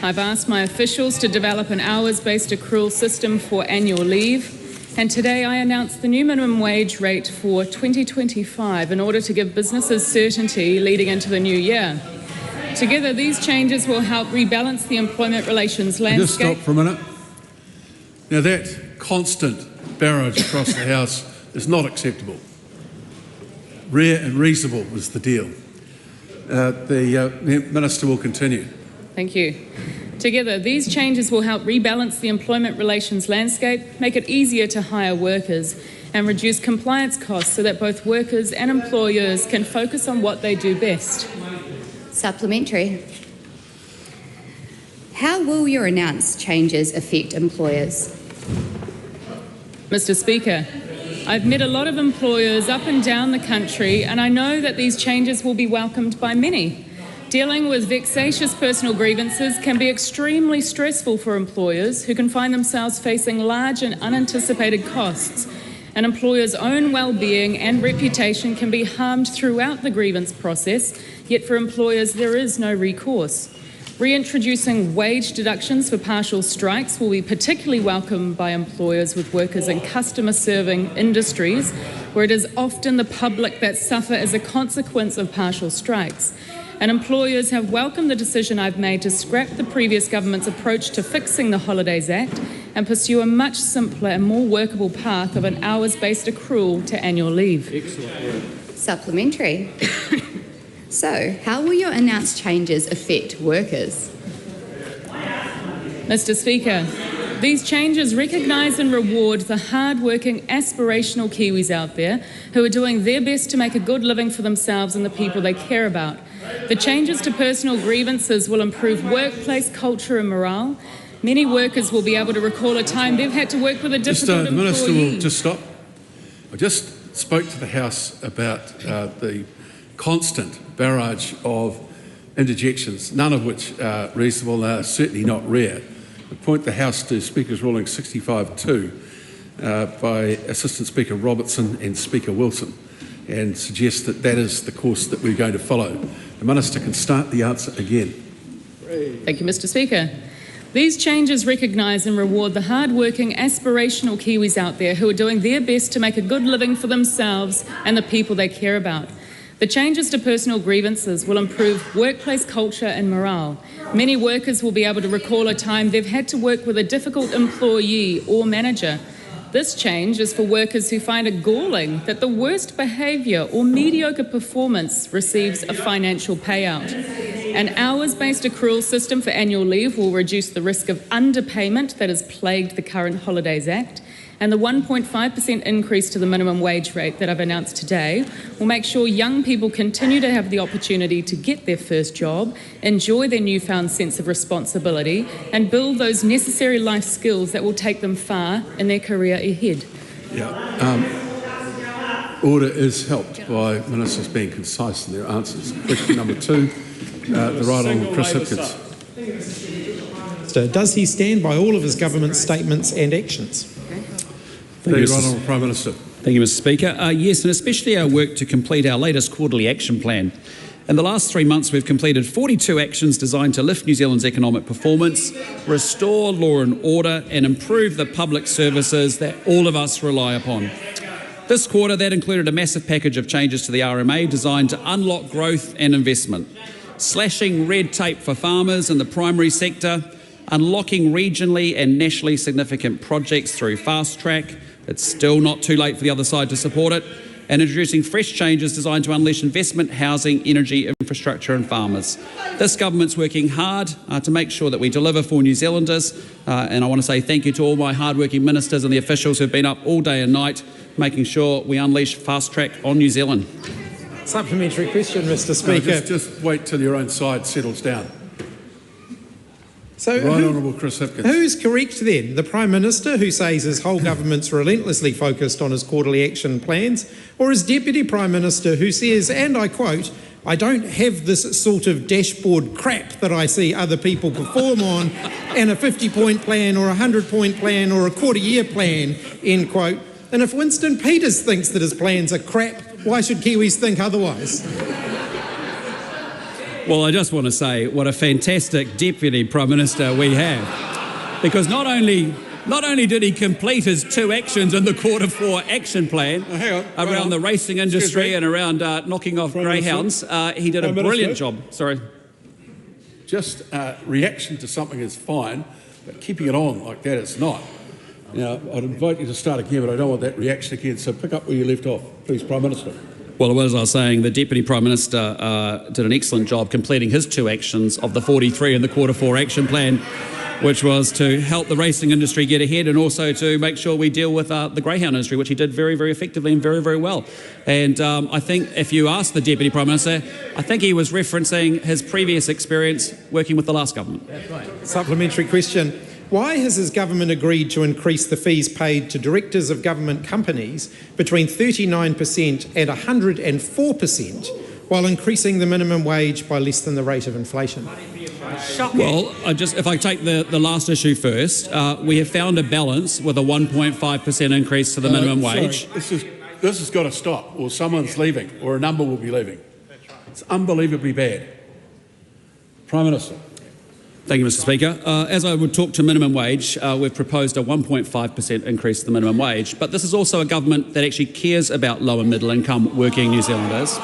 I've asked my officials to develop an hours-based accrual system for annual leave, and today I announced the new minimum wage rate for 2025 in order to give businesses certainty leading into the new year. Together, these changes will help rebalance the employment relations landscape. Just stop for a minute. Now that constant barrage across the House is not acceptable. Rare and reasonable was the deal. The Minister will continue. Thank you. Together, these changes will help rebalance the employment relations landscape, make it easier to hire workers, and reduce compliance costs so that both workers and employers can focus on what they do best. Supplementary. How will your announced changes affect employers? Mr. Speaker, I've met a lot of employers up and down the country, and I know that these changes will be welcomed by many. Dealing with vexatious personal grievances can be extremely stressful for employers who can find themselves facing large and unanticipated costs. An employer's own well-being and reputation can be harmed throughout the grievance process, yet for employers there is no recourse. Reintroducing wage deductions for partial strikes will be particularly welcomed by employers with workers in customer-serving industries, where it is often the public that suffer as a consequence of partial strikes. And employers have welcomed the decision I've made to scrap the previous government's approach to fixing the Holidays Act and pursue a much simpler and more workable path of an hours-based accrual to annual leave. Excellent. Supplementary. So, how will your announced changes affect workers? Mr. Speaker, these changes recognise and reward the hard-working, aspirational Kiwis out there who are doing their best to make a good living for themselves and the people they care about. The changes to personal grievances will improve workplace culture and morale. Many workers will be able to recall a time they've had to work with a difficult employee. The Minister will just stop. I just spoke to the House about the constant barrage of interjections, none of which are reasonable and are certainly not rare. I point the House to Speaker's ruling 65-2 by Assistant Speaker Robertson and Speaker Wilson, and suggest that that is the course that we're going to follow. The Minister can start the answer again. Thank you, Mr. Speaker. These changes recognise and reward the hard-working, aspirational Kiwis out there who are doing their best to make a good living for themselves and the people they care about. The changes to personal grievances will improve workplace culture and morale. Many workers will be able to recall a time they've had to work with a difficult employee or manager. This change is for workers who find it galling that the worst behaviour or mediocre performance receives a financial payout. An hours-based accrual system for annual leave will reduce the risk of underpayment that has plagued the current Holidays Act. And the 1.5% increase to the minimum wage rate that I've announced today will make sure young people continue to have the opportunity to get their first job, enjoy their newfound sense of responsibility, and build those necessary life skills that will take them far in their career ahead. Order is helped by ministers being concise in their answers. Question number 2, the Right Honourable Chris Hipkins. Does he stand by all of his government statements and actions? Thank you, Right Honourable Prime Minister. Thank you, Mr. Speaker. Yes, and especially our work to complete our latest quarterly action plan. In the last 3 months, we've completed 42 actions designed to lift New Zealand's economic performance, restore law and order, and improve the public services that all of us rely upon. This quarter, that included a massive package of changes to the RMA designed to unlock growth and investment, slashing red tape for farmers in the primary sector, unlocking regionally and nationally significant projects through fast track. It's still not too late for the other side to support it, and introducing fresh changes designed to unleash investment, housing, energy, infrastructure and farmers. This government's working hard to make sure that we deliver for New Zealanders, and I want to say thank you to all my hard-working ministers and the officials who've been up all day and night making sure we unleash fast track on New Zealand. Supplementary question, Mr. Speaker. No, just wait till your own side settles down. So Right Honourable Chris Hipkins. Who's correct then? The Prime Minister, who says his whole government's relentlessly focused on his quarterly action plans, or his Deputy Prime Minister, who says, and I quote, "I don't have this sort of dashboard crap that I see other people perform on, and a 50-point plan or a 100-point plan or a quarter-year plan," end quote. And if Winston Peters thinks that his plans are crap, why should Kiwis think otherwise? Well, I just want to say what a fantastic Deputy Prime Minister we have. Because not only did he complete his 2 actions in the Q4 action plan around the racing industry and around knocking off greyhounds, he did a brilliant job. Sorry. Just reaction to something is fine, but keeping it on like that is not. Now, I'd invite you to start again, but I don't want that reaction again, so pick up where you left off. Please, Prime Minister. Well, as I was saying, the Deputy Prime Minister did an excellent job completing his 2 actions of the 43 in the Q4 action plan, which was to help the racing industry get ahead and also to make sure we deal with the greyhound industry, which he did very, very effectively and very, very well. And I think if you ask the Deputy Prime Minister, I think he was referencing his previous experience working with the last government. That's right. Supplementary question. Why has his government agreed to increase the fees paid to directors of government companies between 39% and 104%, while increasing the minimum wage by less than the rate of inflation? Well, if I take the last issue first, we have found a balance with a 1.5% increase to the minimum wage. This has got to stop, or someone's leaving, or a number will be leaving. It's unbelievably bad. Prime Minister. Thank you, Mr. Speaker. As I would talk to minimum wage, we've proposed a 1.5% increase to the minimum wage, but this is also a government that actually cares about low and middle income working New Zealanders.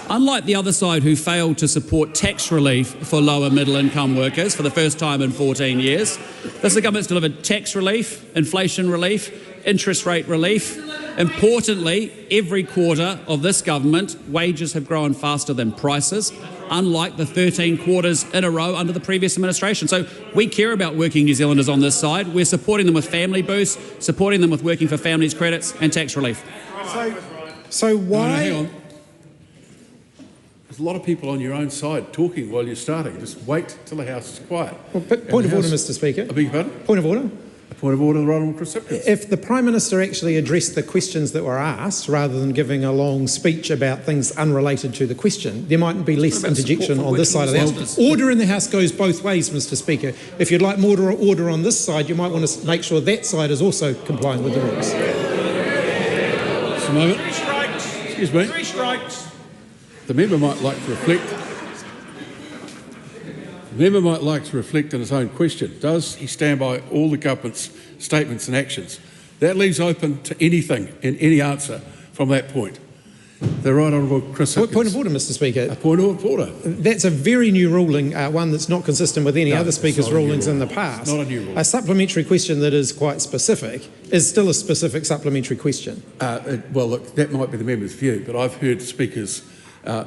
Unlike the other side who failed to support tax relief for low and middle income workers for the first time in 14 years, this is a government that's delivered tax relief, inflation relief, interest rate relief. Importantly, every quarter of this government, wages have grown faster than prices, unlike the 13 quarters in a row under the previous administration. So we care about working New Zealanders on this side. We're supporting them with family boosts, supporting them with working for families credits and tax relief. So why... No, hang on. There's a lot of people on your own side talking while you're starting. Just wait till the House is quiet. Well, point of order, Mr. Speaker. I beg your pardon? Point of order. Point of order, the Right Honourable Chris Hipkins. If the Prime Minister actually addressed the questions that were asked, rather than giving a long speech about things unrelated to the question, there might be less interjection on this side of the House. Order in the House goes both ways, Mr. Speaker. If you'd like more order on this side, you might want to make sure that side is also complying with the rules. Just a moment. 3 strikes. Excuse me. 3 strikes. The member might like to reflect. The member might like to reflect on his own question. Does he stand by all the government's statements and actions? That leaves open to anything and any answer from that point. The Right Honourable Chris Hipkins. Point of order, Mr. Speaker. A point of order. That's a very new ruling, one that's not consistent with any other Speaker's rulings in the past. It's not a new rule. A supplementary question that is quite specific is still a specific supplementary question. Well, look, that might be the member's view, but I've heard speakers,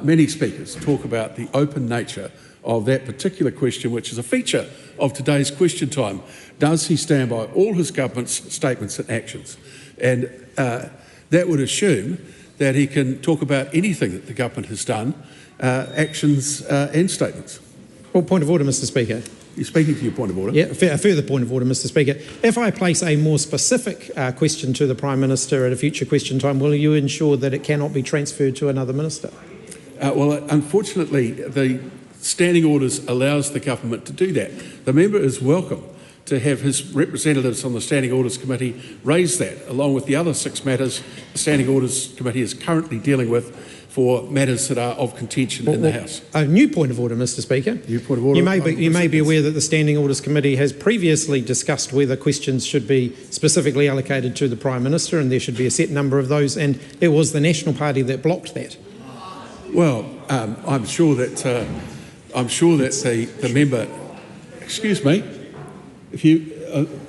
many speakers, talk about the open nature of that particular question, which is a feature of today's question time. Does he stand by all his government's statements and actions? And that would assume that he can talk about anything that the government has done, actions and statements. Well, point of order, Mr. Speaker. You're speaking to your point of order. Yeah, a further point of order, Mr. Speaker. If I place a more specific question to the Prime Minister at a future question time, will you ensure that it cannot be transferred to another minister? Well, unfortunately, the standing orders allows the government to do that. The member is welcome to have his representatives on the Standing Orders Committee raise that, along with the other 6 matters the Standing Orders Committee is currently dealing with for matters that are of contention in the House. A new point of order, Mr. Speaker. New point of order. You may be aware that the Standing Orders Committee has previously discussed whether questions should be specifically allocated to the Prime Minister, and there should be a set number of those, and it was the National Party that blocked that. Well, I'm sure that the member. Excuse me. If you,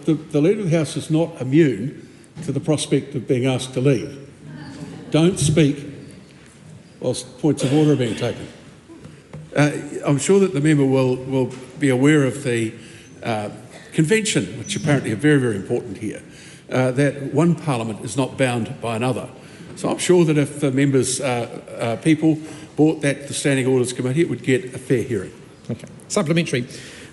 the Leader of the House is not immune to the prospect of being asked to leave. don't speak whilst points of order are being taken. I'm sure that the member will be aware of the convention, which apparently are very, very important here, that one parliament is not bound by another. So I'm sure that if the members' people brought that to the Standing Orders Committee, it would get a fair hearing. Okay. Supplementary.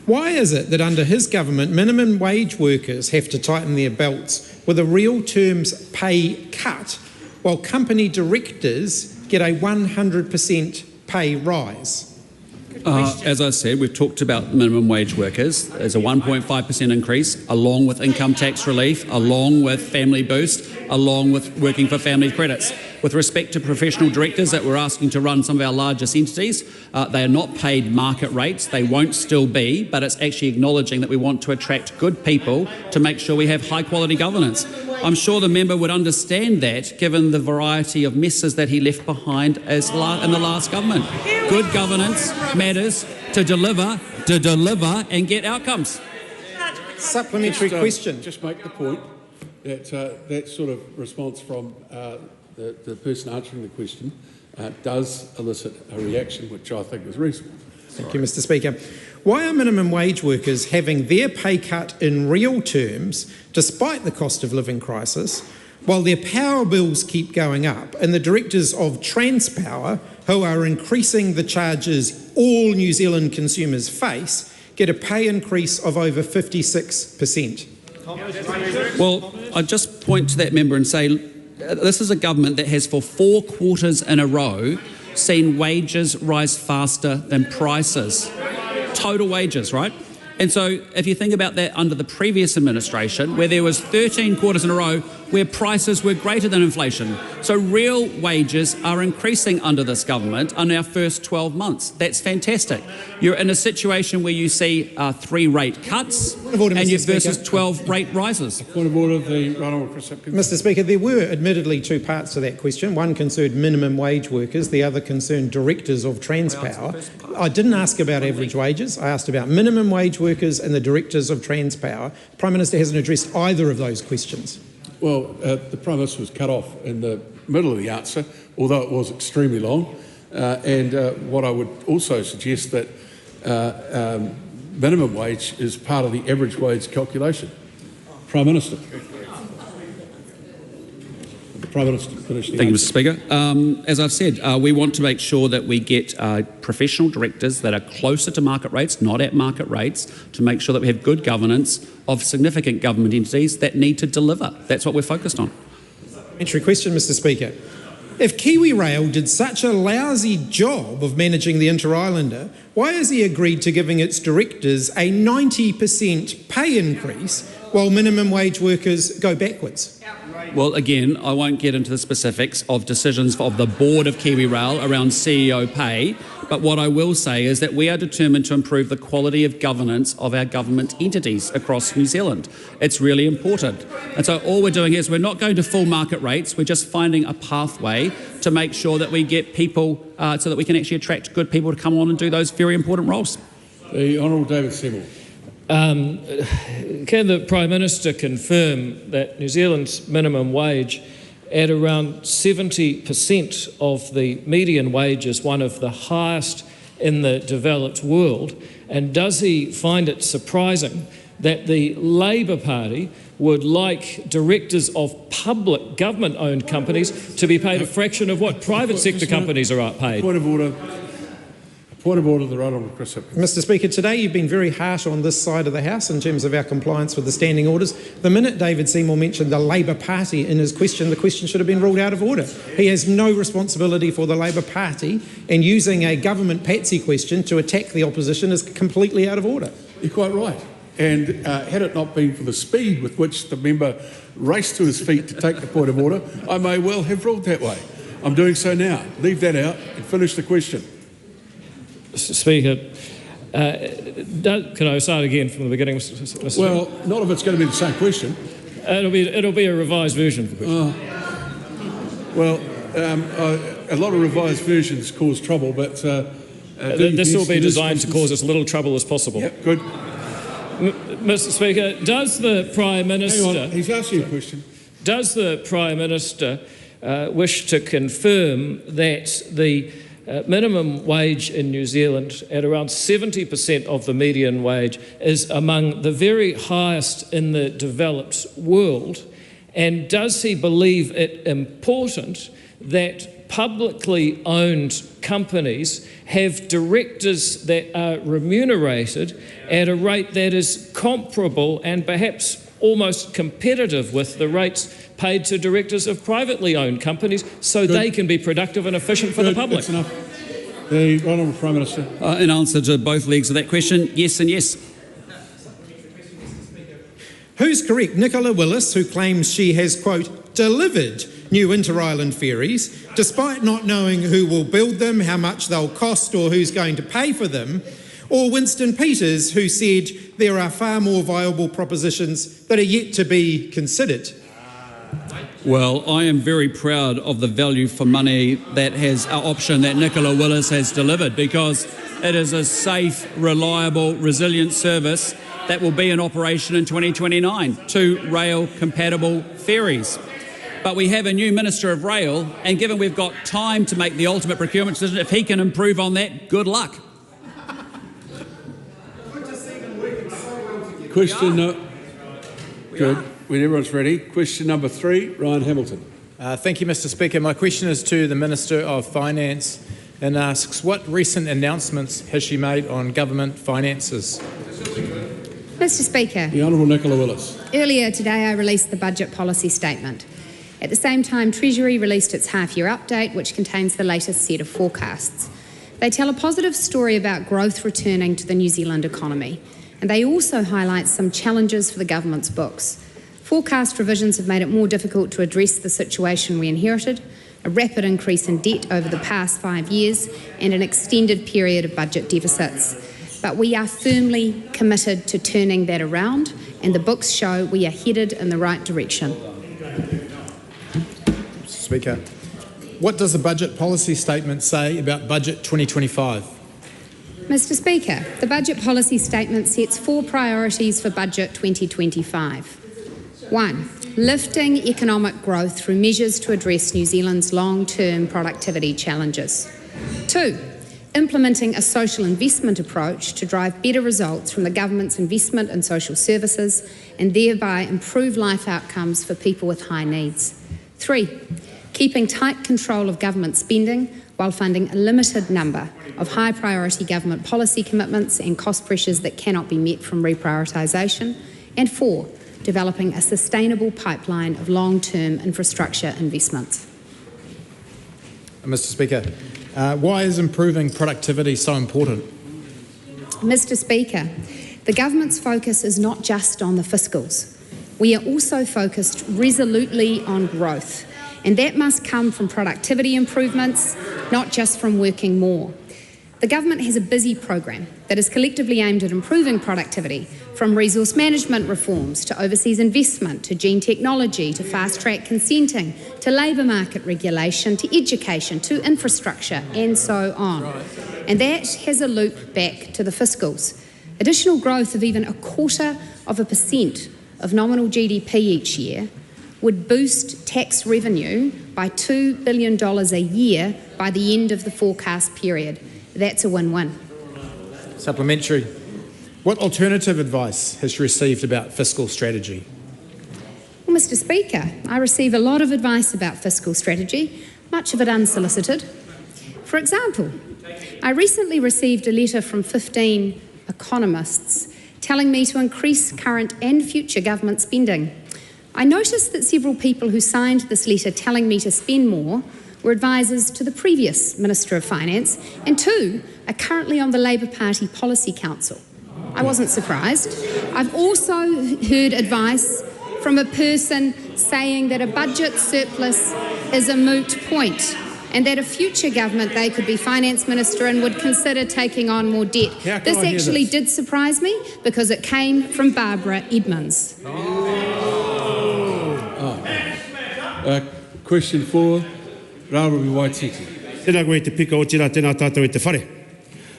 Why is it that under his government, minimum wage workers have to tighten their belts with a real terms pay cut, while company directors get a 100% pay rise? As I said, we've talked about minimum wage workers. There's a 1.5% increase, along with income tax relief, along with family boost, along with working for family credits. With respect to professional directors that we're asking to run some of our largest entities, they are not paid market rates. They won't still be, but it's actually acknowledging that we want to attract good people to make sure we have high quality governance. I'm sure the member would understand that, given the variety of messes that he left behind in the last government. Good governance matters to deliver and get outcomes. Supplementary question. Just make the point that that sort of response from the person answering the question does elicit a reaction which I think is reasonable. Thank you, Mr. Speaker. Why are minimum wage workers having their pay cut in real terms, despite the cost of living crisis, while their power bills keep going up, and the directors of Transpower, who are increasing the charges all New Zealand consumers face, get a pay increase of over 56%? Well, I'd just point to that member and say, this is a government that has for 4 quarters in a row seen wages rise faster than prices. Total wages, right? And so if you think about that under the previous administration, where there was 13 quarters in a row where prices were greater than inflation. So real wages are increasing under this government in our first 12 months. That's fantastic. You're in a situation where you see 3 rate cuts and you versus 12 rate rises. Point of order, the right honourable recipient. Mr. Speaker, there were admittedly 2 parts to that question. One concerned minimum wage workers, the other concerned directors of Transpower. I didn't ask about average wages. I asked about minimum wage workers and the directors of Transpower. The Prime Minister hasn't addressed either of those questions. Well, the Prime Minister was cut off in the middle of the answer, although it was extremely long. And what I would also suggest that minimum wage is part of the average wage calculation. Prime Minister. The Prime Minister finished the Thank you, answer. Mr. Speaker. As I've said, we want to make sure that we get professional directors that are closer to market rates, not at market rates, to make sure that we have good governance of significant government entities that need to deliver. That's what we're focused on. Supplementary question, Mr. Speaker. If KiwiRail did such a lousy job of managing the Inter-Islander, why has he agreed to giving its directors a 90% pay increase while minimum wage workers go backwards? Well, again, I won't get into the specifics of decisions of the board of KiwiRail around CEO pay, but what I will say is that we are determined to improve the quality of governance of our government entities across New Zealand. It's really important. And so all we're doing is we're not going to full market rates, we're just finding a pathway to make sure that we get people so that we can actually attract good people to come on and do those very important roles. The Honourable David Seymour. Can the Prime Minister confirm that New Zealand's minimum wage at around 70% of the median wage is one of the highest in the developed world? And does he find it surprising that the Labour Party would like directors of public government-owned companies to be paid a fraction of what private sector companies are paid? Point of order. Point of order, the right honourable recipient. Mr. Speaker, today you've been very harsh on this side of the House in terms of our compliance with the standing orders. The minute David Seymour mentioned the Labour Party in his question, the question should have been ruled out of order. He has no responsibility for the Labour Party, and using a government patsy question to attack the opposition is completely out of order. You're quite right. And had it not been for the speed with which the member raced to his feet to take the point of order, I may well have ruled that way. I'm doing so now. Leave that out and finish the question. Mr. Speaker, can I start again from the beginning, Mr. Well, not if it's going to be the same question. It'll be a revised version of the question. A lot of revised versions cause trouble, but this will be designed to cause as little trouble as possible. Yep, good. Mr. Speaker, does the Prime Minister... Hang on, he's asking you a question. Does the Prime Minister wish to confirm that the minimum wage in New Zealand, at around 70% of the median wage, is among the very highest in the developed world? And does he believe it important that publicly owned companies have directors that are remunerated at a rate that is comparable and perhaps almost competitive with the rates paid to directors of privately owned companies, so they can be productive and efficient for the public? That's enough. The Honourable Prime Minister. In answer to both legs of that question, yes and yes. Who's correct? Nicola Willis, who claims she has, quote, delivered new inter-island ferries, despite not knowing who will build them, how much they'll cost or who's going to pay for them, or Winston Peters, who said there are far more viable propositions that are yet to be considered? Well, I am very proud of the value for money that has our option that Nicola Willis has delivered, because it is a safe, reliable, resilient service that will be in operation in 2029, 2 rail-compatible ferries. But we have a new Minister of Rail, and given we've got time to make the ultimate procurement decision, if he can improve on that, good luck. Question good. When everyone's ready, question number 3, Ryan Hamilton. Thank you, Mr. Speaker. My question is to the Minister of Finance and asks, what recent announcements has she made on government finances? Mr. Speaker. The Honourable Nicola Willis. Earlier today I released the budget policy statement. At the same time, Treasury released its half-year update, which contains the latest set of forecasts. They tell a positive story about growth returning to the New Zealand economy, and they also highlight some challenges for the government's books. Forecast revisions have made it more difficult to address the situation we inherited, a rapid increase in debt over the past 5 years, and an extended period of budget deficits. But we are firmly committed to turning that around, and the books show we are headed in the right direction. Mr. Speaker, what does the budget policy statement say about Budget 2025? Mr. Speaker, the budget policy statement sets 4 priorities for Budget 2025. 1. Lifting economic growth through measures to address New Zealand's long-term productivity challenges. 2. Implementing a social investment approach to drive better results from the government's investment in social services and thereby improve life outcomes for people with high needs. 3. Keeping tight control of government spending while funding a limited number of high-priority government policy commitments and cost pressures that cannot be met from reprioritisation. And 4. Developing a sustainable pipeline of long-term infrastructure investments. Mr. Speaker, why is improving productivity so important? Mr. Speaker, the government's focus is not just on the fiscals. We are also focused resolutely on growth, and that must come from productivity improvements, not just from working more. The government has a busy program that is collectively aimed at improving productivity, from resource management reforms to overseas investment to gene technology to fast-track consenting to labour market regulation to education to infrastructure and so on. And that has a loop back to the fiscals. Additional growth of even 0.25% of nominal GDP each year would boost tax revenue by $2 billion a year by the end of the forecast period. That's a win-win. Supplementary. What alternative advice has she received about fiscal strategy? Well, Mr. Speaker, I receive a lot of advice about fiscal strategy, much of it unsolicited. For example, I recently received a letter from 15 economists telling me to increase current and future government spending. I noticed that several people who signed this letter telling me to spend more were advisors to the previous Minister of Finance, and 2 are currently on the Labour Party Policy Council. I wasn't surprised. I've also heard advice from a person saying that a budget surplus is a moot point and that a future government they could be Finance Minister and would consider taking on more debt. This actually did surprise me because it came from Barbara Edmonds. Question 4, Rāropi Waititi. Tēnā koe te pika o tira, tēnā tātou e te whare.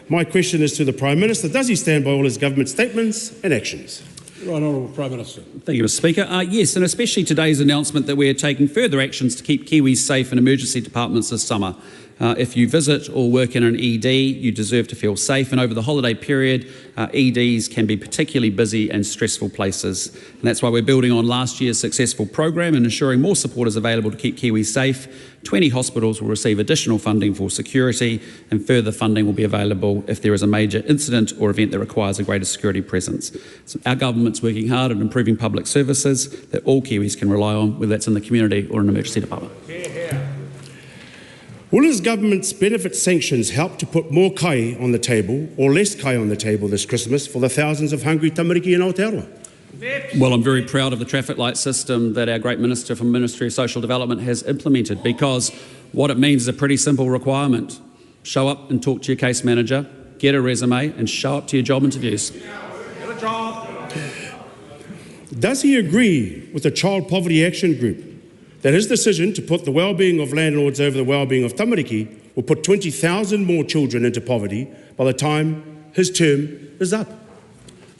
My question is to the Prime Minister. Does he stand by all his government statements and actions? Right Honourable Prime Minister. Thank you, Mr Speaker. Yes, and especially today's announcement that we're taking further actions to keep Kiwis safe in emergency departments this summer. If you visit or work in an ED, you deserve to feel safe, and over the holiday period, EDs can be particularly busy and stressful places. And that's why we're building on last year's successful program and ensuring more support is available to keep Kiwis safe. 20 hospitals will receive additional funding for security, and further funding will be available if there is a major incident or event that requires a greater security presence. So our government's working hard on improving public services that all Kiwis can rely on, whether that's in the community or an emergency department. Will his government's benefit sanctions help to put more kai on the table or less kai on the table this Christmas for the thousands of hungry tamariki in Aotearoa? Well, I'm very proud of the traffic light system that our great Minister from the Ministry of Social Development has implemented, because what it means is a pretty simple requirement. Show up and talk to your case manager, get a resume and show up to your job interviews. Does he agree with the Child Poverty Action Group that his decision to put the well-being of landlords over the well-being of tamariki will put 20,000 more children into poverty by the time his term is up?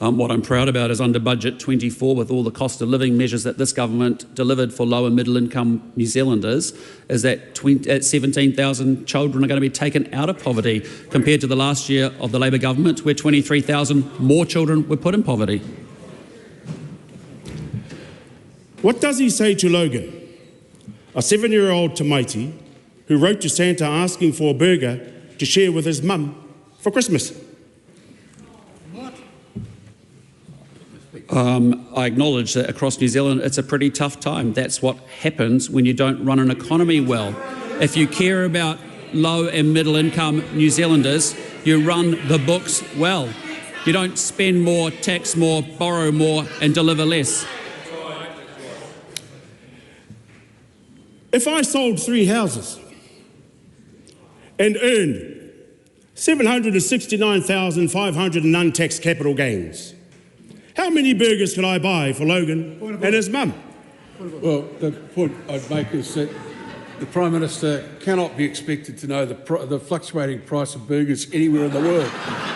What I'm proud about is under budget 24, with all the cost of living measures that this government delivered for low and middle income New Zealanders, is that 17,000 children are going to be taken out of poverty compared to the last year of the Labor government, where 23,000 more children were put in poverty. What does he say to Logan, a 7-year-old Tamaiti who wrote to Santa asking for a burger to share with his mum for Christmas? I acknowledge that across New Zealand it's a pretty tough time. That's what happens when you don't run an economy well. If you care about low and middle income New Zealanders, you run the books well. You don't spend more, tax more, borrow more and deliver less. If I sold 3 houses and earned $769,500 in untaxed capital gains, how many burgers could I buy for Logan and his mum? Well, the point I'd make is that the Prime Minister cannot be expected to know the fluctuating price of burgers anywhere in the world,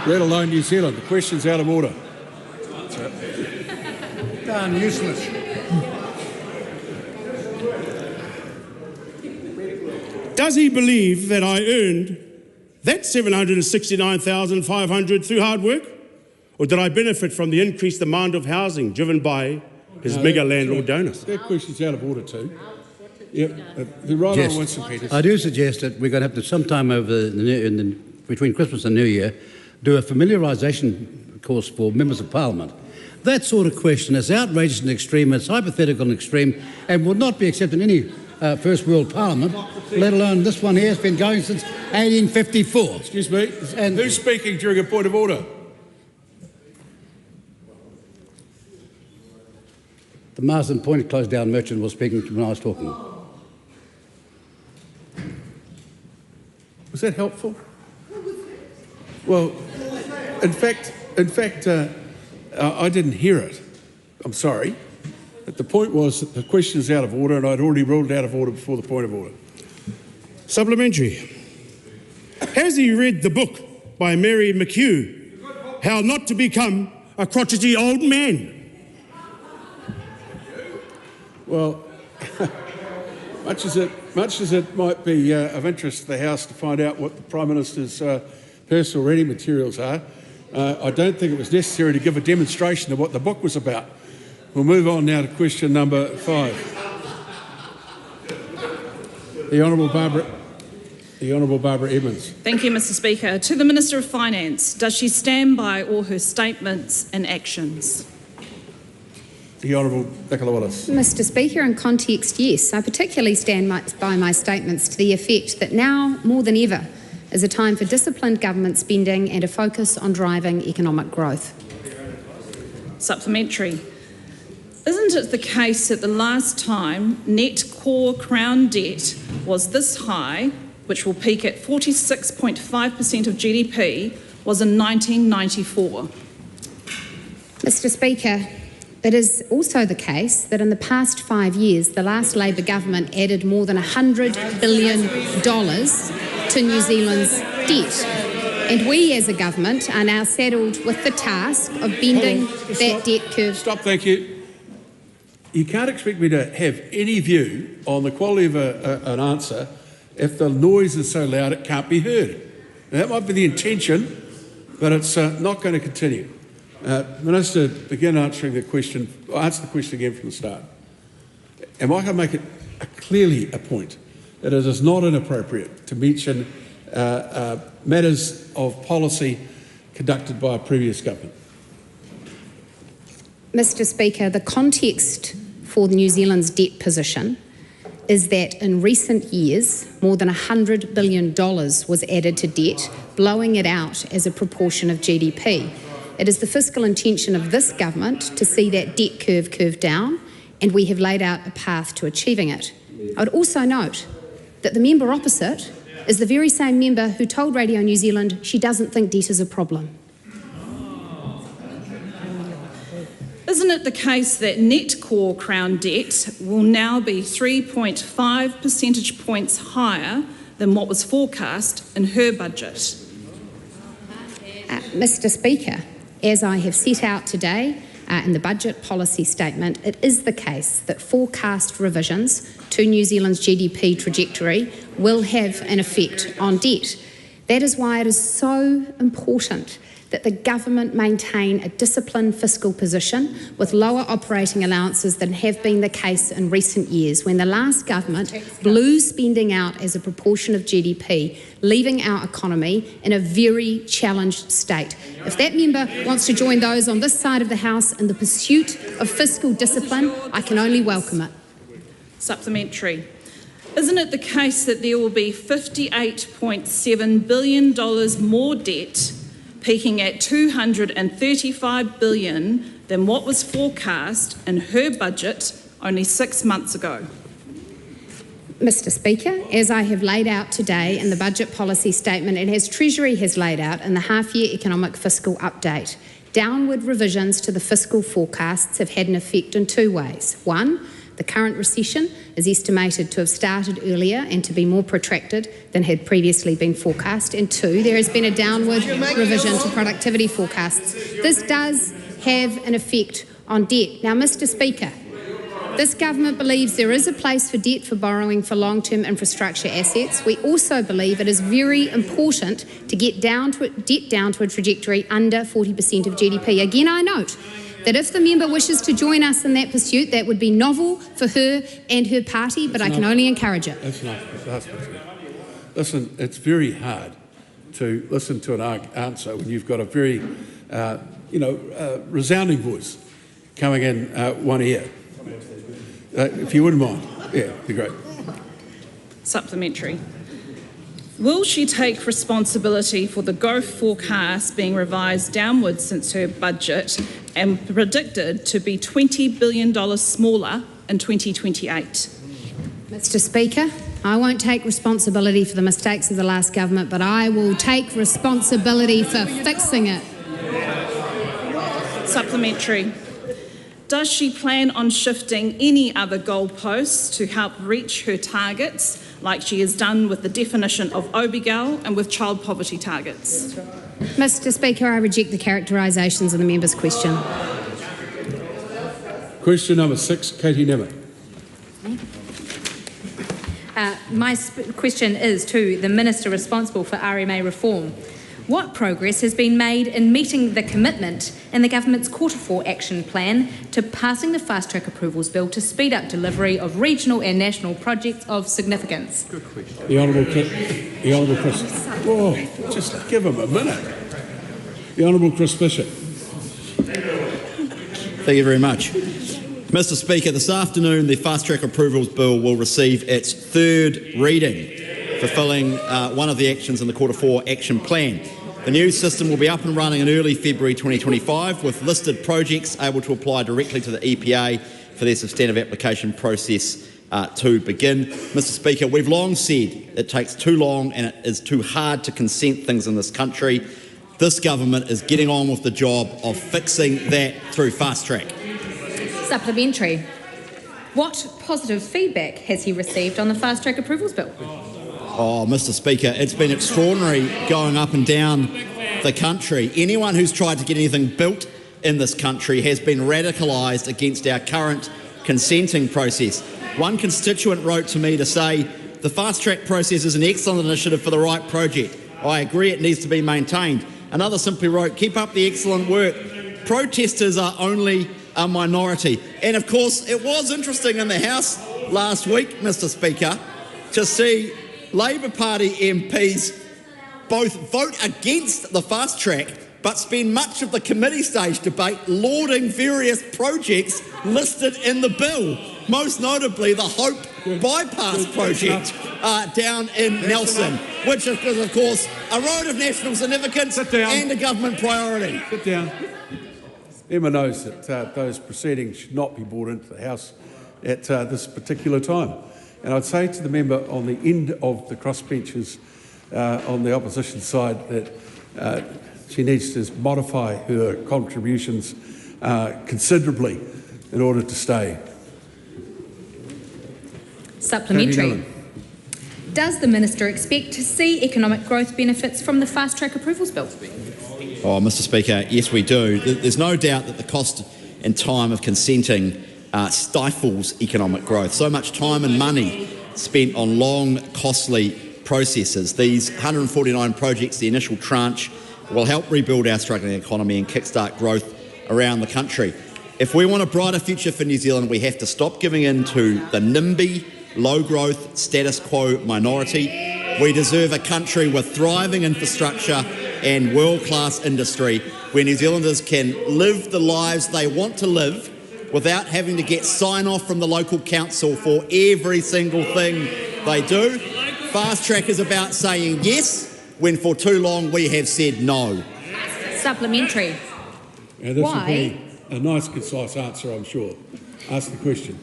let alone New Zealand. The question's out of order. Darn useless. Does he believe that I earned that $769,500 through hard work? Or did I benefit from the increased demand of housing driven by his mega landlord donors? That question's out of order too. Yep. The right Yes. honourable Winston Peters. I do suggest that we're going to have to, sometime over between Christmas and New Year, do a familiarisation course for members of Parliament. That sort of question is outrageous and extreme, it's hypothetical and extreme, and will not be accepted in any first world parliament, let alone this one here has been going since 1854. Excuse me, and who's speaking during a point of order? The Marsden Point closed down merchant was speaking when I was talking. Was that helpful? Well, in fact, I didn't hear it. I'm sorry. But the point was that the question is out of order, and I'd already ruled it out of order before the point of order. Supplementary. Has he read the book by Mary McHugh, How Not to Become a Crotchety Old Man? Well, much as it might be of interest to the House to find out what the Prime Minister's personal reading materials are, I don't think it was necessary to give a demonstration of what the book was about. We'll move on now to question number 5. The Honourable Barbara Edmonds. Thank you, Mr Speaker. To the Minister of Finance, does she stand by all her statements and actions? The Honourable Nicola Willis. Mr Speaker, in context, yes. I particularly stand by my statements to the effect that now, more than ever, is a time for disciplined government spending and a focus on driving economic growth. Supplementary. Isn't it the case that the last time net core Crown debt was this high, which will peak at 46.5% of GDP, was in 1994? Mr Speaker, it is also the case that in the past 5 years, the last Labor government added more than $100 billion to New Zealand's debt. And we as a government are now saddled with the task of bending that debt curve. Stop, thank you. You can't expect me to have any view on the quality of an answer if the noise is so loud it can't be heard. Now, that might be the intention, but it's not going to continue. Minister, begin answering the question. Answer the question again from the start. Am I going to make it clearly a point that it is not inappropriate to mention matters of policy conducted by a previous government? Mr. Speaker, the context for New Zealand's debt position is that in recent years, more than $100 billion was added to debt, blowing it out as a proportion of GDP. It is the fiscal intention of this government to see that debt curve down, and we have laid out a path to achieving it. I would also note that the member opposite is the very same member who told Radio New Zealand she doesn't think debt is a problem. Isn't it the case that net core Crown debt will now be 3.5 percentage points higher than what was forecast in her budget? Mr. Speaker, as I have set out today in the budget policy statement, it is the case that forecast revisions to New Zealand's GDP trajectory will have an effect on debt. That is why it is so important that the government maintain a disciplined fiscal position with lower operating allowances than have been the case in recent years, when the last government blew spending out as a proportion of GDP, leaving our economy in a very challenged state. If that member wants to join those on this side of the House in the pursuit of fiscal discipline, I can only welcome it. Supplementary. Isn't it the case that there will be $58.7 billion more debt, peaking at $235 billion than what was forecast in her budget only 6 months ago? Mr. Speaker, as I have laid out today in the budget policy statement and as Treasury has laid out in the half-year economic fiscal update, downward revisions to the fiscal forecasts have had an effect in two ways. One, the current recession is estimated to have started earlier and to be more protracted than had previously been forecast. And two, there has been a downward revision to productivity forecasts. This does have an effect on debt. Now, Mr. Speaker, this government believes there is a place for debt for borrowing for long-term infrastructure assets. We also believe it is very important to get debt down to a trajectory under 40% of GDP. Again, I note that if the member wishes to join us in that pursuit, that would be novel for her and her party, but I can only encourage it. That's enough. Listen, it's very hard to listen to an answer when you've got a very, resounding voice coming in one ear. If you wouldn't mind, yeah, be great. Supplementary. Will she take responsibility for the growth forecast being revised downwards since her budget and predicted to be $20 billion smaller in 2028? Mr. Speaker, I won't take responsibility for the mistakes of the last government, but I will take responsibility for fixing it. Supplementary. Does she plan on shifting any other goalposts to help reach her targets, like she has done with the definition of Obigel and with child poverty targets? Mr. Speaker, I reject the characterisations of the member's question. Question number 6, Katie Nemeth. My question is to the Minister responsible for RMA reform. What progress has been made in meeting the commitment in the Government's Q4 action plan to passing the fast-track approvals bill to speed up delivery of regional and national projects of significance? Good question. The Honourable Chris. Oh, just give him a minute. The Honourable Chris Bishop. Thank you very much. Mr. Speaker, this afternoon the fast-track approvals bill will receive its third reading, fulfilling one of the actions in the Q4 action plan. The new system will be up and running in early February 2025, with listed projects able to apply directly to the EPA for their substantive application process to begin. Mr. Speaker, we've long said it takes too long and it is too hard to consent things in this country. This government is getting on with the job of fixing that through fast track. Supplementary. What positive feedback has he received on the fast-track approvals bill? Oh, Mr. Speaker, it's been extraordinary going up and down the country. Anyone who's tried to get anything built in this country has been radicalised against our current consenting process. One constituent wrote to me to say, the fast-track process is an excellent initiative for the right project. I agree it needs to be maintained. Another simply wrote, keep up the excellent work. Protesters are only a minority. And of course, it was interesting in the House last week, Mr. Speaker, to see Labor Party MPs both vote against the fast track but spend much of the committee stage debate lauding various projects listed in the bill, most notably the Hope Bypass project down in Nelson, which is, of course, a road of national significance and a government priority. Sit down. Emma knows that those proceedings should not be brought into the House at this particular time. And I'd say to the member on the end of the crossbenches on the opposition side that she needs to modify her contributions considerably in order to stay. Supplementary. Does the Minister expect to see economic growth benefits from the Fast Track Approvals Bill? Oh, Mr. Speaker, yes we do. There's no doubt that the cost and time of consenting stifles economic growth. So much time and money spent on long, costly processes. These 149 projects, the initial tranche, will help rebuild our struggling economy and kickstart growth around the country. If we want a brighter future for New Zealand, we have to stop giving in to the NIMBY, low-growth, status quo minority. We deserve a country with thriving infrastructure and world-class industry where New Zealanders can live the lives they want to live without having to get sign-off from the local council for every single thing they do. Fast Track is about saying yes when for too long we have said no. Supplementary. This will be a nice, concise answer, I'm sure. Ask the question.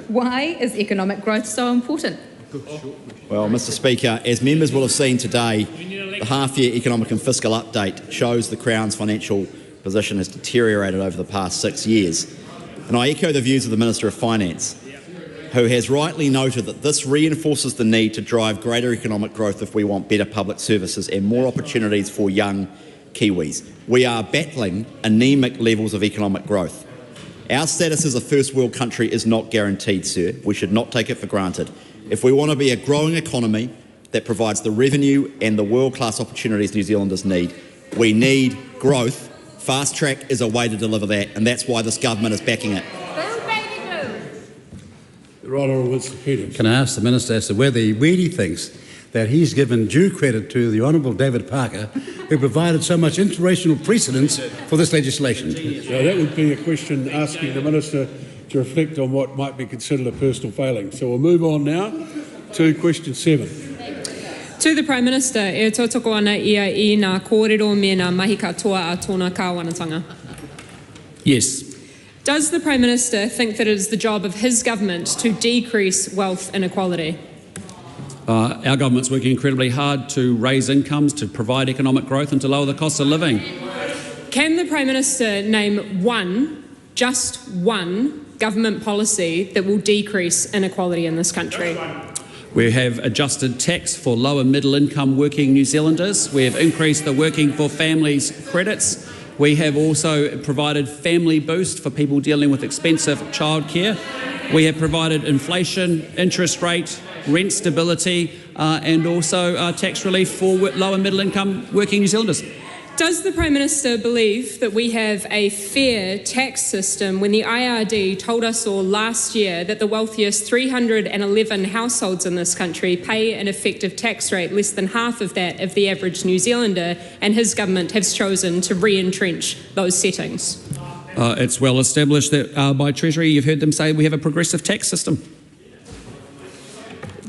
Why is economic growth so important? Well, Mr. Speaker, as members will have seen today, the half-year economic and fiscal update shows the Crown's financial position has deteriorated over the past 6 years. And I echo the views of the Minister of Finance, who has rightly noted that this reinforces the need to drive greater economic growth if we want better public services and more opportunities for young Kiwis. We are battling anaemic levels of economic growth. Our status as a first world country is not guaranteed, sir. We should not take it for granted. If we want to be a growing economy that provides the revenue and the world-class opportunities New Zealanders need, we need growth. Fast Track is a way to deliver that, and that's why this government is backing it. The Right Honourable Winston Peters. Can I ask the Minister as to whether he really thinks that he's given due credit to the Honourable David Parker, who provided so much inspirational precedence for this legislation? So that would be a question asking the Minister to reflect on what might be considered a personal failing. So we'll move on now to question 7. To the Prime Minister, e tōtoko ana ia I ngā kōrero me ngā mahi katoa a tōna kāwanatanga. Yes. Does the Prime Minister think that it is the job of his government to decrease wealth inequality? Our government's working incredibly hard to raise incomes, to provide economic growth and to lower the cost of living. Can the Prime Minister name one, just one, government policy that will decrease inequality in this country? We have adjusted tax for lower middle income working New Zealanders. We have increased the Working for Families credits. We have also provided family boost for people dealing with expensive childcare. We have provided inflation, interest rate, rent stability and also tax relief for lower middle income working New Zealanders. Does the Prime Minister believe that we have a fair tax system when the IRD told us all last year that the wealthiest 311 households in this country pay an effective tax rate less than half of that of the average New Zealander, and his government has chosen to re-entrench those settings? It's well established that by Treasury, you've heard them say we have a progressive tax system.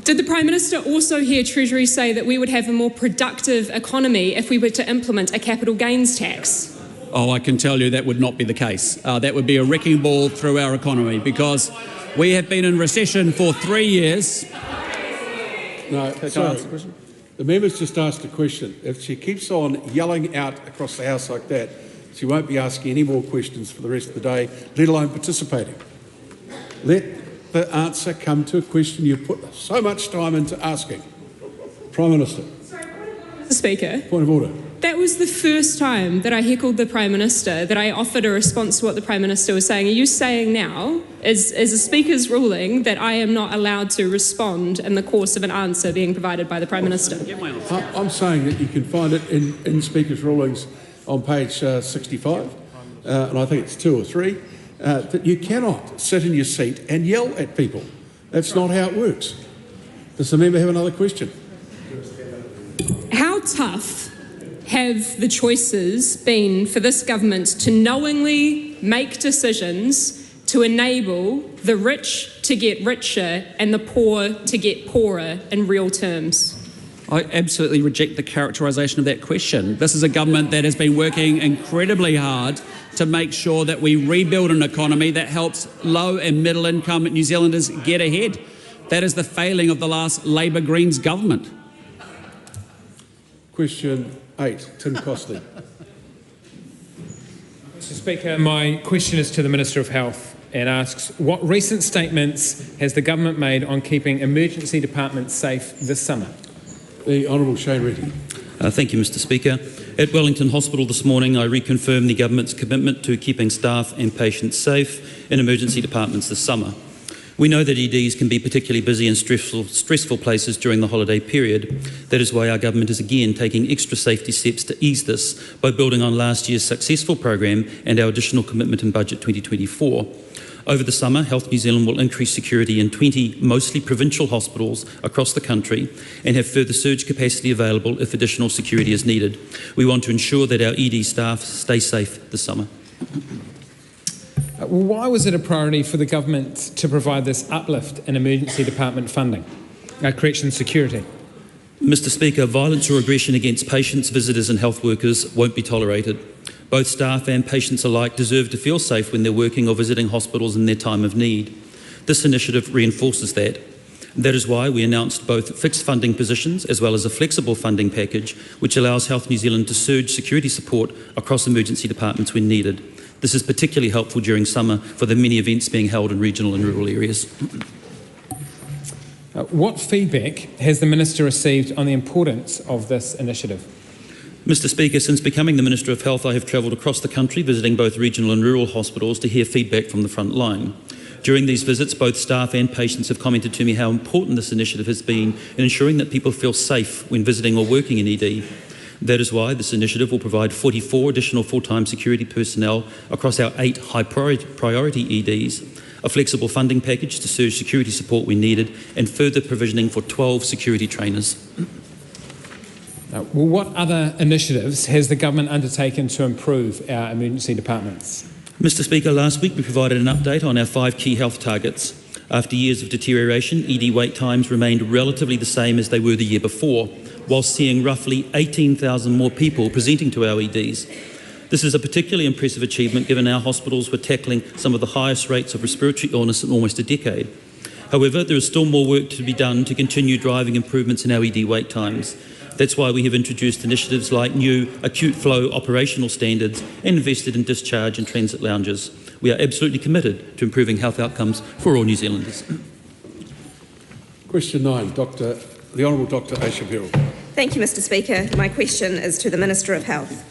Did the Prime Minister also hear Treasury say that we would have a more productive economy if we were to implement a capital gains tax? Oh, I can tell you that would not be the case. That would be a wrecking ball through our economy because we have been in recession for 3 years. No, sorry. The member's just asked a question. If she keeps on yelling out across the House like that, she won't be asking any more questions for the rest of the day, let alone participating. Let the answer come to a question you put so much time into asking. Prime Minister. Mr. Speaker. Point of order. That was the first time that I heckled the Prime Minister, that I offered a response to what the Prime Minister was saying. Are you saying now, as a Speaker's ruling, that I am not allowed to respond in the course of an answer being provided by the Prime Minister? I'm saying that you can find it in Speaker's rulings on page 65, and I think it's 2 or 3, that you cannot sit in your seat and yell at people. That's not how it works. Does the member have another question? How tough have the choices been for this government to knowingly make decisions to enable the rich to get richer and the poor to get poorer in real terms? I absolutely reject the characterisation of that question. This is a government that has been working incredibly hard to make sure that we rebuild an economy that helps low and middle income New Zealanders get ahead. That is the failing of the last Labour Greens government. Question 8, Tim Costley. Mr. Speaker, my question is to the Minister of Health and asks, what recent statements has the government made on keeping emergency departments safe this summer? The Honourable Shane Reddy. Thank you, Mr. Speaker. At Wellington Hospital this morning, I reconfirmed the government's commitment to keeping staff and patients safe in emergency departments this summer. We know that EDs can be particularly busy and stressful places during the holiday period. That is why our government is again taking extra safety steps to ease this by building on last year's successful program and our additional commitment in Budget 2024. Over the summer, Health New Zealand will increase security in 20 mostly provincial hospitals across the country and have further surge capacity available if additional security is needed. We want to ensure that our ED staff stay safe this summer. Why was it a priority for the government to provide this uplift in emergency department funding, correction security? Mr. Speaker, violence or aggression against patients, visitors and health workers won't be tolerated. Both staff and patients alike deserve to feel safe when they're working or visiting hospitals in their time of need. This initiative reinforces that. That is why we announced both fixed funding positions as well as a flexible funding package which allows Health New Zealand to surge security support across emergency departments when needed. This is particularly helpful during summer for the many events being held in regional and rural areas. What feedback has the Minister received on the importance of this initiative? Mr. Speaker, since becoming the Minister of Health, I have travelled across the country visiting both regional and rural hospitals to hear feedback from the front line. During these visits, both staff and patients have commented to me how important this initiative has been in ensuring that people feel safe when visiting or working in ED. That is why this initiative will provide 44 additional full-time security personnel across our 8 high-priority EDs, a flexible funding package to surge security support when needed, and further provisioning for 12 security trainers. What other initiatives has the government undertaken to improve our emergency departments? Mr. Speaker, last week we provided an update on our 5 key health targets. After years of deterioration, ED wait times remained relatively the same as they were the year before, whilst seeing roughly 18,000 more people presenting to our EDs. This is a particularly impressive achievement given our hospitals were tackling some of the highest rates of respiratory illness in almost a decade. However, there is still more work to be done to continue driving improvements in our ED wait times. That's why we have introduced initiatives like new acute flow operational standards and invested in discharge and transit lounges. We are absolutely committed to improving health outcomes for all New Zealanders. Question 9, the Honourable Dr Aotearoa. Thank you, Mr. Speaker. My question is to the Minister of Health.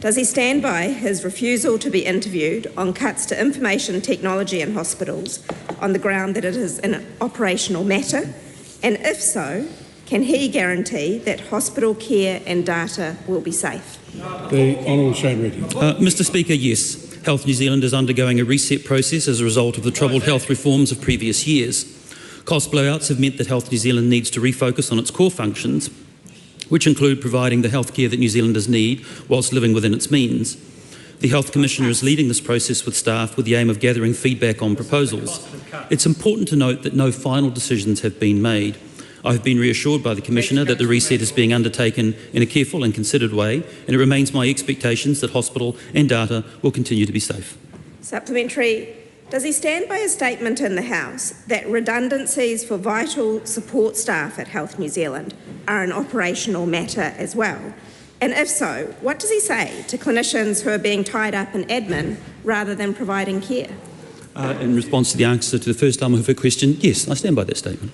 Does he stand by his refusal to be interviewed on cuts to information technology in hospitals on the ground that it is an operational matter? And if so, can he guarantee that hospital care and data will be safe? The Honourable Shane Reddy. Mr. Speaker, yes. Health New Zealand is undergoing a reset process as a result of the troubled health reforms of previous years. Cost blowouts have meant that Health New Zealand needs to refocus on its core functions, which include providing the health care that New Zealanders need whilst living within its means. The Health Commissioner is leading this process with staff with the aim of gathering feedback on proposals. It's important to note that no final decisions have been made. I have been reassured by the Commissioner that the reset is being undertaken in a careful and considered way, and it remains my expectations that hospital and data will continue to be safe. Supplementary. Does he stand by his statement in the House that redundancies for vital support staff at Health New Zealand are an operational matter as well? And if so, what does he say to clinicians who are being tied up in admin rather than providing care? In response to the answer to the first half of her question, yes, I stand by that statement.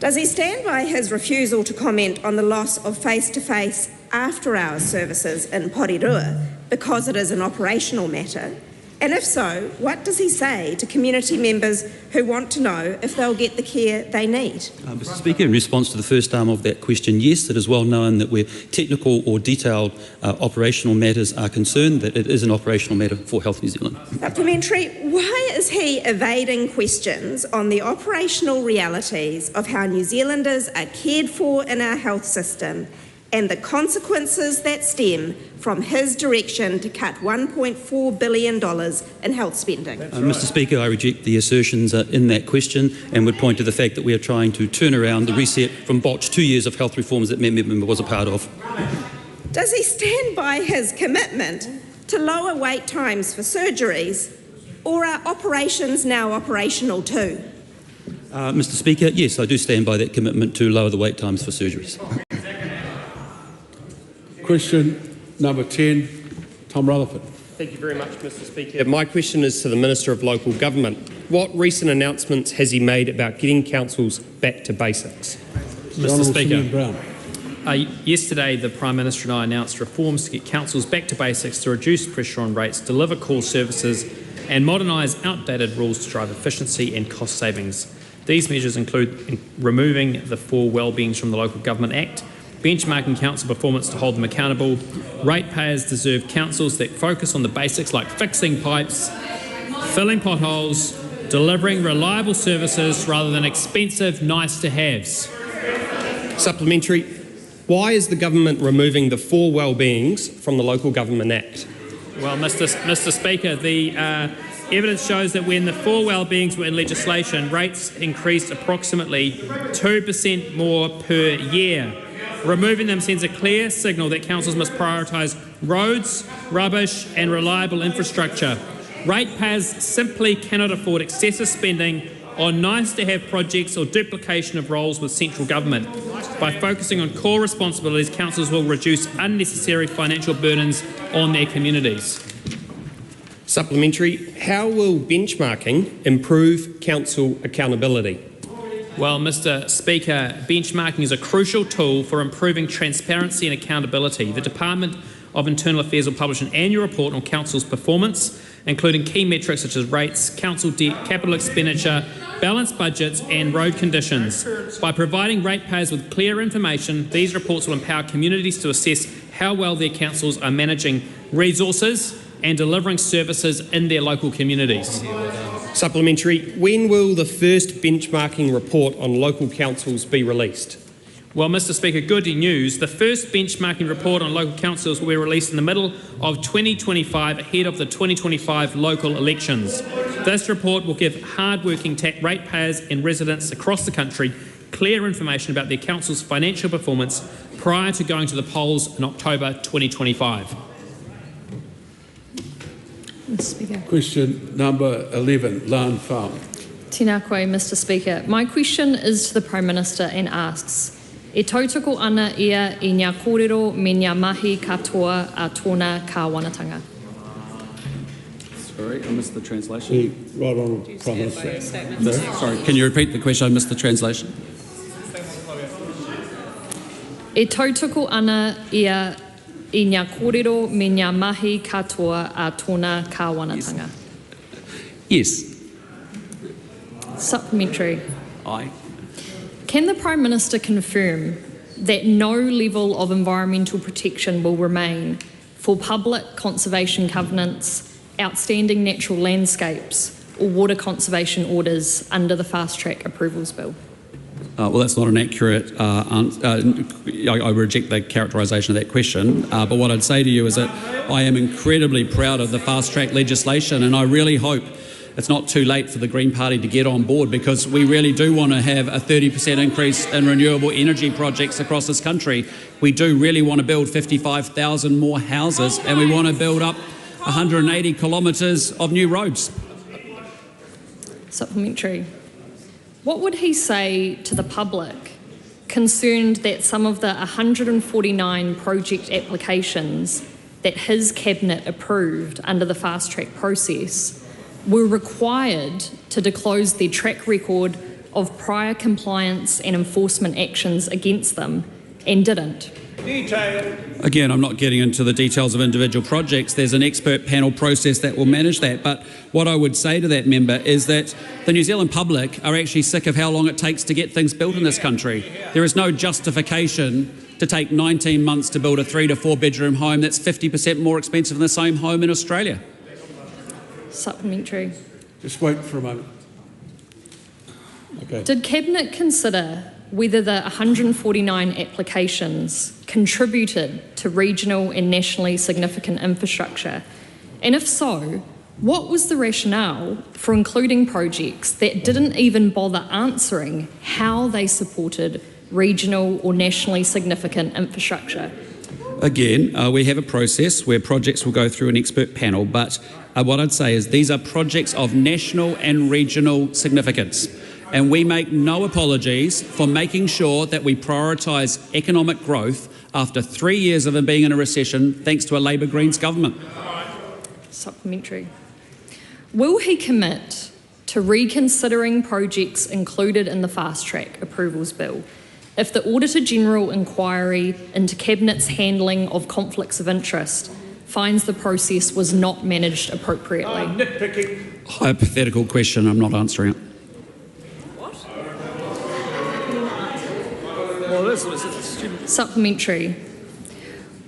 Does he stand by his refusal to comment on the loss of face-to-face after-hours services in Porirua because it is an operational matter? And if so, what does he say to community members who want to know if they'll get the care they need? Mr Speaker, in response to the first arm of that question, yes, it is well known that where technical or detailed operational matters are concerned, that it is an operational matter for Health New Zealand. Supplementary, why is he evading questions on the operational realities of how New Zealanders are cared for in our health system and the consequences that stem from his direction to cut $1.4 billion in health spending? Mr Speaker, I reject the assertions in that question and would point to the fact that we are trying to turn around the reset from botched 2 years of health reforms that my member was a part of. Does he stand by his commitment to lower wait times for surgeries, or are operations now operational too? Mr Speaker, yes, I do stand by that commitment to lower the wait times for surgeries. Question number 10, Tom Rutherford. Thank you very much, Mr Speaker. My question is to the Minister of Local Government. What recent announcements has he made about getting councils back to basics? Mr Speaker, yesterday the Prime Minister and I announced reforms to get councils back to basics to reduce pressure on rates, deliver core services and modernise outdated rules to drive efficiency and cost savings. These measures include removing the 4 wellbeings from the Local Government Act, benchmarking council performance to hold them accountable. Ratepayers deserve councils that focus on the basics like fixing pipes, filling potholes, delivering reliable services rather than expensive nice-to-haves. Supplementary, why is the government removing the 4 wellbeings from the Local Government Act? Well, Mr Speaker, the evidence shows that when the 4 wellbeings were in legislation, rates increased approximately 2% more per year. Removing them sends a clear signal that councils must prioritise roads, rubbish and reliable infrastructure. Ratepayers simply cannot afford excessive spending on nice-to-have projects or duplication of roles with central government. By focusing on core responsibilities, councils will reduce unnecessary financial burdens on their communities. Supplementary, how will benchmarking improve council accountability? Well, Mr Speaker, benchmarking is a crucial tool for improving transparency and accountability. The Department of Internal Affairs will publish an annual report on council's performance, including key metrics such as rates, council debt, capital expenditure, balanced budgets and road conditions. By providing ratepayers with clear information, these reports will empower communities to assess how well their councils are managing resources and delivering services in their local communities. Supplementary, when will the first benchmarking report on local councils be released? Well, Mr Speaker, good news. The first benchmarking report on local councils will be released in the middle of 2025 ahead of the 2025 local elections. This report will give hard-working ratepayers and residents across the country clear information about their council's financial performance prior to going to the polls in October 2025. Mr Speaker. Question number 11, Lan Farm. Tēnā koe, Mr Speaker. My question is to the Prime Minister and asks, e tautoko ana ia I ngā kōrero me ngā mahi katoa a tōna kāwanatanga? Sorry, I missed the translation. Right on, Prime Minister. No? Sorry, can you repeat the question? I missed the translation. E tautoko ana ia I ngā kōrero me ngā mahi katoa a tōna kāwanatanga. Yes. Supplementary. Aye. Can the Prime Minister confirm that no level of environmental protection will remain for public conservation covenants, outstanding natural landscapes or water conservation orders under the Fast Track Approvals Bill? Well, that's not an accurate answer. I reject the characterisation of that question. But what I'd say to you is that I am incredibly proud of the fast track legislation, and I really hope it's not too late for the Green Party to get on board, because we really do want to have a 30% increase in renewable energy projects across this country. We do really want to build 55,000 more houses, and we want to build up 180 kilometres of new roads. Supplementary. What would he say to the public concerned that some of the 149 project applications that his cabinet approved under the fast track process were required to disclose their track record of prior compliance and enforcement actions against them and didn't? Again, I'm not getting into the details of individual projects. There's an expert panel process that will manage that. But what I would say to that member is that the New Zealand public are actually sick of how long it takes to get things built in this country. There is no justification to take 19 months to build a 3 to 4 bedroom home that's 50% more expensive than the same home in Australia. Supplementary. Just wait for a moment. Okay. Did Cabinet consider whether the 149 applications contributed to regional and nationally significant infrastructure? And if so, what was the rationale for including projects that didn't even bother answering how they supported regional or nationally significant infrastructure? Again, we have a process where projects will go through an expert panel, but what I'd say is these are projects of national and regional significance. And we make no apologies for making sure that we prioritise economic growth after 3 years of them being in a recession, thanks to a Labour Greens government. Supplementary. Will he commit to reconsidering projects included in the Fast Track Approvals Bill if the Auditor-General inquiry into Cabinet's handling of conflicts of interest finds the process was not managed appropriately? Hypothetical question, I'm not answering it. Supplementary.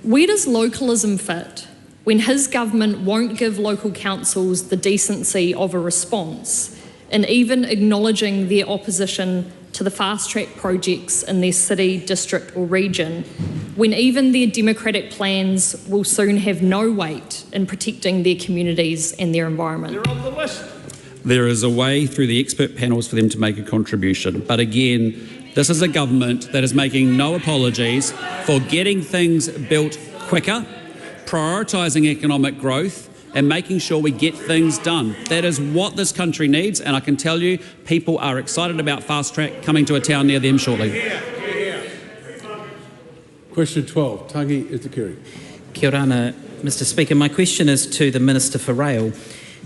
Where does localism fit when his government won't give local councils the decency of a response and even acknowledging their opposition to the fast-track projects in their city, district or region, when even their democratic plans will soon have no weight in protecting their communities and their environment? They're on the list. There is a way through the expert panels for them to make a contribution. But again, this is a government that is making no apologies for getting things built quicker, prioritising economic growth and making sure we get things done. That is what this country needs, and I can tell you people are excited about Fast Track coming to a town near them shortly. Question 12, Tangi Itakiri. Kia ora, Mr Speaker. My question is to the Minister for Rail.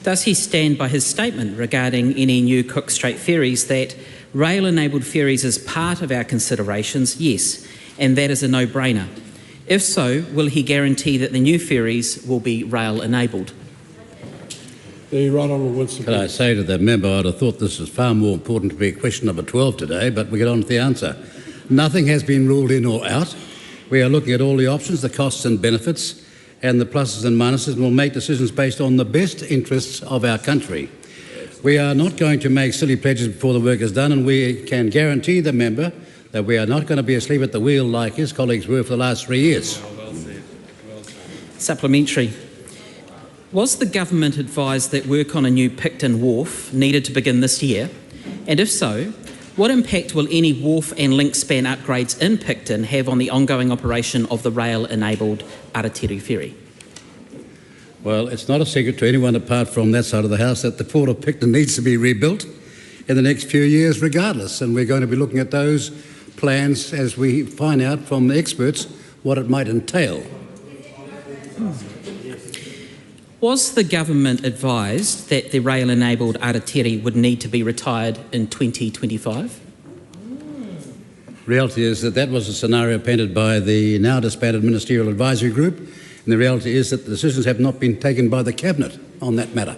Does he stand by his statement regarding any new Cook Strait ferries that rail-enabled ferries is part of our considerations? Yes, and that is a no-brainer. If so, will he guarantee that the new ferries will be rail-enabled? The Right Honourable Winston. Can I say to the member, I'd have thought this is far more important to be question number 12 today, but we get on to the answer. Nothing has been ruled in or out. We are looking at all the options, the costs and benefits, and the pluses and minuses, and we'll make decisions based on the best interests of our country. We are not going to make silly pledges before the work is done, and we can guarantee the member that we are not going to be asleep at the wheel like his colleagues were for the last 3 years. Supplementary. Was the government advised that work on a new Picton wharf needed to begin this year? And if so, what impact will any wharf and link span upgrades in Picton have on the ongoing operation of the rail-enabled Aotearoa ferry? Well, it's not a secret to anyone apart from that side of the House that the Port of Picton needs to be rebuilt in the next few years regardless, and we're going to be looking at those plans as we find out from the experts what it might entail. Was the government advised that the rail-enabled Aotearoa would need to be retired in 2025? Reality is that that was a scenario painted by the now disbanded Ministerial Advisory Group, and the reality is that the decisions have not been taken by the Cabinet on that matter.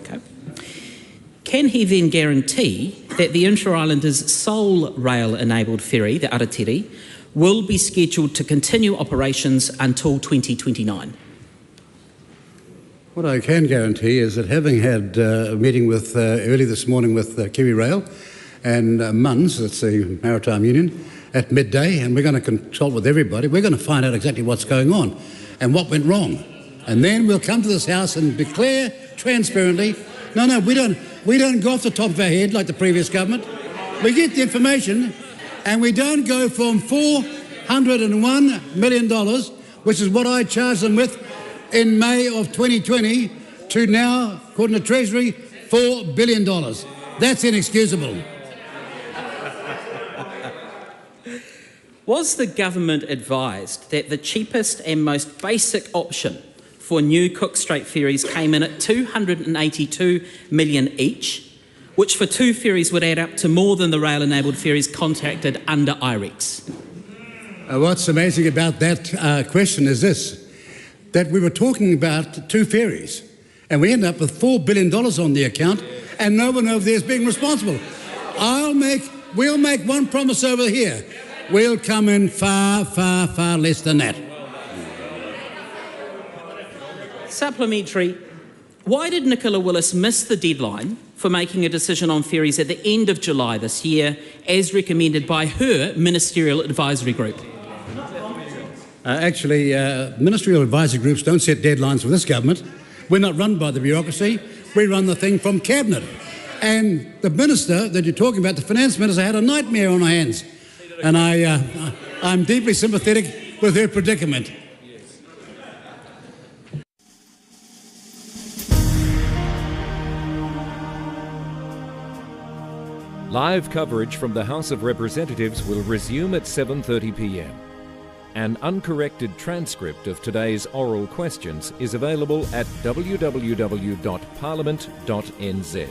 Okay. Can he then guarantee that the Inter-Islanders' sole rail-enabled ferry, the Aotearoa, will be scheduled to continue operations until 2029? What I can guarantee is that having had a meeting with early this morning with Kiwi Rail and MUNS, that's the Maritime Union, at midday, and we're going to consult with everybody, we're going to find out exactly what's going on and what went wrong. And then we'll come to this House and declare transparently, no, we don't go off the top of our head like the previous government. We get the information and we don't go from $401 million, which is what I charged them with in May of 2020, to now, according to Treasury, $4 billion. That's inexcusable. Was the government advised that the cheapest and most basic option for new Cook Strait ferries came in at $282 million each, which for 2 ferries would add up to more than the rail-enabled ferries contracted under IREX? What's amazing about that question is this, that we were talking about 2 ferries, and we ended up with $4 billion on the account, and no one over there is being responsible. We'll make one promise over here. We'll come in far, far, far less than that. Supplementary. Why did Nicola Willis miss the deadline for making a decision on ferries at the end of July this year, as recommended by her Ministerial Advisory Group? Actually, Ministerial Advisory Groups don't set deadlines for this government. We're not run by the bureaucracy. We run the thing from Cabinet. And the Minister that you're talking about, the Finance Minister, had a nightmare on her hands. And I'm deeply sympathetic with her predicament. Live coverage from the House of Representatives will resume at 7:30 p.m. An uncorrected transcript of today's oral questions is available at www.parliament.nz.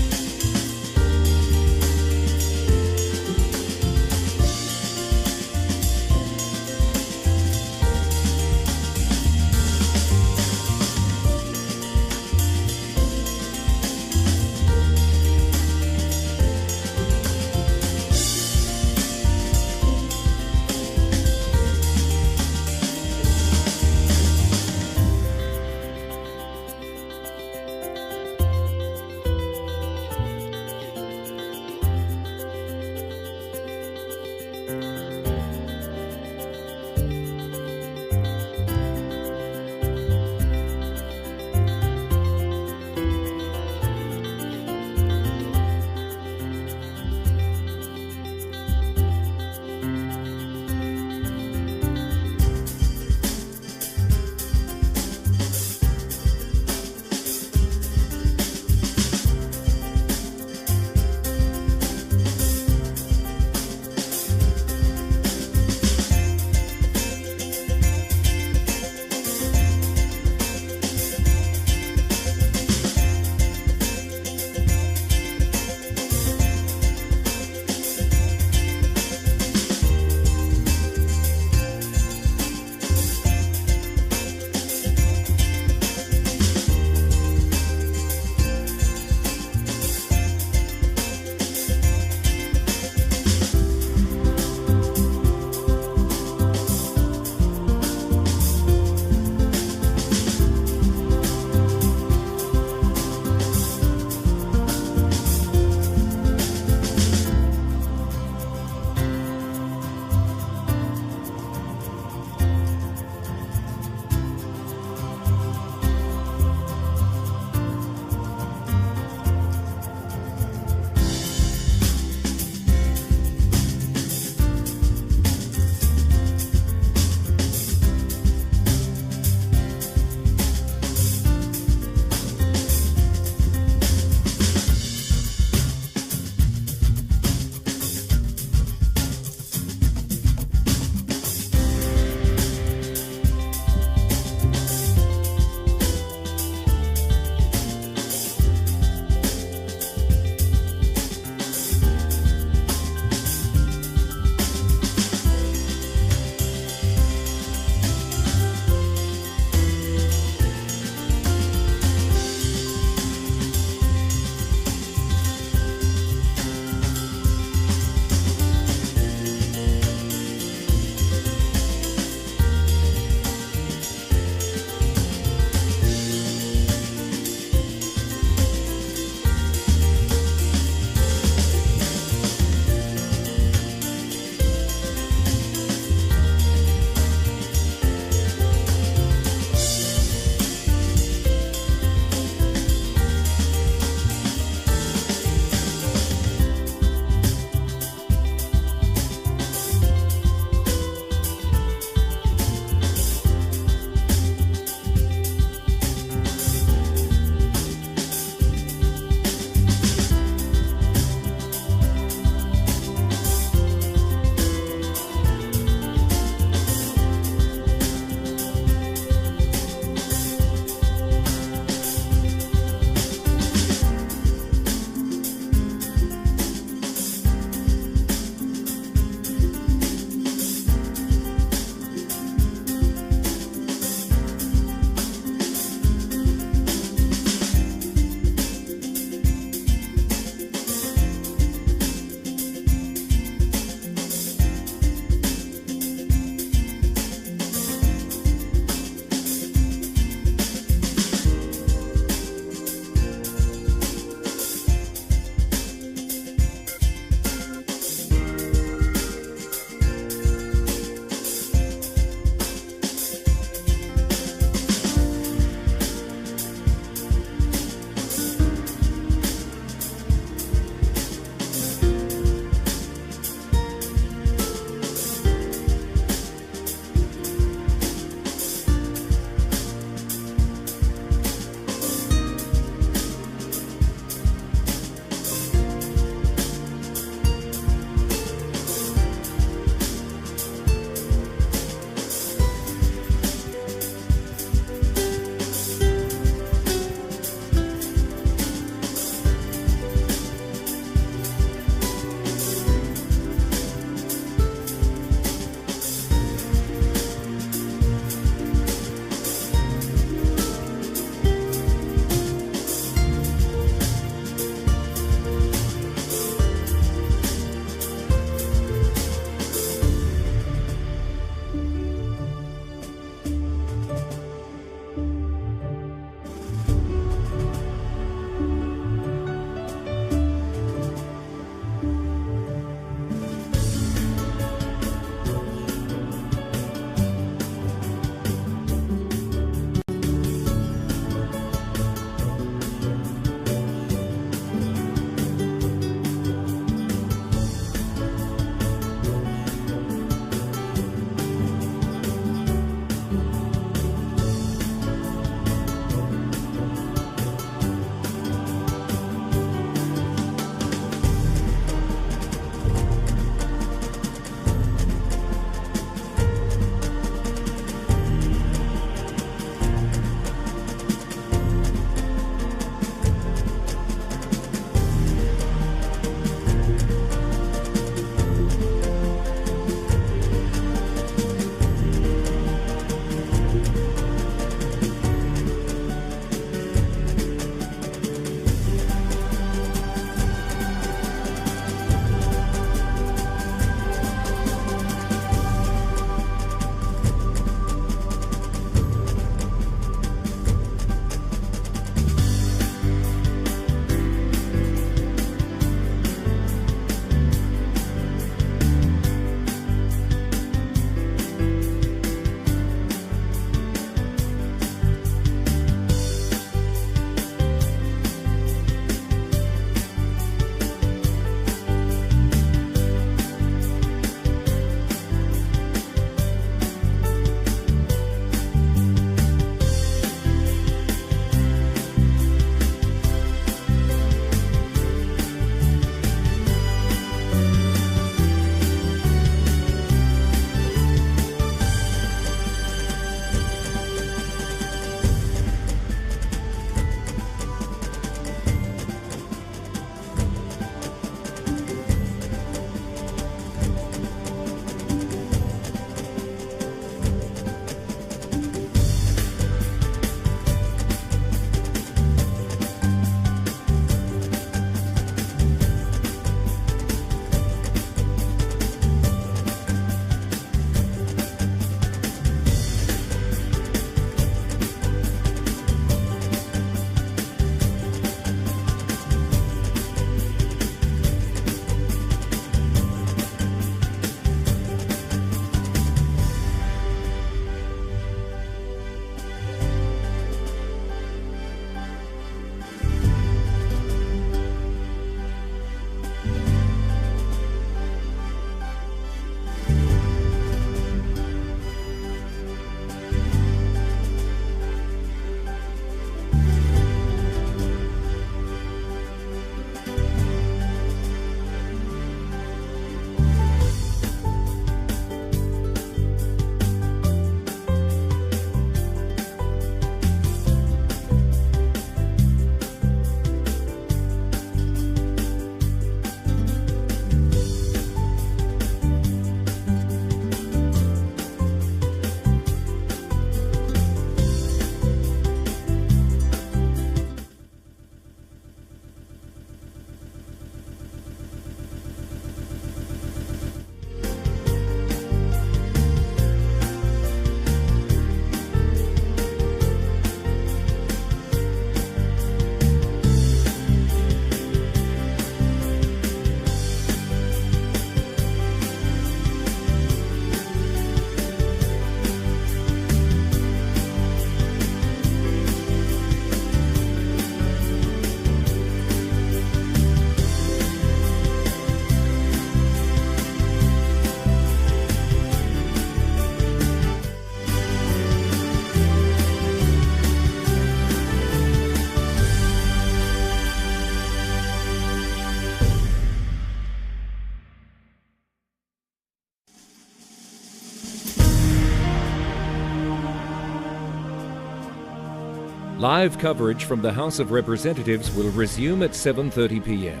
Live coverage from the House of Representatives will resume at 7:30 p.m.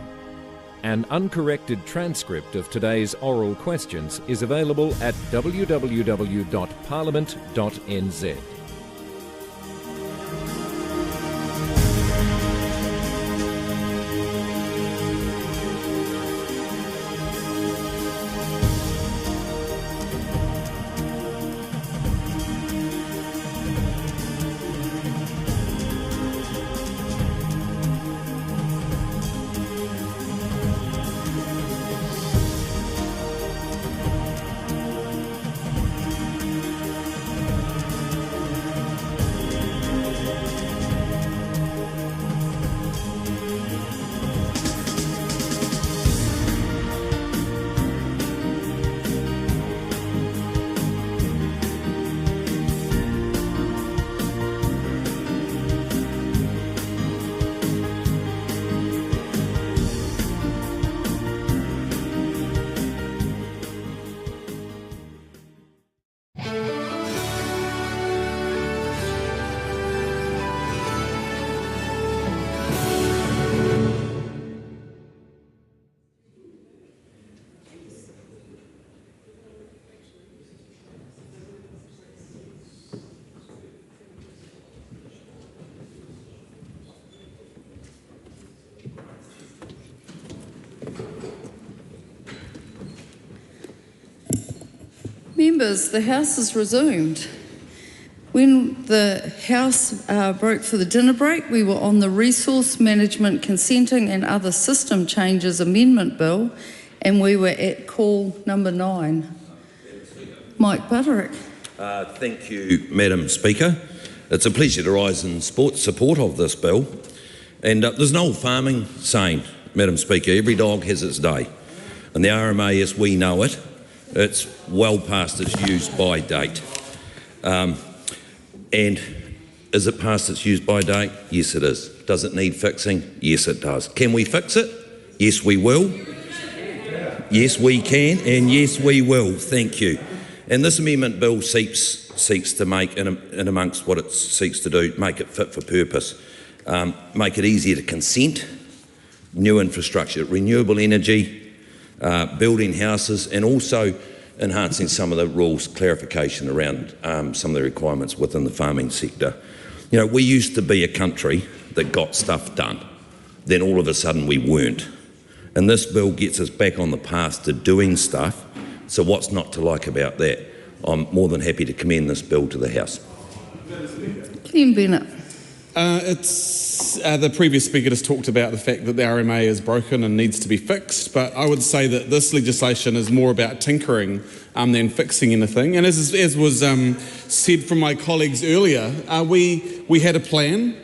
An uncorrected transcript of today's oral questions is available at www.parliament.nz. Members, the House is resumed. When the House broke for the dinner break, we were on the Resource Management Consenting and Other System Changes Amendment Bill, and we were at call number 9. Mike Butterick. Thank you, Madam Speaker. It's a pleasure to rise in support of this bill. And there's an old farming saying, Madam Speaker, every dog has its day. And the RMA, as we know it, it's well past its use-by date. And is it past its use-by date? Yes, it is. Does it need fixing? Yes, it does. Can we fix it? Yes, we will. Yes, we can, and yes, we will. Thank you. And this amendment bill seeks to make, in amongst what it seeks to do, make it fit for purpose, make it easier to consent, new infrastructure, renewable energy, building houses, and also enhancing some of the rules, clarification around some of the requirements within the farming sector. You know, we used to be a country that got stuff done, then all of a sudden we weren't. And this bill gets us back on the path to doing stuff, so what's not to like about that? I'm more than happy to commend this bill to the House. Clem Bennett. The previous speaker just talked about the fact that the RMA is broken and needs to be fixed, but I would say that this legislation is more about tinkering than fixing anything. And as was said from my colleagues earlier, we had a plan.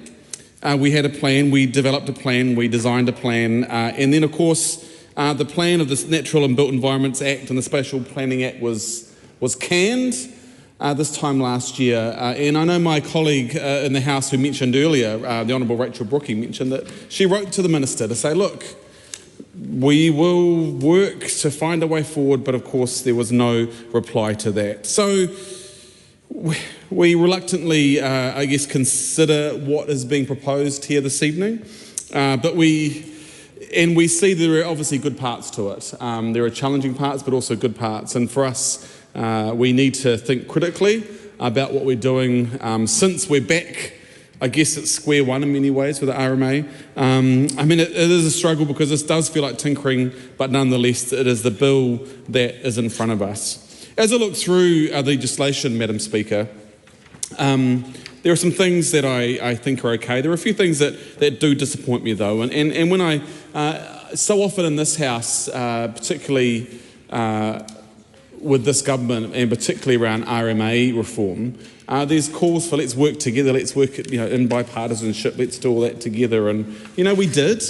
We developed a plan, we designed a plan, and then of course the plan of this Natural and Built Environments Act and the Spatial Planning Act was canned this time last year. And I know my colleague in the House who mentioned earlier, the Honourable Rachel Brookie, mentioned that she wrote to the Minister to say, look, we will work to find a way forward, but of course there was no reply to that. So we reluctantly, I guess, consider what is being proposed here this evening, but we see there are obviously good parts to it. There are challenging parts, but also good parts, and for us, we need to think critically about what we're doing since we're back, I guess, at square one in many ways with the RMA. I mean, it is a struggle because this does feel like tinkering, but nonetheless, it is the bill that is in front of us. As I look through legislation, Madam Speaker, there are some things that I think are okay. There are a few things that do disappoint me, though. And when I, so often in this House, particularly with this government and particularly around RMA reform, there's calls for let's work together, let's work in bipartisanship, let's do all that together. And, we did.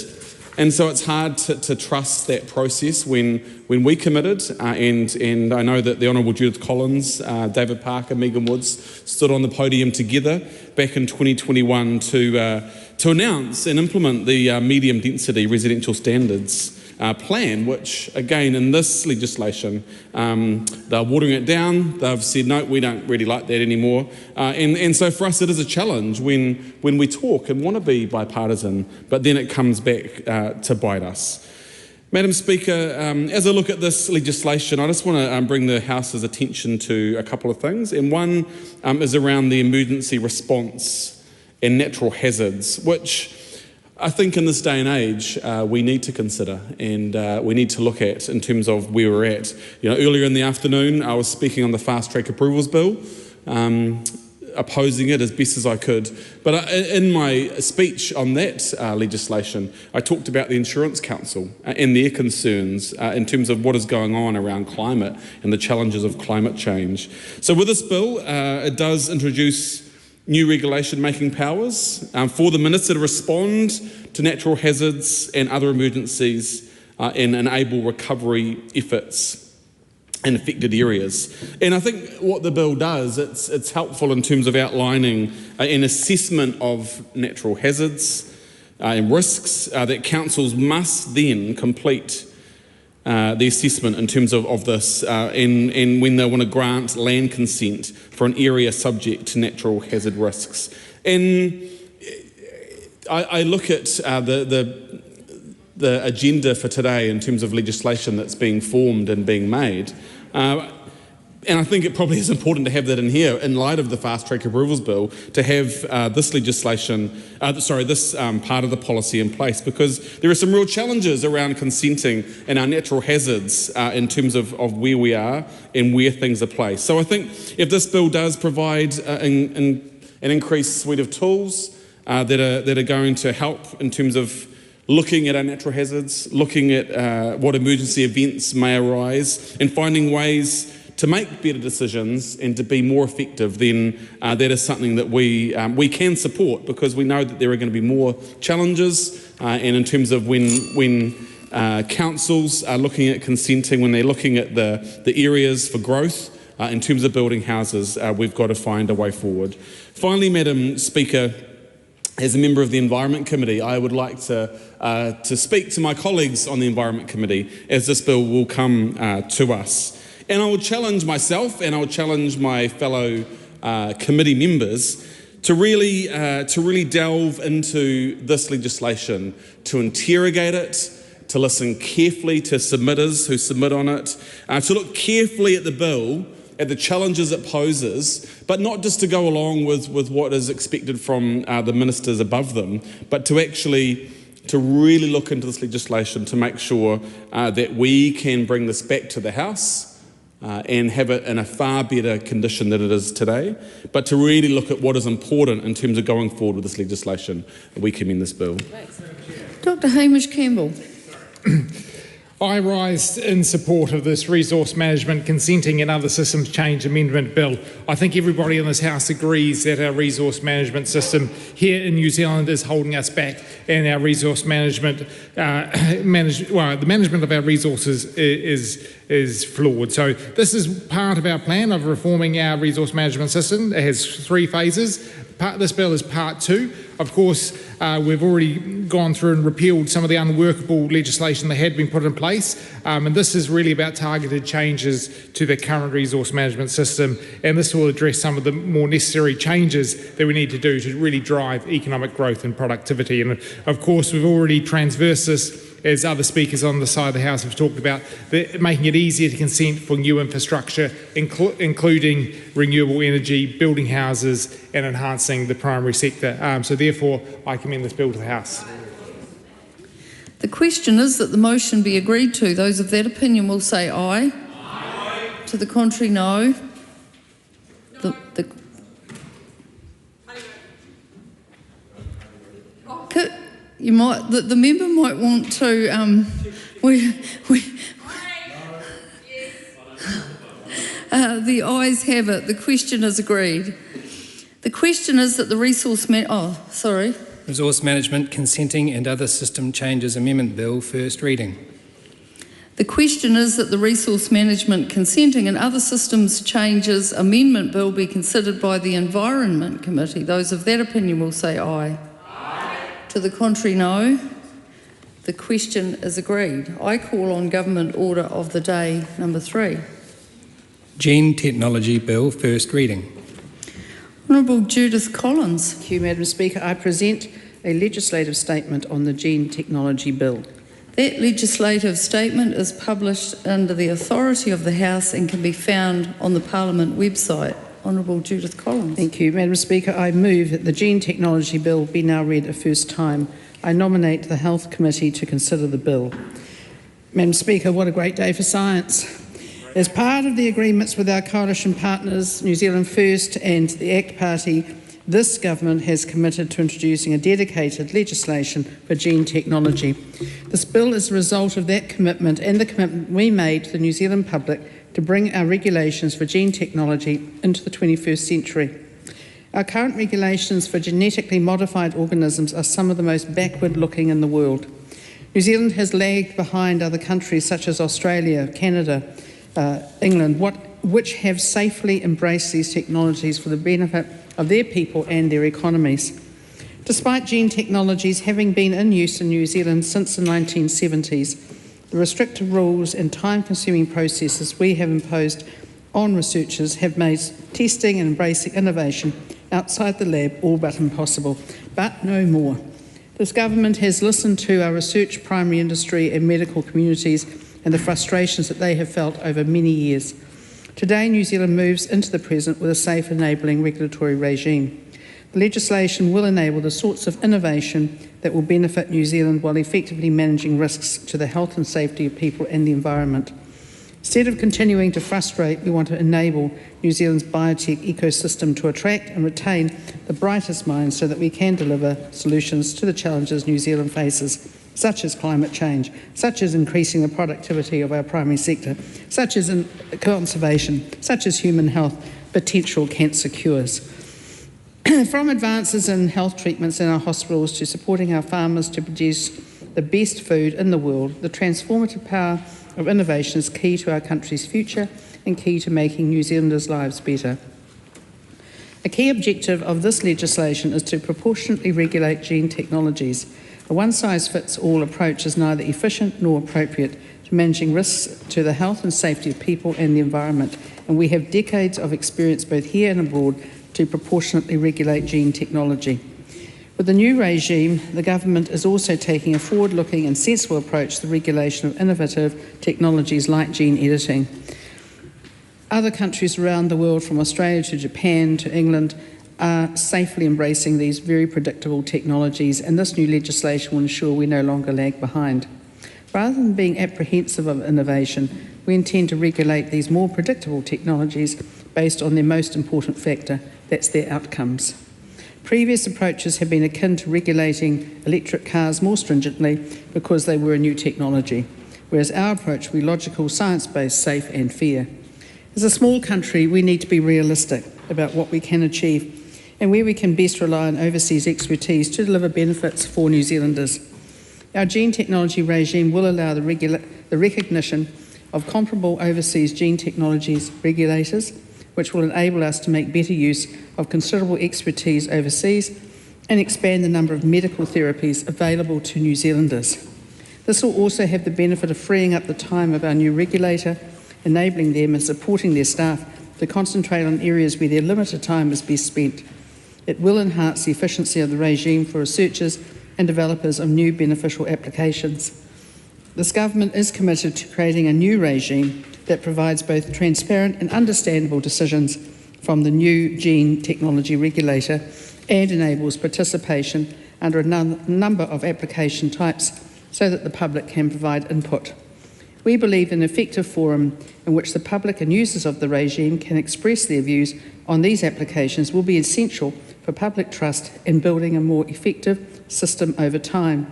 And so it's hard to trust that process when we committed, and I know that the Honourable Judith Collins, David Parker, Megan Woods stood on the podium together back in 2021 to announce and implement the medium density residential standards plan, which again in this legislation they're watering it down. They've said no, we don't really like that anymore, and so for us it is a challenge when we talk and want to be bipartisan, but then it comes back to bite us. Madam Speaker, as I look at this legislation, I just want to bring the House's attention to a couple of things, and one is around the emergency response and natural hazards, which I think in this day and age we need to consider and we need to look at in terms of where we're at. You know, earlier in the afternoon I was speaking on the fast track approvals bill, opposing it as best as I could. But in my speech on that legislation, I talked about the Insurance Council and their concerns in terms of what is going on around climate and the challenges of climate change. So with this bill, it does introduce new regulation-making powers for the Minister to respond to natural hazards and other emergencies and enable recovery efforts in affected areas. And I think what the bill does, it's helpful in terms of outlining an assessment of natural hazards and risks that councils must then complete the assessment in terms of this and when they want to grant land consent for an area subject to natural hazard risks. And I look at the agenda for today in terms of legislation that's being formed and being made. And I think it probably is important to have that in here in light of the Fast Track Approvals Bill, to have this legislation, this part of the policy in place, because there are some real challenges around consenting and our natural hazards in terms of where we are and where things are placed. So I think if this bill does provide an increased suite of tools that are going to help in terms of looking at our natural hazards, looking at what emergency events may arise, and finding ways to make better decisions and to be more effective, then that is something that we can support, because we know that there are going to be more challenges, and in terms of when councils are looking at consenting, when they're looking at the areas for growth in terms of building houses, we've got to find a way forward. Finally, Madam Speaker, as a member of the Environment Committee, I would like to speak to my colleagues on the Environment Committee as this bill will come to us. And I will challenge myself and I will challenge my fellow committee members to really delve into this legislation, to interrogate it, to listen carefully to submitters who submit on it, to look carefully at the bill, at the challenges it poses, but not just to go along with what is expected from the ministers above them, but to really look into this legislation to make sure that we can bring this back to the House and have it in a far better condition than it is today, but to really look at what is important in terms of going forward with this legislation. We commend this bill. Dr. Hamish Campbell. I rise in support of this Resource Management Consenting and Other Systems Change Amendment Bill. I think everybody in this House agrees that our resource management system here in New Zealand is holding us back, and our resource management, the management of our resources is flawed. So this is part of our plan of reforming our resource management system. It has 3 phases. This bill is part 2. Of course, we've already gone through and repealed some of the unworkable legislation that had been put in place, and this is really about targeted changes to the current resource management system, and this will address some of the more necessary changes that we need to do to really drive economic growth and productivity. And of course, we've already transversed this, as other speakers on the side of the House have talked about, making it easier to consent for new infrastructure, including renewable energy, building houses and enhancing the primary sector. So therefore, I commend this bill to the House. The question is that the motion be agreed to. Those of that opinion will say aye. Aye. To the contrary, no. The member might want to. The ayes have it. The question is agreed. The question is that the Resource Management Consenting and Other System Changes Amendment Bill, first reading. The question is that the Resource Management Consenting and Other Systems Changes Amendment Bill be considered by the Environment Committee. Those of that opinion will say aye. Aye. To the contrary, no. The question is agreed. I call on Government Order of the Day number 3. Gene Technology Bill, first reading. Honourable Judith Collins. Thank you, Madam Speaker. I present a legislative statement on the Gene Technology Bill. That legislative statement is published under the authority of the House and can be found on the Parliament website. Honourable Judith Collins. Thank you, Madam Speaker. I move that the Gene Technology Bill be now read a first time. I nominate the Health Committee to consider the bill. Madam Speaker, what a great day for science. As part of the agreements with our coalition partners, New Zealand First and the ACT Party, this government has committed to introducing a dedicated legislation for gene technology. This bill is a result of that commitment and the commitment we made to the New Zealand public to bring our regulations for gene technology into the 21st century. Our current regulations for genetically modified organisms are some of the most backward-looking in the world. New Zealand has lagged behind other countries such as Australia, Canada, England, which have safely embraced these technologies for the benefit of their people and their economies. Despite gene technologies having been in use in New Zealand since the 1970s, the restrictive rules and time-consuming processes we have imposed on researchers have made testing and embracing innovation outside the lab all but impossible, but no more. This government has listened to our research, primary industry and medical communities and the frustrations that they have felt over many years. Today, New Zealand moves into the present with a safe, enabling regulatory regime. The legislation will enable the sorts of innovation that will benefit New Zealand while effectively managing risks to the health and safety of people and the environment. Instead of continuing to frustrate, we want to enable New Zealand's biotech ecosystem to attract and retain the brightest minds so that we can deliver solutions to the challenges New Zealand faces, such as climate change, such as increasing the productivity of our primary sector, such as in conservation, such as human health, potential cancer cures. From advances in health treatments in our hospitals to supporting our farmers to produce the best food in the world, the transformative power of innovation is key to our country's future and key to making New Zealanders' lives better. A key objective of this legislation is to proportionately regulate gene technologies. A one-size-fits-all approach is neither efficient nor appropriate to managing risks to the health and safety of people and the environment, and we have decades of experience both here and abroad to proportionately regulate gene technology. With the new regime, the government is also taking a forward-looking and sensible approach to the regulation of innovative technologies like gene editing. Other countries around the world, from Australia to Japan to England, are safely embracing these very predictable technologies, and this new legislation will ensure we no longer lag behind. Rather than being apprehensive of innovation, we intend to regulate these more predictable technologies based on their most important factor, that's their outcomes. Previous approaches have been akin to regulating electric cars more stringently because they were a new technology, whereas our approach will be logical, science-based, safe and fair. As a small country, we need to be realistic about what we can achieve and where we can best rely on overseas expertise to deliver benefits for New Zealanders. Our gene technology regime will allow the recognition of comparable overseas gene technologies regulators, which will enable us to make better use of considerable expertise overseas and expand the number of medical therapies available to New Zealanders. This will also have the benefit of freeing up the time of our new regulator, enabling them and supporting their staff to concentrate on areas where their limited time is best spent. It will enhance the efficiency of the regime for researchers and developers of new beneficial applications. This government is committed to creating a new regime that provides both transparent and understandable decisions from the new gene technology regulator and enables participation under a number of application types so that the public can provide input. We believe an effective forum in which the public and users of the regime can express their views on these applications will be essential for public trust in building a more effective system over time.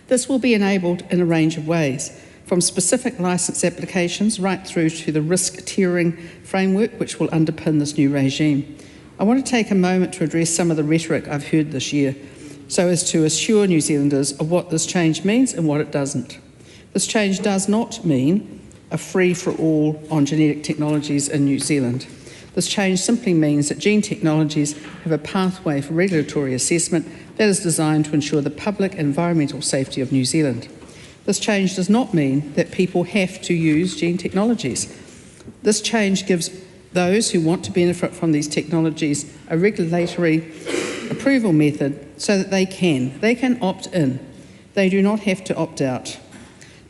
This will be enabled in a range of ways, from specific licence applications right through to the risk tiering framework which will underpin this new regime. I want to take a moment to address some of the rhetoric I've heard this year so as to assure New Zealanders of what this change means and what it doesn't. This change does not mean a free-for-all on genetic technologies in New Zealand. This change simply means that gene technologies have a pathway for regulatory assessment that is designed to ensure the public and environmental safety of New Zealand. This change does not mean that people have to use gene technologies. This change gives those who want to benefit from these technologies a regulatory approval method so that they can opt in. They do not have to opt out.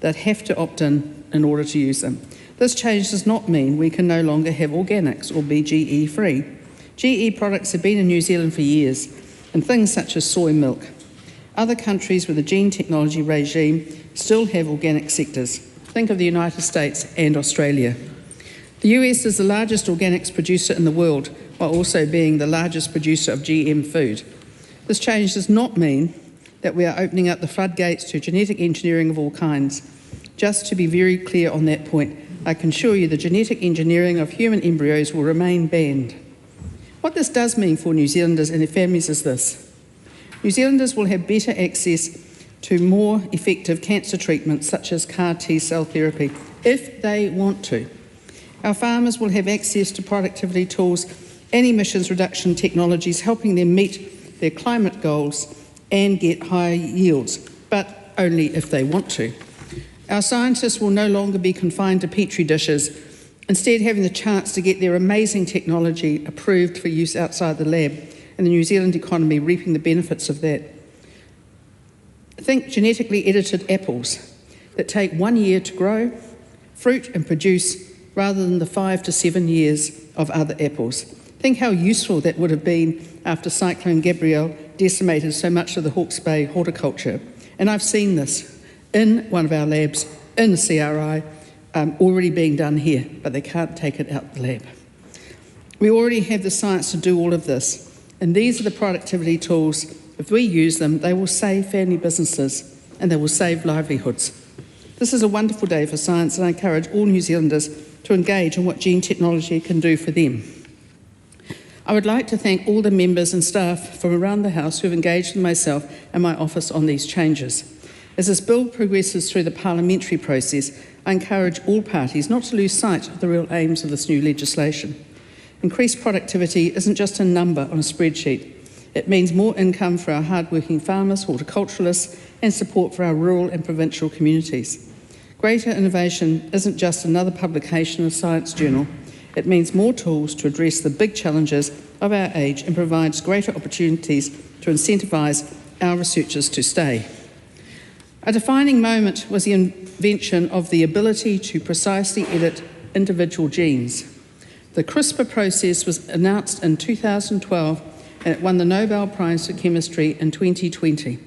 They have to opt in order to use them. This change does not mean we can no longer have organics or be GE-free. GE products have been in New Zealand for years, and things such as soy milk. Other countries with a gene technology regime still have organic sectors. Think of the United States and Australia. The US is the largest organics producer in the world, while also being the largest producer of GM food. This change does not mean that we are opening up the floodgates to genetic engineering of all kinds. Just to be very clear on that point, I can assure you the genetic engineering of human embryos will remain banned. What this does mean for New Zealanders and their families is this. New Zealanders will have better access to more effective cancer treatments such as CAR T-cell therapy, if they want to. Our farmers will have access to productivity tools and emissions reduction technologies, helping them meet their climate goals and get higher yields, but only if they want to. Our scientists will no longer be confined to petri dishes, instead having the chance to get their amazing technology approved for use outside the lab, and the New Zealand economy reaping the benefits of that. Think genetically edited apples that take 1 year to grow, fruit and produce, rather than the 5 to 7 years of other apples. Think how useful that would have been after Cyclone Gabrielle decimated so much of the Hawke's Bay horticulture. And I've seen this in one of our labs, in the CRI, already being done here, but they can't take it out the lab. We already have the science to do all of this, and these are the productivity tools. If we use them, they will save family businesses and they will save livelihoods. This is a wonderful day for science, and I encourage all New Zealanders to engage in what gene technology can do for them. I would like to thank all the members and staff from around the House who have engaged with myself and my office on these changes. As this bill progresses through the parliamentary process, I encourage all parties not to lose sight of the real aims of this new legislation. Increased productivity isn't just a number on a spreadsheet. It means more income for our hard-working farmers, horticulturalists, and support for our rural and provincial communities. Greater innovation isn't just another publication in a science journal. It means more tools to address the big challenges of our age and provides greater opportunities to incentivise our researchers to stay. A defining moment was the invention of the ability to precisely edit individual genes. The CRISPR process was announced in 2012 and it won the Nobel Prize for Chemistry in 2020.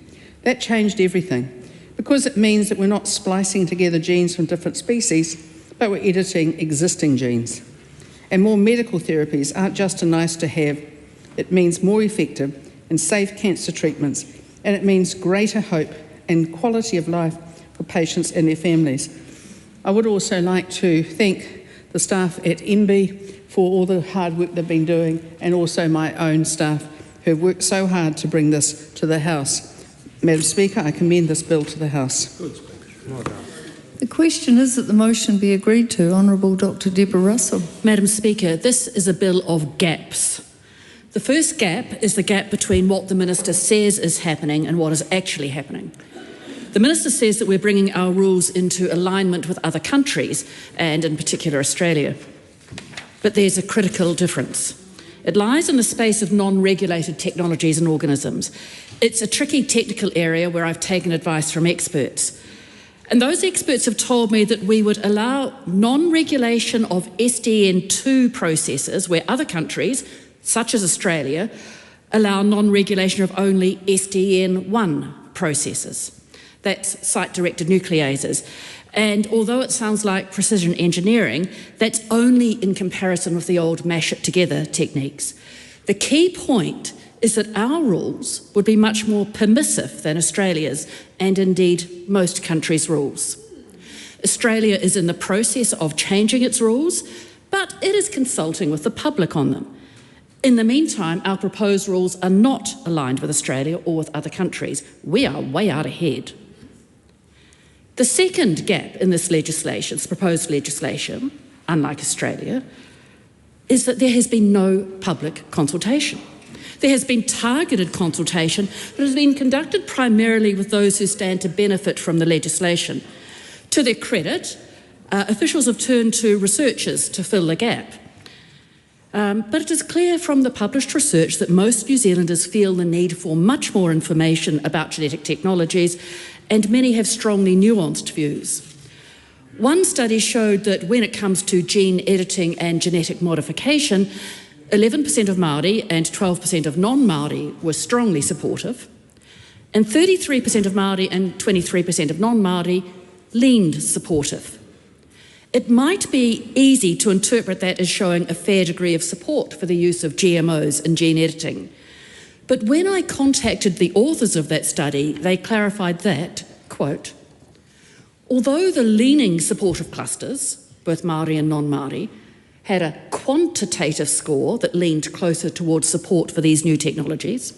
That changed everything because it means that we're not splicing together genes from different species, but we're editing existing genes. And more medical therapies aren't just a nice to have, it means more effective and safe cancer treatments, and it means greater hope and quality of life for patients and their families. I would also like to thank the staff at MB for all the hard work they've been doing, and also my own staff who have worked so hard to bring this to the House. Madam Speaker, I commend this bill to the House. The question is that the motion be agreed to. Honourable Dr Deborah Russell. Madam Speaker, this is a bill of gaps. The first gap is the gap between what the Minister says is happening and what is actually happening. The Minister says that we're bringing our rules into alignment with other countries, and in particular Australia. But there's a critical difference. It lies in the space of non-regulated technologies and organisms. It's a tricky technical area where I've taken advice from experts. And those experts have told me that we would allow non-regulation of SDN2 processes where other countries, such as Australia, allow non-regulation of only SDN1 processes. That's site-directed nucleases. And although it sounds like precision engineering, that's only in comparison with the old mash-it-together techniques. The key point is that our rules would be much more permissive than Australia's, and indeed most countries' rules. Australia is in the process of changing its rules, but it is consulting with the public on them. In the meantime, our proposed rules are not aligned with Australia or with other countries. We are way out ahead. The second gap in this legislation, this proposed legislation, unlike Australia, is that there has been no public consultation. There has been targeted consultation that has been conducted primarily with those who stand to benefit from the legislation. To their credit, officials have turned to researchers to fill the gap. But it is clear from the published research that most New Zealanders feel the need for much more information about genetic technologies, and many have strongly nuanced views. One study showed that when it comes to gene editing and genetic modification, 11% of Māori and 12% of non-Māori were strongly supportive, and 33% of Māori and 23% of non-Māori leaned supportive. It might be easy to interpret that as showing a fair degree of support for the use of GMOs and gene editing. But when I contacted the authors of that study, they clarified that, quote, although the leaning supportive clusters, both Māori and non-Māori, had a quantitative score that leaned closer towards support for these new technologies,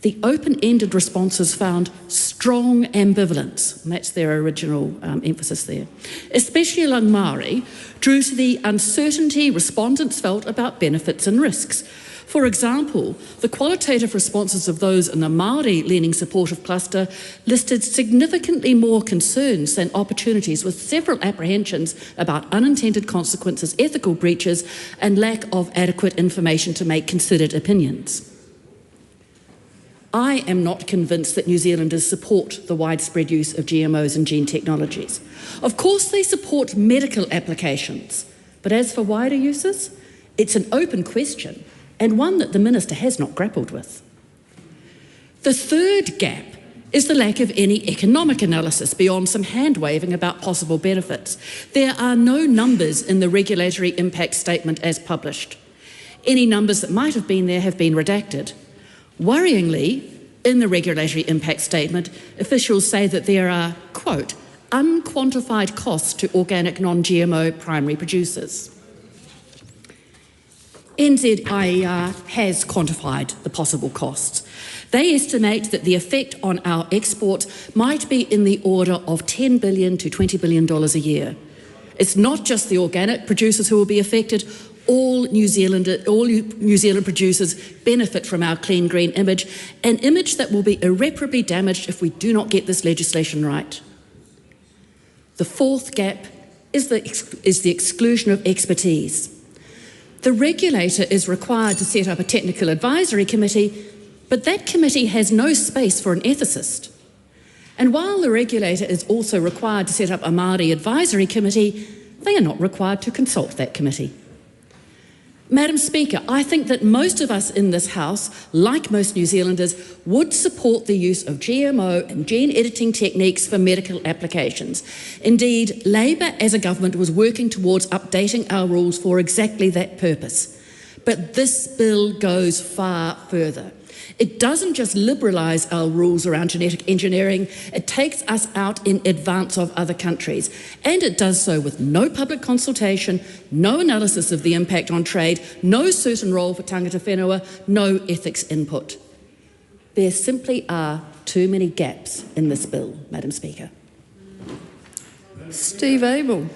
the open-ended responses found strong ambivalence, and that's their original emphasis there, especially among Māori, due to the uncertainty respondents felt about benefits and risks. For example, the qualitative responses of those in the Māori-leaning supportive cluster listed significantly more concerns than opportunities, with several apprehensions about unintended consequences, ethical breaches, and lack of adequate information to make considered opinions. I am not convinced that New Zealanders support the widespread use of GMOs and gene technologies. Of course, they support medical applications, but as for wider uses, it's an open question, and one that the Minister has not grappled with. The third gap is the lack of any economic analysis beyond some hand-waving about possible benefits. There are no numbers in the regulatory impact statement as published. Any numbers that might have been there have been redacted. Worryingly, in the regulatory impact statement, officials say that there are, quote, unquantified costs to organic non-GMO primary producers. NZIER has quantified the possible costs. They estimate that the effect on our exports might be in the order of $10 billion to $20 billion a year. It's not just the organic producers who will be affected. All New Zealand producers benefit from our clean green image, an image that will be irreparably damaged if we do not get this legislation right. The fourth gap is the exclusion of expertise. The regulator is required to set up a technical advisory committee, but that committee has no space for an ethicist. And while the regulator is also required to set up a Māori advisory committee, they are not required to consult that committee. Madam Speaker, I think that most of us in this House, like most New Zealanders, would support the use of GMO and gene editing techniques for medical applications. Indeed, Labour as a government was working towards updating our rules for exactly that purpose. But this bill goes far further. It doesn't just liberalise our rules around genetic engineering, it takes us out in advance of other countries. And it does so with no public consultation, no analysis of the impact on trade, no certain role for tangata whenua, no ethics input. There simply are too many gaps in this bill, Madam Speaker. Steve Abel.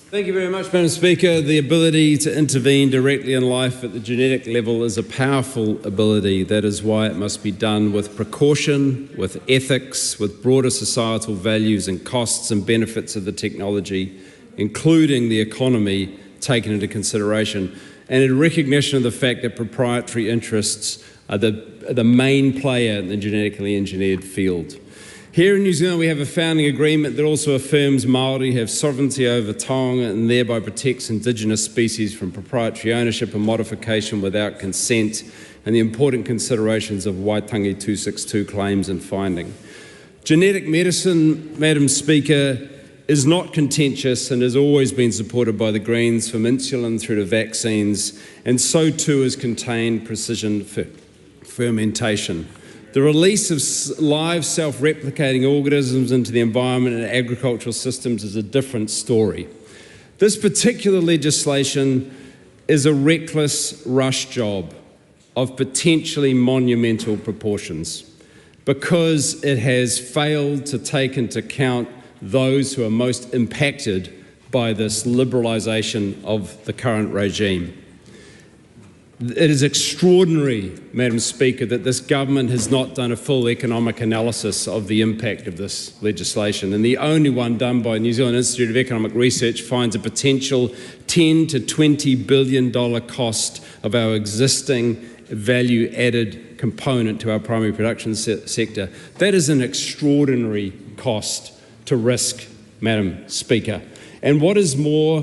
Thank you very much, Madam Speaker. The ability to intervene directly in life at the genetic level is a powerful ability. That is why it must be done with precaution, with ethics, with broader societal values and costs and benefits of the technology, including the economy, taken into consideration, and in recognition of the fact that proprietary interests are the main player in the genetically engineered field. Here in New Zealand, we have a founding agreement that also affirms Māori have sovereignty over taonga and thereby protects Indigenous species from proprietary ownership and modification without consent, and the important considerations of Waitangi 262 claims and finding. Genetic medicine, Madam Speaker, is not contentious and has always been supported by the Greens, from insulin through to vaccines, and so too is contained precision fermentation. The release of live self-replicating organisms into the environment and agricultural systems is a different story. This particular legislation is a reckless rush job of potentially monumental proportions because it has failed to take into account those who are most impacted by this liberalisation of the current regime. It is extraordinary, Madam Speaker, that this government has not done a full economic analysis of the impact of this legislation, and the only one done by New Zealand Institute of Economic Research finds a potential $10 to $20 billion cost of our existing value-added component to our primary production sector. That is an extraordinary cost to risk, Madam Speaker. And what is more,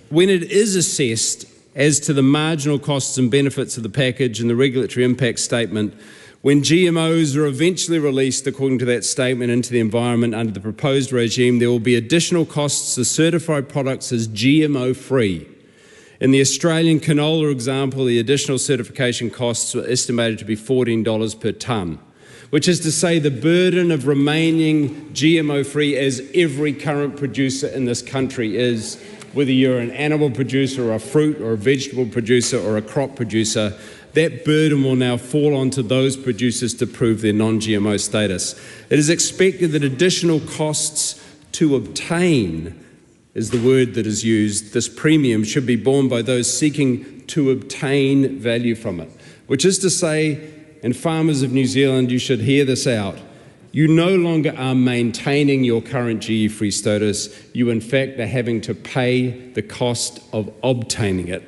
when it is assessed as to the marginal costs and benefits of the package and the regulatory impact statement, when GMOs are eventually released according to that statement into the environment under the proposed regime, there will be additional costs to certify products as GMO-free. In the Australian canola example, the additional certification costs were estimated to be $14 per tonne, which is to say the burden of remaining GMO-free, as every current producer in this country is, whether you're an animal producer or a fruit or a vegetable producer or a crop producer, that burden will now fall onto those producers to prove their non-GMO status. It is expected that additional costs to obtain is the word that is used. This premium should be borne by those seeking to obtain value from it, which is to say, and farmers of New Zealand, you should hear this out, you no longer are maintaining your current GE-free status, you in fact are having to pay the cost of obtaining it.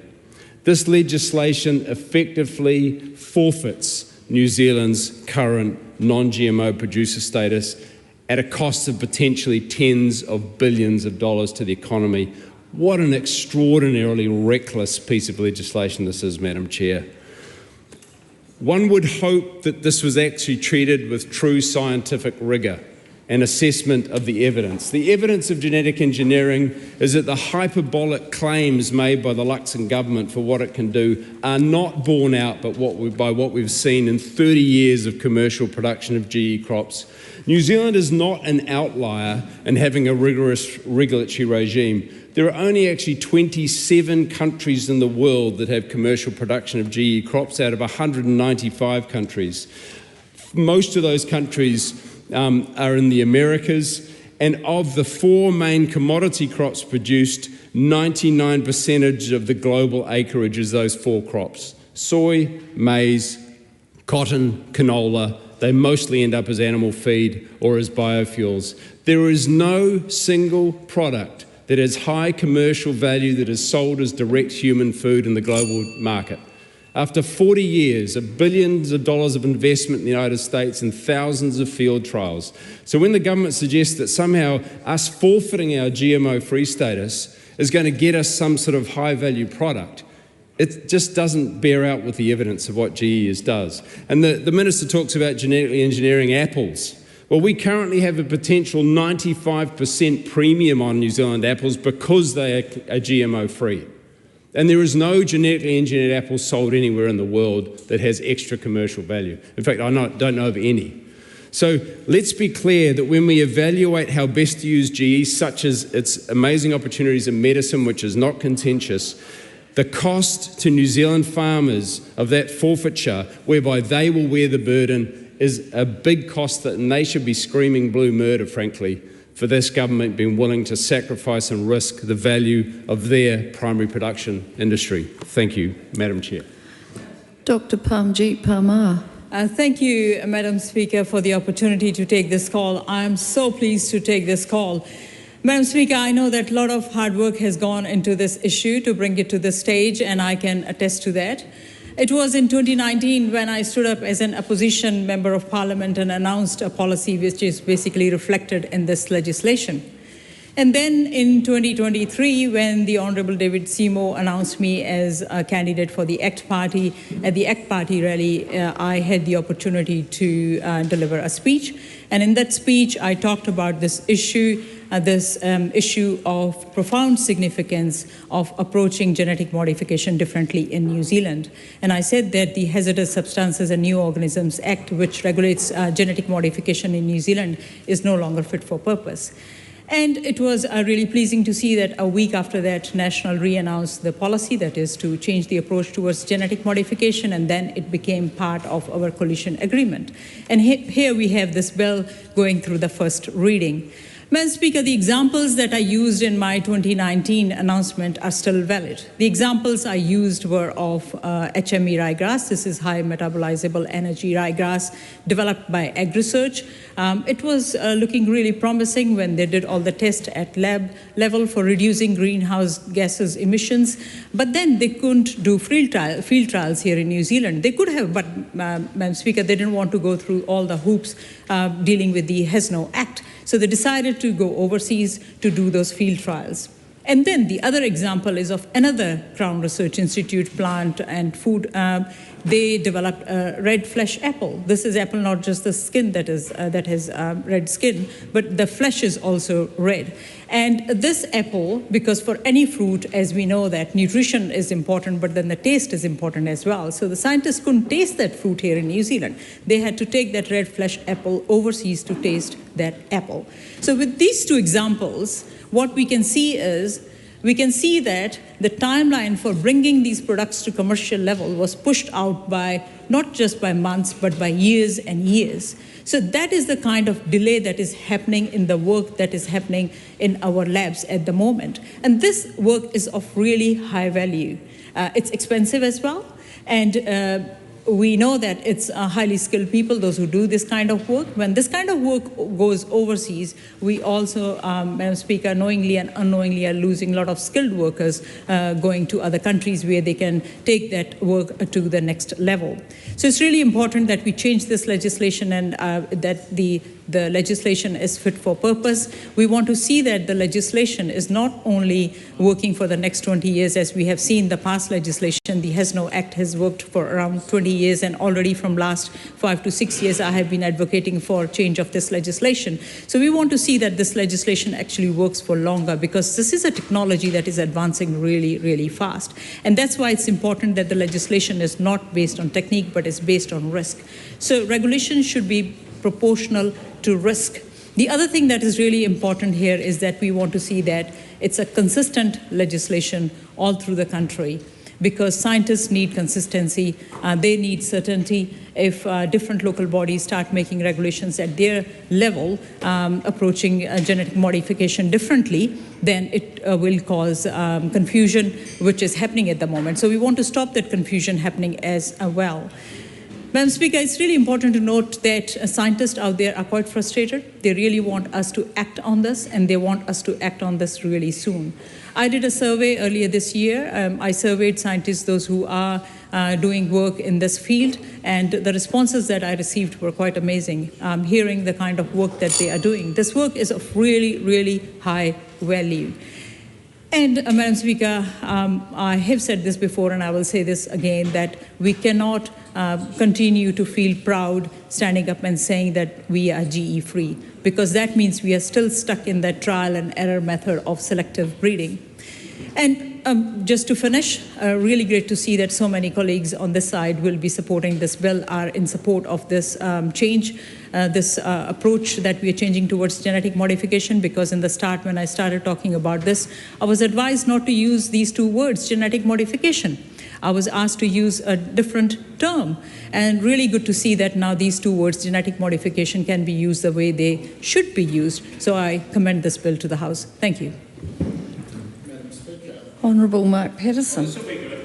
This legislation effectively forfeits New Zealand's current non-GMO producer status at a cost of potentially tens of billions of dollars to the economy. What an extraordinarily reckless piece of legislation this is, Madam Chair. One would hope that this was actually treated with true scientific rigour and assessment of the evidence. The evidence of genetic engineering is that the hyperbolic claims made by the Luxon government for what it can do are not borne out by what we've seen in 30 years of commercial production of GE crops. New Zealand is not an outlier in having a rigorous regulatory regime. There are only actually 27 countries in the world that have commercial production of GE crops out of 195 countries. Most of those countries are in the Americas, and of the 4 main commodity crops produced, 99% of the global acreage is those 4 crops: soy, maize, cotton, canola. They mostly end up as animal feed or as biofuels. There is no single product that has high commercial value that is sold as direct human food in the global market. After 40 years of billions of dollars of investment in the United States and thousands of field trials. So when the government suggests that somehow us forfeiting our GMO-free status is going to get us some sort of high-value product, it just doesn't bear out with the evidence of what GE does. And the Minister talks about genetically engineering apples. Well, we currently have a potential 95% premium on New Zealand apples because they are GMO-free. And there is no genetically engineered apple sold anywhere in the world that has extra commercial value. In fact, I don't know of any. So let's be clear that when we evaluate how best to use GE, such as its amazing opportunities in medicine, which is not contentious, the cost to New Zealand farmers of that forfeiture, whereby they will wear the burden, is a big cost, and they should be screaming blue murder, frankly, for this government being willing to sacrifice and risk the value of their primary production industry. Thank you, Madam Chair. Dr. Parmjeet Parmar. Thank you, Madam Speaker, for the opportunity to take this call. I am so pleased to take this call. Madam Speaker, I know that a lot of hard work has gone into this issue to bring it to this stage, and I can attest to that. It was in 2019 when I stood up as an opposition member of Parliament and announced a policy which is basically reflected in this legislation. And then in 2023, when the Honourable David Seymour announced me as a candidate for the ACT Party, at the ACT Party rally, I had the opportunity to deliver a speech. And in that speech, I talked about this issue of profound significance of approaching genetic modification differently in New Zealand. And I said that the Hazardous Substances and New Organisms Act, which regulates genetic modification in New Zealand, is no longer fit for purpose. And it was really pleasing to see that a week after that, National re-announced the policy, that is to change the approach towards genetic modification, and then it became part of our coalition agreement. And here we have this bill going through the first reading. Madam Speaker, the examples that I used in my 2019 announcement are still valid. The examples I used were of HME ryegrass. This is high metabolizable energy ryegrass developed by AgResearch. It was looking really promising when they did all the tests at lab level for reducing greenhouse gases emissions, but then they couldn't do field trials here in New Zealand. They could have, but Madam Speaker, they didn't want to go through all the hoops dealing with the HESNO Act. So they decided to go overseas to do those field trials. And then the other example is of another Crown Research Institute plant and food. They developed a red flesh apple. This is apple, not just the skin that has red skin, but the flesh is also red. And this apple, because for any fruit, as we know that nutrition is important, but then the taste is important as well. So the scientists couldn't taste that fruit here in New Zealand. They had to take that red flesh apple overseas to taste that apple. So with these two examples, what we can see is, we can see that the timeline for bringing these products to commercial level was pushed out by, not just by months, but by years and years. So that is the kind of delay that is happening in the work that is happening in our labs at the moment. And this work is of really high value. It's expensive as well. And we know that it's highly skilled people, those who do this kind of work. When this kind of work goes overseas, we also, Madam Speaker, knowingly and unknowingly are losing a lot of skilled workers going to other countries where they can take that work to the next level. So it's really important that we change this legislation and that the legislation is fit for purpose. We want to see that the legislation is not only working for the next 20 years, as we have seen the past legislation. The HESNO Act has worked for around 20 years, and already from last 5 to 6 years, I have been advocating for change of this legislation. So we want to see that this legislation actually works for longer, because this is a technology that is advancing really, really fast. And that's why it's important that the legislation is not based on technique, but is based on risk. So regulation should be proportional to risk. The other thing that is really important here is that we want to see that it's a consistent legislation all through the country, because scientists need consistency, they need certainty. If different local bodies start making regulations at their level, approaching genetic modification differently, then it will cause confusion, which is happening at the moment. So we want to stop that confusion happening as well. Madam Speaker, it's really important to note that scientists out there are quite frustrated. They really want us to act on this, and they want us to act on this really soon. I did a survey earlier this year. I surveyed scientists, those who are doing work in this field, and the responses that I received were quite amazing, hearing the kind of work that they are doing. This work is of really, really high value. And Madam Speaker, I have said this before, and I will say this again, that we cannot continue to feel proud standing up and saying that we are GE free, because that means we are still stuck in that trial and error method of selective breeding. And just to finish, really great to see that so many colleagues on this side will be supporting this bill, are in support of this change, this approach that we are changing towards genetic modification, because in the start, when I started talking about this, I was advised not to use these two words, genetic modification. I was asked to use a different term, and really good to see that now these two words, genetic modification, can be used the way they should be used. So I commend this bill to the House. Thank you. Honourable Mark Patterson.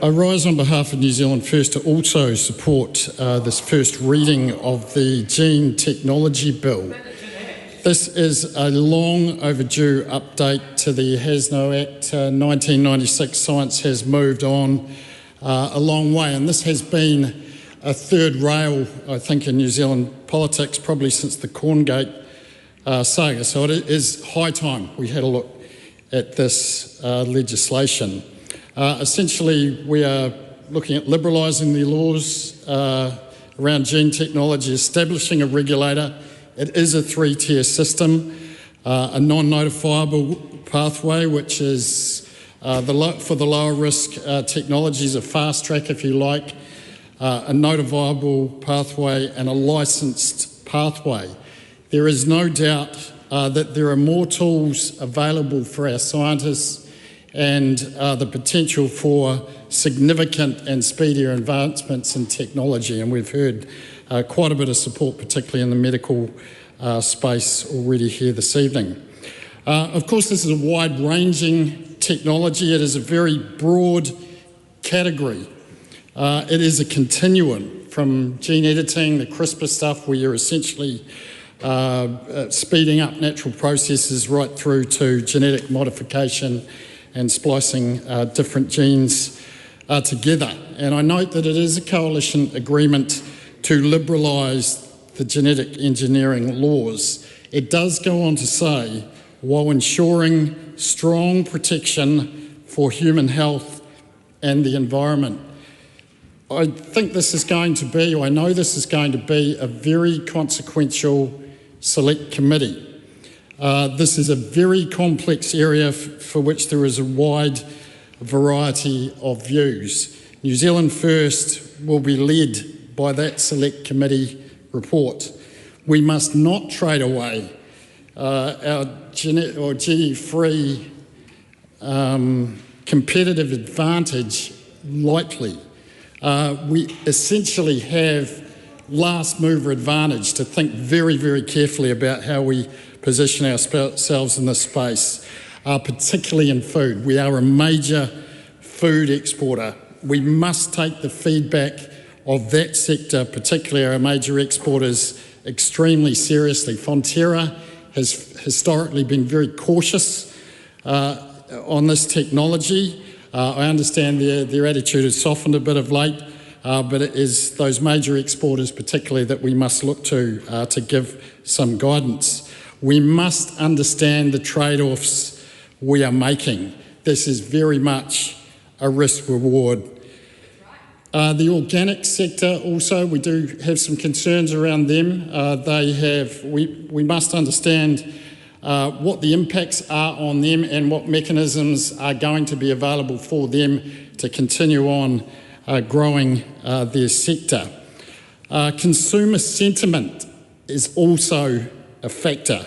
I rise on behalf of New Zealand First to also support this first reading of the Gene Technology Bill. This is a long overdue update to the HESNO Act 1996. Science has moved on a long way, and this has been a third rail, I think, in New Zealand politics, probably since the Corngate saga. So it is high time we had a look at this legislation. Essentially, we are looking at liberalising the laws around gene technology, establishing a regulator. It is a three-tier system, a non-notifiable pathway, which is for the lower risk technologies, a fast track, if you like, a notifiable pathway and a licensed pathway. There is no doubt that there are more tools available for our scientists and the potential for significant and speedier advancements in technology. And we've heard quite a bit of support, particularly in the medical space, already here this evening. Of course, this is a wide-ranging technology. It is a very broad category. It is a continuum from gene editing, the CRISPR stuff, where you're essentially speeding up natural processes, right through to genetic modification and splicing different genes together. And I note that it is a coalition agreement to liberalise the genetic engineering laws. It does go on to say, while ensuring strong protection for human health and the environment. I think this is going to be, or I know this is going to be, a very consequential select committee. This is a very complex area for which there is a wide variety of views. New Zealand First will be led by that select committee report. We must not trade away our GE-free competitive advantage lightly. We essentially have last mover advantage to think very, very carefully about how we position ourselves in this space, particularly in food. We are a major food exporter. We must take the feedback of that sector, particularly our major exporters, extremely seriously. Fonterra has historically been very cautious on this technology. I understand their attitude has softened a bit of late, but it is those major exporters particularly that we must look to give some guidance. We must understand the trade-offs we are making. This is very much a risk-reward. The organic sector also, we do have some concerns around them. We must understand what the impacts are on them and what mechanisms are going to be available for them to continue on growing their sector. Consumer sentiment is also a factor.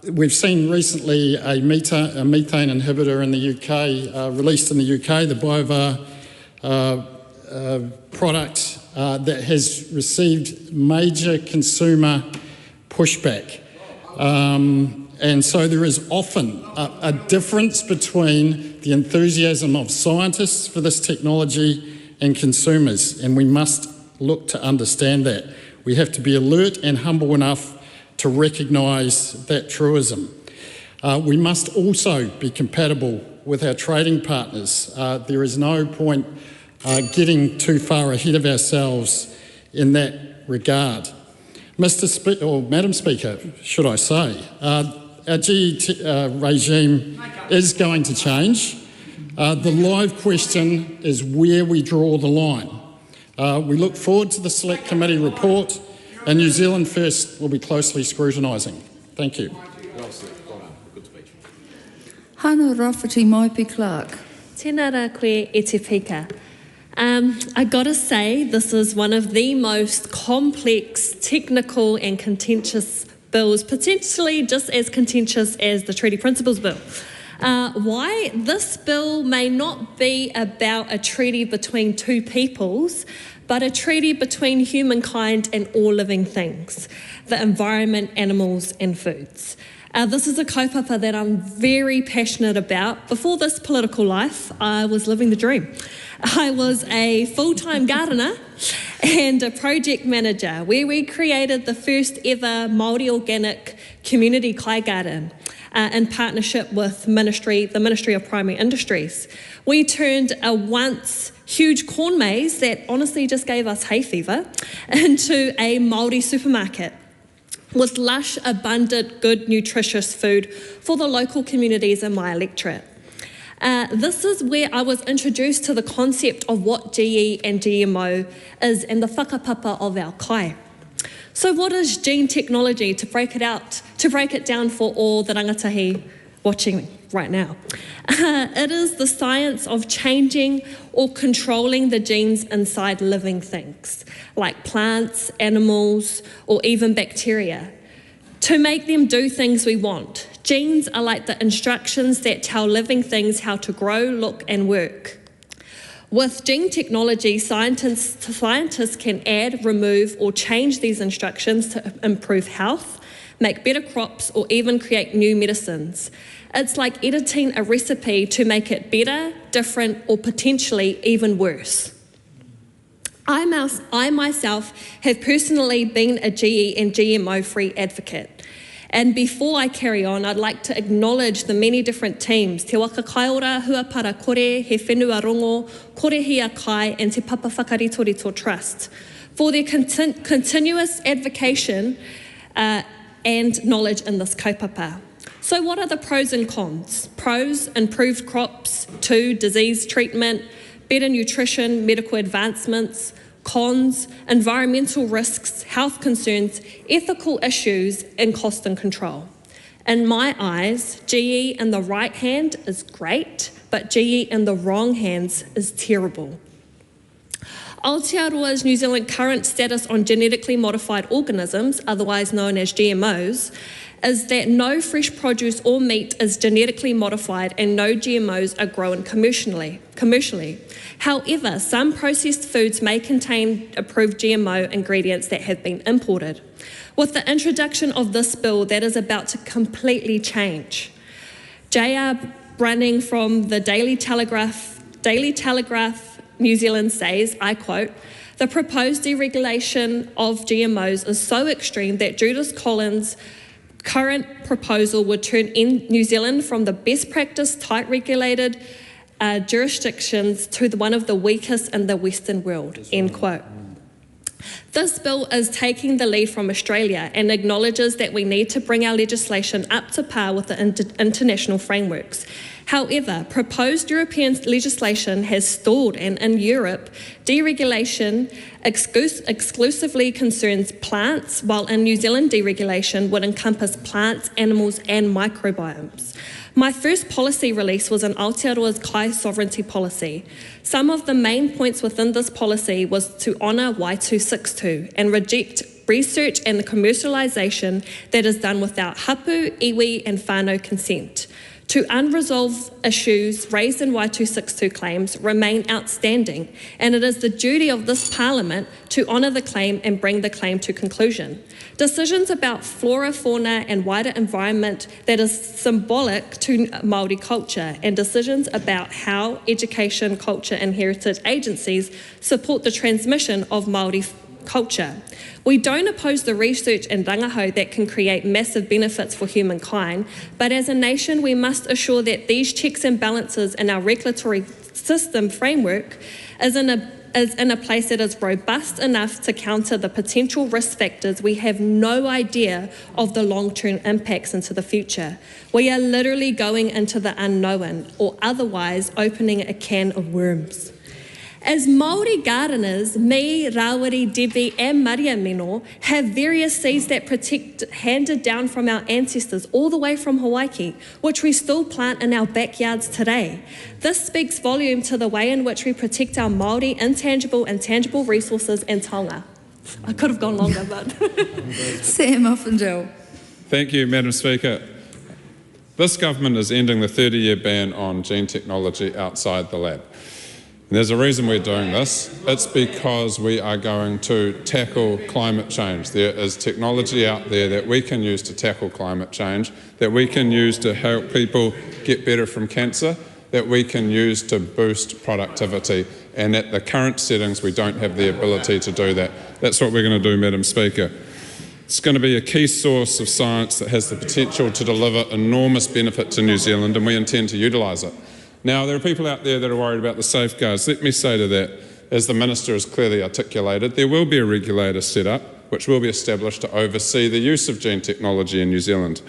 We've seen recently a methane inhibitor in the UK, released in the UK, the Biovar product that has received major consumer pushback. And so there is often a difference between the enthusiasm of scientists for this technology and consumers, and we must look to understand that. We have to be alert and humble enough to recognise that truism. We must also be compatible with our trading partners. There is no point getting too far ahead of ourselves in that regard. Madam Speaker, should I say, our GE regime is going to change. The live question is where we draw the line. We look forward to the Select Committee report, and New Zealand First will be closely scrutinising. Thank you. Hana Rafferty Maipi Clark. Tēnā rā koe e te pika. I gotta say, this is one of the most complex, technical and contentious bills, potentially just as contentious as the Treaty Principles Bill. Why? This bill may not be about a treaty between two peoples, but a treaty between humankind and all living things, the environment, animals and foods. This is a kaupapa that I'm very passionate about. Before this political life, I was living the dream. I was a full-time gardener and a project manager where we created the first ever Māori organic community kai garden in partnership with the Ministry of Primary Industries. We turned a once huge corn maze that honestly just gave us hay fever into a Māori supermarket with lush, abundant, good, nutritious food for the local communities in my electorate. This is where I was introduced to the concept of what GE and GMO is and the whakapapa of our kai. So what is gene technology, to break it down for all the rangatahi watching right now? It is the science of changing or controlling the genes inside living things, like plants, animals, or even bacteria, to make them do things we want. Genes are like the instructions that tell living things how to grow, look, and work. With gene technology, scientists can add, remove, or change these instructions to improve health, make better crops, or even create new medicines. It's like editing a recipe to make it better, different, or potentially even worse. I myself have personally been a GE and GMO-free advocate. And before I carry on, I'd like to acknowledge the many different teams, Te Waka Kaiora, Huapara Kore, He Whenua Rongo, Kore Hia Kai, and Te Papa Whakaritorito Trust, for their continuous advocation and knowledge in this kaupapa. So what are the pros and cons? Pros, improved crops. 2, disease treatment, better nutrition, medical advancements. Cons, environmental risks, health concerns, ethical issues, and cost and control. In my eyes, GE in the right hand is great, but GE in the wrong hands is terrible. Aotearoa's New Zealand current status on genetically modified organisms, otherwise known as GMOs, is that no fresh produce or meat is genetically modified and no GMOs are grown commercially. However, some processed foods may contain approved GMO ingredients that have been imported. With the introduction of this bill, that is about to completely change. JR Brunning from the Daily Telegraph New Zealand says, I quote, "The proposed deregulation of GMOs is so extreme that Judith Collins' current proposal would turn in New Zealand from the best practice, tight regulated jurisdictions to one of the weakest in the Western world," end quote. This bill is taking the lead from Australia and acknowledges that we need to bring our legislation up to par with the international frameworks. However, proposed European legislation has stalled, and in Europe, deregulation exclusively concerns plants, while in New Zealand deregulation would encompass plants, animals and microbiomes. My first policy release was on Aotearoa's Kai sovereignty policy. Some of the main points within this policy was to honour Y262 and reject research and the commercialisation that is done without hapu, iwi and whānau consent. To unresolved issues raised in Y262 claims remain outstanding, and it is the duty of this Parliament to honour the claim and bring the claim to conclusion. Decisions about flora, fauna and wider environment that is symbolic to Māori culture, and decisions about how education, culture and heritage agencies support the transmission of Māori culture. We don't oppose the research and rangahau that can create massive benefits for humankind, but as a nation we must assure that these checks and balances in our regulatory system framework is in a place that is robust enough to counter the potential risk factors. We have no idea of the long-term impacts into the future. We are literally going into the unknown, or otherwise opening a can of worms. As Māori gardeners, me, Rawiri, Debbie and Maria Mino have various seeds that protect handed down from our ancestors all the way from Hawaii, which we still plant in our backyards today. This speaks volume to the way in which we protect our Māori intangible and tangible resources and taonga. I could have gone longer, but... Sam Uffindell. Thank you, Madam Speaker. This government is ending the 30-year ban on gene technology outside the lab. And there's a reason we're doing this. It's because we are going to tackle climate change. There is technology out there that we can use to tackle climate change, that we can use to help people get better from cancer, that we can use to boost productivity. And at the current settings, we don't have the ability to do that. That's what we're going to do, Madam Speaker. It's going to be a key source of science that has the potential to deliver enormous benefit to New Zealand, and we intend to utilise it. Now, there are people out there that are worried about the safeguards. Let me say to that, as the Minister has clearly articulated, there will be a regulator set up which will be established to oversee the use of gene technology in New Zealand.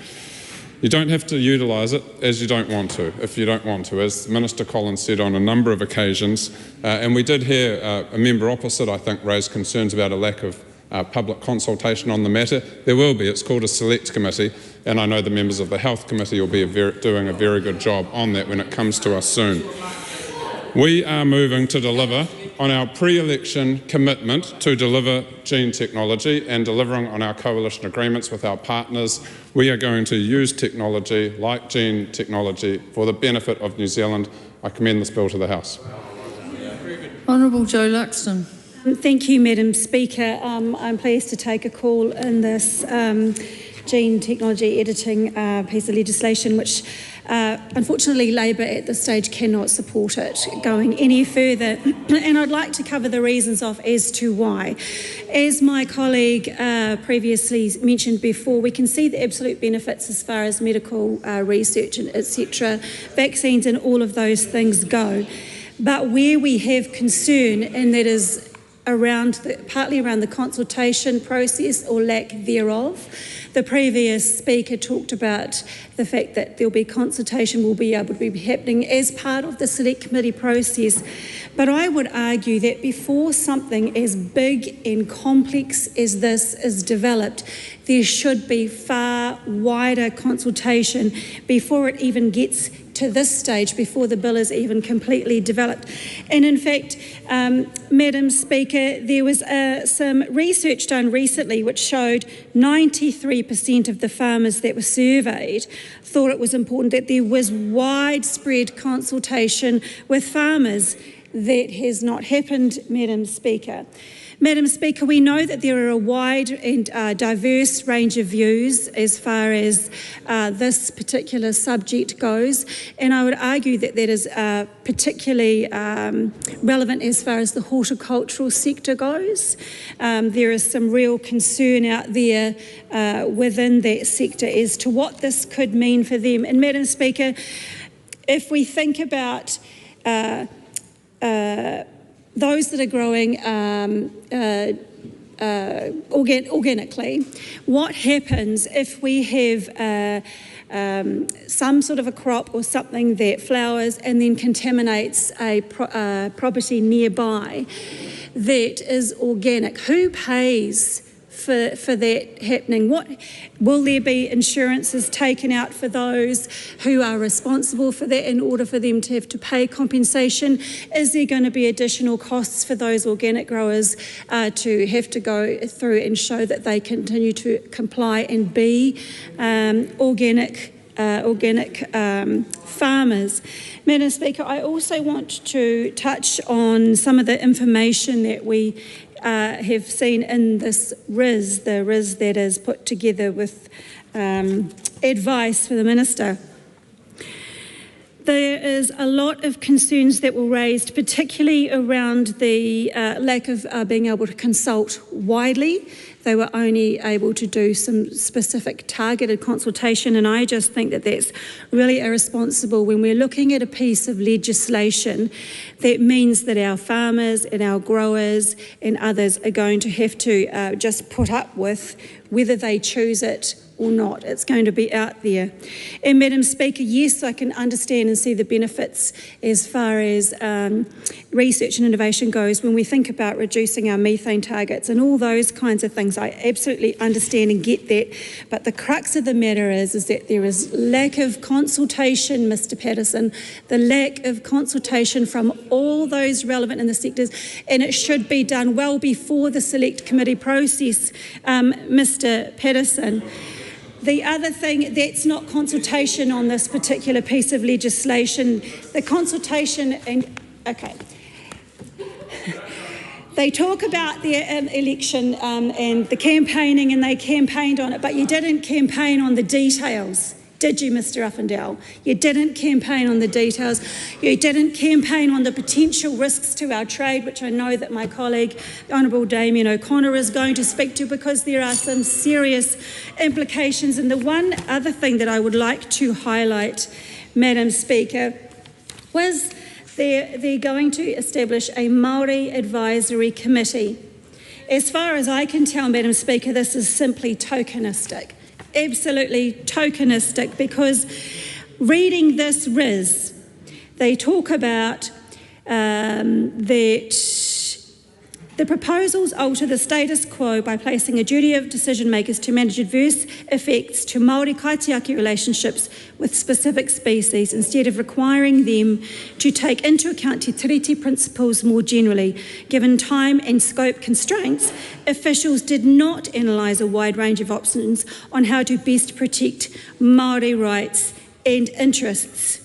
You don't have to utilise it as you don't want to, if you don't want to, as Minister Collins said on a number of occasions. And we did hear a member opposite, I think, raise concerns about a lack of public consultation on the matter. There will be. It's called a select committee, and I know the members of the Health Committee will be doing a very good job on that when it comes to us soon. We are moving to deliver on our pre-election commitment to deliver gene technology and delivering on our coalition agreements with our partners. We are going to use technology like gene technology for the benefit of New Zealand. I commend this bill to the House. Honourable Joe Luxton. Thank you, Madam Speaker. I'm pleased to take a call in this gene technology editing piece of legislation, which unfortunately Labor at this stage cannot support it going any further. And I'd like to cover the reasons off as to why. As my colleague previously mentioned before, we can see the absolute benefits as far as medical research and etc., vaccines and all of those things go. But where we have concern, and that is partly around the consultation process or lack thereof. The previous speaker talked about the fact that there'll be consultation will be able to be happening as part of the select committee process. But I would argue that before something as big and complex as this is developed, there should be far wider consultation before it even gets to this stage, before the bill is even completely developed. And in fact, Madam Speaker, there was some research done recently which showed 93% of the farmers that were surveyed thought it was important that there was widespread consultation with farmers. That has not happened, Madam Speaker. Madam Speaker, we know that there are a wide and diverse range of views as far as this particular subject goes, and I would argue that that is particularly relevant as far as the horticultural sector goes. There is some real concern out there within that sector as to what this could mean for them. And Madam Speaker, if we think about those that are growing organically, what happens if we have some sort of a crop or something that flowers and then contaminates a property nearby that is organic? Who pays for that happening? What will there be insurances taken out for those who are responsible for that in order for them to have to pay compensation? Is there going to be additional costs for those organic growers to have to go through and show that they continue to comply and be organic farmers? Madam Speaker, I also want to touch on some of the information that we have seen in this RIS, the RIS that is put together with advice for the Minister. There is a lot of concerns that were raised, particularly around the lack of being able to consult widely. They were only able to do some specific targeted consultation, and I just think that that's really irresponsible when we're looking at a piece of legislation that means that our farmers and our growers and others are going to have to just put up with whether they choose it or not. It's going to be out there. And Madam Speaker, yes, I can understand and see the benefits as far as research and innovation goes when we think about reducing our methane targets and all those kinds of things. I absolutely understand and get that. But the crux of the matter is that there is lack of consultation, Mr. Patterson, the lack of consultation from all those relevant in the sectors, and it should be done well before the select committee process, Mr. Patterson. The other thing, that's not consultation on this particular piece of legislation. The consultation, okay. They talk about their election and the campaigning, and they campaigned on it, but you didn't campaign on the details, did you, Mr. Uffindale? You didn't campaign on the details. You didn't campaign on the potential risks to our trade, which I know that my colleague, the Honourable Damien O'Connor, is going to speak to, because there are some serious implications. And the one other thing that I would like to highlight, Madam Speaker, was they're going to establish a Māori advisory committee. As far as I can tell, Madam Speaker, this is simply tokenistic. Absolutely tokenistic, because reading this RIS, they talk about that the proposals alter the status quo by placing a duty of decision makers to manage adverse effects to Māori kaitiaki relationships with specific species, instead of requiring them to take into account Te Tiriti principles more generally. Given time and scope constraints, officials did not analyse a wide range of options on how to best protect Māori rights and interests.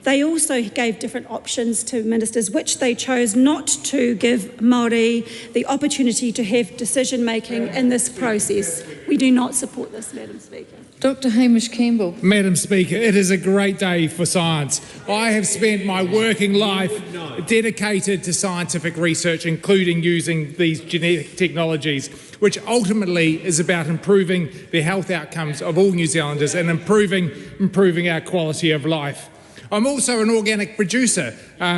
They also gave different options to ministers, which they chose not to give Māori the opportunity to have decision-making in this process. We do not support this, Madam Speaker. Dr. Hamish Campbell. Madam Speaker, it is a great day for science. I have spent my working life dedicated to scientific research, including using these genetic technologies, which ultimately is about improving the health outcomes of all New Zealanders and improving our quality of life. I'm also an organic producer,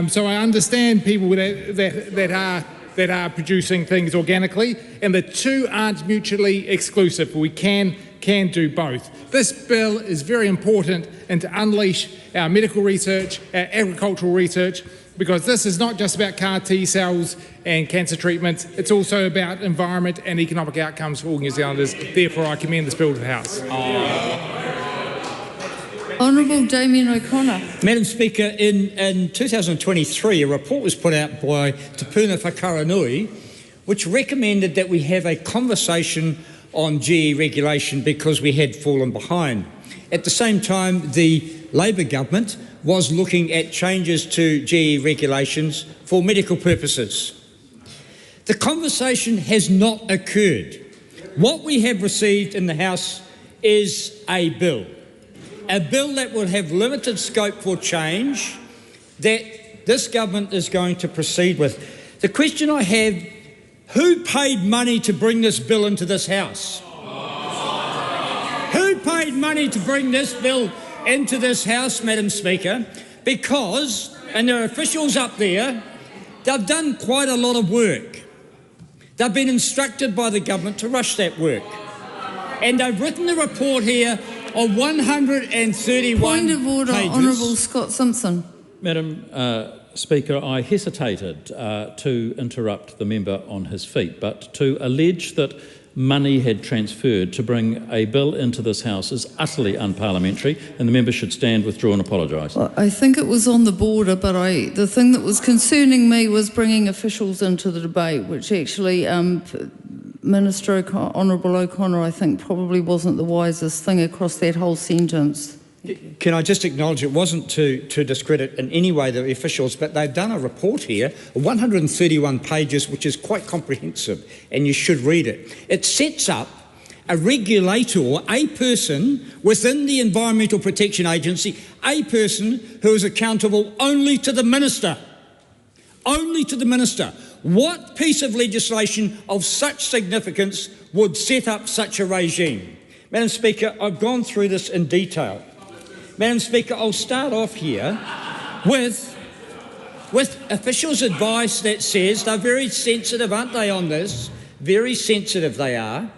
so I understand people that are producing things organically, and the two aren't mutually exclusive. We can do both. This bill is very important and to unleash our medical research, our agricultural research, because this is not just about CAR T cells and cancer treatments, it's also about environment and economic outcomes for all New Zealanders. Therefore, I commend this bill to the House. Honourable Damien O'Connor. Madam Speaker, in 2023, a report was put out by Te Puna Whakaranui, which recommended that we have a conversation on GE regulation because we had fallen behind. At the same time, the Labor government was looking at changes to GE regulations for medical purposes. The conversation has not occurred. What we have received in the House is a bill that will have limited scope for change that this government is going to proceed with. The question I have, who paid money to bring this bill into this House? Who paid money to bring this bill into this House, Madam Speaker? Because, and there are officials up there, they've done quite a lot of work. They've been instructed by the government to rush that work. And they've written a report here of 131 Point of order, pages. Honourable Scott Simpson. Madam Speaker, I hesitated to interrupt the member on his feet, but to allege that money had transferred to bring a bill into this House is utterly unparliamentary, and the member should stand, withdraw and apologise. Well, I think it was on the border, but the thing that was concerning me was bringing officials into the debate, which actually Minister Honourable O'Connor, I think, probably wasn't the wisest thing across that whole sentence. Can I just acknowledge it wasn't to discredit in any way the officials, but they've done a report here, 131 pages, which is quite comprehensive, and you should read it. It sets up a regulator, a person within the Environmental Protection Agency, a person who is accountable only to the Minister. Only to the Minister. What piece of legislation of such significance would set up such a regime? Madam Speaker, I've gone through this in detail. Madam Speaker, I'll start off here with officials' advice that says, they're very sensitive, aren't they, on this? Very sensitive they are.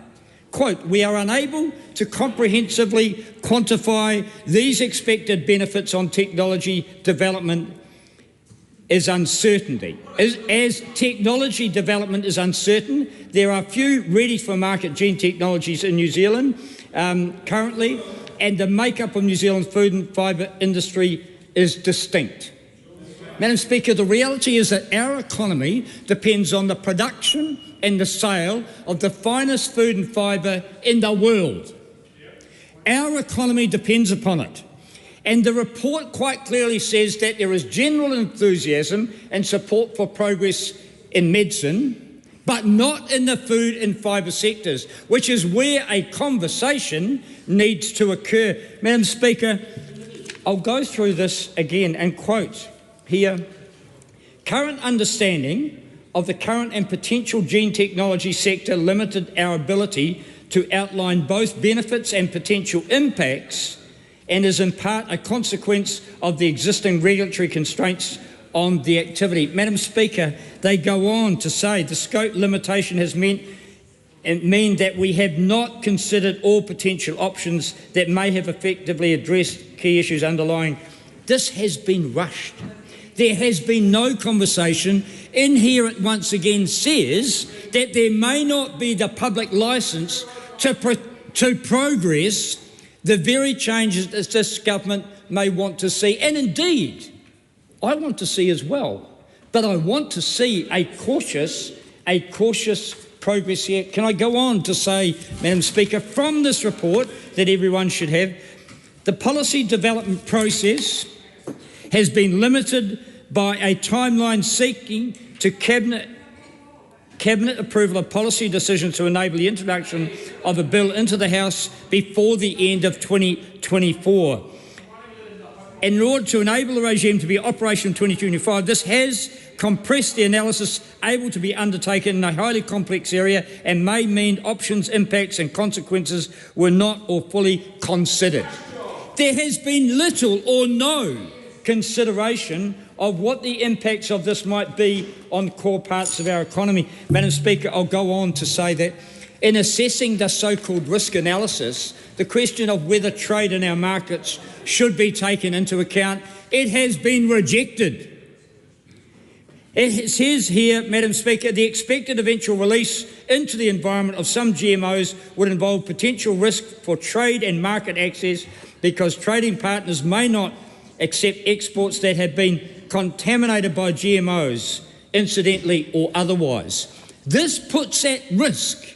Quote, we are unable to comprehensively quantify these expected benefits on technology development is uncertainty. As technology development is uncertain, there are few ready-for-market gene technologies in New Zealand currently, and the makeup of New Zealand's food and fibre industry is distinct. Madam Speaker, the reality is that our economy depends on the production and the sale of the finest food and fibre in the world. Our economy depends upon it. And the report quite clearly says that there is general enthusiasm and support for progress in medicine, but not in the food and fibre sectors, which is where a conversation needs to occur. Madam Speaker, I'll go through this again and quote here, current understanding of the current and potential gene technology sector limited our ability to outline both benefits and potential impacts, and is in part a consequence of the existing regulatory constraints on the activity. Madam Speaker, they go on to say the scope limitation has mean that we have not considered all potential options that may have effectively addressed key issues underlying. This has been rushed. There has been no conversation. In here it once again says that there may not be the public licence to progress the very changes that this government may want to see. And indeed, I want to see as well, but I want to see a cautious progress here. Can I go on to say, Madam Speaker, from this report that everyone should have, the policy development process has been limited by a timeline seeking to Cabinet approval of policy decisions to enable the introduction of a bill into the House before the end of 2024. In order to enable the regime to be operational in 2025, this has compressed the analysis able to be undertaken in a highly complex area and may mean options, impacts and consequences were not or fully considered. There has been little or no consideration of what the impacts of this might be on core parts of our economy. Madam Speaker, I'll go on to say that in assessing the so-called risk analysis, the question of whether trade in our markets should be taken into account, it has been rejected. It says here, Madam Speaker, the expected eventual release into the environment of some GMOs would involve potential risk for trade and market access because trading partners may not accept exports that have been contaminated by GMOs, incidentally or otherwise. This puts at risk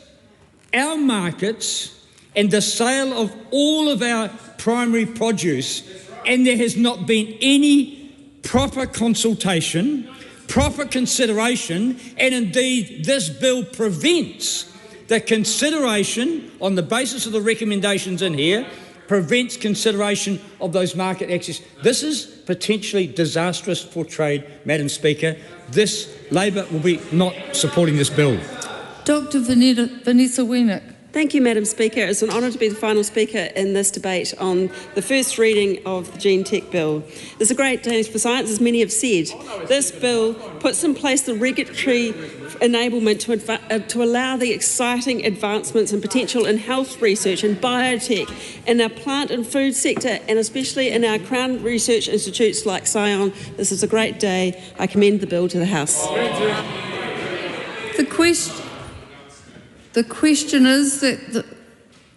our markets and the sale of all of our primary produce, and there has not been any proper consultation, proper consideration, and indeed this bill prevents the consideration on the basis of the recommendations in here, prevents consideration of those market access. This is potentially disastrous for trade, Madam Speaker. Labor will be not supporting this bill. Dr. Vanessa Wienick. Thank you, Madam Speaker. It's an honour to be the final speaker in this debate on the first reading of the Gene Tech Bill. It's a great day for science, as many have said. This bill puts in place the regulatory enablement to allow the exciting advancements and potential in health research and biotech in our plant and food sector, and especially in our Crown research institutes like Scion. This is a great day. I commend the bill to the House. The question is that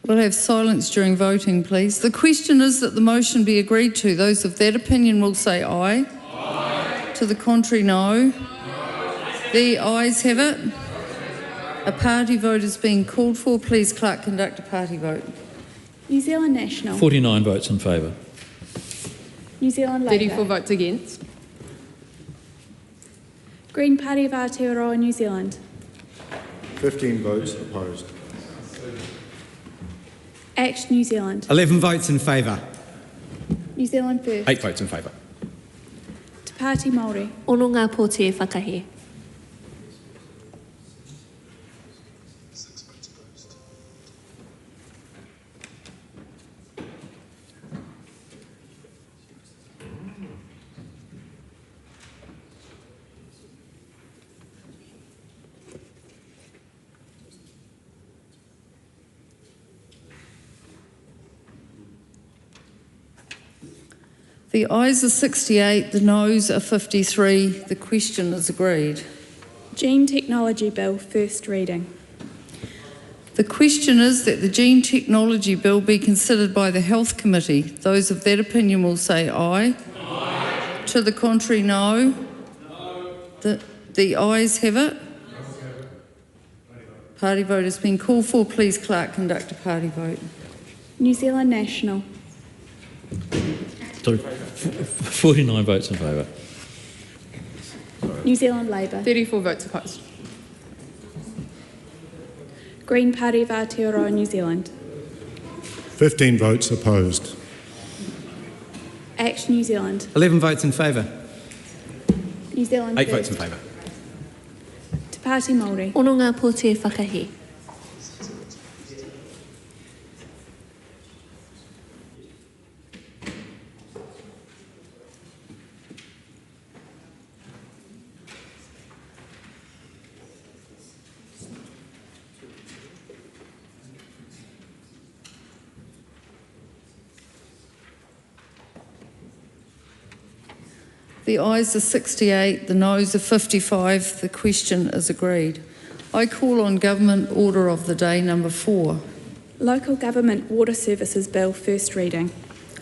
we'll have silence during voting, please. The question is that the motion be agreed to. Those of that opinion will say aye. Aye. To the contrary, no. The ayes have it. A party vote is being called for. Please, Clerk, conduct a party vote. New Zealand National. 49 votes in favour. New Zealand Labour. 34 votes against. Green Party of Aotearoa, New Zealand. 15 votes opposed. ACT New Zealand. 11 votes in favour. New Zealand First. 8 votes in favour. Te Pāti Māori. Ono ngā pōti e whakahe. The ayes are 68, the noes are 53. The question is agreed. Gene Technology Bill, first reading. The question is that the Gene Technology Bill be considered by the Health Committee. Those of that opinion will say aye. Aye. To the contrary, no. No. The ayes have it. Party vote has been called for. Please, Clerk, conduct a party vote. New Zealand National. Sorry, 49 votes in favour. New Zealand Labour. 34 votes opposed. Green Party of Aotearoa, New Zealand. 15 votes opposed. ACT New Zealand. 11 votes in favour. New Zealand 8 First. votes in favour. Te Pāti Māori. Ono ngā pōti e whakahe. The ayes are 68, the noes are 55. The question is agreed. I call on Government Order of the Day number 4. Local Government Water Services Bill, first reading.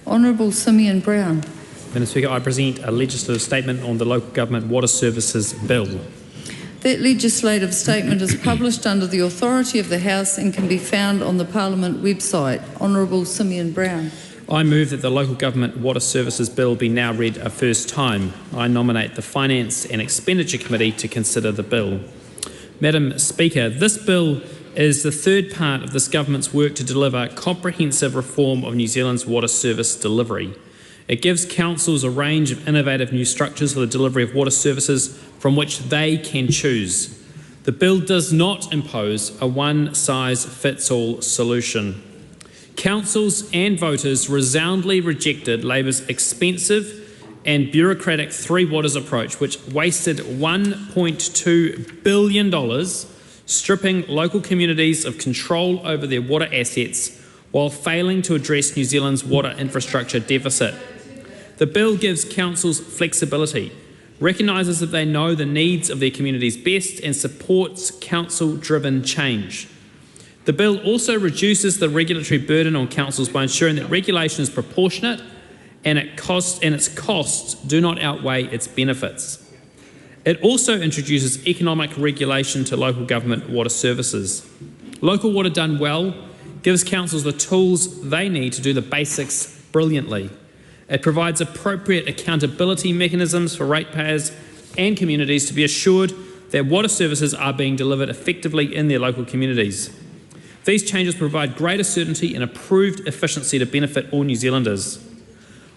Honourable Simeon Brown. Madam Speaker, I present a legislative statement on the Local Government Water Services Bill. That legislative statement is published under the authority of the House and can be found on the Parliament website. Honourable Simeon Brown. I move that the Local Government Water Services Bill be now read a first time. I nominate the Finance and Expenditure Committee to consider the bill. Madam Speaker, this bill is the third part of this government's work to deliver comprehensive reform of New Zealand's water service delivery. It gives councils a range of innovative new structures for the delivery of water services from which they can choose. The bill does not impose a one-size-fits-all solution. Councils and voters resoundingly rejected Labour's expensive and bureaucratic Three Waters approach, which wasted $1.2 billion stripping local communities of control over their water assets while failing to address New Zealand's water infrastructure deficit. The bill gives councils flexibility, recognises that they know the needs of their communities best and supports council-driven change. The bill also reduces the regulatory burden on councils by ensuring that regulation is proportionate and its costs do not outweigh its benefits. It also introduces economic regulation to local government water services. Local water done well gives councils the tools they need to do the basics brilliantly. It provides appropriate accountability mechanisms for ratepayers and communities to be assured that water services are being delivered effectively in their local communities. These changes provide greater certainty and improved efficiency to benefit all New Zealanders.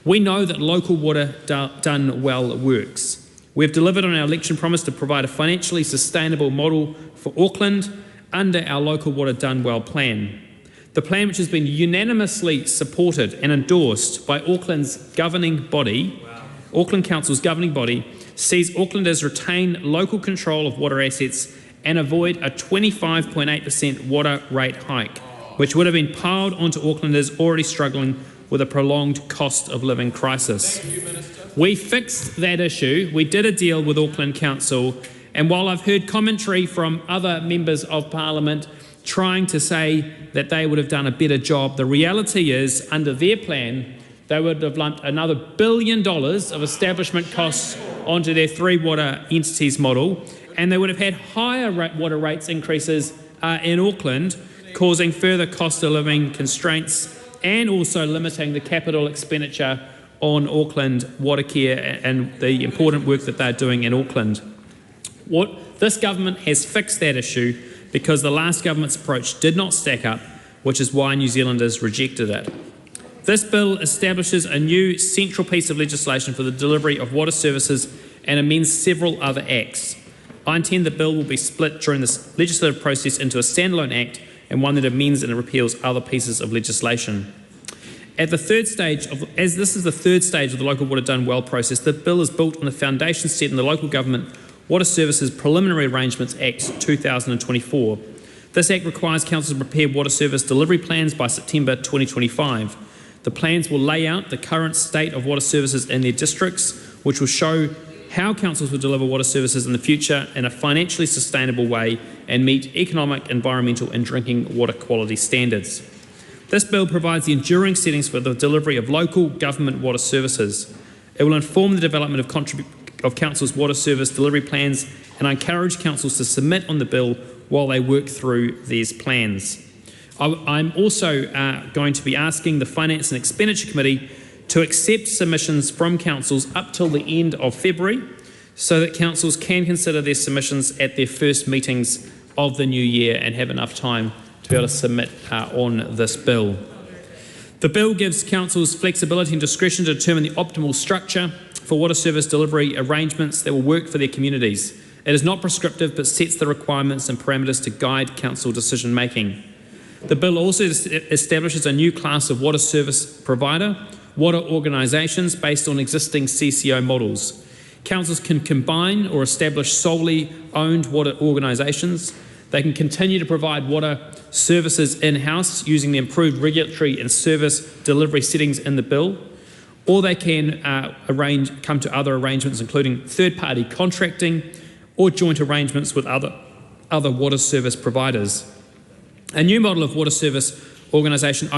We know that local water done well works. We have delivered on our election promise to provide a financially sustainable model for Auckland under our local water done well plan. The plan, which has been unanimously supported and endorsed by Auckland's governing body, Auckland Council's governing body, sees Aucklanders retain local control of water assets and avoid a 25.8% water rate hike, which would have been piled onto Aucklanders already struggling with a prolonged cost of living crisis. We fixed that issue. We did a deal with Auckland Council, and while I've heard commentary from other members of Parliament trying to say that they would have done a better job, the reality is, under their plan, they would have lumped another $1 billion of establishment costs onto their three water entities model, and they would have had higher water rates increases in Auckland, causing further cost of living constraints and also limiting the capital expenditure on Auckland water care and the important work that they're doing in Auckland. This government has fixed that issue because the last government's approach did not stack up, which is why New Zealanders rejected it. This bill establishes a new central piece of legislation for the delivery of water services and amends several other acts. I intend the bill will be split during this legislative process into a standalone act and one that amends and repeals other pieces of legislation. At the third stage, as this is the third stage of the Local Water Done Well process, the bill is built on the foundation set in the Local Government Water Services Preliminary Arrangements Act 2024. This act requires councils to prepare water service delivery plans by September 2025. The plans will lay out the current state of water services in their districts, which will show how councils will deliver water services in the future in a financially sustainable way and meet economic, environmental and drinking water quality standards. This bill provides the enduring settings for the delivery of local government water services. It will inform the development of councils' water service delivery plans, and I encourage councils to submit on the bill while they work through these plans. I'm also going to be asking the Finance and Expenditure Committee to accept submissions from councils up till the end of February so that councils can consider their submissions at their first meetings of the new year and have enough time to be able to submit on this bill. The bill gives councils flexibility and discretion to determine the optimal structure for water service delivery arrangements that will work for their communities. It is not prescriptive but sets the requirements and parameters to guide council decision making. The bill also establishes a new class of water service provider, water organisations based on existing CCO models. Councils can combine or establish solely owned water organisations. They can continue to provide water services in-house using the improved regulatory and service delivery settings in the bill, or they can come to other arrangements including third-party contracting or joint arrangements with other water service providers. A new model of water organisation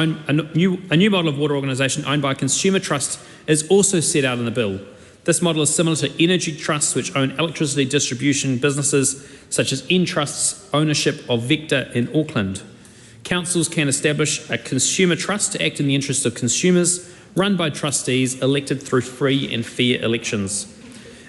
owned by a consumer trust is also set out in the bill. This model is similar to energy trusts which own electricity distribution businesses such as Entrust's ownership of Vector in Auckland. Councils can establish a consumer trust to act in the interests of consumers, run by trustees elected through free and fair elections.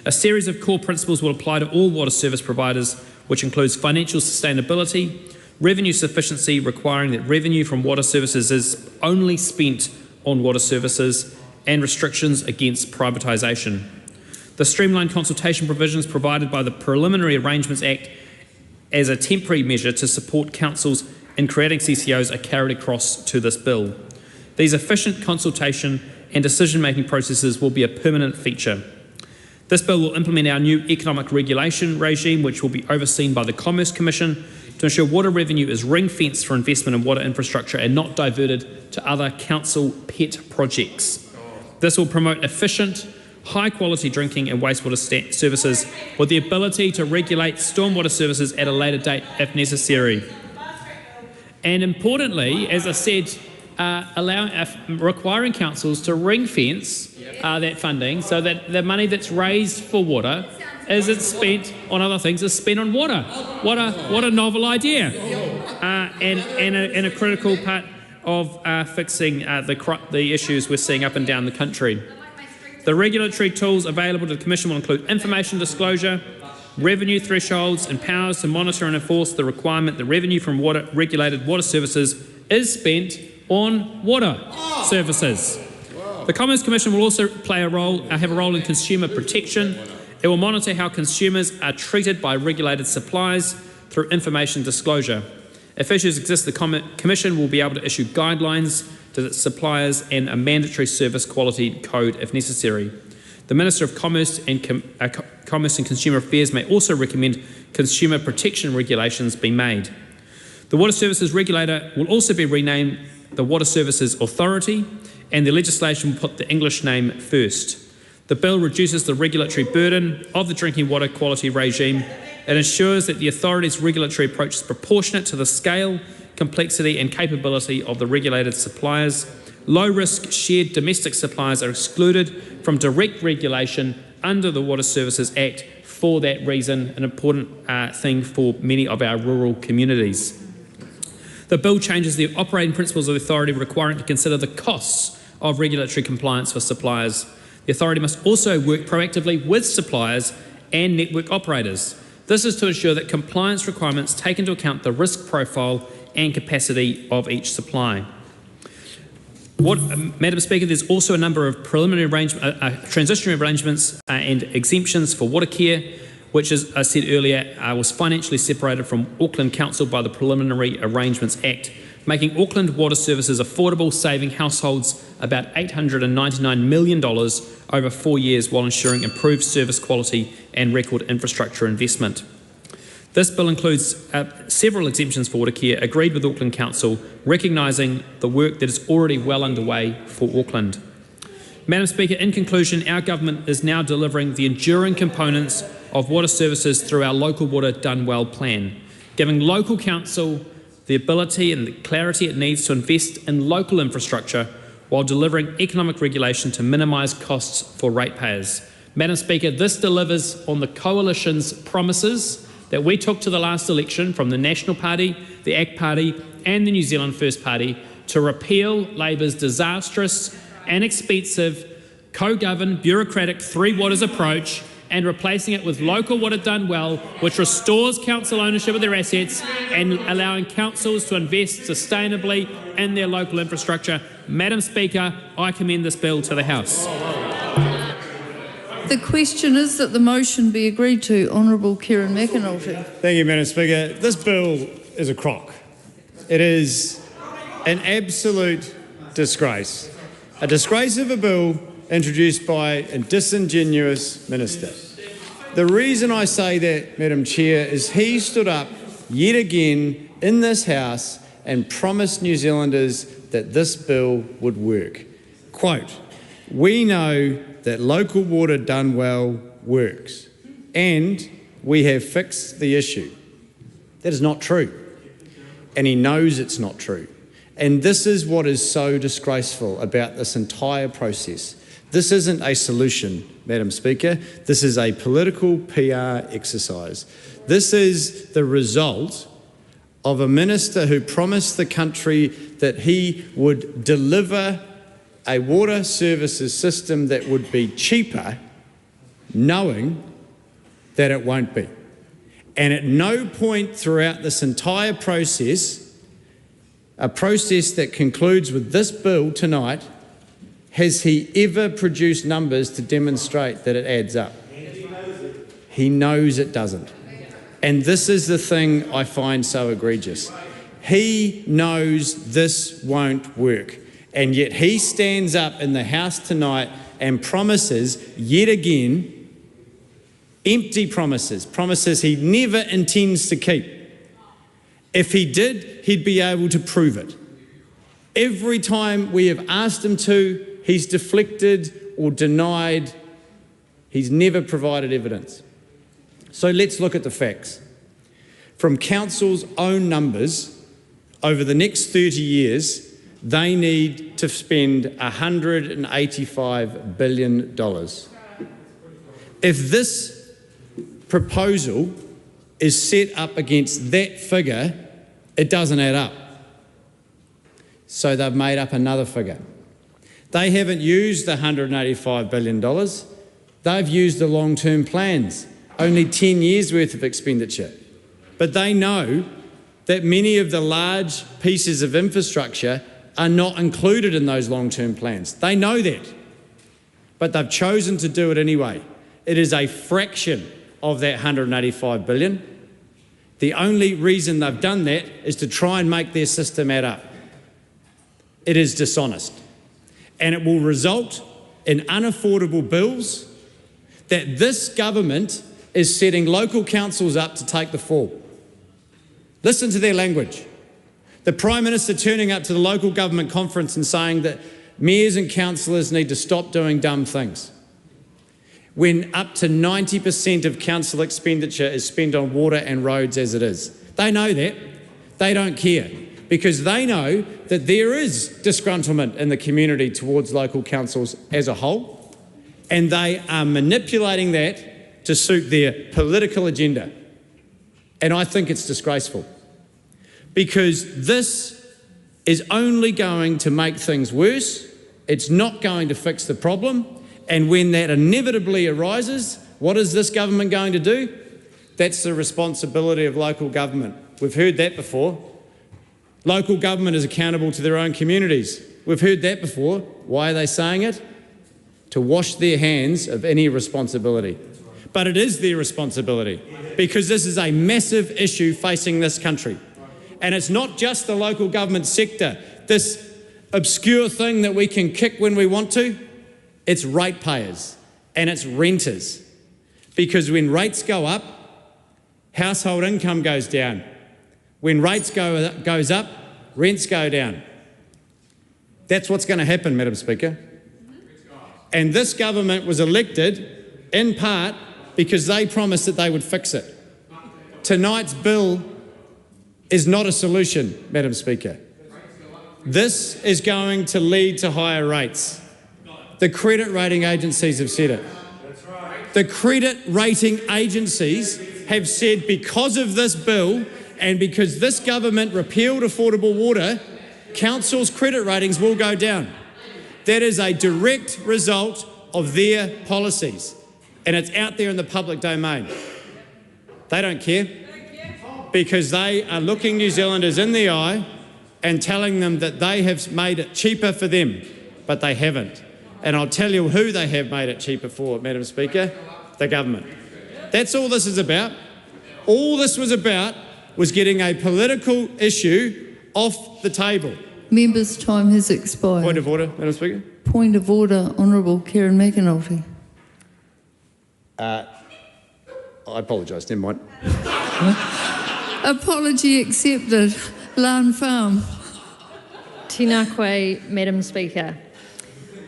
A series of core principles will apply to all water service providers, which includes financial sustainability, revenue sufficiency, requiring that revenue from water services is only spent on water services, and restrictions against privatisation. The streamlined consultation provisions provided by the Preliminary Arrangements Act as a temporary measure to support councils in creating CCOs are carried across to this bill. These efficient consultation and decision-making processes will be a permanent feature. This bill will implement our new economic regulation regime, which will be overseen by the Commerce Commission, to ensure water revenue is ring-fenced for investment in water infrastructure and not diverted to other council pet projects. This will promote efficient, high-quality drinking and wastewater services with the ability to regulate stormwater services at a later date if necessary. And importantly, as I said, requiring councils to ring-fence that funding so that the money that's raised for water, as it's spent on other things, is spent on water. What a novel idea, and a critical part of fixing the issues we're seeing up and down the country. The regulatory tools available to the Commission will include information disclosure, revenue thresholds, and powers to monitor and enforce the requirement that revenue from regulated water services is spent on water services. The Commerce Commission will also have a role in consumer protection. It will monitor how consumers are treated by regulated suppliers through information disclosure. If issues exist, the Commission will be able to issue guidelines to its suppliers and a mandatory service quality code if necessary. The Minister of Commerce and Consumer Affairs may also recommend consumer protection regulations be made. The Water Services Regulator will also be renamed the Water Services Authority, and the legislation will put the English name first. The bill reduces the regulatory burden of the drinking water quality regime. It ensures that the authority's regulatory approach is proportionate to the scale, complexity and capability of the regulated suppliers. Low-risk shared domestic suppliers are excluded from direct regulation under the Water Services Act for that reason, an important thing for many of our rural communities. The bill changes the operating principles of the authority, requiring it to consider the costs of regulatory compliance for suppliers. The authority must also work proactively with suppliers and network operators. This is to ensure that compliance requirements take into account the risk profile and capacity of each supply. Madam Speaker, there's also a number of preliminary transitionary arrangements and exemptions for water care, which, as I said earlier, was financially separated from Auckland Council by the Preliminary Arrangements Act, making Auckland water services affordable, saving households about $899 million over 4 years while ensuring improved service quality and record infrastructure investment. This bill includes several exemptions for water care agreed with Auckland Council, recognising the work that is already well underway for Auckland. Madam Speaker, in conclusion, our government is now delivering the enduring components of water services through our Local Water Done Well plan, giving local council the ability and the clarity it needs to invest in local infrastructure while delivering economic regulation to minimise costs for ratepayers. Madam Speaker, this delivers on the Coalition's promises that we took to the last election from the National Party, the ACT Party and the New Zealand First Party to repeal Labour's disastrous and expensive co-governed bureaucratic three waters approach and replacing it with Local Water Done Well, which restores council ownership of their assets and allowing councils to invest sustainably in their local infrastructure. Madam Speaker, I commend this bill to the House. The question is that the motion be agreed to. Honourable Kieran McAnulty. Thank you, Madam Speaker. This bill is a crock. It is an absolute disgrace. A disgrace of a bill introduced by a disingenuous minister. The reason I say that, Madam Chair, is he stood up yet again in this House and promised New Zealanders that this bill would work. Quote, "We know that Local Water Done Well works, and we have fixed the issue." That is not true, and he knows it's not true. And this is what is so disgraceful about this entire process. This isn't a solution, Madam Speaker. This is a political PR exercise. This is the result of a minister who promised the country that he would deliver a water services system that would be cheaper, knowing that it won't be. And at no point throughout this entire process, a process that concludes with this bill tonight, has he ever produced numbers to demonstrate that it adds up. He knows it doesn't. And this is the thing I find so egregious. He knows this won't work. And yet he stands up in the House tonight and promises yet again empty promises, promises he never intends to keep. If he did, he'd be able to prove it. Every time we have asked him to, he's deflected or denied. He's never provided evidence. So let's look at the facts. From Council's own numbers, over the next 30 years, they need to spend $185 billion. If this proposal is set up against that figure, it doesn't add up. So they've made up another figure. They haven't used the $185 billion. They've used the long-term plans, only 10 years worth of expenditure. But they know that many of the large pieces of infrastructure are not included in those long-term plans. They know that, but they've chosen to do it anyway. It is a fraction of that $185 billion. The only reason they've done that is to try and make their system add up. It is dishonest, and it will result in unaffordable bills that this government is setting local councils up to take the fall. Listen to their language. The Prime Minister turning up to the local government conference and saying that mayors and councillors need to stop doing dumb things, when up to 90% of council expenditure is spent on water and roads as it is. They know that. They don't care, because they know that there is disgruntlement in the community towards local councils as a whole, and they are manipulating that to suit their political agenda. And I think it's disgraceful, because this is only going to make things worse. It's not going to fix the problem. And when that inevitably arises, what is this government going to do? That's the responsibility of local government. We've heard that before. Local government is accountable to their own communities. We've heard that before. Why are they saying it? To wash their hands of any responsibility. But it is their responsibility, because this is a massive issue facing this country. And it's not just the local government sector, this obscure thing that we can kick when we want to. It's ratepayers and it's renters, because when rates go up, household income goes down. When rates goes up, rents go down. That's what's going to happen, Madam Speaker. And this government was elected in part because they promised that they would fix it. Tonight's bill is not a solution, Madam Speaker. This is going to lead to higher rates. The credit rating agencies have said it. The credit rating agencies have said because of this bill and because this government repealed affordable water, councils' credit ratings will go down. That is a direct result of their policies, and it's out there in the public domain. They don't care, because they are looking New Zealanders in the eye and telling them that they have made it cheaper for them, but they haven't. And I'll tell you who they have made it cheaper for, Madam Speaker: the government. That's all this is about. All this was about was getting a political issue off the table. Members' time has expired. Point of order, Madam Speaker. Point of order, Honourable Karen McAnulty. I apologise, never mind. Apology accepted. Lan Farm. Tēnā koe, Madam Speaker.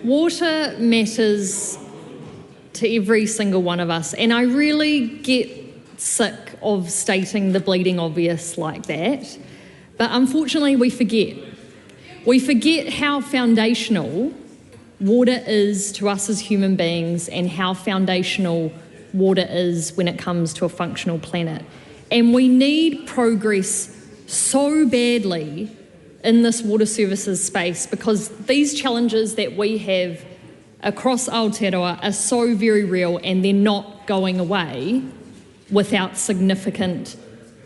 Water matters to every single one of us, and I really get sick of stating the bleeding obvious like that, but unfortunately we forget. We forget how foundational water is to us as human beings and how foundational water is when it comes to a functional planet. And we need progress so badly in this water services space, because these challenges that we have across Aotearoa are so very real, and they're not going away without significant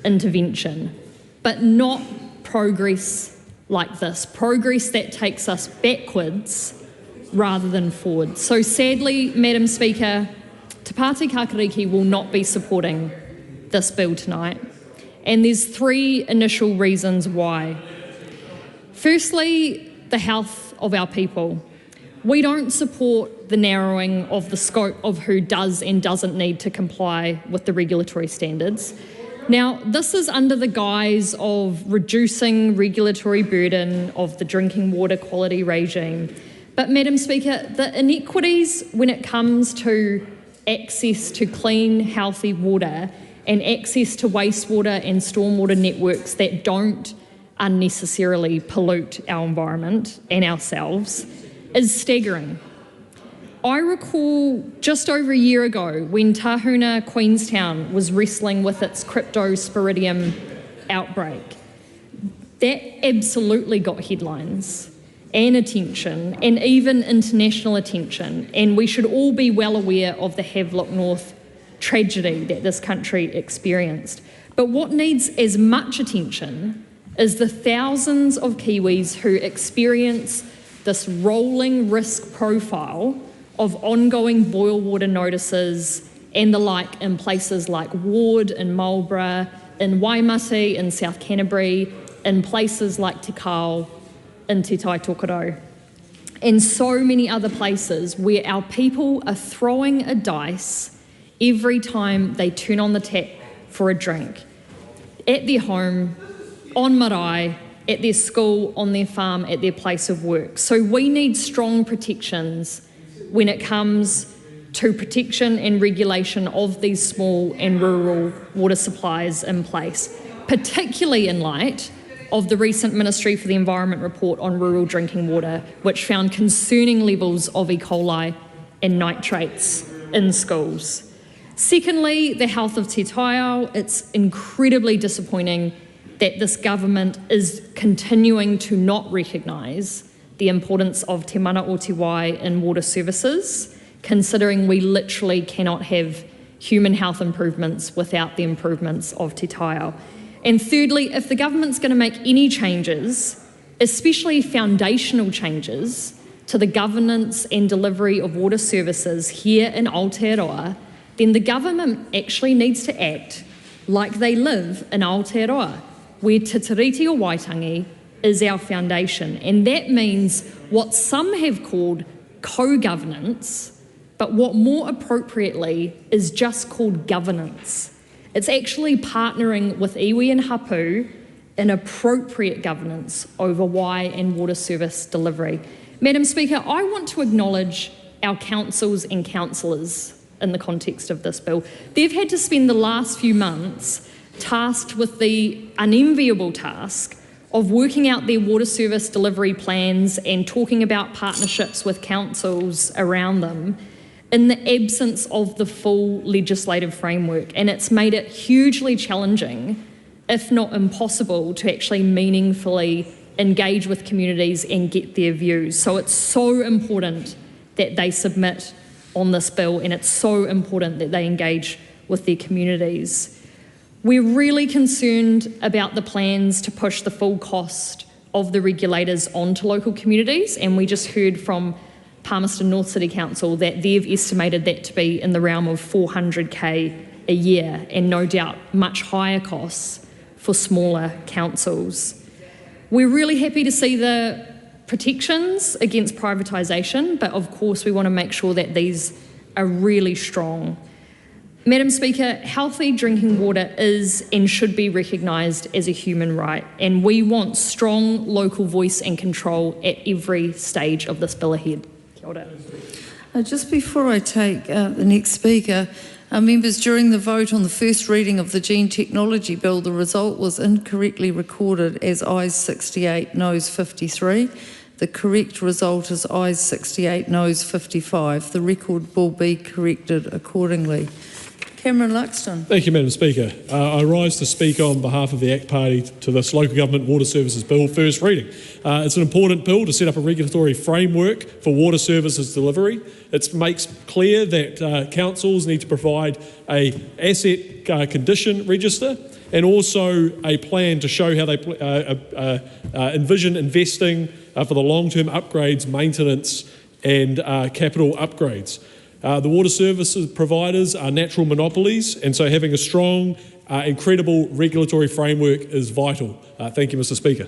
intervention. But not progress like this, progress that takes us backwards rather than forward. So sadly, Madam Speaker, Te Pāti Kākariki will not be supporting this bill tonight. And there's three initial reasons why. Firstly, the health of our people. We don't support the narrowing of the scope of who does and doesn't need to comply with the regulatory standards. Now, this is under the guise of reducing regulatory burden of the drinking water quality regime. But, Madam Speaker, the inequities when it comes to access to clean, healthy water and access to wastewater and stormwater networks that don't unnecessarily pollute our environment and ourselves is staggering. I recall just over a year ago when Tahuna, Queenstown was wrestling with its cryptosporidium outbreak. That absolutely got headlines and attention, and even international attention, and we should all be well aware of the Havelock North tragedy that this country experienced. But what needs as much attention is the thousands of Kiwis who experience this rolling risk profile of ongoing boil water notices and the like in places like Ward, in Marlborough, in Waimate, in South Canterbury, in places like Te Kao, in Te Tai Tokerau, and so many other places where our people are throwing a dice every time they turn on the tap for a drink, at their home, on marae, at their school, on their farm, at their place of work. So we need strong protections when it comes to protection and regulation of these small and rural water supplies in place, particularly in light of the recent Ministry for the Environment report on rural drinking water, which found concerning levels of E. coli and nitrates in schools. Secondly, the health of Te Taiao. It's incredibly disappointing that this government is continuing to not recognise the importance of Te Mana o Te Wai in water services, considering we literally cannot have human health improvements without the improvements of Te Taiao. And thirdly, if the government's going to make any changes, especially foundational changes to the governance and delivery of water services here in Aotearoa, then the government actually needs to act like they live in Aotearoa, where Te Tiriti o Waitangi is our foundation. And that means what some have called co-governance, but what more appropriately is just called governance. It's actually partnering with iwi and hapu in appropriate governance over wai and water service delivery. Madam Speaker, I want to acknowledge our councils and councillors in the context of this bill. They've had to spend the last few months tasked with the unenviable task of working out their water service delivery plans and talking about partnerships with councils around them in the absence of the full legislative framework. And it's made it hugely challenging, if not impossible, to actually meaningfully engage with communities and get their views. So it's so important that they submit on this bill, and it's so important that they engage with their communities. We're really concerned about the plans to push the full cost of the regulators onto local communities, and we just heard from Palmerston North City Council that they've estimated that to be in the realm of $400,000 a year, and no doubt much higher costs for smaller councils. We're really happy to see the protections against privatisation, but of course we want to make sure that these are really strong. Madam Speaker, healthy drinking water is and should be recognised as a human right, and we want strong local voice and control at every stage of this bill ahead. Kia ora. Just before I take the next speaker, members, during the vote on the first reading of the Gene Technology Bill, the result was incorrectly recorded as ayes 68, noes 53. The correct result is ayes 68, noes 55. The record will be corrected accordingly. Cameron Luxton. Thank you, Madam Speaker. I rise to speak on behalf of the ACT Party to this Local Government Water Services Bill, first reading. It's an important bill to set up a regulatory framework for water services delivery. It makes clear that councils need to provide a asset condition register and also a plan to show how they envision investing for the long-term upgrades, maintenance and capital upgrades. The water services providers are natural monopolies, and so having a strong and credible regulatory framework is vital. Thank you, Mr. Speaker.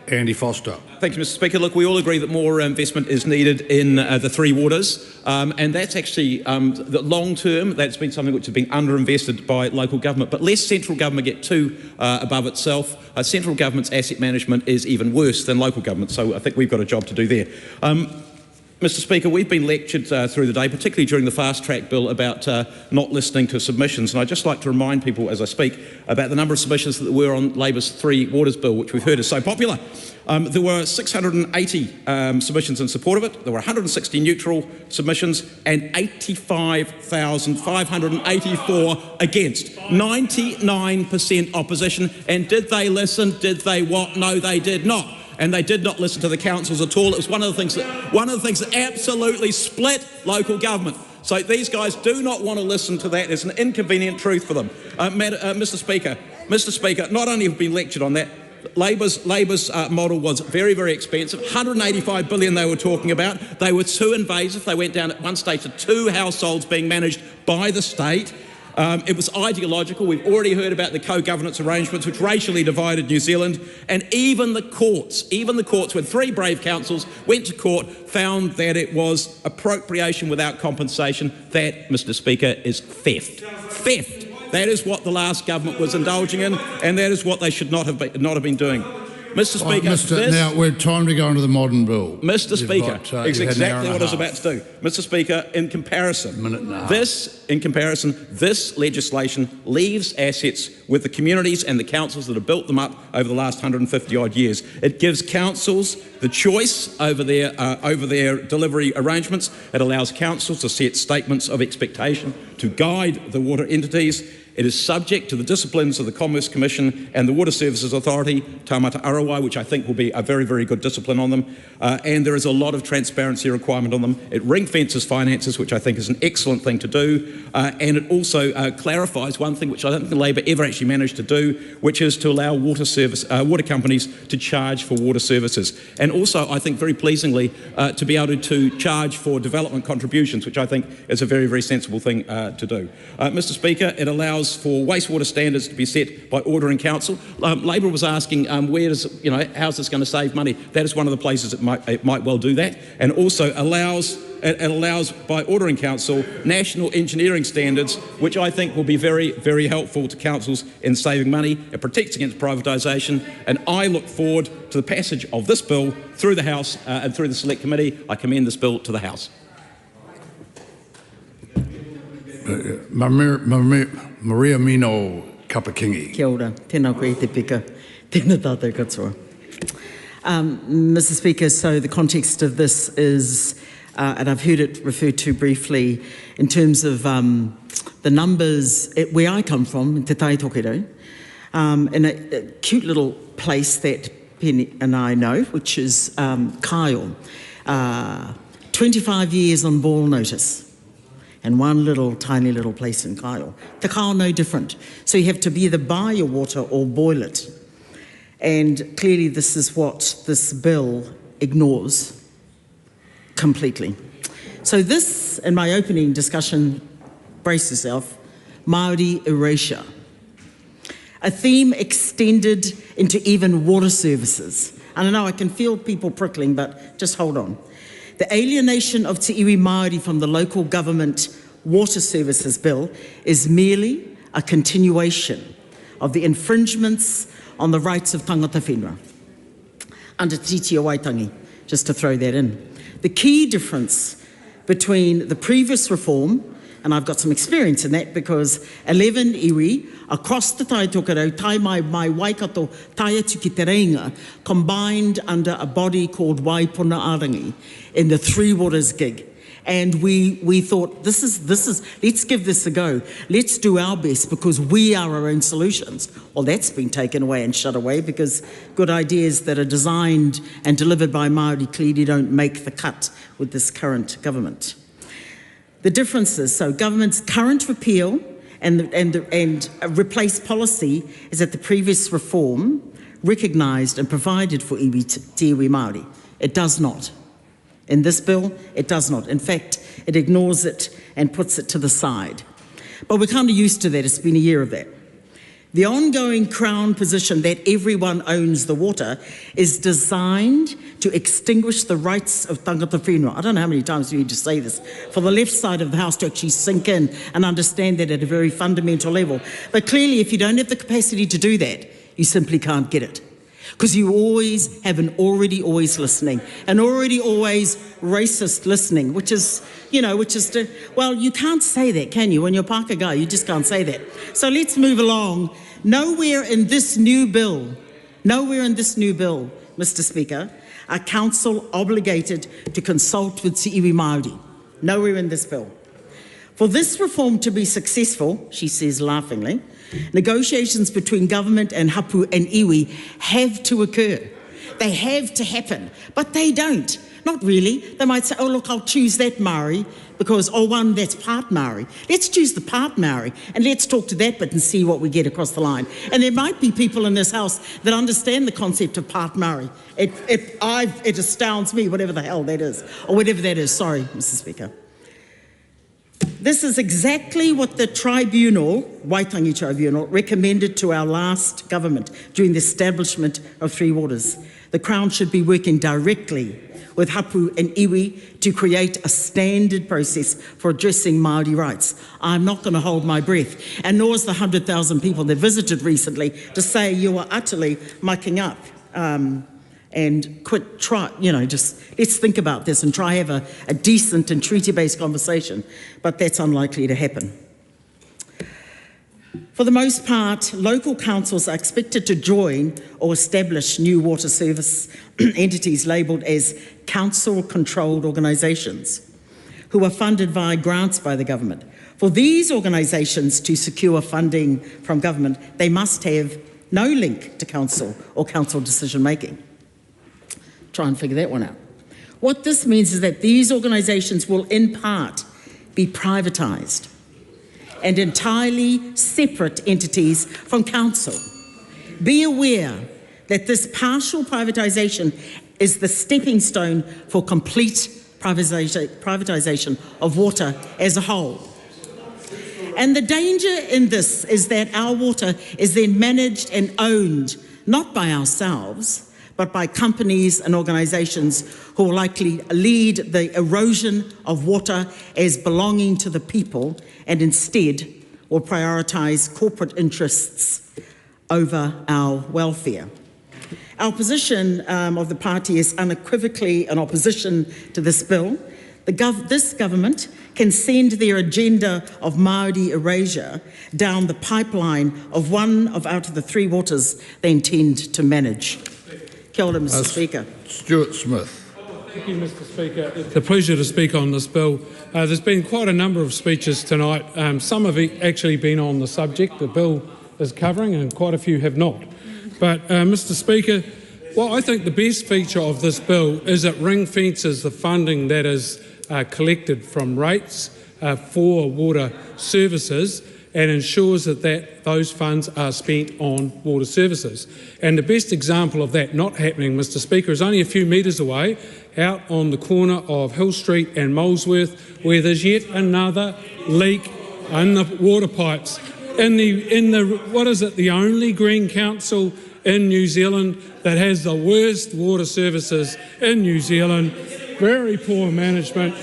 Andy Foster. Thank you, Mr. Speaker. Look, we all agree that more investment is needed in the three waters, and that's actually the long term. That's been something which has been underinvested by local government. But lest central government get too above itself, central government's asset management is even worse than local government. So I think we've got a job to do there. Mr. Speaker, we've been lectured through the day, particularly during the fast track bill, about not listening to submissions. And I'd just like to remind people as I speak about the number of submissions that were on Labour's Three Waters bill, which we've heard is so popular. There were 680 submissions in support of it. There were 160 neutral submissions and 85,584 against. 99% opposition. And did they listen? Did they what? No, they did not. And they did not listen to the councils at all. It was one of the things that absolutely split local government. So these guys do not want to listen to that. It's an inconvenient truth for them. Mr. Speaker, not only have we been lectured on that, Labour's model was very, very expensive. 185 billion they were talking about. They were too invasive. They went down at one stage to 2 households being managed by the state. It was ideological. We've already heard about the co-governance arrangements which racially divided New Zealand, and even the courts when 3 brave councils went to court, found that it was appropriation without compensation. That, Mr. Speaker, is theft. Theft. That is what the last government was indulging in, and that is what they should not have been doing. Mr. Speaker, now we're time to go into the modern bill. Mr. Speaker, it's exactly what I was about to do. Mr. Speaker, in comparison, this legislation leaves assets with the communities and the councils that have built them up over the last 150 odd years. It gives councils the choice over their delivery arrangements. It allows councils to set statements of expectation to guide the water entities. It is subject to the disciplines of the Commerce Commission and the Water Services Authority, Aotearoa, which I think will be a very, very good discipline on them. And there is a lot of transparency requirement on them. It ring fences finances, which I think is an excellent thing to do. And it also clarifies one thing which I don't think Labor ever actually managed to do, which is to allow water companies to charge for water services. And also, I think very pleasingly, to be able to charge for development contributions, which I think is a very, very sensible thing to do. Mr. Speaker, it allows for wastewater standards to be set by order in council. Labor was asking, how's this going to save money? That is one of the places it might well do that, and also allows by order in council national engineering standards, which I think will be very, very helpful to councils in saving money. It protects against privatisation, and I look forward to the passage of this bill through the House and through the Select Committee. I commend this bill to the House. Maria Mino Kapakingi. Kia ora, tēnā koe te pika, tēnā tātou katoa. Mr. Speaker, so the context of this is, and I've heard it referred to briefly, in terms of the numbers, where I come from, in Te Tai Tokerau, in a cute little place that Penny and I know, which is Kyle. 25 years on ball notice. And one tiny little place in Kyle. Te kao no different. So you have to either buy your water or boil it. And clearly this is what this bill ignores completely. So this, in my opening discussion, brace yourself, Māori erasure. A theme extended into even water services. And I know I can feel people prickling, but just hold on. The alienation of Te Iwi Māori from the local government water services bill is merely a continuation of the infringements on the rights of tangata whenua under Tiriti o Waitangi, just to throw that in. The key difference between the previous reform, and I've got some experience in that because 11 iwi across the Tai Tokerau, tai mai Waikato, tai atu ki te reinga, combined under a body called Waipuna Arangi in the Three Waters gig. And we thought, this is, let's give this a go. Let's do our best because we are our own solutions. Well, that's been taken away and shut away because good ideas that are designed and delivered by Māori clearly don't make the cut with this current government. The differences, so government's current repeal and replace policy is that the previous reform recognised and provided for iwi te iwi Māori. It does not. In this bill, it does not. In fact, it ignores it and puts it to the side. But we're kind of used to that. It's been a year of that. The ongoing Crown position that everyone owns the water is designed to extinguish the rights of tangata whenua. I don't know how many times we need to say this for the left side of the House to actually sink in and understand that at a very fundamental level. But clearly, if you don't have the capacity to do that, you simply can't get it. Because you always have an already always listening, an already always racist listening, which is, well, you can't say that, can you? When you're Pāka guy, you just can't say that. So let's move along. Nowhere in this new bill, Mr. Speaker, are council obligated to consult with te iwi Māori. Nowhere in this bill. For this reform to be successful, she says laughingly, negotiations between government and hapu and iwi have to occur. They have to happen, but they don't. Not really. They might say, oh, look, I'll choose that Māori because, one that's part Māori. Let's choose the part Māori and let's talk to that bit and see what we get across the line. And there might be people in this House that understand the concept of part Māori. It astounds me, whatever the hell that is, or whatever that is. Sorry, Mr. Speaker. This is exactly what the tribunal, Waitangi Tribunal, recommended to our last government during the establishment of Three Waters. The Crown should be working directly with hapu and iwi to create a standard process for addressing Māori rights. I'm not going to hold my breath, and nor is the 100,000 people that visited recently to say you are utterly mucking up. And just let's think about this and try have a decent and treaty-based conversation, but that's unlikely to happen. For the most part, local councils are expected to join or establish new water service entities labelled as council-controlled organisations who are funded via grants by the government. For these organisations to secure funding from government, they must have no link to council or council decision-making. Try and figure that one out. What this means is that these organisations will in part be privatised and entirely separate entities from council. Be aware that this partial privatisation is the stepping stone for complete privatisation of water as a whole. And the danger in this is that our water is then managed and owned not by ourselves, but by companies and organisations who will likely lead the erosion of water as belonging to the people and instead will prioritise corporate interests over our welfare. Our position of the party is unequivocally in opposition to this bill. This government can send their agenda of Māori erasure down the pipeline of one out of the three waters they intend to manage. Kia ora, Mr. Speaker. Stuart Smith. Thank you, Mr. Speaker. It's a pleasure to speak on this bill. There's been quite a number of speeches tonight. Some have actually been on the subject the bill is covering, and quite a few have not. But, Mr. Speaker, well, I think the best feature of this bill is it ring fences the funding that is collected from rates for water services and ensures that those funds are spent on water services. And the best example of that not happening, Mr. Speaker, is only a few metres away, out on the corner of Hill Street and Molesworth, where there's yet another leak in the water pipes. The only Green Council in New Zealand that has the worst water services in New Zealand. Very poor management.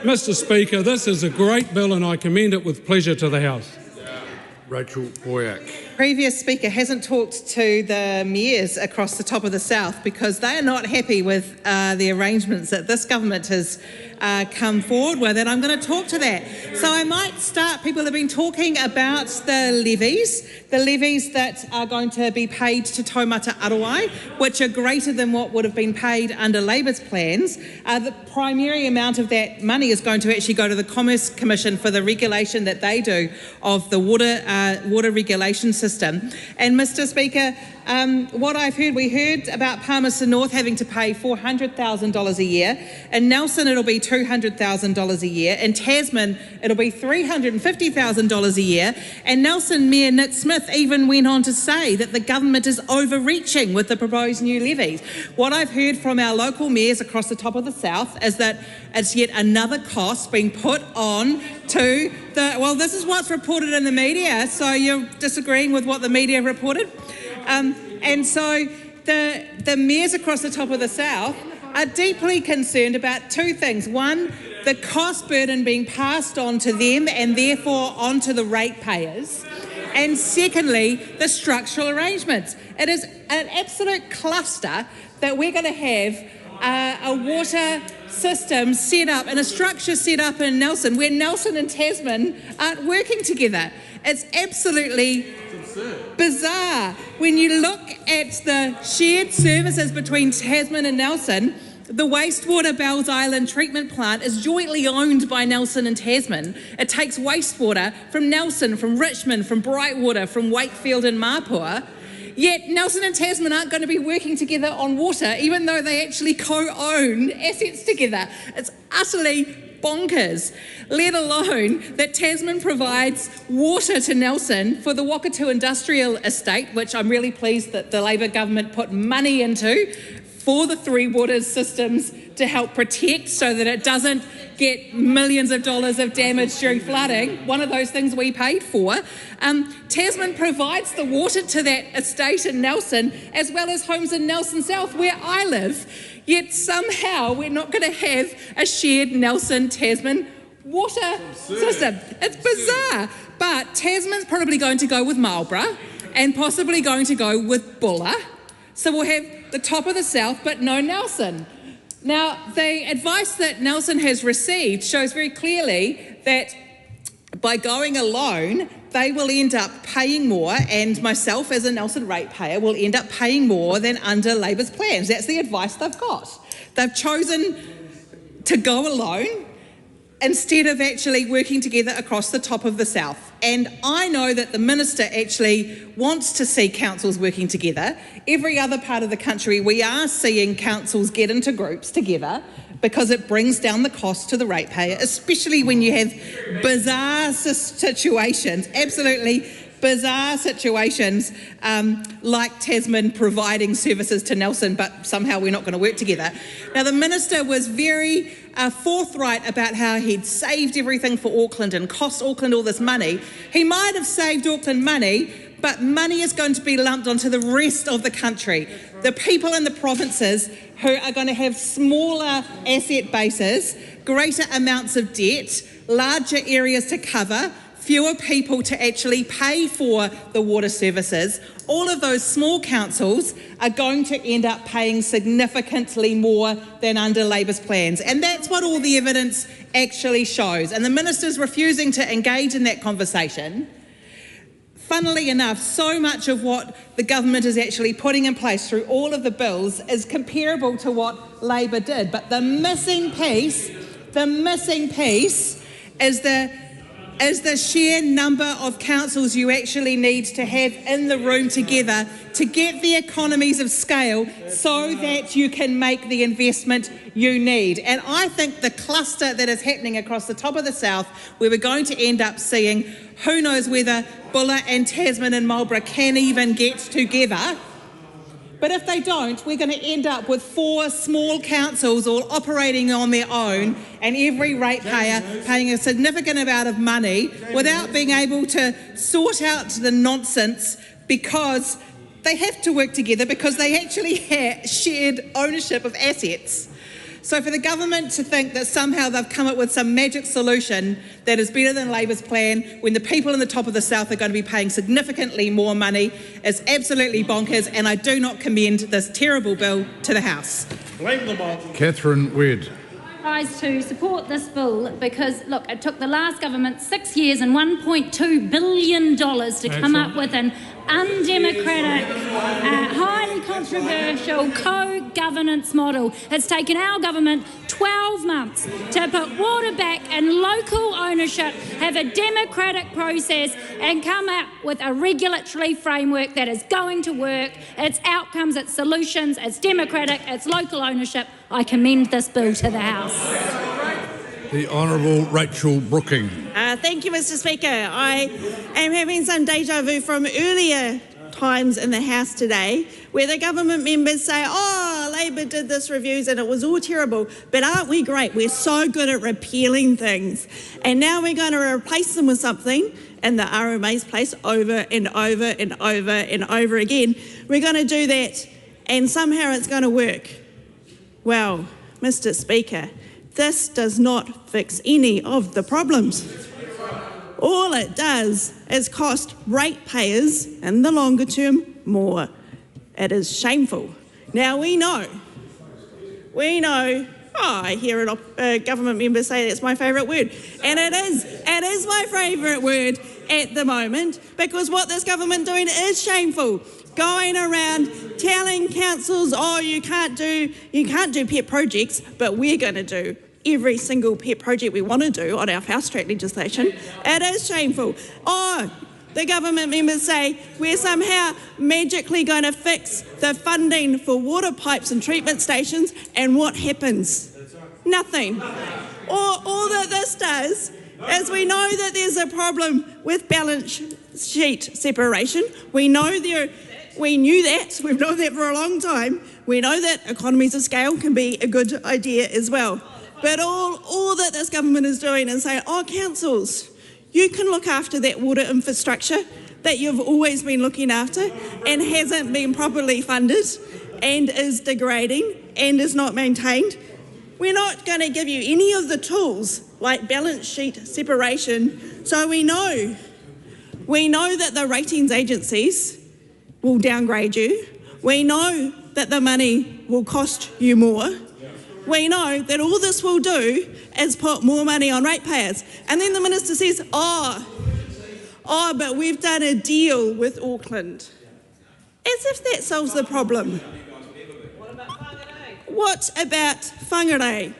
Mr. Speaker, this is a great bill and I commend it with pleasure to the House. Rachel Boyack. Previous Speaker hasn't talked to the mayors across the top of the South because they are not happy with the arrangements that this government has come forward with, and I'm going to talk to that. So I might start, people have been talking about the levies that are going to be paid to taumata Arawai, which are greater than what would have been paid under Labour's plans. The primary amount of that money is going to actually go to the Commerce Commission for the regulation that they do of the water regulation system. And Mr Speaker, what we heard about Palmerston North having to pay $400,000 a year. In Nelson, it'll be $200,000 a year. In Tasman, it'll be $350,000 a year. And Nelson Mayor Nick Smith even went on to say that the government is overreaching with the proposed new levies. What I've heard from our local mayors across the top of the south is that it's yet another cost being put on to well, this is what's reported in the media, so you're disagreeing with what the media reported. And so the mayors across the top of the south are deeply concerned about two things. One, the cost burden being passed on to them and therefore onto the ratepayers. And secondly, the structural arrangements. It is an absolute cluster that we're going to have a water system set up and a structure set up in Nelson where Nelson and Tasman aren't working together. It's absolutely bizarre. When you look at the shared services between Tasman and Nelson, the wastewater Bells Island treatment plant is jointly owned by Nelson and Tasman. It takes wastewater from Nelson, from Richmond, from Brightwater, from Wakefield and Mapua. Yet Nelson and Tasman aren't going to be working together on water, even though they actually co-own assets together. It's utterly bonkers, let alone that Tasman provides water to Nelson for the Wakatu Industrial Estate, which I'm really pleased that the Labour government put money into for the Three Waters systems to help protect so that it doesn't get millions of dollars of damage during flooding, one of those things we paid for. Tasman provides the water to that estate in Nelson, as well as homes in Nelson South, where I live. Yet somehow we're not going to have a shared Nelson-Tasman water system. It's bizarre. But Tasman's probably going to go with Marlborough and possibly going to go with Buller. So we'll have the top of the south, but no Nelson. Now, the advice that Nelson has received shows very clearly that by going alone, they will end up paying more, and myself as a Nelson ratepayer will end up paying more than under Labour's plans. That's the advice they've got. They've chosen to go alone instead of actually working together across the top of the south. And I know that the minister actually wants to see councils working together. Every other part of the country, we are seeing councils get into groups together because it brings down the cost to the ratepayer, especially when you have bizarre situations, absolutely bizarre situations like Tasman providing services to Nelson, but somehow we're not going to work together. Now, the minister was very forthright about how he'd saved everything for Auckland and cost Auckland all this money. He might have saved Auckland money, but money is going to be lumped onto the rest of the country. The people in the provinces who are going to have smaller asset bases, greater amounts of debt, larger areas to cover, fewer people to actually pay for the water services, all of those small councils are going to end up paying significantly more than under Labour's plans. And that's what all the evidence actually shows. And the minister's refusing to engage in that conversation. Funnily enough, so much of what the government is actually putting in place through all of the bills is comparable to what Labour did. But the missing piece is the sheer number of councils you actually need to have in the room together to get the economies of scale so that you can make the investment you need. And I think the cluster that is happening across the top of the south, where we're going to end up seeing who knows whether Buller and Tasman and Marlborough can even get together. But if they don't, we're going to end up with 4 small councils all operating on their own and every ratepayer paying a significant amount of money without being able to sort out the nonsense because they have to work together because they actually have shared ownership of assets. So for the government to think that somehow they've come up with some magic solution that is better than Labour's plan when the people in the top of the south are going to be paying significantly more money is absolutely bonkers, and I do not commend this terrible bill to the House. Blame them all. Catherine Wedd. rise to support this bill because, look, it took the last government 6 years and $1.2 billion to come up with an undemocratic, highly controversial co-governance model. It's taken our government 12 months to put water back in local ownership, have a democratic process and come up with a regulatory framework that is going to work. Its outcomes, its solutions, it's democratic, it's local ownership. I commend this bill to the House. The Honourable Rachel Brooking. Thank you, Mr. Speaker. I am having some deja vu from earlier times in the House today where the government members say, oh, Labor did this reviews and it was all terrible, but aren't we great? We're so good at repealing things. And now we're going to replace them with something in the RMA's place over and over and over and over again. We're going to do that and somehow it's going to work. Well, Mr. Speaker, this does not fix any of the problems. All it does is cost ratepayers in the longer term more. It is shameful. Now we know, I hear a government member say that's my favourite word, and it is my favourite word at the moment because what this government doing is shameful. Going around telling councils, oh, you can't do pet projects, but we're going to do every single pet project we want to do on our fast track legislation. It is shameful. Oh, the government members say we're somehow magically going to fix the funding for water pipes and treatment stations, and what happens? Nothing. All that this does is we know that there's a problem with balance sheet separation. We knew that. We've known that for a long time. We know that economies of scale can be a good idea as well. But all that this government is doing is saying, oh, councils, you can look after that water infrastructure that you've always been looking after and hasn't been properly funded and is degrading and is not maintained. We're not going to give you any of the tools like balance sheet separation. So we know that the ratings agencies will downgrade you. We know that the money will cost you more. We know that all this will do is put more money on ratepayers. And then the minister says, oh, but we've done a deal with Auckland. As if that solves the problem. What about Whangarei?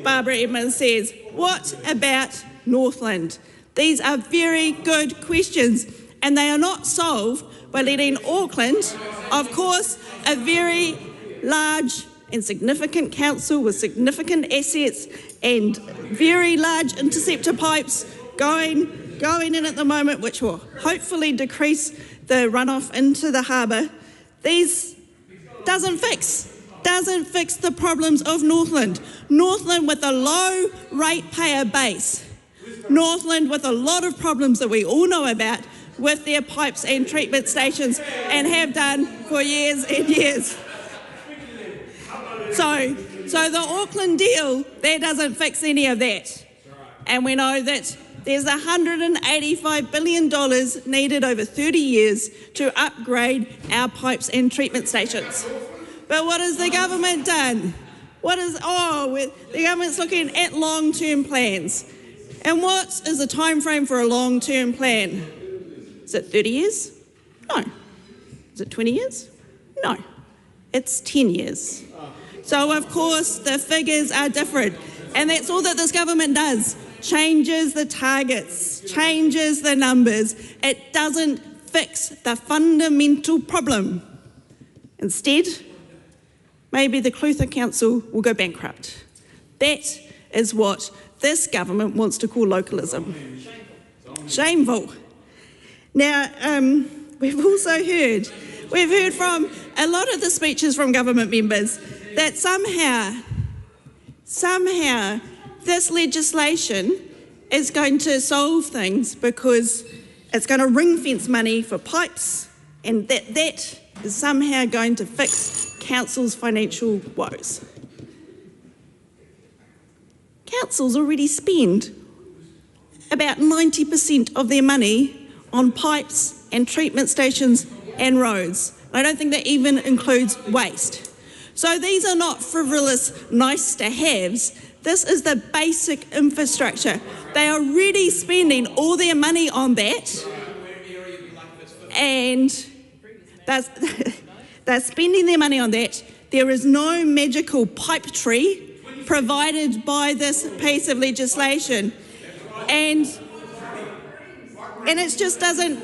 Barbara Edmonds says, what about Northland? These are very good questions, and they are not solved by letting Auckland, of course, a very large and significant council with significant assets and very large interceptor pipes going in at the moment, which will hopefully decrease the runoff into the harbour. These doesn't fix the problems of Northland. Northland with a low ratepayer base. Northland with a lot of problems that we all know about with their pipes and treatment stations and have done for years and years. So the Auckland deal, that doesn't fix any of that. And we know that there's $185 billion needed over 30 years to upgrade our pipes and treatment stations. But what has the government done? The government's looking at long-term plans. And what is the time frame for a long-term plan? Is it 30 years? No. Is it 20 years? No. It's 10 years. So, of course, the figures are different. And that's all that this government does. Changes the targets, changes the numbers. It doesn't fix the fundamental problem. Instead, maybe the Clutha Council will go bankrupt. That is what this government wants to call localism. Shameful. Now, we've heard from a lot of the speeches from government members that somehow this legislation is going to solve things because it's going to ring-fence money for pipes and that is somehow going to fix councils' financial woes. Councils already spend about 90% of their money on pipes and treatment stations and roads. I don't think that even includes waste. So these are not frivolous nice-to-haves. This is the basic infrastructure. They are already spending all their money on that, and they're spending their money on that. There is no magical pipe tree provided by this piece of legislation, and it just doesn't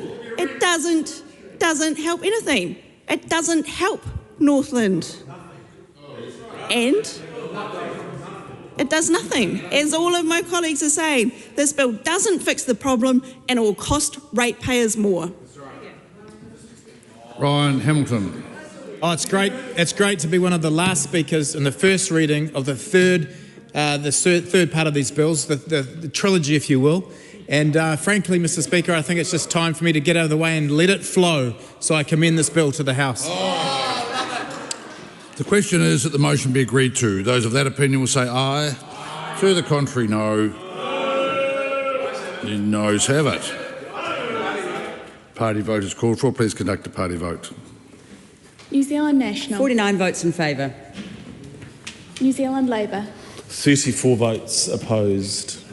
help anything. It doesn't help Northland, and it does nothing. As all of my colleagues are saying, this bill doesn't fix the problem and it will cost ratepayers more. Ryan Hamilton. Oh, it's great. It's great to be one of the last speakers in the first reading of the third part of these bills, the trilogy, if you will. And frankly, Mr. Speaker, I think it's just time for me to get out of the way and let it flow so I commend this bill to the House. The question is that the motion be agreed to. Those of that opinion will say aye. To the contrary, no. The noes have it. Party vote is called for. Please conduct a party vote. New Zealand National. 49 votes in favour. New Zealand Labour. 34 votes opposed.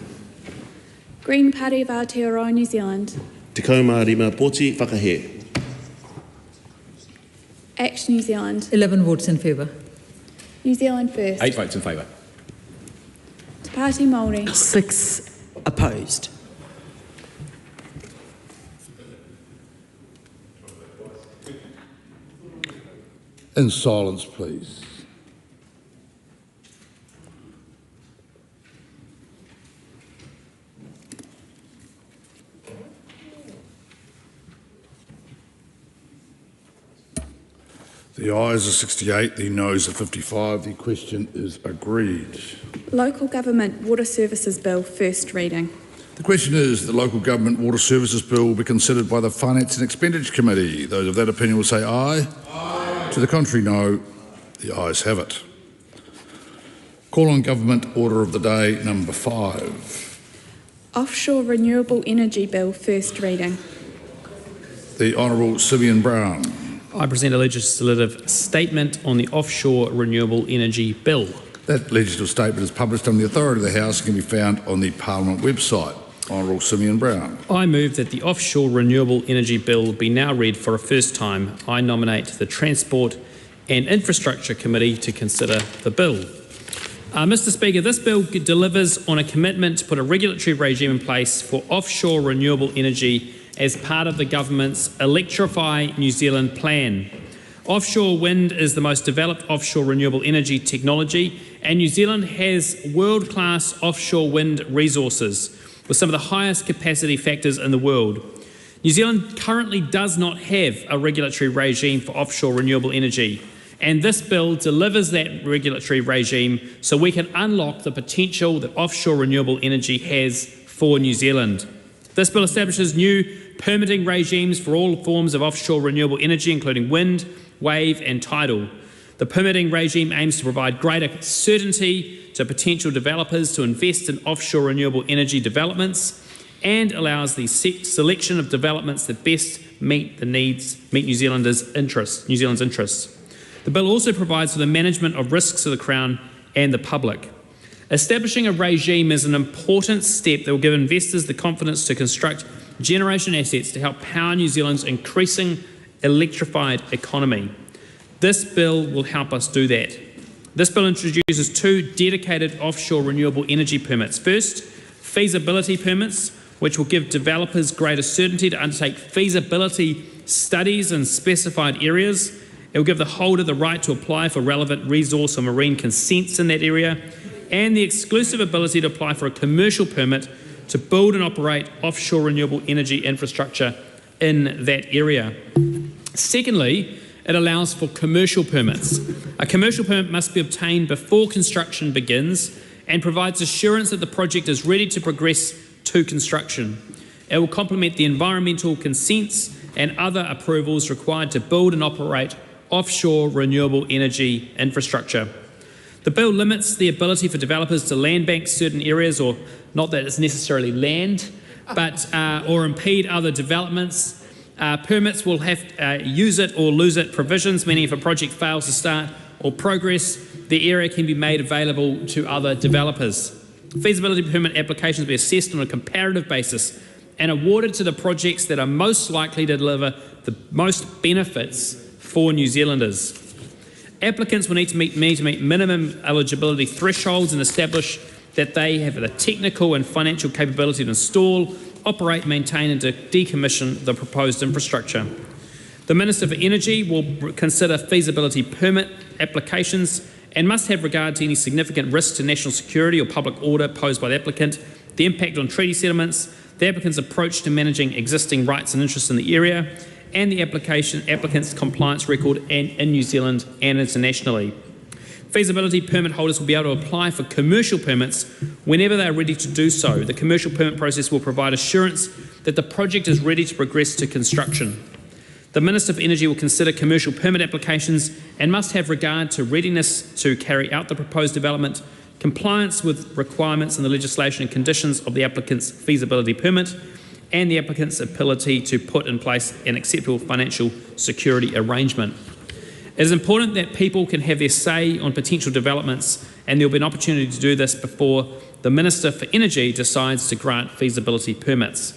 Green Party of Aotearoa, New Zealand. Te kaumārima poti whakahe. ACT New Zealand. 11 votes in favour. New Zealand First. 8 votes in favour. Te Party Māori. 6 opposed. In silence, please. The ayes are 68, the noes are 55. The question is agreed. Local Government Water Services Bill, first reading. The question is the Local Government Water Services Bill will be considered by the Finance and Expenditure Committee. Those of that opinion will say aye. Aye. To the contrary, no. The ayes have it. Call on Government Order of the Day number 5. Offshore Renewable Energy Bill, first reading. The Honourable Simeon Brown. I present a legislative statement on the Offshore Renewable Energy Bill. That legislative statement is published on the authority of the House and can be found on the Parliament website. Honourable Simeon Brown. I move that the Offshore Renewable Energy Bill be now read for a first time. I nominate the Transport and Infrastructure Committee to consider the bill. Mr. Speaker, this bill delivers on a commitment to put a regulatory regime in place for offshore renewable energy as part of the government's Electrify New Zealand plan. Offshore wind is the most developed offshore renewable energy technology, and New Zealand has world-class offshore wind resources with some of the highest capacity factors in the world. New Zealand currently does not have a regulatory regime for offshore renewable energy, and this bill delivers that regulatory regime so we can unlock the potential that offshore renewable energy has for New Zealand. This bill establishes new permitting regimes for all forms of offshore renewable energy, including wind, wave and tidal. The permitting regime aims to provide greater certainty to potential developers to invest in offshore renewable energy developments and allows the selection of developments that best meet New Zealand's interests. The bill also provides for the management of risks to the Crown and the public. Establishing a regime is an important step that will give investors the confidence to construct generation assets to help power New Zealand's increasing electrified economy. This bill will help us do that. This bill introduces 2 dedicated offshore renewable energy permits. First, feasibility permits, which will give developers greater certainty to undertake feasibility studies in specified areas. It will give the holder the right to apply for relevant resource or marine consents in that area, and the exclusive ability to apply for a commercial permit to build and operate offshore renewable energy infrastructure in that area. Secondly, it allows for commercial permits. A commercial permit must be obtained before construction begins and provides assurance that the project is ready to progress to construction. It will complement the environmental consents and other approvals required to build and operate offshore renewable energy infrastructure. The bill limits the ability for developers to land bank certain areas, or not that it's necessarily land, but or impede other developments. Permits will have use it or lose it provisions, meaning if a project fails to start or progress, the area can be made available to other developers. Feasibility permit applications will be assessed on a comparative basis and awarded to the projects that are most likely to deliver the most benefits for New Zealanders. Applicants will need to meet minimum eligibility thresholds and establish that they have the technical and financial capability to install, operate, maintain and to decommission the proposed infrastructure. The Minister for Energy will consider feasibility permit applications and must have regard to any significant risk to national security or public order posed by the applicant, the impact on treaty settlements, the applicant's approach to managing existing rights and interests in the area, and the applicant's compliance record in New Zealand and internationally. Feasibility permit holders will be able to apply for commercial permits whenever they are ready to do so. The commercial permit process will provide assurance that the project is ready to progress to construction. The Minister for Energy will consider commercial permit applications and must have regard to readiness to carry out the proposed development, compliance with requirements in the legislation and conditions of the applicant's feasibility permit, and the applicant's ability to put in place an acceptable financial security arrangement. It is important that people can have their say on potential developments, and there will be an opportunity to do this before the Minister for Energy decides to grant feasibility permits.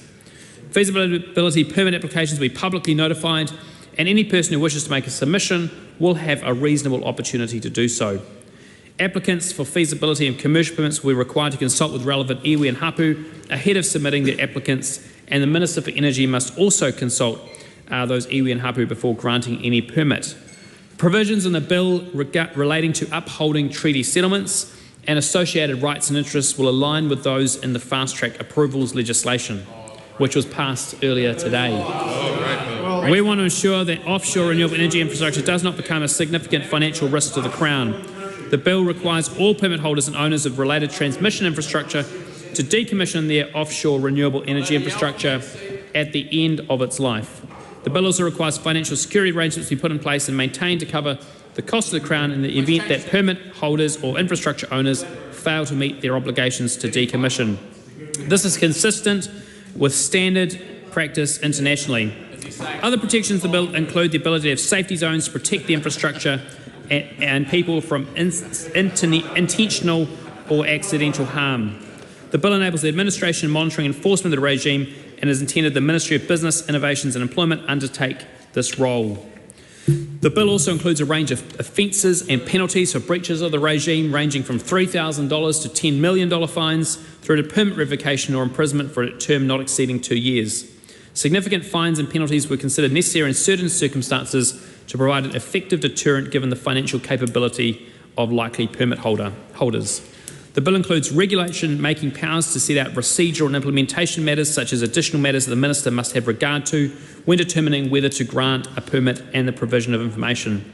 Feasibility permit applications will be publicly notified, and any person who wishes to make a submission will have a reasonable opportunity to do so. Applicants for feasibility and commercial permits will be required to consult with relevant iwi and hapu ahead of submitting their applicants, and the Minister for Energy must also consult those iwi and hapu before granting any permit. Provisions in the bill relating to upholding treaty settlements and associated rights and interests will align with those in the fast-track approvals legislation, which was passed earlier today. We want to ensure that offshore renewable energy infrastructure does not become a significant financial risk to the Crown. The bill requires all permit holders and owners of related transmission infrastructure to decommission their offshore renewable energy infrastructure at the end of its life. The bill also requires financial security arrangements to be put in place and maintained to cover the cost of the Crown in the event that permit holders or infrastructure owners fail to meet their obligations to decommission. This is consistent with standard practice internationally. Other protections of the bill include the ability to have safety zones to protect the infrastructure and people from intentional or accidental harm. The bill enables the administration, monitoring and enforcement of the regime and is intended the Ministry of Business, Innovations and Employment undertake this role. The bill also includes a range of offences and penalties for breaches of the regime, ranging from $3,000 to $10 million fines through to permit revocation or imprisonment for a term not exceeding 2 years. Significant fines and penalties were considered necessary in certain circumstances to provide an effective deterrent given the financial capability of likely permit holders. The bill includes regulation-making powers to set out procedural and implementation matters, such as additional matters that the Minister must have regard to when determining whether to grant a permit and the provision of information.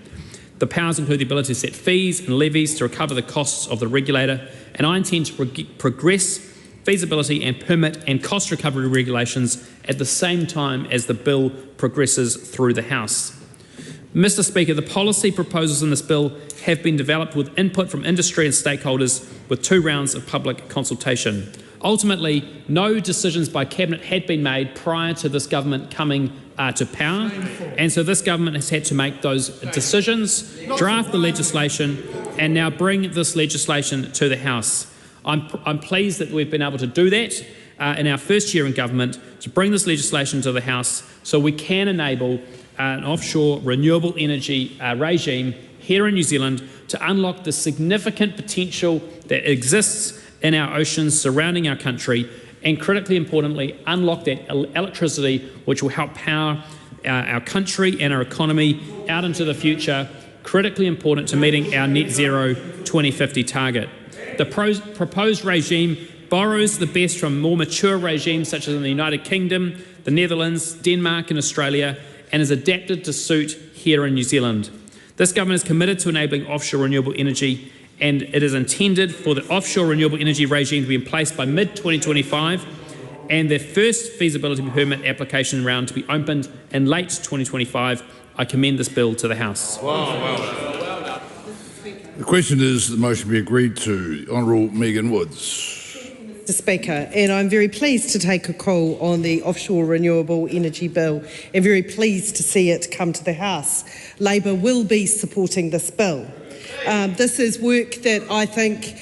The powers include the ability to set fees and levies to recover the costs of the regulator, and I intend to progress feasibility and permit and cost recovery regulations at the same time as the bill progresses through the House. Mr. Speaker, the policy proposals in this bill have been developed with input from industry and stakeholders with 2 rounds of public consultation. Ultimately, no decisions by Cabinet had been made prior to this government coming to power, and so this government has had to make those decisions, draft the legislation, and now bring this legislation to the House. I'm pleased that we've been able to do that in our first year in government, to bring this legislation to the House so we can enable an offshore renewable energy regime here in New Zealand to unlock the significant potential that exists in our oceans surrounding our country, and critically importantly, unlock that electricity which will help power our country and our economy out into the future, critically important to meeting our net zero 2050 target. The proposed regime borrows the best from more mature regimes such as in the United Kingdom, the Netherlands, Denmark and Australia, and is adapted to suit here in New Zealand. This government is committed to enabling offshore renewable energy, and it is intended for the offshore renewable energy regime to be in place by mid-2025 and the first feasibility permit application round to be opened in late 2025. I commend this bill to the House. The question is the motion be agreed to. Honourable Megan Woods. Mr. Speaker, and I'm very pleased to take a call on the offshore renewable energy bill and very pleased to see it come to the House. Labor will be supporting this bill. This is work that I think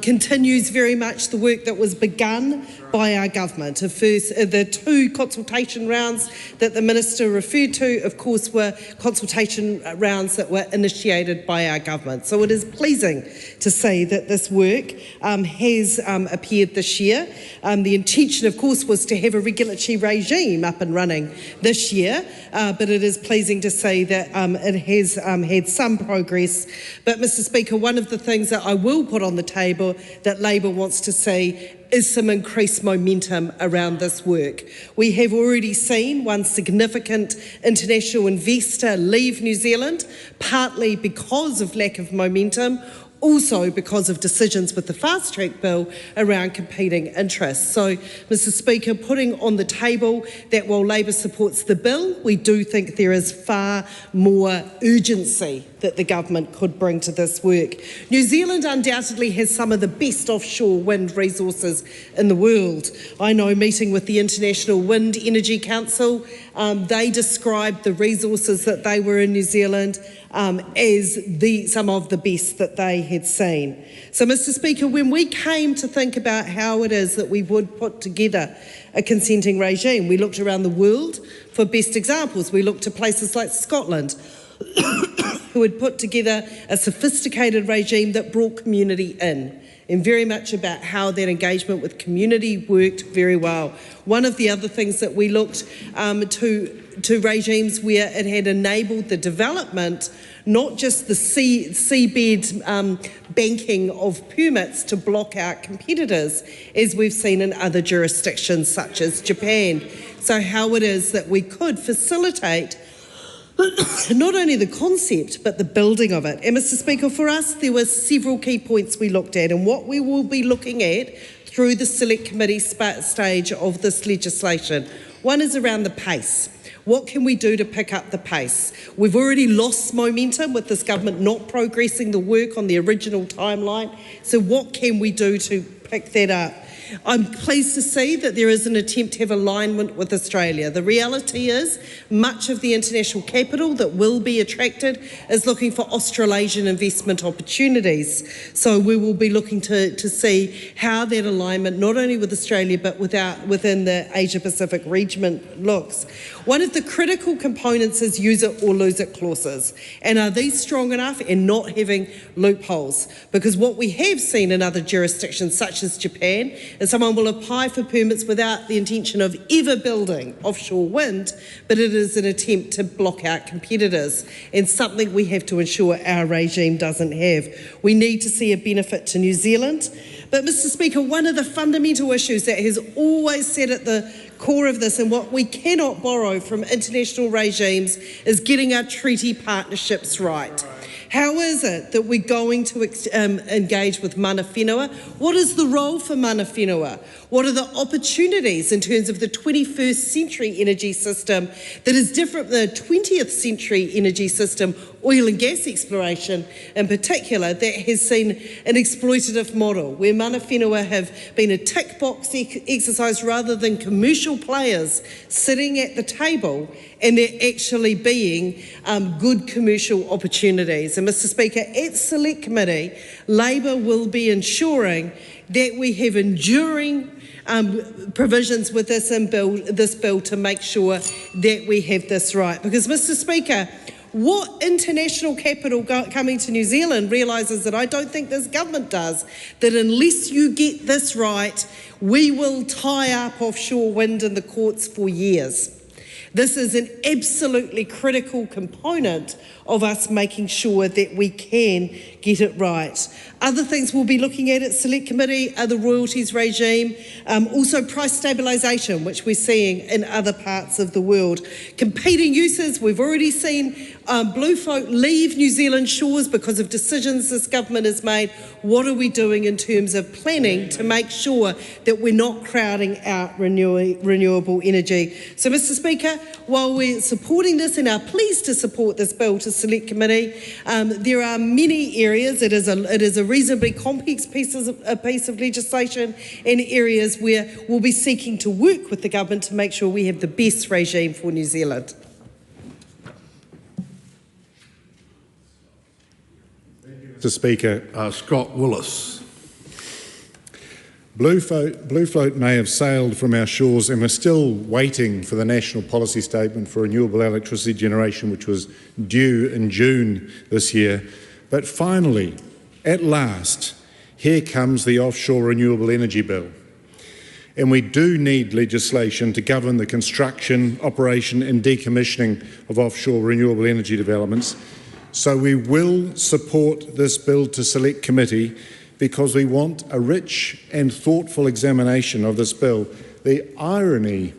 continues very much the work that was begun by our government. The two consultation rounds that the Minister referred to, of course, were consultation rounds that were initiated by our government. So it is pleasing to see that this work has appeared this year. The intention, of course, was to have a regulatory regime up and running this year, but it is pleasing to see that it has had some progress. But, Mr Speaker, one of the things that I will put on the table that Labor wants to see is some increased momentum around this work. We have already seen one significant international investor leave New Zealand, partly because of lack of momentum, also because of decisions with the fast-track bill around competing interests. So, Mr Speaker, putting on the table that while Labor supports the bill, we do think there is far more urgency that the government could bring to this work. New Zealand undoubtedly has some of the best offshore wind resources in the world. I know, meeting with the International Wind Energy Council, they described the resources that they were in New Zealand as some of the best that they had seen. So, Mr Speaker, when we came to think about how it is that we would put together a consenting regime, we looked around the world for best examples. We looked to places like Scotland, who had put together a sophisticated regime that brought community in, and very much about how that engagement with community worked very well. One of the other things that we looked to regimes where it had enabled the development, not just the seabed banking of permits to block out competitors, as we've seen in other jurisdictions such as Japan. So how it is that we could facilitate not only the concept, but the building of it. And Mr Speaker, for us, there were several key points we looked at, and what we will be looking at through the Select Committee stage of this legislation. One is around the pace. What can we do to pick up the pace? We've already lost momentum with this government not progressing the work on the original timeline. So what can we do to pick that up? I'm pleased to see that there is an attempt to have alignment with Australia. The reality is much of the international capital that will be attracted is looking for Australasian investment opportunities. So we will be looking to see how that alignment, not only with Australia but within the Asia-Pacific region, looks. One of the critical components is use it or lose it clauses. And are these strong enough and not having loopholes? Because what we have seen in other jurisdictions such as Japan is someone will apply for permits without the intention of ever building offshore wind, but it is an attempt to block out competitors, and something we have to ensure our regime doesn't have. We need to see a benefit to New Zealand. But, Mr Speaker, one of the fundamental issues that has always sat at the core of this, and what we cannot borrow from international regimes, is getting our treaty partnerships right. How is it that we're going to engage with mana whenua? What is the role for mana whenua? What are the opportunities in terms of the 21st century energy system that is different than the 20th century energy system, oil and gas exploration in particular, that has seen an exploitative model where mana whenua have been a tick box exercise rather than commercial players sitting at the table and there actually being good commercial opportunities. And Mr Speaker, at Select Committee, Labor will be ensuring that we have enduring provisions with this bill to make sure that we have this right. Because, Mr Speaker, what international capital coming to New Zealand realises that I don't think this government does, that unless you get this right, we will tie up offshore wind in the courts for years. This is an absolutely critical component of us making sure that we can get it right. Other things we'll be looking at Select Committee are the royalties regime, also price stabilisation, which we're seeing in other parts of the world. Competing uses, we've already seen blue folk leave New Zealand shores because of decisions this government has made. What are we doing in terms of planning to make sure that we're not crowding out renewable energy? So, Mr Speaker, while we're supporting this and are pleased to support this bill to Select Committee, there are many areas. It is a reasonably complex piece of legislation, and areas where we'll be seeking to work with the government to make sure we have the best regime for New Zealand. Mr Speaker. Scott Willis. Blue float may have sailed from our shores, and we're still waiting for the national policy statement for renewable electricity generation, which was due in June this year. But finally, at last, here comes the offshore renewable energy bill. And we do need legislation to govern the construction, operation and decommissioning of offshore renewable energy developments. So we will support this bill to Select Committee because we want a rich and thoughtful examination of this bill. The irony,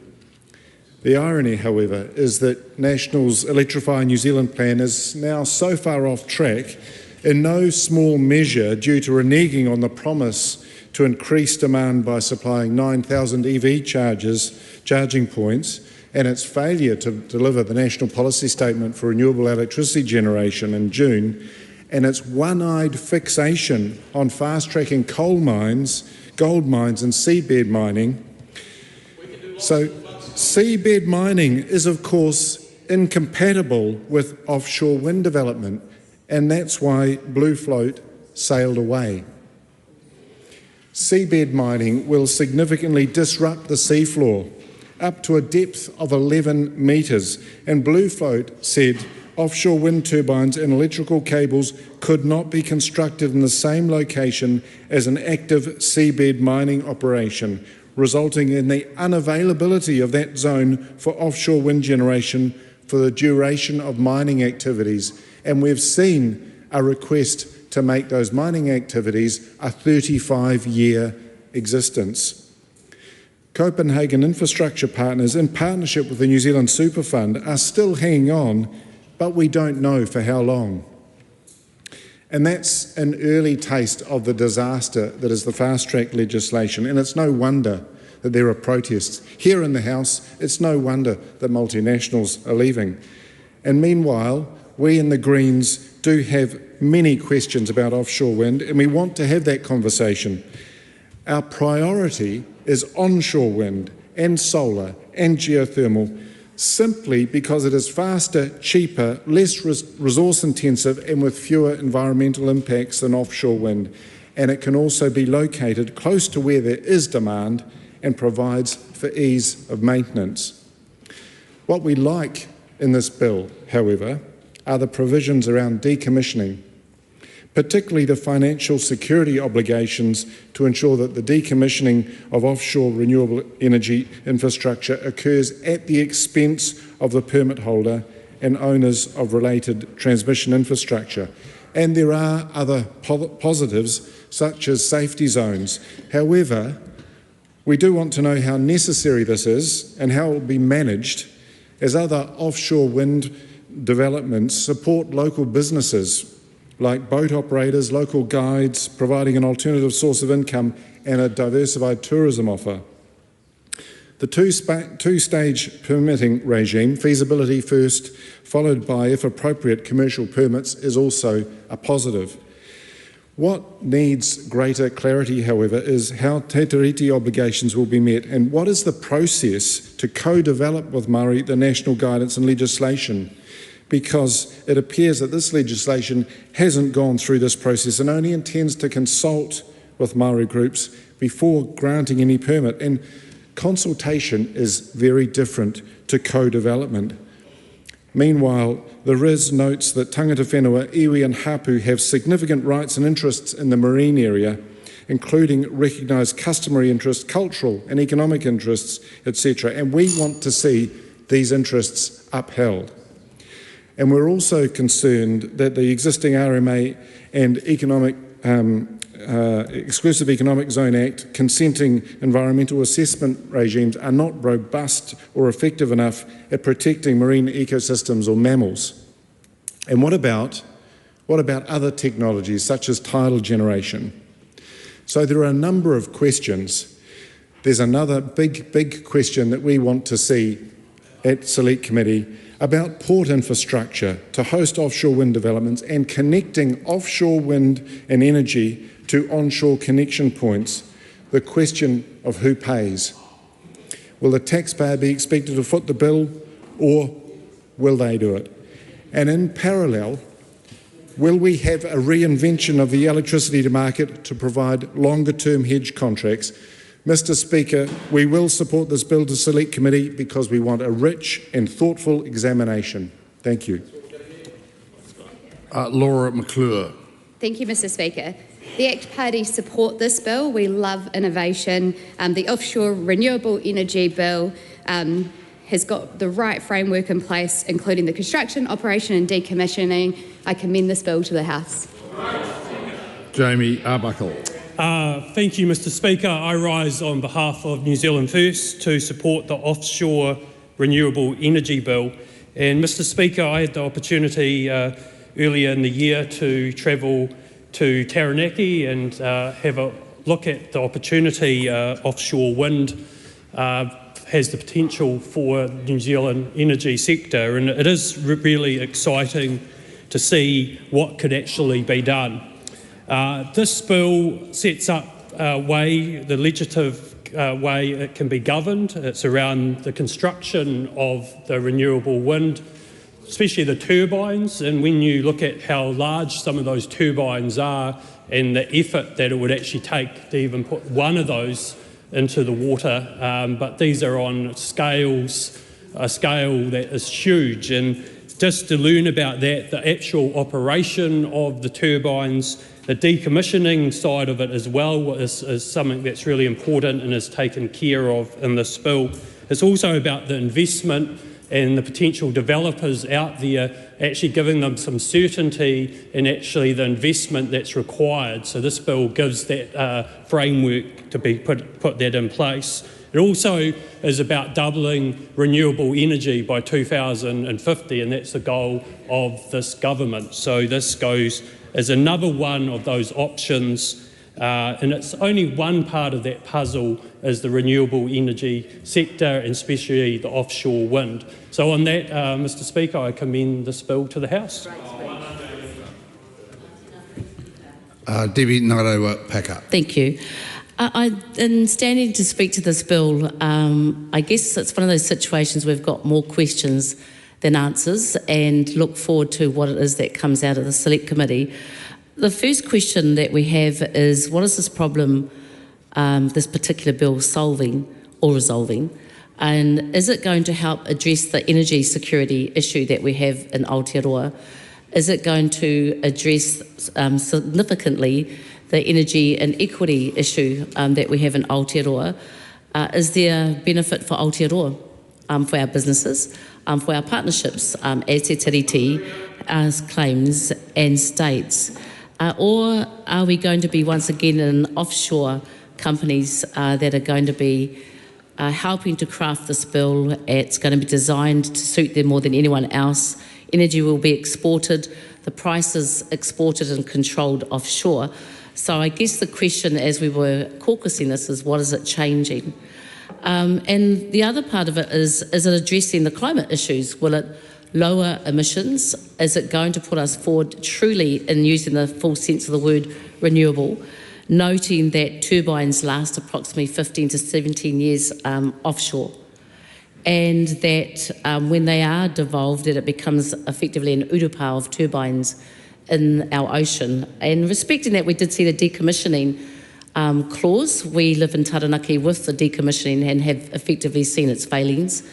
however, is that National's Electrify New Zealand plan is now so far off track, in no small measure due to reneging on the promise to increase demand by supplying 9,000 EV charging points, and its failure to deliver the national policy statement for renewable electricity generation in June, and its one-eyed fixation on fast-tracking coal mines, gold mines and seabed mining. So seabed mining is, of course, incompatible with offshore wind development, and that's why Blue Float sailed away. Seabed mining will significantly disrupt the seafloor up to a depth of 11 metres, and Blue Float said offshore wind turbines and electrical cables could not be constructed in the same location as an active seabed mining operation, resulting in the unavailability of that zone for offshore wind generation for the duration of mining activities. And we've seen a request to make those mining activities a 35-year existence. Copenhagen Infrastructure Partners, in partnership with the New Zealand Super Fund, are still hanging on, but we don't know for how long. And that's an early taste of the disaster that is the fast-track legislation, and it's no wonder that there are protests. Here in the House, it's no wonder that multinationals are leaving. And meanwhile, we in the Greens do have many questions about offshore wind, and we want to have that conversation. Our priority is onshore wind and solar and geothermal, simply because it is faster, cheaper, less resource intensive and with fewer environmental impacts than offshore wind. And it can also be located close to where there is demand and provides for ease of maintenance. What we like in this bill, however, are the provisions around decommissioning, particularly the financial security obligations to ensure that the decommissioning of offshore renewable energy infrastructure occurs at the expense of the permit holder and owners of related transmission infrastructure. And there are other positives, such as safety zones. However, we do want to know how necessary this is and how it will be managed, as other offshore wind developments support local businesses like boat operators, local guides, providing an alternative source of income and a diversified tourism offer. The two-stage permitting regime, feasibility first, followed by, if appropriate, commercial permits, is also a positive. What needs greater clarity, however, is how te tiriti obligations will be met and what is the process to co-develop with Māori the national guidance and legislation, because it appears that this legislation hasn't gone through this process and only intends to consult with Māori groups before granting any permit. And consultation is very different to co-development. Meanwhile, the RIS notes that tangata whenua, iwi and hapu have significant rights and interests in the marine area, including recognised customary interests, cultural and economic interests, etc. And we want to see these interests upheld. And we're also concerned that the existing RMA and Exclusive Economic Zone Act consenting environmental assessment regimes are not robust or effective enough at protecting marine ecosystems or mammals. And what about other technologies such as tidal generation? So there are a number of questions. There's another big question that we want to see at Select Committee about port infrastructure to host offshore wind developments and connecting offshore wind and energy to onshore connection points. The question of who pays. Will the taxpayer be expected to foot the bill, or will they do it? And in parallel, Will we have a reinvention of the electricity market to provide longer-term hedge contracts? Mr. Speaker, we will support this bill to Select Committee because we want a rich and thoughtful examination. Thank you. Laura McClure. Thank you, Mr. Speaker. The ACT Party support this bill. We love innovation. The offshore renewable energy bill has got the right framework in place, including the construction, operation and decommissioning. I commend this bill to the House. Jamie Arbuckle. Thank you, Mr. Speaker. I rise on behalf of New Zealand First to support the offshore renewable energy bill. And Mr. Speaker, I had the opportunity earlier in the year to travel to Taranaki and have a look at the opportunity offshore wind has the potential for the New Zealand energy sector, and it is really exciting to see what could actually be done. This bill sets up a way, the legislative way it can be governed. It's around the construction of the renewable wind, especially the turbines, and when you look at how large some of those turbines are and the effort that it would actually take to even put one of those into the water, but these are on a scale that is huge. And just to learn about that, the actual operation of the turbines, the decommissioning side of it as well is something that's really important and is taken care of in this bill. It's also about the investment and the potential developers out there, actually giving them some certainty in actually the investment that's required. So this bill gives that framework to be put that in place. It also is about doubling renewable energy by 2050, and that's the goal of this government. So this goes as another one of those options, and it's only one part of that puzzle is the renewable energy sector, and especially the offshore wind. So on that, Mr. Speaker, I commend this bill to the House. Debbie Ngarewa-Packer. Thank you. In standing to speak to this bill, I guess it's one of those situations we've got more questions than answers, and look forward to what it is that comes out of the Select Committee. The first question that we have is, what is this problem this particular bill solving or resolving? And is it going to help address the energy security issue that we have in Aotearoa? Is it going to address significantly the energy inequality issue that we have in Aotearoa? Is there benefit for Aotearoa, for our businesses, for our partnerships as Te Tiriti, as claims and states? Or are we going to be once again in offshore companies that are going to be helping to craft this bill? It's going to be designed to suit them more than anyone else. Energy will be exported, the prices exported and controlled offshore. So I guess the question as we were caucusing this is, what is it changing? And the other part of it is it addressing the climate issues? Will it lower emissions? Is it going to put us forward truly in using the full sense of the word renewable, noting that turbines last approximately 15 to 17 years offshore, and that when they are devolved, that it becomes effectively an urupā of turbines in our ocean. And respecting that, we did see the decommissioning clause. We live in Taranaki with the decommissioning and have effectively seen its failings,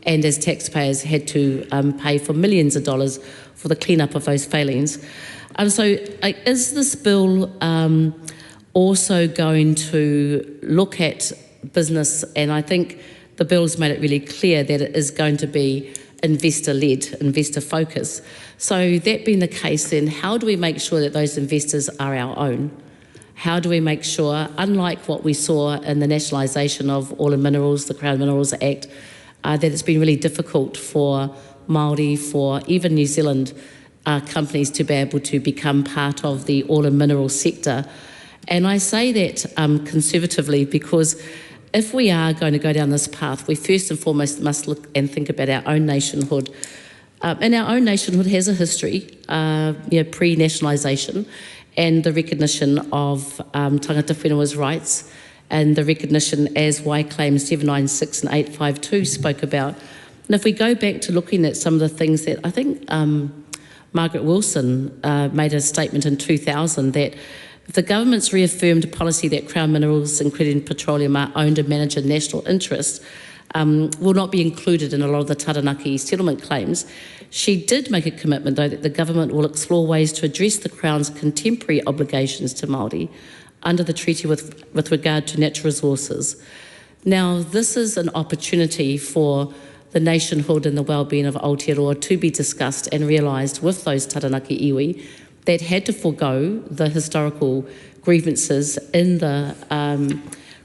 and as taxpayers had to pay for millions of dollars for the clean-up of those failings. So is this bill also going to look at business? And I think the bill's made it really clear that it is going to be investor-led, investor-focused. So that being the case, then how do we make sure that those investors are our own? How do we make sure, unlike what we saw in the nationalisation of oil and minerals, the Crown Minerals Act, that it's been really difficult for Māori, for even New Zealand companies to be able to become part of the oil and mineral sector? And I say that conservatively because if we are going to go down this path, we first and foremost must look and think about our own nationhood. And our own nationhood has a history, pre-nationalisation, and the recognition of tangata whenua's rights, and the recognition as Y Claims 796 and 852 spoke about. And if we go back to looking at some of the things that I think Margaret Wilson made a statement in 2000 that if the government's reaffirmed policy that Crown Minerals, including petroleum, are owned and managed in national interest, will not be included in a lot of the Taranaki settlement claims. She did make a commitment, though, that the government will explore ways to address the Crown's contemporary obligations to Māori under the treaty with regard to natural resources. Now, this is an opportunity for the nationhood and the well-being of Aotearoa to be discussed and realised with those Taranaki iwi that had to forego the historical grievances in the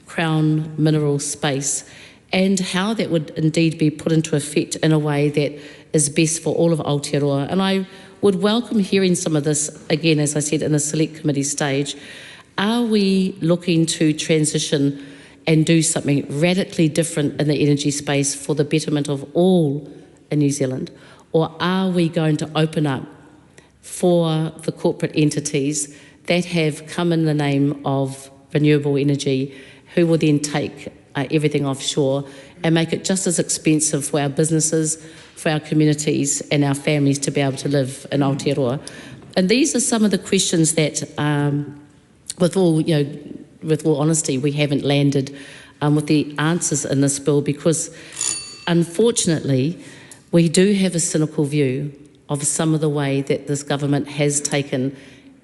Crown mineral space, and how that would indeed be put into effect in a way that is best for all of Aotearoa. And I would welcome hearing some of this, again, as I said, in the select committee stage. Are we looking to transition and do something radically different in the energy space for the betterment of all in New Zealand? Or are we going to open up for the corporate entities that have come in the name of renewable energy, who will then take everything offshore and make it just as expensive for our businesses, for our communities and our families to be able to live in Aotearoa? And these are some of the questions that, with all honesty, we haven't landed with the answers in this bill, because unfortunately we do have a cynical view of some of the way that this government has taken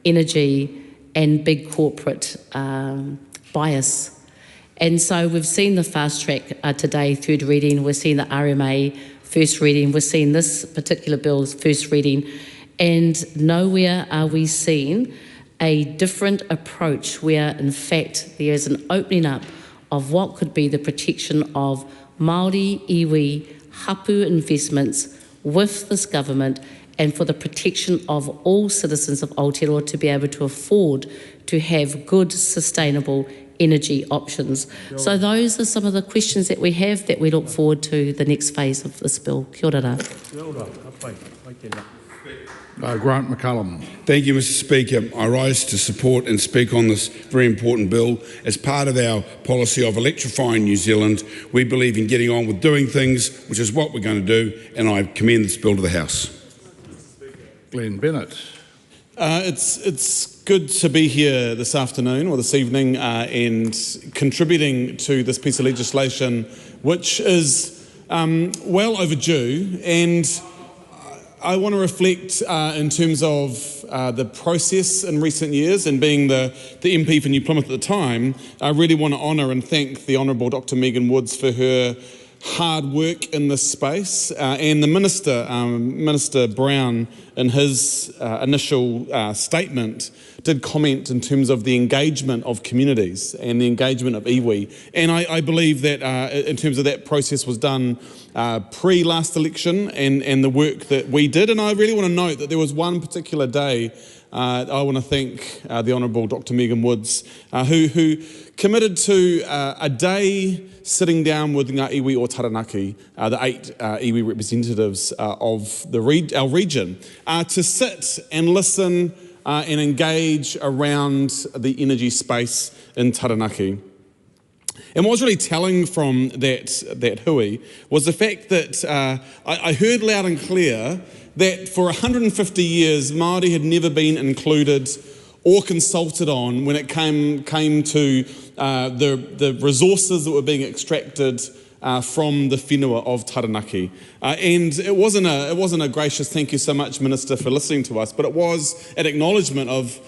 energy and big corporate bias. And so we've seen the fast track today, third reading, we're seeing the RMA first reading, we're seeing this particular bill's first reading, and nowhere are we seeing a different approach where in fact there is an opening up of what could be the protection of Māori, iwi, hapu investments with this government, and for the protection of all citizens of Aotearoa to be able to afford to have good, sustainable energy options. So those are some of the questions that we have that we look forward to the next phase of this bill. Kia ora. Grant McCullum. Thank you, Mr Speaker. I rise to support and speak on this very important bill. As part of our policy of electrifying New Zealand, we believe in getting on with doing things, which is what we're going to do, and I commend this bill to the House. Glenn Bennett. It's good to be here this afternoon or this evening and contributing to this piece of legislation, which is well overdue. And I want to reflect in terms of the process in recent years, and being the MP for New Plymouth at the time, I really want to honour and thank the Honourable Dr Megan Woods for her hard work in this space, and the Minister, Minister Brown, in his initial statement, did comment in terms of the engagement of communities and the engagement of iwi. And I believe that in terms of that process was done pre-last election, and the work that we did. And I really want to note that there was one particular day, I want to thank the Honourable Dr Megan Woods, who committed to a day sitting down with Ngā Iwi o Taranaki, the 8 iwi representatives of our region, to sit and listen and engage around the energy space in Taranaki. And what was really telling from that hui was the fact that I heard loud and clear that for 150 years Māori had never been included or consulted on when it came to the resources that were being extracted from the whenua of Taranaki. And it wasn't a gracious thank you so much, Minister, for listening to us, but it was an acknowledgement of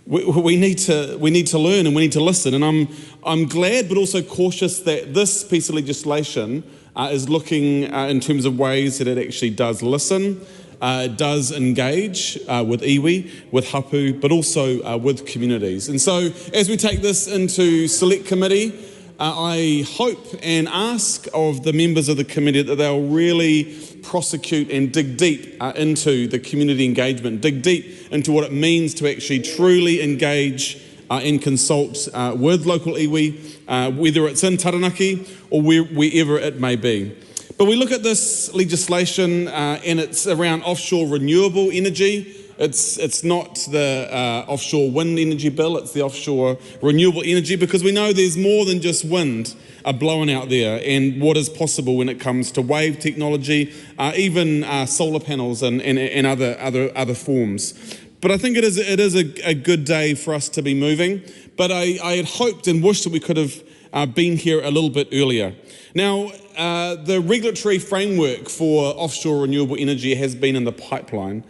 we need to learn and we need to listen. And I'm glad but also cautious that this piece of legislation is looking in terms of ways that it actually does listen, does engage with iwi, with hapu, but also with communities. And so as we take this into select committee, I hope and ask of the members of the committee that they'll really prosecute and dig deep into the community engagement, dig deep into what it means to actually truly engage and consult with local iwi, whether it's in Taranaki or wherever it may be. But we look at this legislation and it's around offshore renewable energy. It's not the offshore wind energy bill, it's the offshore renewable energy, because we know there's more than just wind blowing out there, and what is possible when it comes to wave technology, even solar panels and other forms. But I think it is a good day for us to be moving, but I had hoped and wished that we could have been here a little bit earlier. Now, the regulatory framework for offshore renewable energy has been in the pipeline,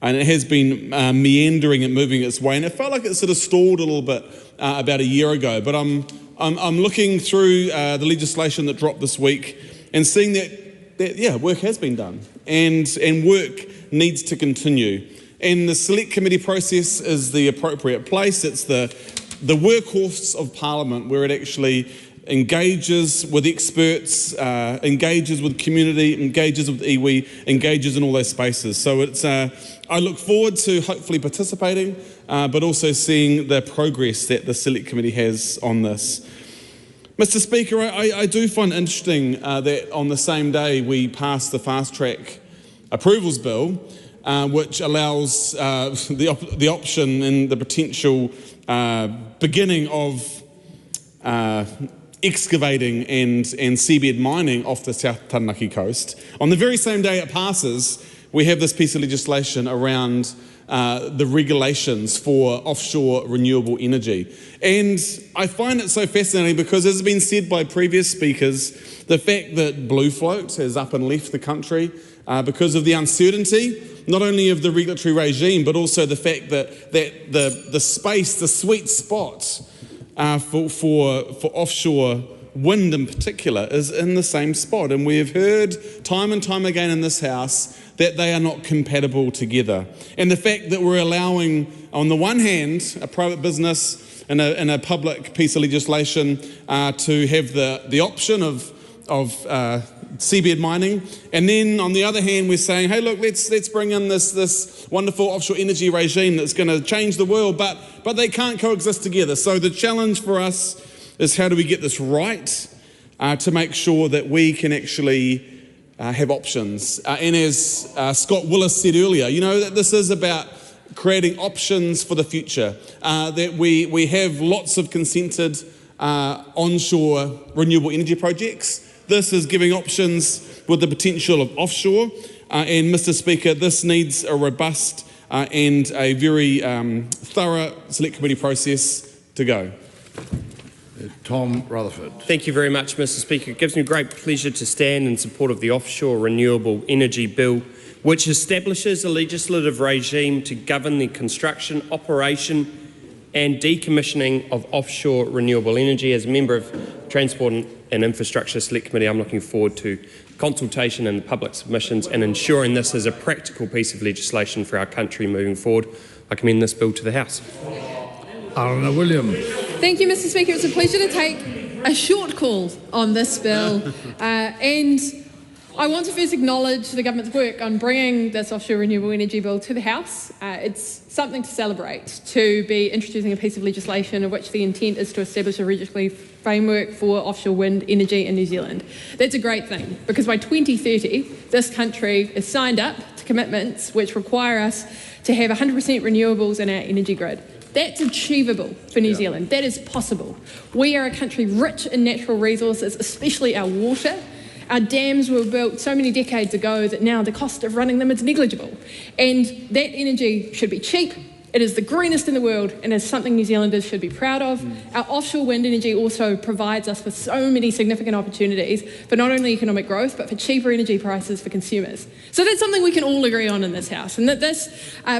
and it has been meandering and moving its way, and it felt like it sort of stalled a little bit about a year ago. But I'm looking through the legislation that dropped this week and seeing that work has been done, and work needs to continue. And the select committee process is the appropriate place. It's the workhorse of Parliament, where it actually engages with experts, engages with community, engages with iwi, engages in all those spaces. So I look forward to hopefully participating, but also seeing the progress that the Select Committee has on this. Mr. Speaker, I do find it interesting that on the same day we passed the Fast Track Approvals Bill, which allows the option and the potential beginning of excavating and seabed mining off the South Taranaki coast. On the very same day it passes, we have this piece of legislation around the regulations for offshore renewable energy. And I find it so fascinating because, as has been said by previous speakers, the fact that Blue Float has up and left the country because of the uncertainty, not only of the regulatory regime, but also the fact that the space, the sweet spot for offshore wind in particular is in the same spot. And we have heard time and time again in this House that they are not compatible together. And the fact that we're allowing, on the one hand, a private business and a public piece of legislation to have the option of seabed mining, and then on the other hand we're saying, hey look, let's bring in this wonderful offshore energy regime that's going to change the world, but they can't coexist together. So the challenge for us is, how do we get this right to make sure that we can actually have options? And as Scott Willis said earlier, you know, that this is about creating options for the future, that we have lots of consented onshore renewable energy projects. This is giving options with the potential of offshore. And Mr. Speaker, this needs a robust and a very thorough Select Committee process to go. Tom Rutherford. Thank you very much, Mr. Speaker. It gives me great pleasure to stand in support of the Offshore Renewable Energy Bill, which establishes a legislative regime to govern the construction, operation and decommissioning of offshore renewable energy. As a member of Transport and Infrastructure Select Committee, I'm looking forward to consultation and public submissions and ensuring this is a practical piece of legislation for our country moving forward. I commend this bill to the House. Arna William. Thank you, Mr. Speaker. It's a pleasure to take a short call on this bill. And I want to first acknowledge the government's work on bringing this offshore renewable energy bill to the House. It's something to celebrate, to be introducing a piece of legislation of which the intent is to establish a regulatory framework for offshore wind energy in New Zealand. That's a great thing, because by 2030, this country is signed up to commitments which require us to have 100% renewables in our energy grid. That's achievable for New Zealand. That is possible. We are a country rich in natural resources, especially our water. Our dams were built so many decades ago that now the cost of running them is negligible. And that energy should be cheap. It is the greenest in the world, and is something New Zealanders should be proud of. Our offshore wind energy also provides us with so many significant opportunities for not only economic growth, but for cheaper energy prices for consumers. So that's something we can all agree on in this House, and that this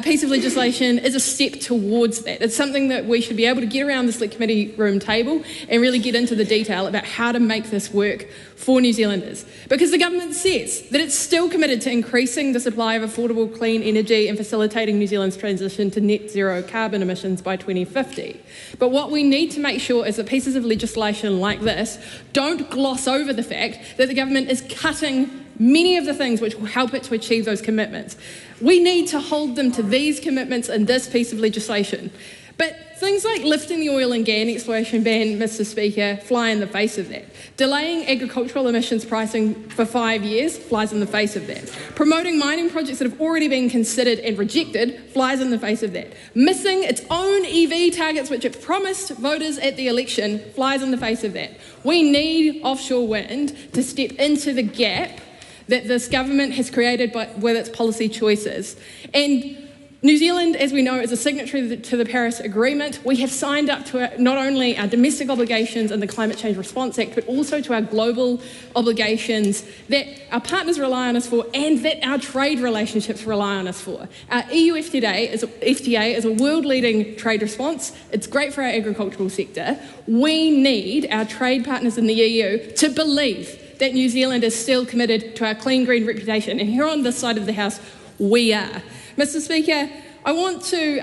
piece of legislation is a step towards that. It's something that we should be able to get around the Select Committee room table and really get into the detail about how to make this work for New Zealanders. Because the government says that it's still committed to increasing the supply of affordable clean energy and facilitating New Zealand's transition to net zero carbon emissions by 2050. But what we need to make sure is that pieces of legislation like this don't gloss over the fact that the government is cutting many of the things which will help it to achieve those commitments. We need to hold them to these commitments in this piece of legislation. But things like lifting the oil and gas exploration ban, Mr. Speaker, fly in the face of that. Delaying agricultural emissions pricing for 5 years flies in the face of that. Promoting mining projects that have already been considered and rejected flies in the face of that. Missing its own EV targets, which it promised voters at the election, flies in the face of that. We need offshore wind to step into the gap that this government has created with its policy choices. And New Zealand, as we know, is a signatory to the Paris Agreement. We have signed up to not only our domestic obligations in the Climate Change Response Act, but also to our global obligations that our partners rely on us for and that our trade relationships rely on us for. Our EU FTA is a world-leading trade response. It's great for our agricultural sector. We need our trade partners in the EU to believe that New Zealand is still committed to our clean green reputation. And here on this side of the House, we are. Mr. Speaker, I want to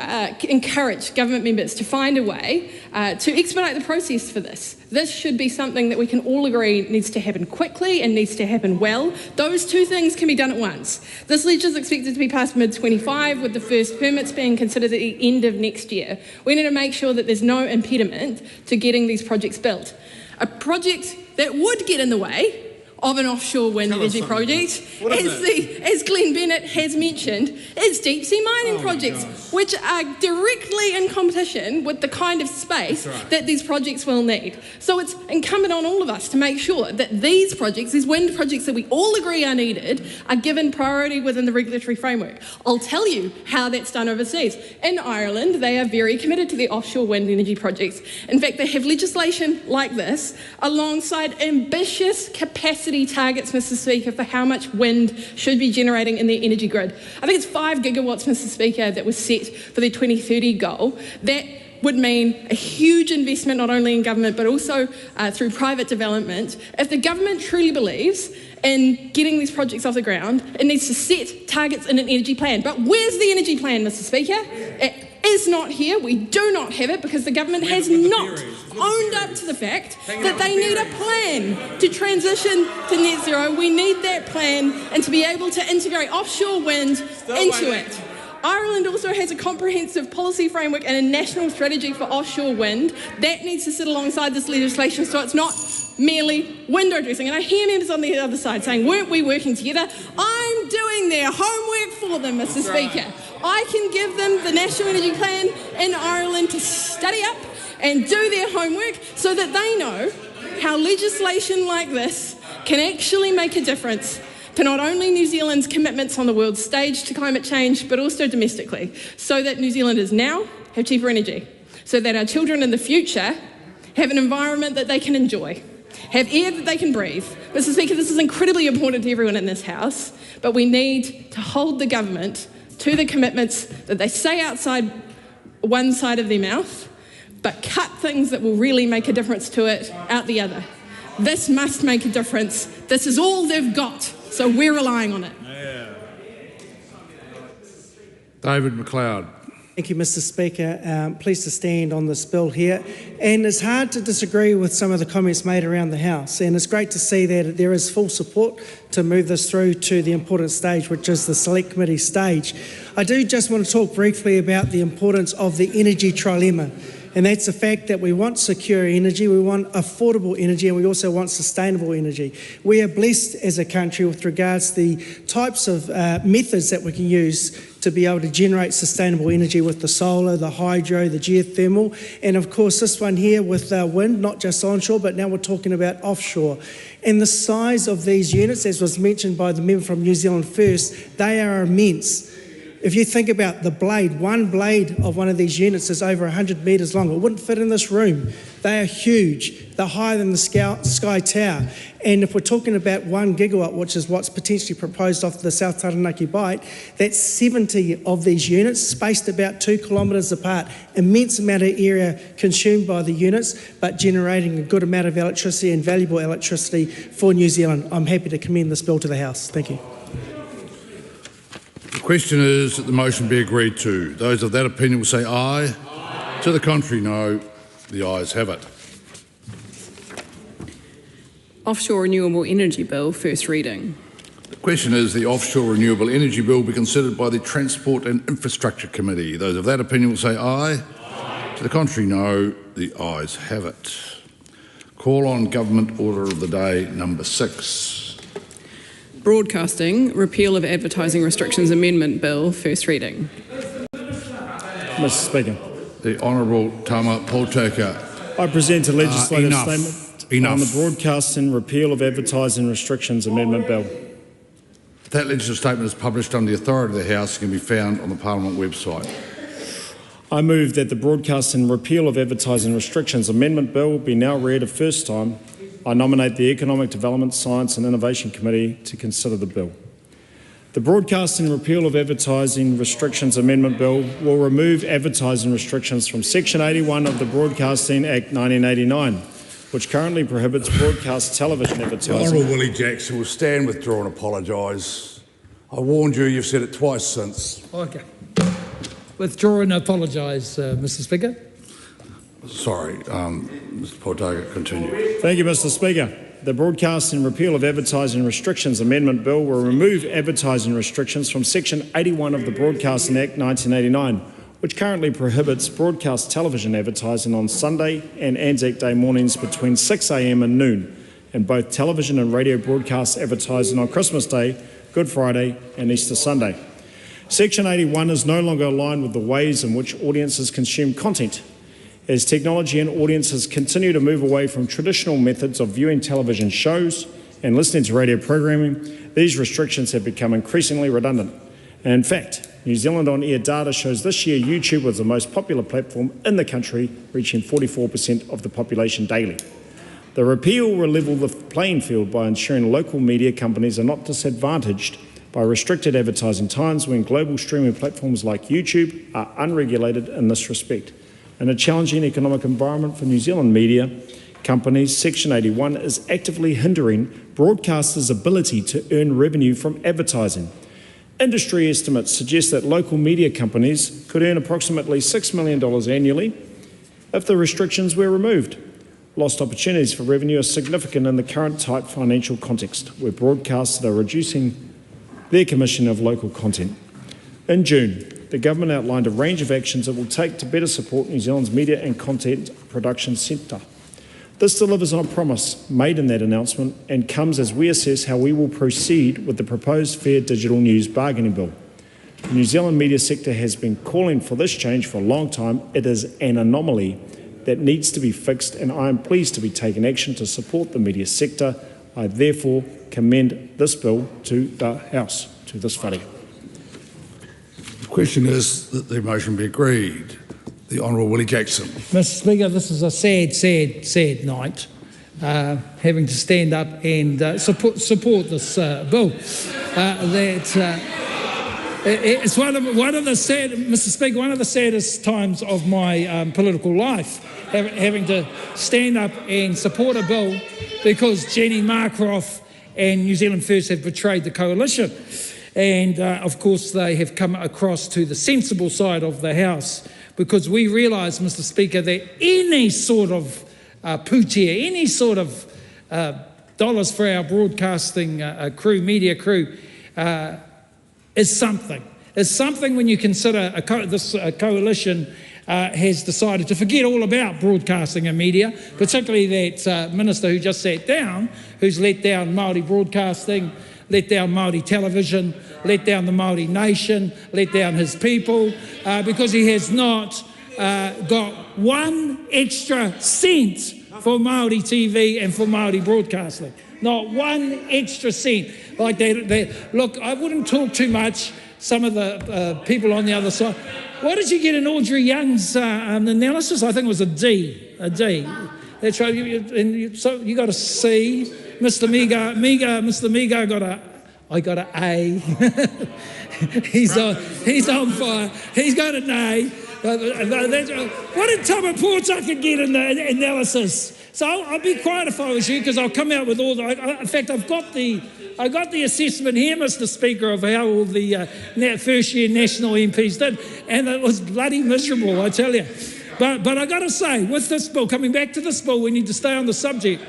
encourage government members to find a way to expedite the process for this. This should be something that we can all agree needs to happen quickly and needs to happen well. Those two things can be done at once. This ledge is expected to be passed mid-25, with the first permits being considered at the end of next year. We need to make sure that there's no impediment to getting these projects built. A project that would get in the way of an offshore wind energy project, as Glenn Bennett has mentioned, is deep sea mining projects, which are directly in competition with the kind of space that these projects will need. So it's incumbent on all of us to make sure that these projects, these wind projects that we all agree are needed, are given priority within the regulatory framework. I'll tell you how that's done overseas. In Ireland, they are very committed to the offshore wind energy projects. In fact, they have legislation like this alongside ambitious capacity targets, Mr. Speaker, for how much wind should be generating in their energy grid. I think it's 5 gigawatts, Mr. Speaker, that was set for the 2030 goal. That would mean a huge investment not only in government but also through private development. If the government truly believes in getting these projects off the ground, it needs to set targets in an energy plan. But where's the energy plan, Mr. Speaker? It is not here. We do not have it because the government has not owned up to the fact that they need a plan to transition to net zero. We need that plan and to be able to integrate offshore wind into it. Ireland also has a comprehensive policy framework and a national strategy for offshore wind. That needs to sit alongside this legislation so it's not merely window dressing. And I hear members on the other side saying, weren't we working together? I'm doing their homework for them, Mr. Speaker. I can give them the National Energy Plan in Ireland to study up and do their homework so that they know how legislation like this can actually make a difference to not only New Zealand's commitments on the world stage to climate change, but also domestically, so that New Zealanders now have cheaper energy, so that our children in the future have an environment that they can enjoy, have air that they can breathe. Mr. Speaker, this is incredibly important to everyone in this House, but we need to hold the government to the commitments that they say outside one side of their mouth, but cut things that will really make a difference to it out the other. This must make a difference. This is all they've got, so we're relying on it. David McLeod. Thank you, Mr. Speaker. Pleased to stand on this bill here. And it's hard to disagree with some of the comments made around the House. And it's great to see that there is full support to move this through to the important stage, which is the Select Committee stage. I do just want to talk briefly about the importance of the energy trilemma. And that's the fact that we want secure energy, we want affordable energy, and we also want sustainable energy. We are blessed as a country with regards to the types of methods that we can use to be able to generate sustainable energy with the solar, the hydro, the geothermal, and of course this one here with wind, not just onshore, but now we're talking about offshore. And the size of these units, as was mentioned by the member from New Zealand First, they are immense. If you think about the blade, one blade of one of these units is over 100 metres long. It wouldn't fit in this room. They are huge. They're higher than the Sky Tower. And if we're talking about 1 gigawatt, which is what's potentially proposed off the South Taranaki Bight, that's 70 of these units spaced about 2 kilometres apart. Immense amount of area consumed by the units, but generating a good amount of electricity and valuable electricity for New Zealand. I'm happy to commend this bill to the House. Thank you. The question is that the motion be agreed to. Those of that opinion will say aye. Aye. To the contrary, no. The ayes have it. Offshore Renewable Energy Bill, first reading. The question is the Offshore Renewable Energy Bill be considered by the Transport and Infrastructure Committee. Those of that opinion will say aye. Aye. To the contrary, no. The ayes have it. Call on Government Order of the Day number 6. Broadcasting, Repeal of Advertising Restrictions Amendment Bill, first reading. Mr Speaker. The Honourable Tama Poltaker. I present a legislative Enough. statement on the Broadcasting Repeal of Advertising Restrictions Amendment Bill. That legislative statement is published under the authority of the House and can be found on the Parliament website. I move that the Broadcasting Repeal of Advertising Restrictions Amendment Bill be now read a first time. I nominate the Economic Development, Science and Innovation Committee to consider the bill. The Broadcasting Repeal of Advertising Restrictions Amendment Bill will remove advertising restrictions from Section 81 of the Broadcasting Act 1989, which currently prohibits broadcast television advertising. Honourable Willie Jackson will stand, withdraw and apologise. I warned you, you've said it twice since. Okay. Withdraw and apologise, Mr Speaker. Sorry, Mr Poltaker, continue. Thank you, Mr Speaker. The Broadcasting Repeal of Advertising Restrictions Amendment Bill will remove advertising restrictions from Section 81 of the Broadcasting Act 1989, which currently prohibits broadcast television advertising on Sunday and Anzac Day mornings between 6 a.m. and noon, and both television and radio broadcast advertising on Christmas Day, Good Friday and Easter Sunday. Section 81 is no longer aligned with the ways in which audiences consume content. As technology and audiences continue to move away from traditional methods of viewing television shows and listening to radio programming, these restrictions have become increasingly redundant. And in fact, New Zealand On Air data shows this year YouTube was the most popular platform in the country, reaching 44% of the population daily. The repeal will level the playing field by ensuring local media companies are not disadvantaged by restricted advertising times when global streaming platforms like YouTube are unregulated in this respect. In a challenging economic environment for New Zealand media companies, Section 81 is actively hindering broadcasters' ability to earn revenue from advertising. Industry estimates suggest that local media companies could earn approximately $6 million annually if the restrictions were removed. Lost opportunities for revenue are significant in the current tight financial context, where broadcasters are reducing their commission of local content. In June, the government outlined a range of actions it will take to better support New Zealand's media and content production sector. This delivers on a promise made in that announcement and comes as we assess how we will proceed with the proposed Fair Digital News Bargaining Bill. The New Zealand media sector has been calling for this change for a long time. It is an anomaly that needs to be fixed, and I am pleased to be taking action to support the media sector. I therefore commend this bill to the House, to this whare. The question is that the motion be agreed. The Honourable Willie Jackson. Mr Speaker, this is a sad night, having to stand up and support this bill. It's one of the saddest times of my political life, having to stand up and support a bill because Jenny Markroft and New Zealand First have betrayed the coalition. And of course they have come across to the sensible side of the House, because we realise, Mr Speaker, that any sort of putia, any sort of dollars for our broadcasting crew, media crew, is something. It's something when you consider this coalition has decided to forget all about broadcasting and media, particularly that minister who just sat down, who's let down Māori broadcasting, let down Māori television, let down the Māori nation, let down his people, because he has not got one extra cent for Māori TV and for Māori broadcasting. Not one extra cent. Like that. Look, I wouldn't talk too much. Some of the people on the other side. What did you get in Audrey Young's analysis? I think it was a D. That's right. So you got a C. Mr. Miga I got an A. he's on fire. He's got an A. What did Tama Portaka get in the analysis? So I'll be quiet if I was you, because I'll come out with all the. In fact, I got the assessment here, Mr. Speaker, of how all the first year national MPs did, and it was bloody miserable, I tell you. But I got to say, with this bill, coming back to this bill, we need to stay on the subject.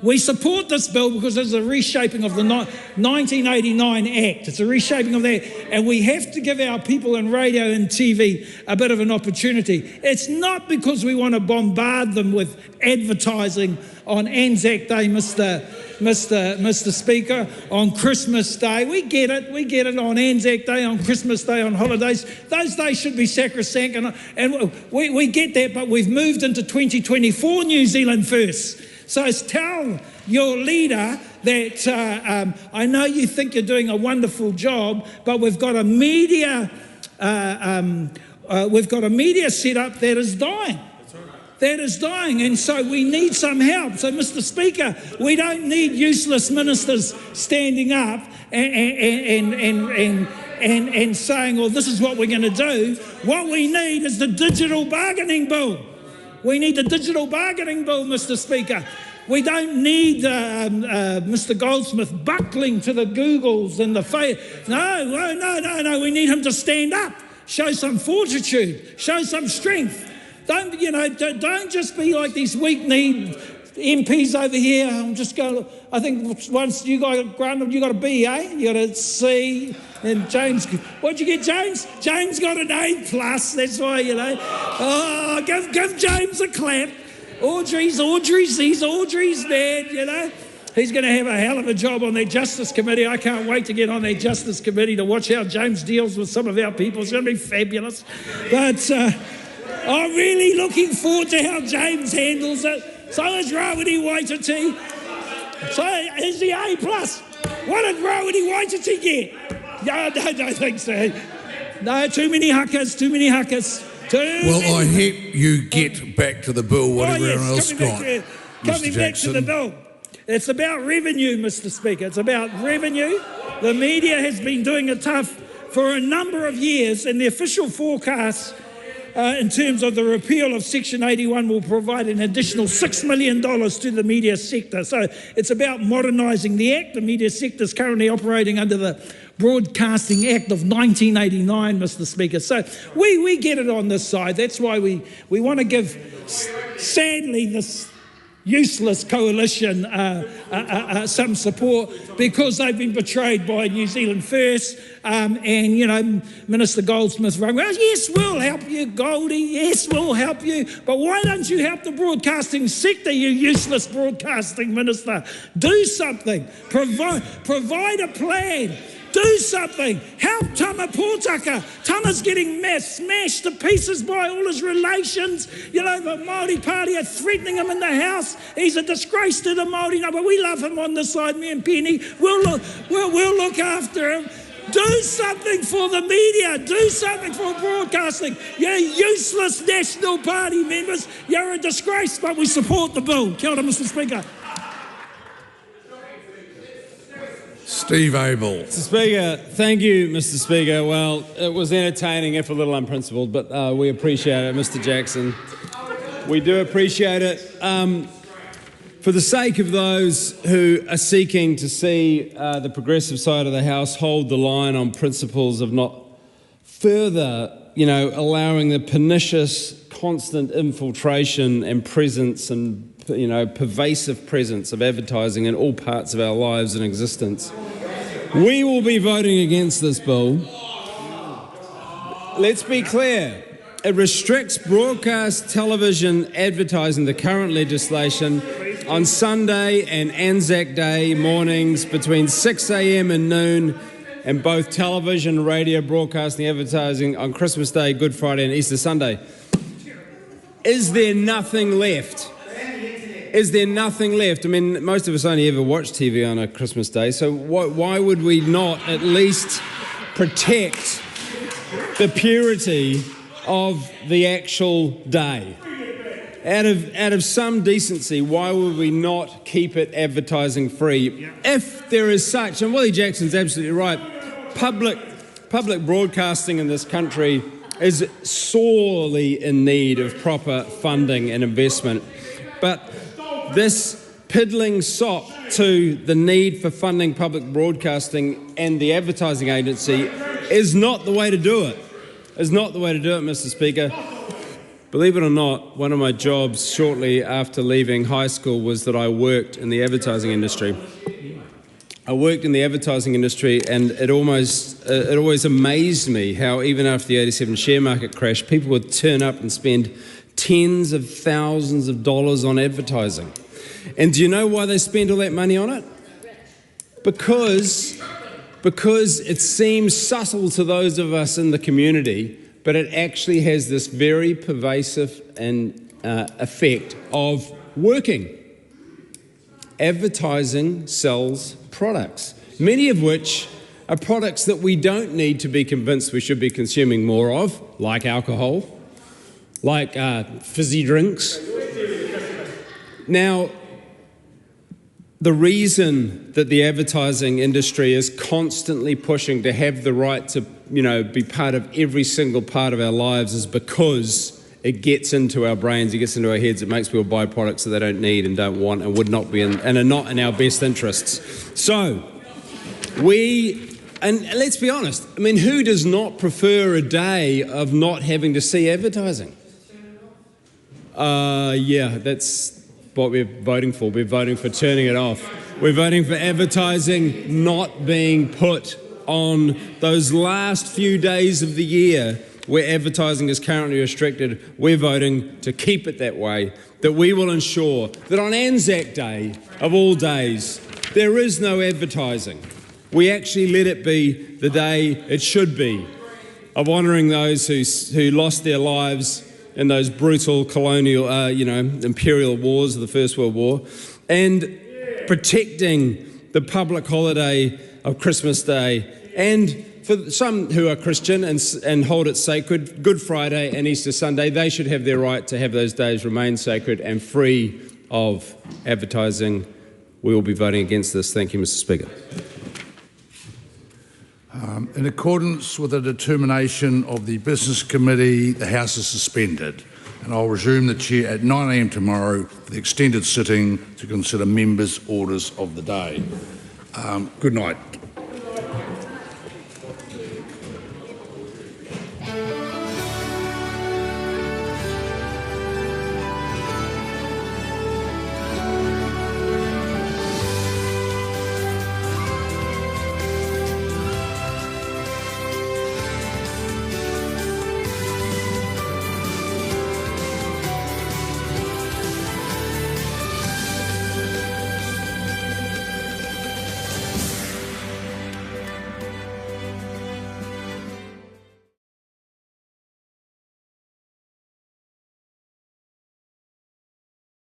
We support this bill because it's a reshaping of the 1989 Act. It's a reshaping of that, and we have to give our people in radio and TV a bit of an opportunity. It's not because we want to bombard them with advertising on Anzac Day, Mr. Speaker, on Christmas Day. We get it on Anzac Day, on Christmas Day, on holidays. Those days should be sacrosanct, and we get that, but we've moved into 2024 New Zealand first. So tell your leader that I know you think you're doing a wonderful job, but we've got a media setup that is dying. That is dying, and so we need some help. So, Mr. Speaker, we don't need useless ministers standing up and saying, "Well, this is what we're going to do." What we need is the digital bargaining bill. We need the digital bargaining bill, Mr. Speaker. We don't need Mr. Goldsmith buckling to the Googles and the No. We need him to stand up, show some fortitude, show some strength. Don't just be like these weak-kneed MPs over here. I think once you got a B, eh? You got a C. And James, what'd you get, James? James got an A+. That's why, Oh, give James a clap. Audrey's dad, He's going to have a hell of a job on that Justice Committee. I can't wait to get on that Justice Committee to watch how James deals with some of our people. It's going to be fabulous. But I'm really looking forward to how James handles it. So is Rawiri Waititi. So is the A+. What did Rawiri Waititi get? No, I don't think so. No, too many huckers. Well, I hope you get back to the bill, whatever everyone else got. Coming back to the bill. It's about revenue, Mr. Speaker. It's about revenue. The media has been doing it tough for a number of years, and the official forecast in terms of the repeal of Section 81 will provide an additional $6 million to the media sector. So it's about modernising the Act. The media sector is currently operating under the Broadcasting Act of 1989, Mr. Speaker. So we get it on this side. That's why we want to give, sadly, this useless coalition some support, because they've been betrayed by New Zealand First. Minister Goldsmith rang, well, yes, we'll help you, Goldie, yes, we'll help you, but why don't you help the broadcasting sector, you useless broadcasting minister? Do something, provide a plan. Do something. Help Tama Pōtaka. Tama's getting smashed to pieces by all his relations. The Māori Party are threatening him in the House. He's a disgrace to the Māori. No, but we love him on this side, me and Penny. We'll look after him. Do something for the media. Do something for broadcasting. You useless National Party members. You're a disgrace, but we support the bill. Kia ora, Mr. Speaker. Steve Abel. Mr. Speaker, thank you, Mr. Speaker. Well, it was entertaining, if a little unprincipled, but we appreciate it, Mr. Jackson. We do appreciate it. For the sake of those who are seeking to see the progressive side of the House hold the line on principles of not further, allowing the pernicious, constant infiltration and presence and pervasive presence of advertising in all parts of our lives and existence. We will be voting against this bill. Let's be clear. It restricts broadcast television advertising, the current legislation, on Sunday and Anzac Day mornings between 6 a.m. and noon, and both television, radio, broadcasting, advertising on Christmas Day, Good Friday and Easter Sunday. Is there nothing left? Is there nothing left? I mean, most of us only ever watch TV on a Christmas Day, so why would we not at least protect the purity of the actual day? Out of some decency, why would we not keep it advertising free? If there is such, and Willie Jackson's absolutely right, public broadcasting in this country is sorely in need of proper funding and investment. But this piddling sop to the need for funding public broadcasting and the advertising agency is not the way to do it. Is not the way to do it, Mr. Speaker. Believe it or not, one of my jobs shortly after leaving high school was that I worked in the advertising industry. I worked in the advertising industry, and it always amazed me how even after the 87 share market crash, people would turn up and spend tens of thousands of dollars on advertising. And do you know why they spend all that money on it? Because it seems subtle to those of us in the community, but it actually has this very pervasive effect of working. Advertising sells products, many of which are products that we don't need to be convinced we should be consuming more of, like alcohol, like fizzy drinks. Now, the reason that the advertising industry is constantly pushing to have the right to, be part of every single part of our lives is because it gets into our brains, it gets into our heads, it makes people buy products that they don't need and don't want and would not be in, and are not in our best interests. So, and let's be honest, who does not prefer a day of not having to see advertising? Yeah, that's what we're voting for. We're voting for turning it off. We're voting for advertising not being put on those last few days of the year where advertising is currently restricted. We're voting to keep it that way, that we will ensure that on Anzac Day, of all days, there is no advertising. We actually let it be the day it should be, of honouring those who lost their lives in those brutal colonial, imperial wars of the First World War, and protecting the public holiday of Christmas Day, and for some who are Christian and hold it sacred, Good Friday and Easter Sunday, they should have their right to have those days remain sacred and free of advertising. We will be voting against this. Thank you, Mr. Speaker. In accordance with the determination of the Business Committee, the House is suspended, and I'll resume the chair at 9 a.m. tomorrow for the extended sitting to consider members' orders of the day. Good night.